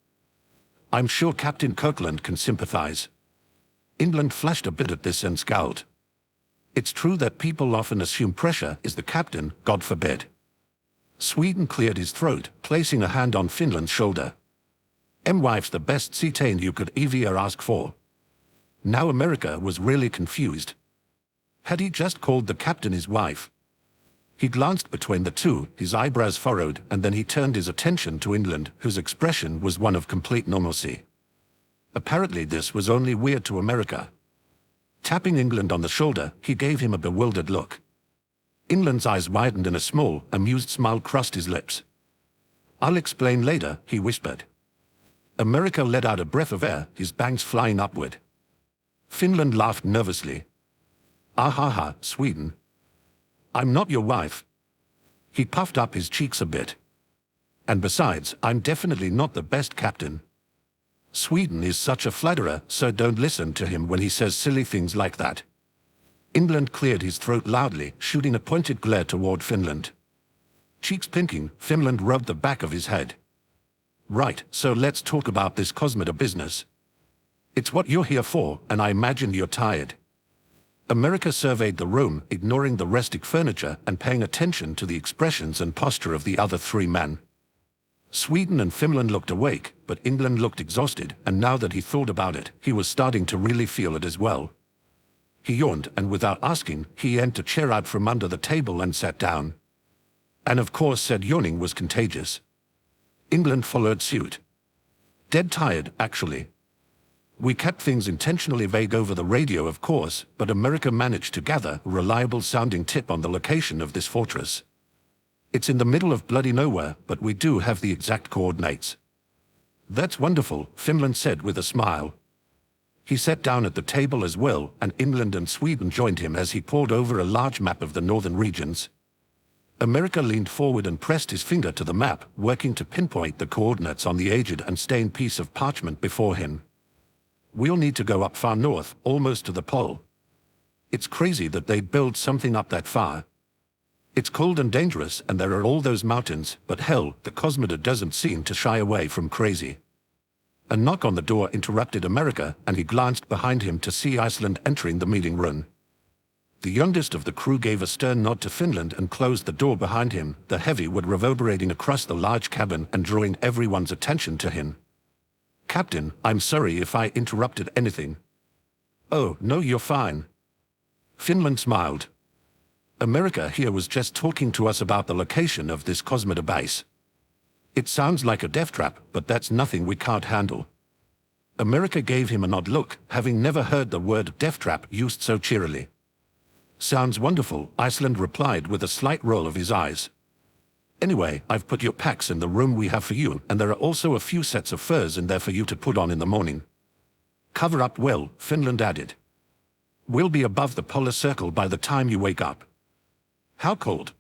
I'm sure Captain Kirkland can sympathize. England flashed a bit at this and scowled. It's true that people often assume pressure is the captain, God forbid. Sweden cleared his throat, placing a hand on Finland's shoulder. "Wife's the best seatain you could ever ask for." Now America was really confused. Had he just called the captain his wife? He glanced between the two, his eyebrows furrowed, and then he turned his attention to England, whose expression was one of complete normalcy. Apparently this was only weird to America. Tapping England on the shoulder, he gave him a bewildered look. England's eyes widened and a small, amused smile crossed his lips. "I'll explain later," he whispered. America let out a breath of air, his bangs flying upward. Finland laughed nervously. "Ah ha ha, Sweden. I'm not your wife." He puffed up his cheeks a bit. "And besides, I'm definitely not the best captain." Sweden is such a flatterer, so don't listen to him when he says silly things like that. England cleared his throat loudly, shooting a pointed glare toward Finland. Cheeks pinking, Finland rubbed the back of his head. "Right, so let's talk about this Cosmoda business. It's what you're here for, and I imagine you're tired." America surveyed the room, ignoring the rustic furniture and paying attention to the expressions and posture of the other three men. Sweden and Finland looked awake, but England looked exhausted, and now that he thought about it, he was starting to really feel it as well. He yawned, and without asking, he yanked a chair out from under the table and sat down. And of course said yawning was contagious. England followed suit. "Dead tired, actually. We kept things intentionally vague over the radio, of course, but America managed to gather a reliable-sounding tip on the location of this fortress. It's in the middle of bloody nowhere, but we do have the exact coordinates." "That's wonderful," Finland said with a smile. He sat down at the table as well, and England and Sweden joined him as he pored over a large map of the northern regions. America leaned forward and pressed his finger to the map, working to pinpoint the coordinates on the aged and stained piece of parchment before him. "We'll need to go up far north, almost to the pole. It's crazy that they'd build something up that far. It's cold and dangerous, and there are all those mountains, but hell, the Cosmoda doesn't seem to shy away from crazy." A knock on the door interrupted America, and he glanced behind him to see Iceland entering the meeting room. The youngest of the crew gave a stern nod to Finland and closed the door behind him, the heavy wood reverberating across the large cabin and drawing everyone's attention to him. "Captain, I'm sorry if I interrupted anything." "Oh, no, you're fine." Finland smiled. "America here was just talking to us about the location of this Cosmoda base. It sounds like a death trap, but that's nothing we can't handle." America gave him an odd look, having never heard the word death trap used so cheerily. "Sounds wonderful," Iceland replied with a slight roll of his eyes. "Anyway, I've put your packs in the room we have for you, and there are also a few sets of furs in there for you to put on in the morning. Cover up well," Finland added. "We'll be above the polar circle by the time you wake up." "How cold?"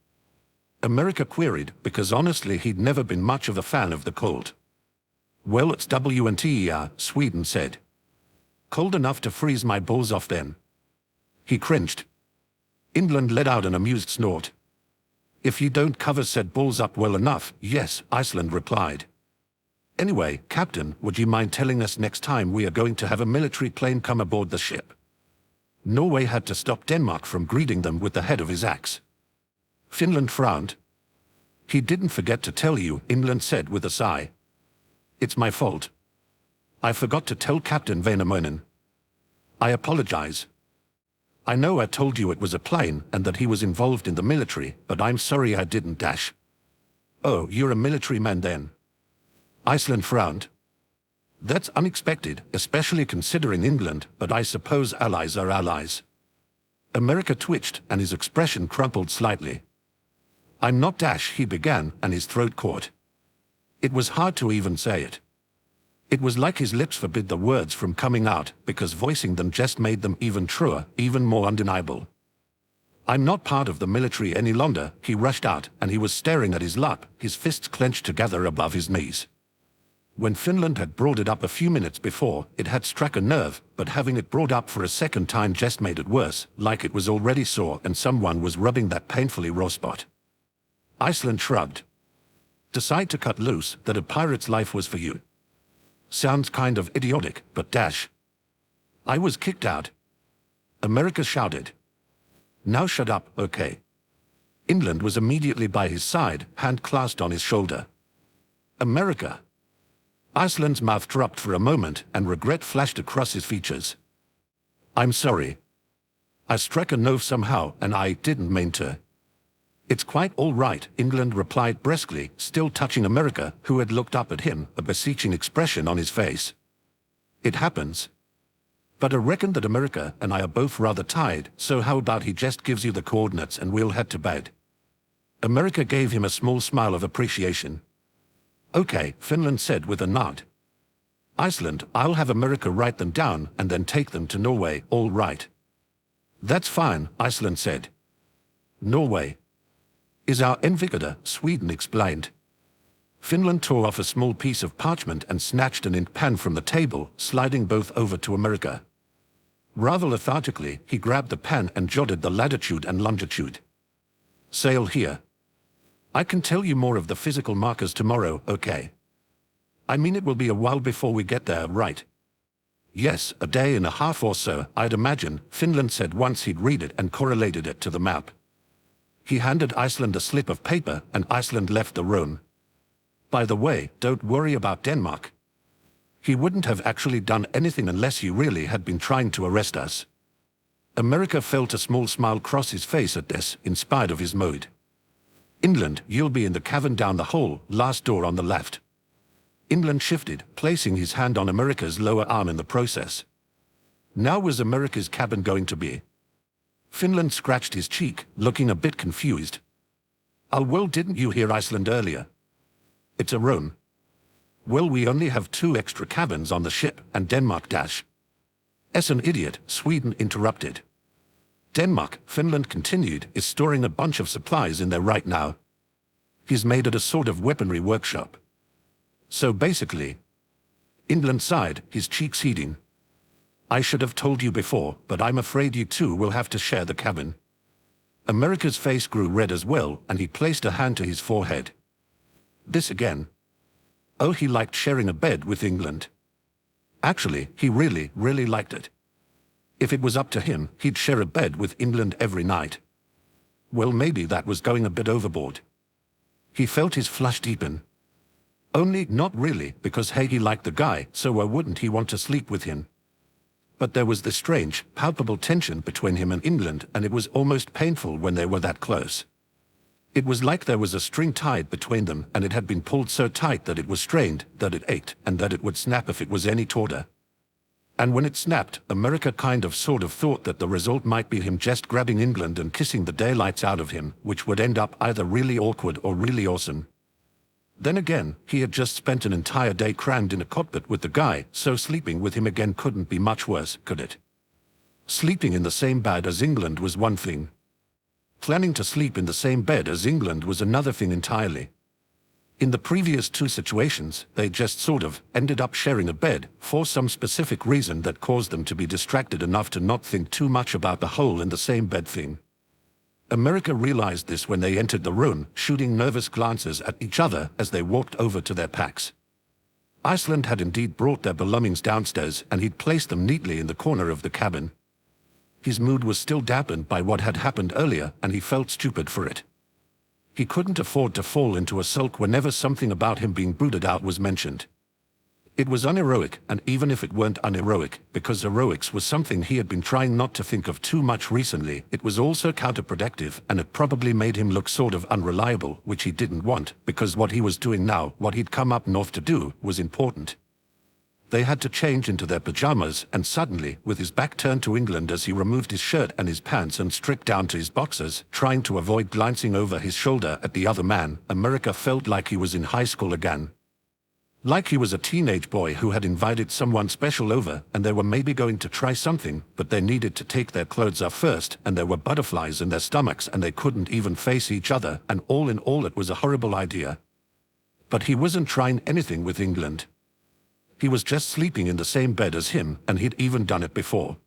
America queried, because honestly he'd never been much of a fan of the cold. "Well, it's winter," Sweden said. "Cold enough to freeze my balls off then." He cringed. England let out an amused snort. "If you don't cover said balls up well enough, yes," Iceland replied. "Anyway, Captain, would you mind telling us next time we are going to have a military plane come aboard the ship?" Norway had to stop Denmark from greeting them with the head of his axe. Finland frowned. He didn't forget to tell you, England said with a sigh. It's my fault. I forgot to tell Captain Vainamoinen. I apologize. I know I told you it was a plane and that he was involved in the military, but I'm sorry I didn't dash. Oh, you're a military man then? Iceland frowned. That's unexpected, especially considering England, but I suppose allies are allies. America twitched and his expression crumpled slightly. I'm not dash, he began, and his throat caught. It was hard to even say it. It was like his lips forbid the words from coming out, because voicing them just made them even truer, even more undeniable. I'm not part of the military any longer, he rushed out, and he was staring at his lap, his fists clenched together above his knees. When Finland had brought it up a few minutes before, it had struck a nerve, but having it brought up for a second time just made it worse, like it was already sore and someone was rubbing that painfully raw spot. Iceland shrugged. Decide to cut loose, that a pirate's life was for you. Sounds kind of idiotic, but dash. I was kicked out. America shouted. Now shut up, okay. England was immediately by his side, hand clasped on his shoulder. America. Iceland's mouth dropped for a moment, and regret flashed across his features. I'm sorry. I struck a nerve somehow, and I didn't mean to. It's quite all right, England replied briskly, still touching America, who had looked up at him, a beseeching expression on his face. It happens. But I reckon that America and I are both rather tired, so how about he just gives you the coordinates and we'll head to bed? America gave him a small smile of appreciation. Okay, Finland said with a nod. Iceland, I'll have America write them down and then take them to Norway, all right. That's fine, Iceland said. Norway is our envigator, Sweden explained. Finland tore off a small piece of parchment and snatched an ink pen from the table, sliding both over to America. Rather lethargically, he grabbed the pen and jotted the latitude and longitude. Sail here. I can tell you more of the physical markers tomorrow, okay? I mean it will be a while before we get there, right? Yes, a day and a half or so, I'd imagine, Finland said once he'd read it and correlated it to the map. He handed Iceland a slip of paper, and Iceland left the room. By the way, don't worry about Denmark. He wouldn't have actually done anything unless he really had been trying to arrest us. America felt a small smile cross his face at this, in spite of his mood. England, you'll be in the cavern down the hall, last door on the left. England shifted, placing his hand on America's lower arm in the process. Now was America's cabin going to be? Finland scratched his cheek, looking a bit confused. Oh well, didn't you hear Iceland earlier? It's a room. Well, we only have 2 extra cabins on the ship, and Denmark dash. As an idiot, Sweden interrupted. Denmark, Finland continued, is storing a bunch of supplies in there right now. He's made it a sort of weaponry workshop. So basically, England sighed, his cheeks heating. I should have told you before, but I'm afraid you two will have to share the cabin. America's face grew red as well, and he placed a hand to his forehead. This again. Oh, he liked sharing a bed with England. Actually, he really, really liked it. If it was up to him, he'd share a bed with England every night. Well, maybe that was going a bit overboard. He felt his flush deepen. Only not really, because hey, he liked the guy, so why wouldn't he want to sleep with him? But there was this strange, palpable tension between him and England, and it was almost painful when they were that close. It was like there was a string tied between them, and it had been pulled so tight that it was strained, that it ached, and that it would snap if it was any tauter. And when it snapped, America kind of sort of thought that the result might be him just grabbing England and kissing the daylights out of him, which would end up either really awkward or really awesome. Then again, he had just spent an entire day crammed in a cockpit with the guy, so sleeping with him again couldn't be much worse, could it? Sleeping in the same bed as England was one thing. Planning to sleep in the same bed as England was another thing entirely. In the previous 2 situations, they just sort of ended up sharing a bed for some specific reason that caused them to be distracted enough to not think too much about the whole in the same bed thing. America realized this when they entered the room, shooting nervous glances at each other as they walked over to their packs. Iceland had indeed brought their belongings downstairs, and he'd placed them neatly in the corner of the cabin. His mood was still dampened by what had happened earlier, and he felt stupid for it. He couldn't afford to fall into a sulk whenever something about him being brooded out was mentioned. It was unheroic, and even if it weren't unheroic, because heroics was something he had been trying not to think of too much recently, it was also counterproductive, and it probably made him look sort of unreliable, which he didn't want, because what he was doing now, what he'd come up north to do, was important. They had to change into their pajamas, and suddenly, with his back turned to England as he removed his shirt and his pants and stripped down to his boxers, trying to avoid glancing over his shoulder at the other man, America felt like he was in high school again. Like he was a teenage boy who had invited someone special over, and they were maybe going to try something, but they needed to take their clothes off first, and there were butterflies in their stomachs, and they couldn't even face each other, and all in all it was a horrible idea. But he wasn't trying anything with England. He was just sleeping in the same bed as him, and he'd even done it before.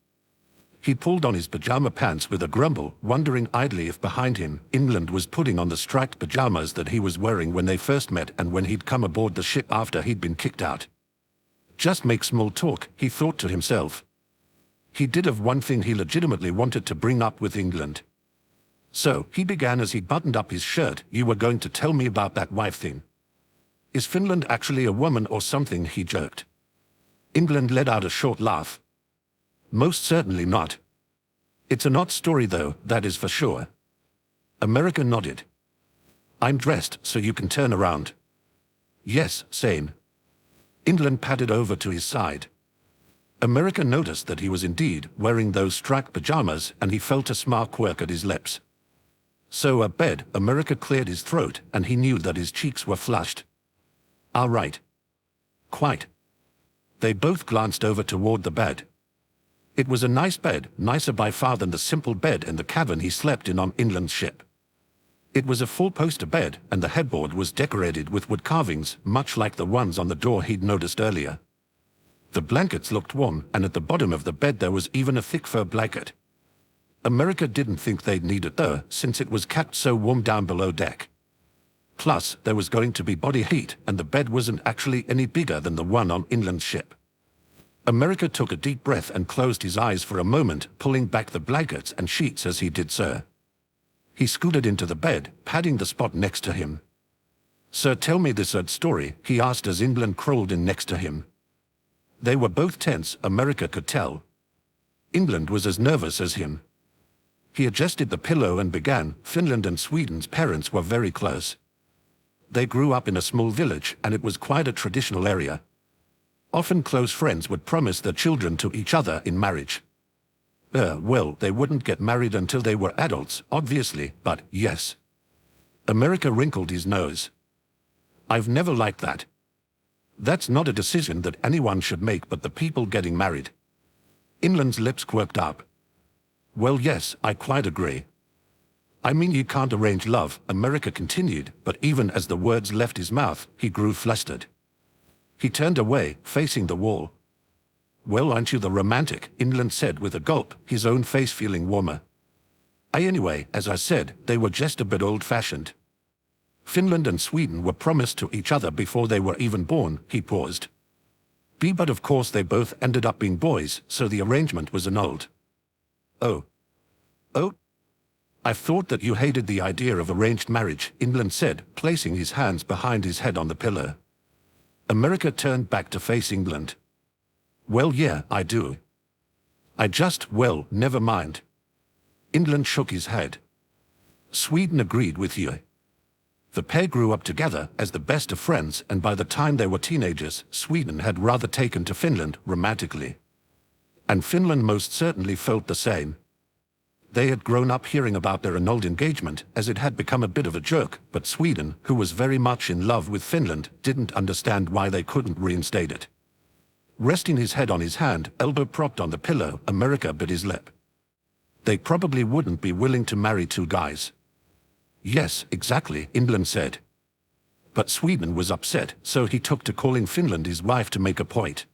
He pulled on his pajama pants with a grumble, wondering idly if behind him, England was putting on the striped pajamas that he was wearing when they first met and when he'd come aboard the ship after he'd been kicked out. Just make small talk, he thought to himself. He did have one thing he legitimately wanted to bring up with England. So, he began as he buttoned up his shirt. "You were going to tell me about that wife thing. Is Finland actually a woman or something?" he jerked. England let out a short laugh. "Most certainly not. It's an odd story though, that is for sure." America nodded. "I'm dressed, so you can turn around." "Yes, same." England padded over to his side. America noticed that he was indeed wearing those striped pajamas, and he felt a smile quirk at his lips. So at bed, America cleared his throat, and he knew that his cheeks were flushed. "All right." "Quite." They both glanced over toward the bed. It was a nice bed, nicer by far than the simple bed in the cabin he slept in on England's ship. It was a full-poster bed, and the headboard was decorated with wood carvings, much like the ones on the door he'd noticed earlier. The blankets looked warm, and at the bottom of the bed there was even a thick fur blanket. America didn't think they'd need it though, since it was kept so warm down below deck. Plus, there was going to be body heat, and the bed wasn't actually any bigger than the one on England's ship. America took a deep breath and closed his eyes for a moment, pulling back the blankets and sheets as he did so. He scooted into the bed, patting the spot next to him. "Sir, tell me this odd story," he asked as England crawled in next to him. They were both tense, America could tell. England was as nervous as him. He adjusted the pillow and began. Finland and Sweden's parents were very close. They grew up in a small village, and it was quite a traditional area. Often close friends would promise their children to each other in marriage. Well, they wouldn't get married until they were adults, obviously, but yes. America wrinkled his nose. "I've never liked that. That's not a decision that anyone should make but the people getting married." England's lips quirked up. "Well, yes, I quite agree. I mean, you can't arrange love," America continued, but even as the words left his mouth, he grew flustered. He turned away, facing the wall. "Well, aren't you the romantic?" England said with a gulp, his own face feeling warmer. Anyway, as I said, they were just a bit old-fashioned. Finland and Sweden were promised to each other before they were even born." He paused. But of course they both ended up being boys, so the arrangement was annulled." Oh. "I thought that you hated the idea of arranged marriage," England said, placing his hands behind his head on the pillow. America turned back to face England. "Well, yeah, I do. Well, never mind." England shook his head. "Sweden agreed with you." The pair grew up together as the best of friends, and by the time they were teenagers, Sweden had rather taken to Finland romantically. And Finland most certainly felt the same. They had grown up hearing about their annulled engagement, as it had become a bit of a joke, but Sweden, who was very much in love with Finland, didn't understand why they couldn't reinstate it. Resting his head on his hand, elbow propped on the pillow, America bit his lip. They probably wouldn't be willing to marry two guys. "Yes, exactly," England said. But Sweden was upset, so he took to calling Finland his wife to make a point.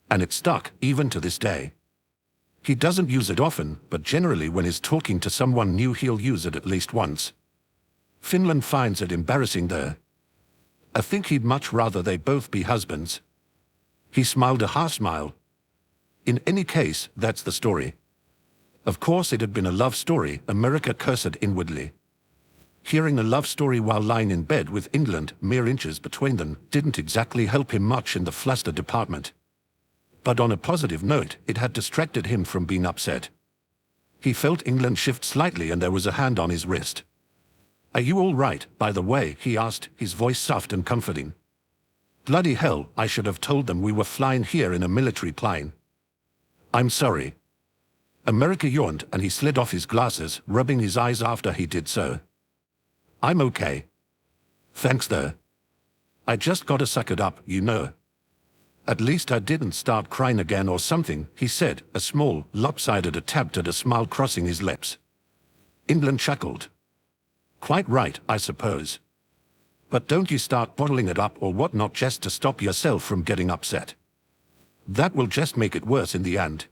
And it stuck, even to this day. He doesn't use it often, but generally when he's talking to someone new he'll use it at least once. Finland finds it embarrassing though. I think he'd much rather they both be husbands. He smiled a half smile. In any case, that's the story. Of course it had been a love story, America cursed inwardly. Hearing a love story while lying in bed with England mere inches between them didn't exactly help him much in the fluster department. But on a positive note, it had distracted him from being upset. He felt England shift slightly and there was a hand on his wrist. "Are you all right, by the way?" he asked, his voice soft and comforting. "Bloody hell, I should have told them we were flying here in a military plane." "I'm sorry." America yawned and he slid off his glasses, rubbing his eyes after he did so. "I'm okay. Thanks though. I just gotta suck it up, you know. At least I didn't start crying again or something," he said, a small, lopsided attempt at a smile crossing his lips. England chuckled. "Quite right, I suppose. But don't you start bottling it up or whatnot just to stop yourself from getting upset. That will just make it worse in the end."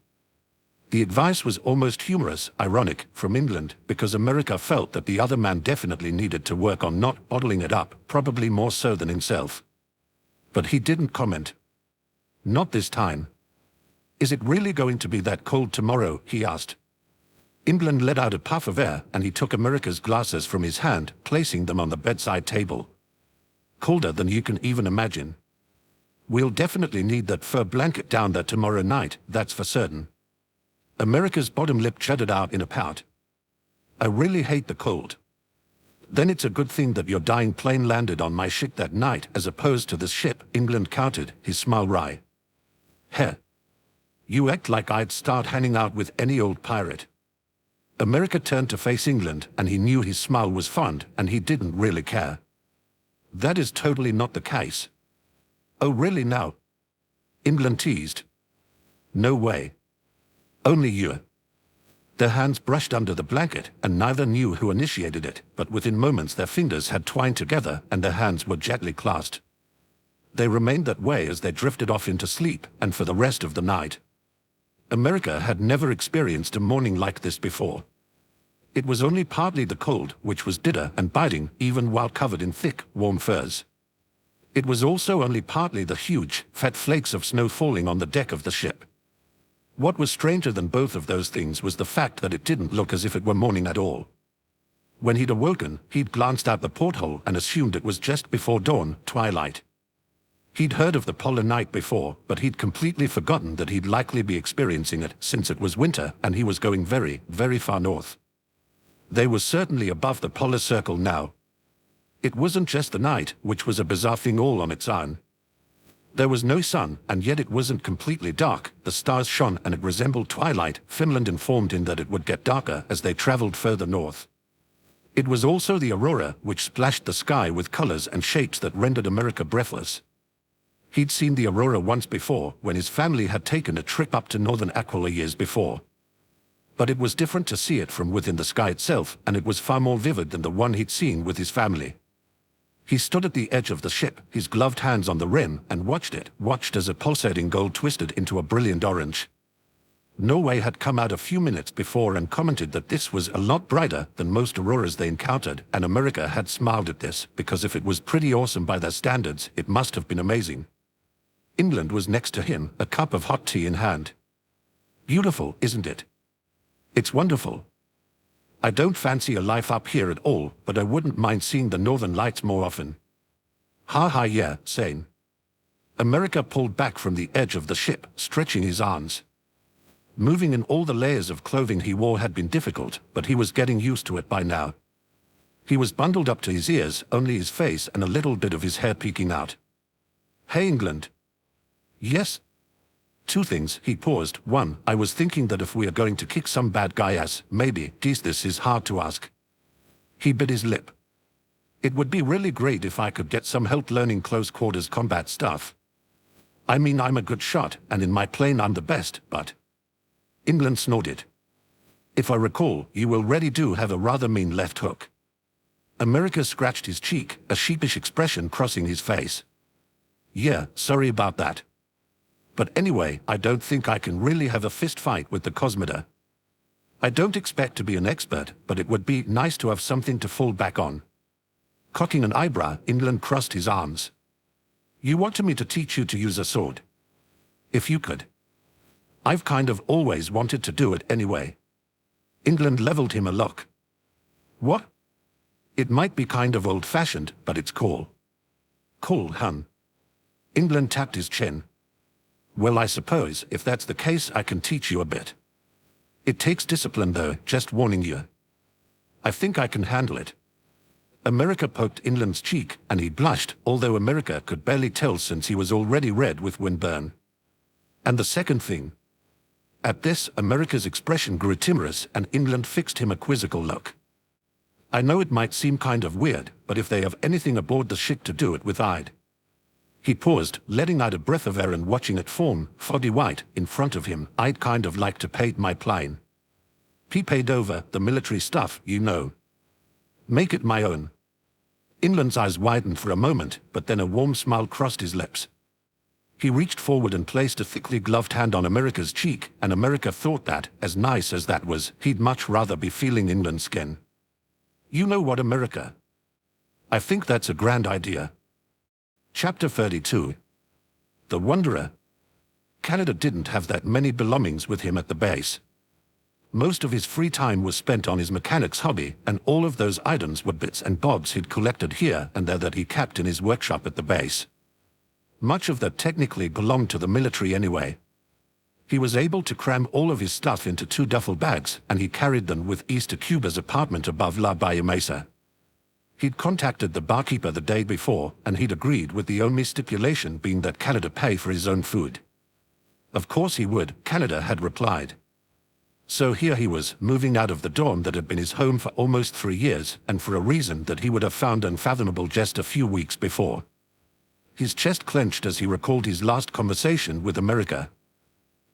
The advice was almost humorous, ironic, from England, because America felt that the other man definitely needed to work on not bottling it up, probably more so than himself. But he didn't comment. Not this time. "Is it really going to be that cold tomorrow?" he asked. England let out a puff of air and he took America's glasses from his hand, placing them on the bedside table. "Colder than you can even imagine. We'll definitely need that fur blanket down there tomorrow night, that's for certain." America's bottom lip jutted out in a pout. "I really hate the cold." "Then it's a good thing that your dying plane landed on my ship that night as opposed to this ship," England countered, his smile wry. "Heh. You act like I'd start hanging out with any old pirate." America turned to face England and he knew his smile was fond and he didn't really care. "That is totally not the case." "Oh really now?" England teased. "No way. Only you." Their hands brushed under the blanket and neither knew who initiated it, but within moments their fingers had twined together and their hands were gently clasped. They remained that way as they drifted off into sleep and for the rest of the night. America had never experienced a morning like this before. It was only partly the cold, which was bitter and biting even while covered in thick, warm furs. It was also only partly the huge, fat flakes of snow falling on the deck of the ship. What was stranger than both of those things was the fact that it didn't look as if it were morning at all. When he'd awoken, he'd glanced out the porthole and assumed it was just before dawn, twilight. He'd heard of the polar night before, but he'd completely forgotten that he'd likely be experiencing it since it was winter and he was going very, very far north. They were certainly above the polar circle now. It wasn't just the night, which was a bizarre thing all on its own. There was no sun, and yet it wasn't completely dark. The stars shone and it resembled twilight. Finland informed him that it would get darker as they traveled further north. It was also the aurora, which splashed the sky with colors and shapes that rendered America breathless. He'd seen the aurora once before, when his family had taken a trip up to northern Aquila years before. But it was different to see it from within the sky itself, and it was far more vivid than the one he'd seen with his family. He stood at the edge of the ship, his gloved hands on the rim, and watched as a pulsating gold twisted into a brilliant orange. Norway had come out a few minutes before and commented that this was a lot brighter than most auroras they encountered, and America had smiled at this, because if it was pretty awesome by their standards, it must have been amazing. England was next to him, a cup of hot tea in hand. "Beautiful, isn't it?" "It's wonderful. I don't fancy a life up here at all, but I wouldn't mind seeing the northern lights more often." "Ha ha, yeah, same." America pulled back from the edge of the ship, stretching his arms. Moving in all the layers of clothing he wore had been difficult, but he was getting used to it by now. He was bundled up to his ears, only his face and a little bit of his hair peeking out. "Hey, England." "Yes?" "Two things," he paused. "One, I was thinking that if we are going to kick some bad guy ass, maybe, geez, this is hard to ask." He bit his lip. "It would be really great if I could get some help learning close quarters combat stuff. I mean, I'm a good shot, and in my plane I'm the best, but..." England snorted. "If I recall, you already do have a rather mean left hook." America scratched his cheek, a sheepish expression crossing his face. "Yeah, sorry about that. But anyway, I don't think I can really have a fist fight with the Cosmoda. I don't expect to be an expert, but it would be nice to have something to fall back on." Cocking an eyebrow, England crossed his arms. "You wanted me to teach you to use a sword? If you could. I've kind of always wanted to do it anyway." England leveled him a look. "What?" It might be kind of old-fashioned, but it's cool. Cool, hun. England tapped his chin. Well, I suppose, if that's the case, I can teach you a bit. It takes discipline though, just warning you. I think I can handle it. America poked England's cheek, and he blushed, although America could barely tell since he was already red with windburn. And the second thing. At this, America's expression grew timorous, and England fixed him a quizzical look. I know it might seem kind of weird, but if they have anything aboard the ship to do it with, I'd. He paused, letting out a breath of air and watching it form, foggy white, in front of him. I'd kind of like to paint my plane. Paid over, the military stuff, you know. Make it my own. England's eyes widened for a moment, but then a warm smile crossed his lips. He reached forward and placed a thickly gloved hand on America's cheek, and America thought that, as nice as that was, he'd much rather be feeling England's skin. You know what, America? I think that's a grand idea. Chapter 32. The Wanderer. Canada didn't have that many belongings with him at the base. Most of his free time was spent on his mechanics hobby, and all of those items were bits and bobs he'd collected here and there that he kept in his workshop at the base. Much of that technically belonged to the military anyway. He was able to cram all of his stuff into 2 duffel bags, and he carried them with east to Cuba's apartment above La Bahia Mesa. He'd contacted the barkeeper the day before, and he'd agreed, with the only stipulation being that Canada pay for his own food. Of course he would, Canada had replied. So here he was, moving out of the dorm that had been his home for almost 3 years, and for a reason that he would have found unfathomable just a few weeks before. His chest clenched as he recalled his last conversation with America.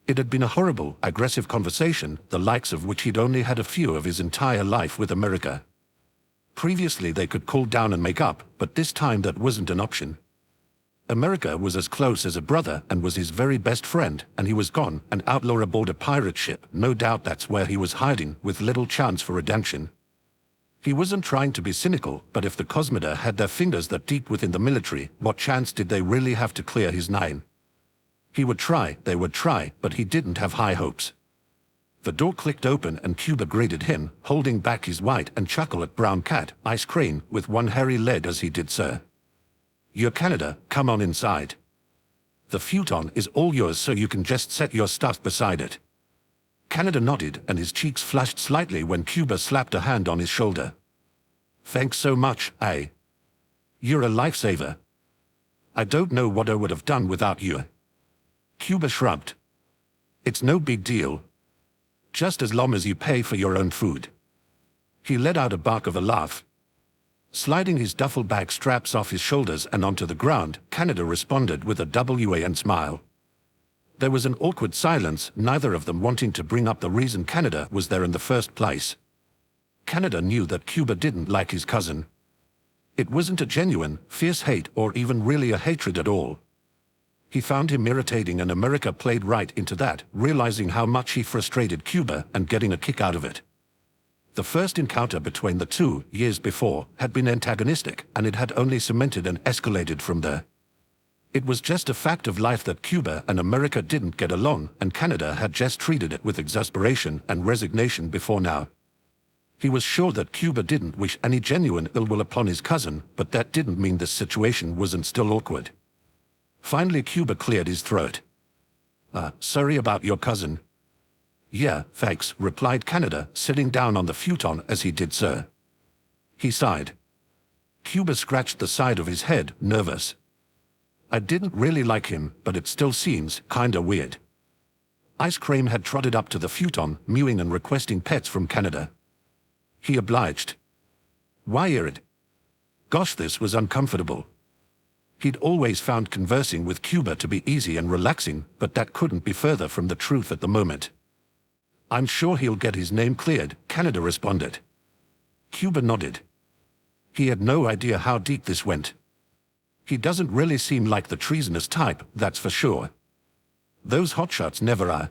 It had been a horrible, aggressive conversation, the likes of which he'd only had a few of his entire life with America. Previously they could cool down and make up, but this time that wasn't an option. America was as close as a brother and was his very best friend, and he was gone, an outlaw aboard a pirate ship. No doubt that's where he was hiding, with little chance for redemption. He wasn't trying to be cynical, but if the Cosmoda had their fingers that deep within the military, what chance did they really have to clear his name? He would try, they would try, but he didn't have high hopes. The door clicked open and Cuba greeted him, holding back his white and chocolate brown cat, Ice Cream, with one hairy leg as he did so. You're Canada, come on inside. The futon is all yours, so you can just set your stuff beside it. Canada nodded, and his cheeks flushed slightly when Cuba slapped a hand on his shoulder. Thanks so much, eh? You're a lifesaver. I don't know what I would have done without you. Cuba shrugged. It's no big deal. Just as long as you pay for your own food. He let out a bark of a laugh. Sliding his duffel bag straps off his shoulders and onto the ground, Canada responded with a WAN smile. There was an awkward silence, neither of them wanting to bring up the reason Canada was there in the first place. Canada knew that Cuba didn't like his cousin. It wasn't a genuine, fierce hate or even really a hatred at all. He found him irritating, and America played right into that, realizing how much he frustrated Cuba and getting a kick out of it. The first encounter between the two, years before, had been antagonistic, and it had only cemented and escalated from there. It was just a fact of life that Cuba and America didn't get along, and Canada had just treated it with exasperation and resignation before now. He was sure that Cuba didn't wish any genuine ill will upon his cousin, but that didn't mean this situation wasn't still awkward. Finally Cuba cleared his throat. Sorry about your cousin. Yeah, thanks, replied Canada, sitting down on the futon as he did so. He sighed. Cuba scratched the side of his head, nervous. I didn't really like him, but it still seems kinda weird. Ice Cream had trotted up to the futon, mewing and requesting pets from Canada. He obliged. Why irrid? Gosh, this was uncomfortable. He'd always found conversing with Cuba to be easy and relaxing, but that couldn't be further from the truth at the moment. I'm sure he'll get his name cleared, Canada responded. Cuba nodded. He had no idea how deep this went. He doesn't really seem like the treasonous type, that's for sure. Those hotshots never are.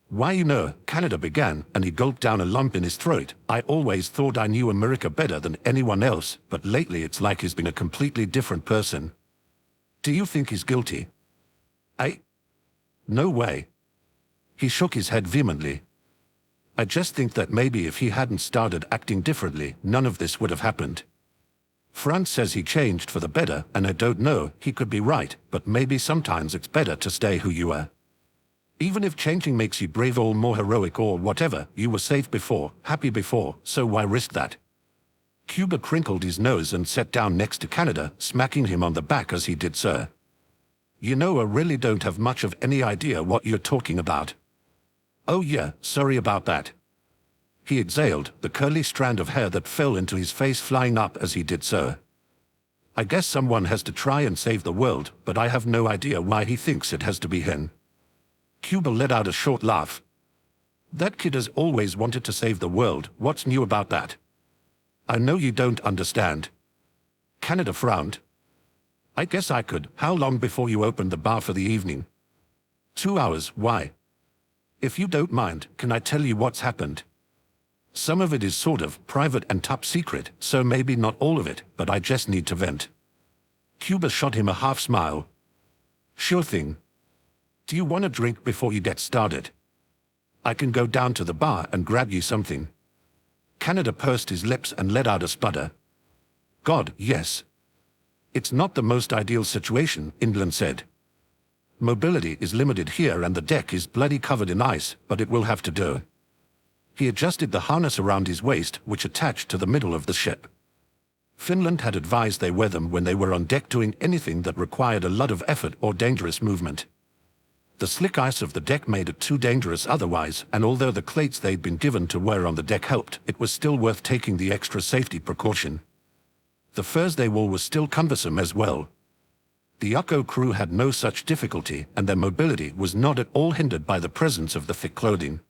Why, you know, Canada began, and he gulped down a lump in his throat. I always thought I knew America better than anyone else, but lately it's like he's been a completely different person. Do you think he's guilty? No way. He shook his head vehemently. I just think that maybe if he hadn't started acting differently, none of this would have happened. Franz says he changed for the better, and I don't know, he could be right, but maybe sometimes it's better to stay who you are. Even if changing makes you brave or more heroic or whatever, you were safe before, happy before, so why risk that? Cuba crinkled his nose and sat down next to Canada, smacking him on the back as he did so. You know, I really don't have much of any idea what you're talking about. Oh yeah, sorry about that. He exhaled, the curly strand of hair that fell into his face flying up as he did so. I guess someone has to try and save the world, but I have no idea why he thinks it has to be him. Cuba let out a short laugh. That kid has always wanted to save the world, what's new about that? I know you don't understand. Canada frowned. I guess I could. How long before you opened the bar for the evening? 2 hours, why? If you don't mind, can I tell you what's happened? Some of it is sort of private and top secret, so maybe not all of it, but I just need to vent. Cuba shot him a half smile. Sure thing. Do you want a drink before you get started? I can go down to the bar and grab you something. Canada pursed his lips and let out a sputter. God, yes. It's not the most ideal situation, England said. Mobility is limited here and the deck is bloody covered in ice, but it will have to do. He adjusted the harness around his waist, which attached to the middle of the ship. Finland had advised they wear them when they were on deck doing anything that required a lot of effort or dangerous movement. The slick ice of the deck made it too dangerous otherwise, and although the clates they'd been given to wear on the deck helped, it was still worth taking the extra safety precaution. The furs they wore was still cumbersome as well. The USxUK crew had no such difficulty, and their mobility was not at all hindered by the presence of the thick clothing.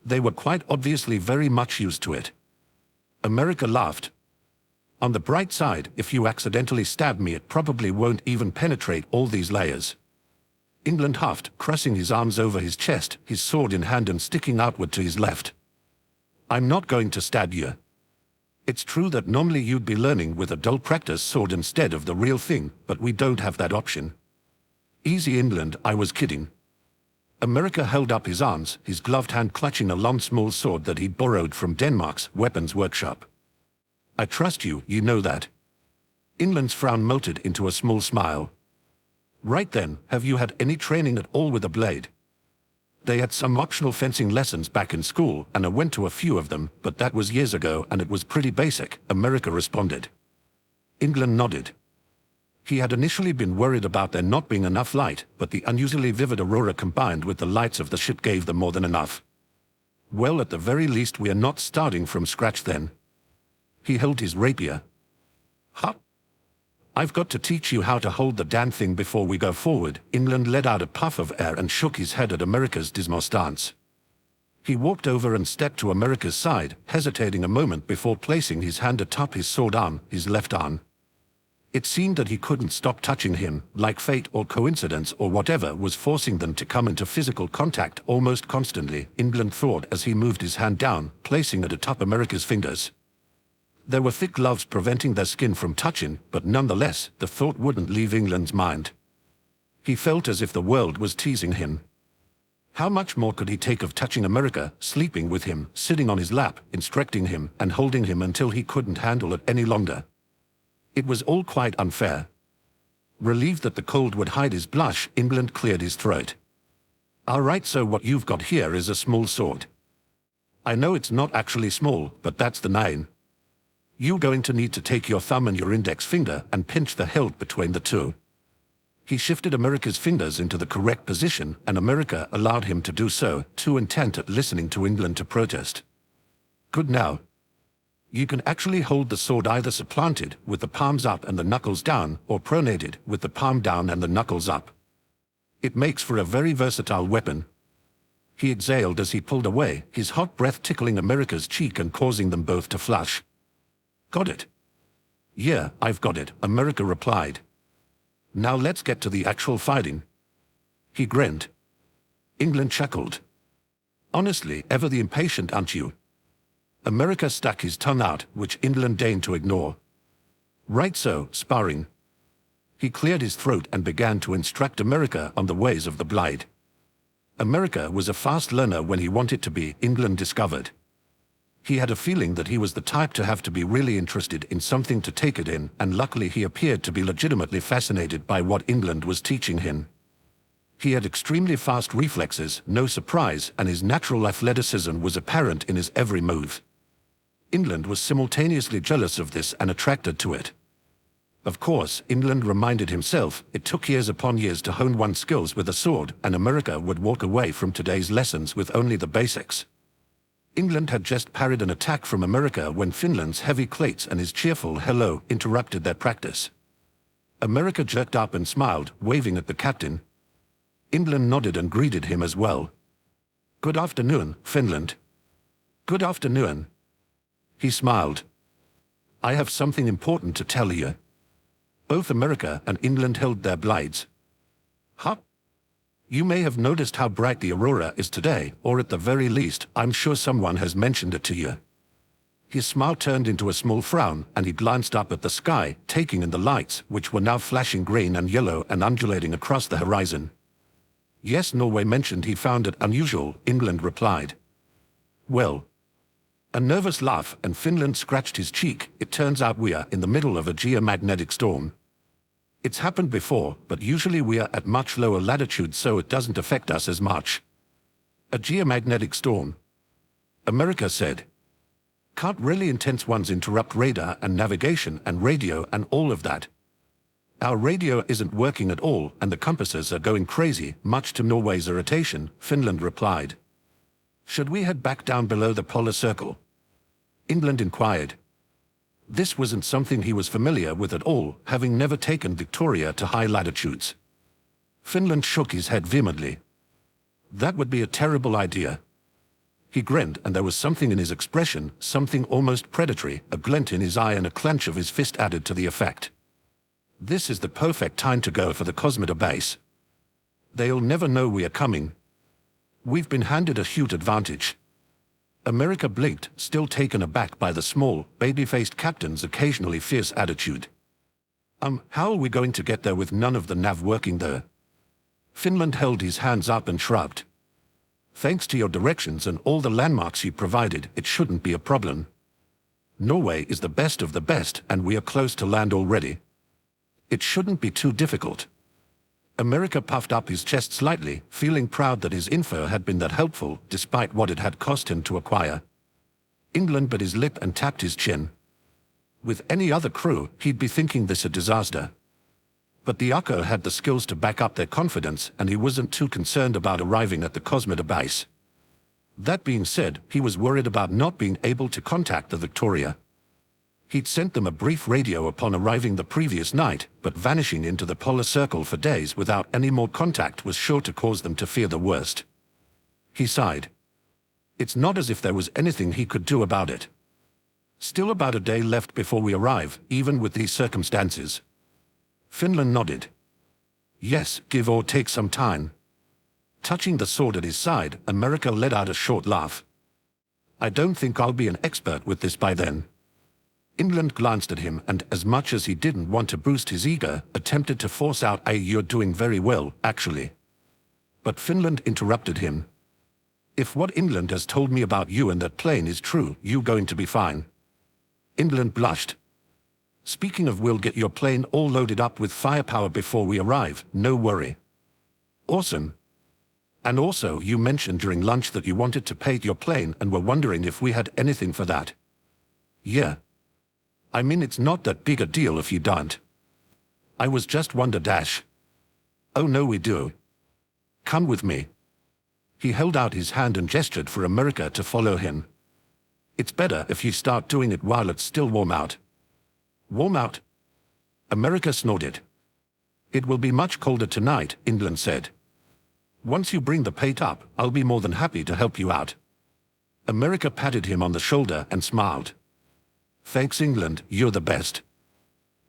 They were quite obviously very much used to it. America laughed. On the bright side, if you accidentally stab me, it probably won't even penetrate all these layers. England huffed, crossing his arms over his chest, his sword in hand and sticking outward to his left. I'm not going to stab you. It's true that normally you'd be learning with a dull practice sword instead of the real thing, but we don't have that option. Easy, England, I was kidding. America held up his arms, his gloved hand clutching a long small sword that he'd borrowed from Denmark's weapons workshop. I trust you, you know that. England's frown melted into a small smile. Right then, have you had any training at all with a blade? They had some optional fencing lessons back in school, and I went to a few of them, but that was years ago and it was pretty basic, America responded. England nodded. He had initially been worried about there not being enough light, but the unusually vivid aurora combined with the lights of the ship gave them more than enough. Well, at the very least we are not starting from scratch then. He held his rapier. Huh? I've got to teach you how to hold the damn thing before we go forward. England let out a puff of air and shook his head at America's dismal stance. He walked over and stepped to America's side, hesitating a moment before placing his hand atop his sword arm, his left arm. It seemed that he couldn't stop touching him, like fate or coincidence or whatever was forcing them to come into physical contact almost constantly, England thought as he moved his hand down, placing it atop America's fingers. There were thick gloves preventing their skin from touching, but nonetheless, the thought wouldn't leave England's mind. He felt as if the world was teasing him. How much more could he take of touching America, sleeping with him, sitting on his lap, instructing him, and holding him until he couldn't handle it any longer? It was all quite unfair. Relieved that the cold would hide his blush, England cleared his throat. All right, so what you've got here is a small sword. I know it's not actually small, but that's the name. You're going to need to take your thumb and your index finger and pinch the hilt between the two. He shifted America's fingers into the correct position, and America allowed him to do so, too intent at listening to England to protest. Good now. You can actually hold the sword either supplanted, with the palms up and the knuckles down, or pronated, with the palm down and the knuckles up. It makes for a very versatile weapon. He exhaled as he pulled away, his hot breath tickling America's cheek and causing them both to flush. Got it? Yeah, I've got it, America replied. Now let's get to the actual fighting. He grinned. England chuckled. Honestly, ever the impatient, aren't you? America stuck his tongue out, which England deigned to ignore. Right so, sparring. He cleared his throat and began to instruct America on the ways of the blade. America was a fast learner when he wanted to be, England discovered. He had a feeling that he was the type to have to be really interested in something to take it in, and luckily he appeared to be legitimately fascinated by what England was teaching him. He had extremely fast reflexes, no surprise, and his natural athleticism was apparent in his every move. England was simultaneously jealous of this and attracted to it. Of course, England reminded himself, it took years upon years to hone one's skills with a sword, and America would walk away from today's lessons with only the basics. England had just parried an attack from America when Finland's heavy plates and his cheerful hello interrupted their practice. America jerked up and smiled, waving at the captain. England nodded and greeted him as well. "Good afternoon, Finland." "Good afternoon." He smiled. "I have something important to tell you." Both America and England held their blades. "Huh? You may have noticed how bright the aurora is today, or at the very least, I'm sure someone has mentioned it to you." His smile turned into a small frown, and he glanced up at the sky, taking in the lights, which were now flashing green and yellow and undulating across the horizon. "Yes, Norway mentioned he found it unusual," England replied. "Well." A nervous laugh, and Finland scratched his cheek. "It turns out we are in the middle of a geomagnetic storm. It's happened before, but usually we are at much lower latitudes, so it doesn't affect us as much." "A geomagnetic storm?" America said. "Can't really intense ones interrupt radar and navigation and radio and all of that?" "Our radio isn't working at all, and the compasses are going crazy, much to Norway's irritation," Finland replied. "Should we head back down below the polar circle?" England inquired. This wasn't something he was familiar with at all, having never taken Victoria to high latitudes. Finland shook his head vehemently. "That would be a terrible idea." He grinned, and there was something in his expression, something almost predatory, a glint in his eye and a clench of his fist added to the effect. "This is the perfect time to go for the Cosmida base. They'll never know we are coming. We've been handed a huge advantage." America blinked, still taken aback by the small, baby-faced captain's occasionally fierce attitude. How are we going to get there with none of the nav working there?" Finland held his hands up and shrugged. "Thanks to your directions and all the landmarks you provided, it shouldn't be a problem. Norway is the best of the best, and we are close to land already. It shouldn't be too difficult." America puffed up his chest slightly, feeling proud that his info had been that helpful, despite what it had cost him to acquire. England bit his lip and tapped his chin. With any other crew, he'd be thinking this a disaster. But the USxUK had the skills to back up their confidence, and he wasn't too concerned about arriving at the Cosmida base. That being said, he was worried about not being able to contact the Victoria. He'd sent them a brief radio upon arriving the previous night, but vanishing into the polar circle for days without any more contact was sure to cause them to fear the worst. He sighed. It's not as if there was anything he could do about it. Still about a day left before we arrive, even with these circumstances. Finland nodded. Yes, give or take some time. Touching the sword at his side, America let out a short laugh. I don't think I'll be an expert with this by then. England glanced at him and, as much as he didn't want to boost his ego, attempted to force out "You're doing very well, actually." But Finland interrupted him. "If what England has told me about you and that plane is true, you're going to be fine." England blushed. "Speaking of, we'll get your plane all loaded up with firepower before we arrive, no worry." "Awesome. And also, you mentioned during lunch that you wanted to paint your plane and were wondering if we had anything for that." "Yeah. I mean, it's not that big a deal if you don't. I was just wonder dash." "Oh no, we do. Come with me." He held out his hand and gestured for America to follow him. "It's better if you start doing it while it's still warm out." "Warm out?" America snorted. "It will be much colder tonight," England said. "Once you bring the paint up, I'll be more than happy to help you out." America patted him on the shoulder and smiled. "Thanks, England, you're the best."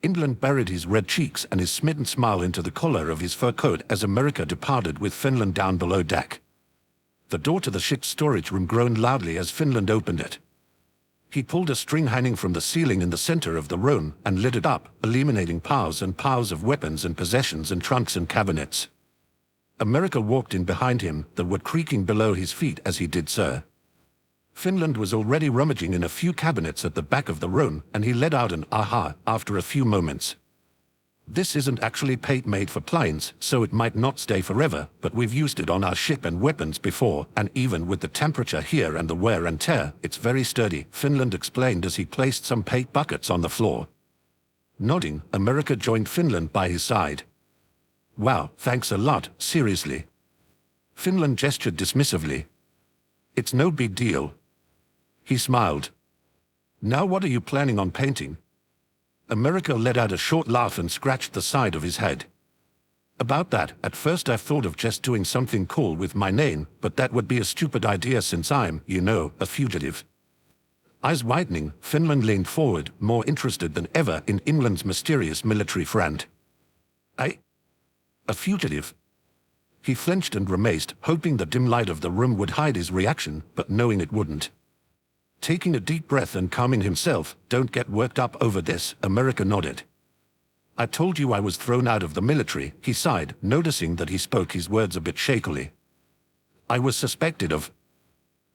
England buried his red cheeks and his smitten smile into the collar of his fur coat as America departed with Finland down below deck. The door to the ship's storage room groaned loudly as Finland opened it. He pulled a string hanging from the ceiling in the center of the room and lit it up, illuminating piles and piles of weapons and possessions and trunks and cabinets. America walked in behind him, the wood creaking below his feet as he did so. Finland was already rummaging in a few cabinets at the back of the room, and he let out an aha after a few moments. This isn't actually paint made for planes, so it might not stay forever, but we've used it on our ship and weapons before, and even with the temperature here and the wear and tear, it's very sturdy, Finland explained as he placed some paint buckets on the floor. Nodding, America joined Finland by his side. Wow, thanks a lot, seriously. Finland gestured dismissively. It's no big deal. He smiled. Now what are you planning on painting? America let out a short laugh and scratched the side of his head. About that, at first I thought of just doing something cool with my name, but that would be a stupid idea since I'm, you know, a fugitive. Eyes widening, Finland leaned forward, more interested than ever in England's mysterious military friend. A fugitive? He flinched and grimaced, hoping the dim light of the room would hide his reaction, but knowing it wouldn't. Taking a deep breath and calming himself, "Don't get worked up over this," America nodded. "I told you I was thrown out of the military," he sighed, noticing that he spoke his words a bit shakily. "I was suspected of..."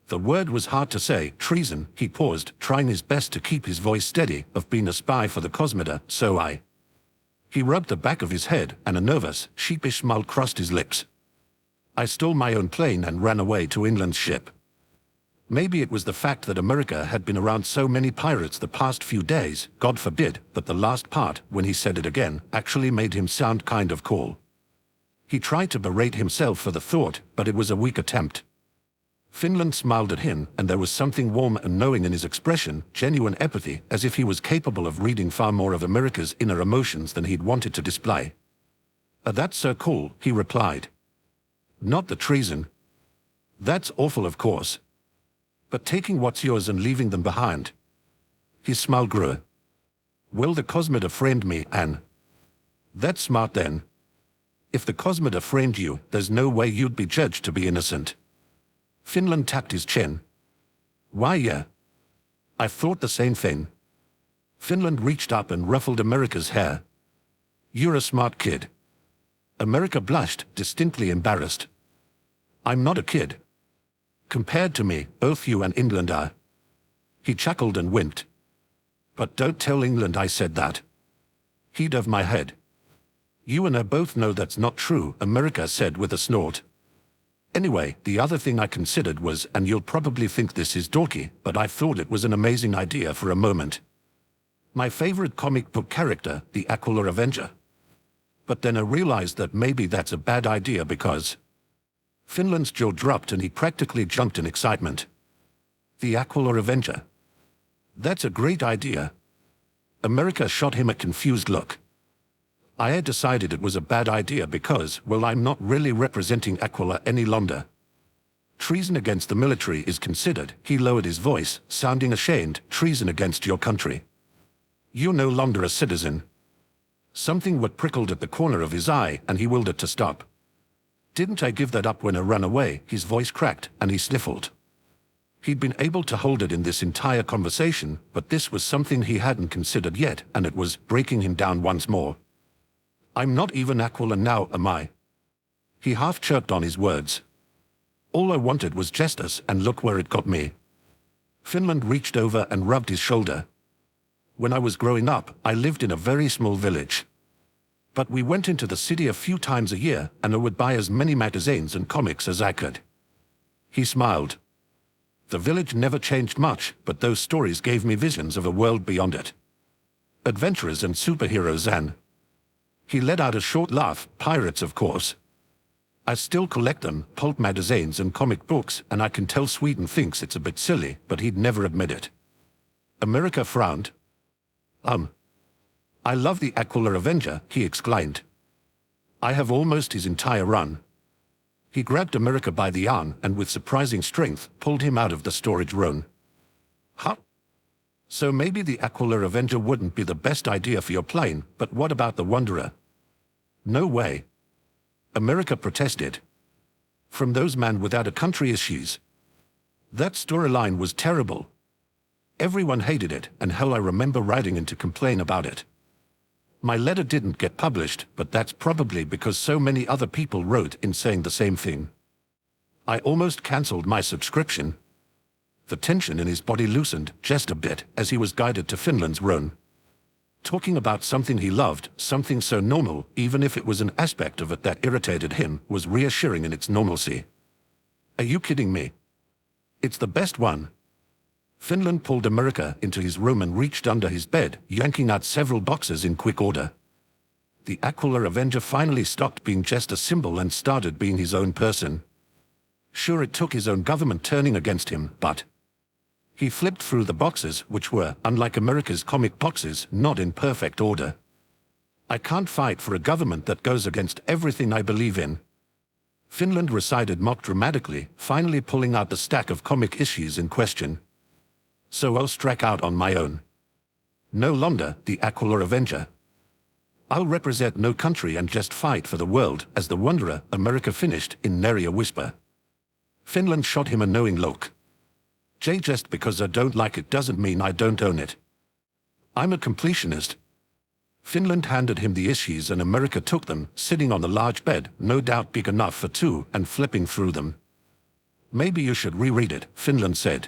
The word was hard to say. Treason, he paused, trying his best to keep his voice steady, "of being a spy for the Cosmida, so I..." He rubbed the back of his head, and a nervous, sheepish smile crossed his lips. "I stole my own plane and ran away to England's ship." Maybe it was the fact that America had been around so many pirates the past few days, God forbid, but the last part, when he said it again, actually made him sound kind of cool. He tried to berate himself for the thought, but it was a weak attempt. Finland smiled at him, and there was something warm and knowing in his expression, genuine empathy, as if he was capable of reading far more of America's inner emotions than he'd wanted to display. That's so cool," he replied. "Not the treason. That's awful, of course. But taking what's yours and leaving them behind." His smile grew. "Well, the Cosmida framed me, and..." "That's smart then. If the Cosmida framed you, there's no way you'd be judged to be innocent." Finland tapped his chin. "Why, yeah. I thought the same thing." Finland reached up and ruffled America's hair. "You're a smart kid." America blushed, distinctly embarrassed. "I'm not a kid. Compared to me, both you and England are." He chuckled and winked. "But don't tell England I said that." He'd have my head. "You and I both know that's not true," America said with a snort. "Anyway, the other thing I considered was, and you'll probably think this is dorky, but I thought it was an amazing idea for a moment. My favorite comic book character, the Aquila Avenger. But then I realized that maybe that's a bad idea because..." Finland's jaw dropped and he practically jumped in excitement. "The Aquila Avenger? That's a great idea." America shot him a confused look. "I had decided it was a bad idea because, well, I'm not really representing Aquila any longer. Treason against the military is considered," he lowered his voice, sounding ashamed, "treason against your country. You're no longer a citizen." Something what prickled at the corner of his eye, and he willed it to stop. "Didn't I give that up when I ran away?" His voice cracked, and he sniffled. He'd been able to hold it in this entire conversation, but this was something he hadn't considered yet, and it was breaking him down once more. "I'm not even Aquila now, am I?" He half chirped on his words. "All I wanted was justice, and look where it got me." Finland reached over and rubbed his shoulder. "When I was growing up, I lived in a very small village. But we went into the city a few times a year, and I would buy as many magazines and comics as I could." He smiled. "The village never changed much, but those stories gave me visions of a world beyond it. Adventurers and superheroes and..." He let out a short laugh. "Pirates, of course. I still collect them, pulp magazines and comic books, and I can tell Sweden thinks it's a bit silly, but he'd never admit it." America frowned. "I love the Aquila Avenger," he exclaimed. "I have almost his entire run." He grabbed America by the arm and with surprising strength pulled him out of the storage room. "Huh? So maybe the Aquila Avenger wouldn't be the best idea for your plane, but what about the Wanderer?" "No way." America protested. "From those men without a country issues. That storyline was terrible. Everyone hated it, and hell, I remember writing in to complain about it." My letter didn't get published, but that's probably because so many other people wrote in saying the same thing. I almost cancelled my subscription. The tension in his body loosened just a bit as he was guided to Finland's Rhone. Talking about something he loved, something so normal, even if it was an aspect of it that irritated him, was reassuring in its normalcy. Are you kidding me? It's the best one. Finland pulled America into his room and reached under his bed, yanking out several boxes in quick order. The Aquila Avenger finally stopped being just a symbol and started being his own person. Sure, it took his own government turning against him, but he flipped through the boxes, which were, unlike America's comic boxes, not in perfect order. I can't fight for a government that goes against everything I believe in. Finland recited mock dramatically, finally pulling out the stack of comic issues in question. So I'll strike out on my own. No longer the Aquila Avenger. I'll represent no country and just fight for the world, as the Wanderer, America finished in nary a whisper. Finland shot him a knowing look. Jay, just because I don't like it doesn't mean I don't own it. I'm a completionist. Finland handed him the issues and America took them, sitting on the large bed, no doubt big enough for two, and flipping through them. Maybe you should reread it, Finland said.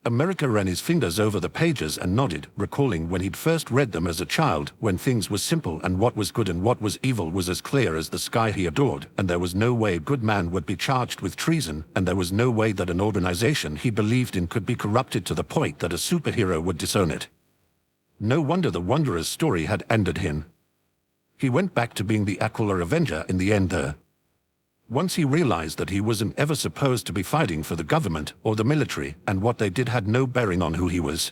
America ran his fingers over the pages and nodded, recalling when he'd first read them as a child, when things were simple and what was good and what was evil was as clear as the sky he adored, and there was no way a good man would be charged with treason, and there was no way that an organization he believed in could be corrupted to the point that a superhero would disown it. No wonder the Wanderer's story had ended him. He went back to being the Aquila Avenger in the end there. Once he realized that he wasn't ever supposed to be fighting for the government or the military, and what they did had no bearing on who he was.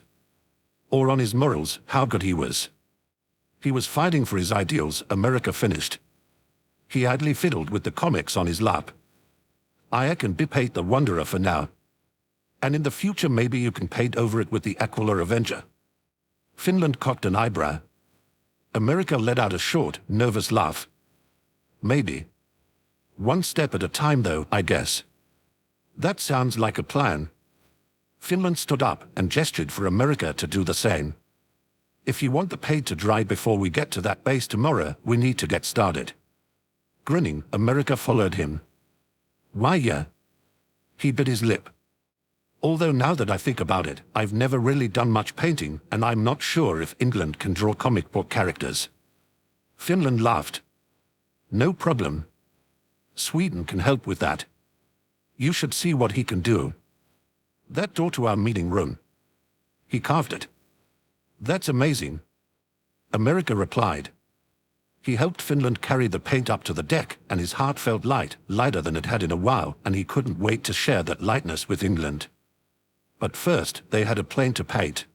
Or on his morals, how good he was. He was fighting for his ideals, America finished. He idly fiddled with the comics on his lap. I can debate the Wanderer for now. And in the future maybe you can paint over it with the Aquila Avenger. Finland cocked an eyebrow. America let out a short, nervous laugh. Maybe. One step at a time though, I guess. That sounds like a plan. Finland stood up and gestured for America to do the same. If you want the paint to dry before we get to that base tomorrow, we need to get started. Grinning, America followed him. Why, yeah. He bit his lip. Although now that I think about it, I've never really done much painting, and I'm not sure if England can draw comic book characters. Finland laughed. No problem. Sweden can help with that. You should see what he can do. That door to our meeting room. He carved it. That's amazing. America replied. He helped Finland carry the paint up to the deck, and his heart felt light, lighter than it had in a while, and he couldn't wait to share that lightness with England. But first, they had a plane to paint.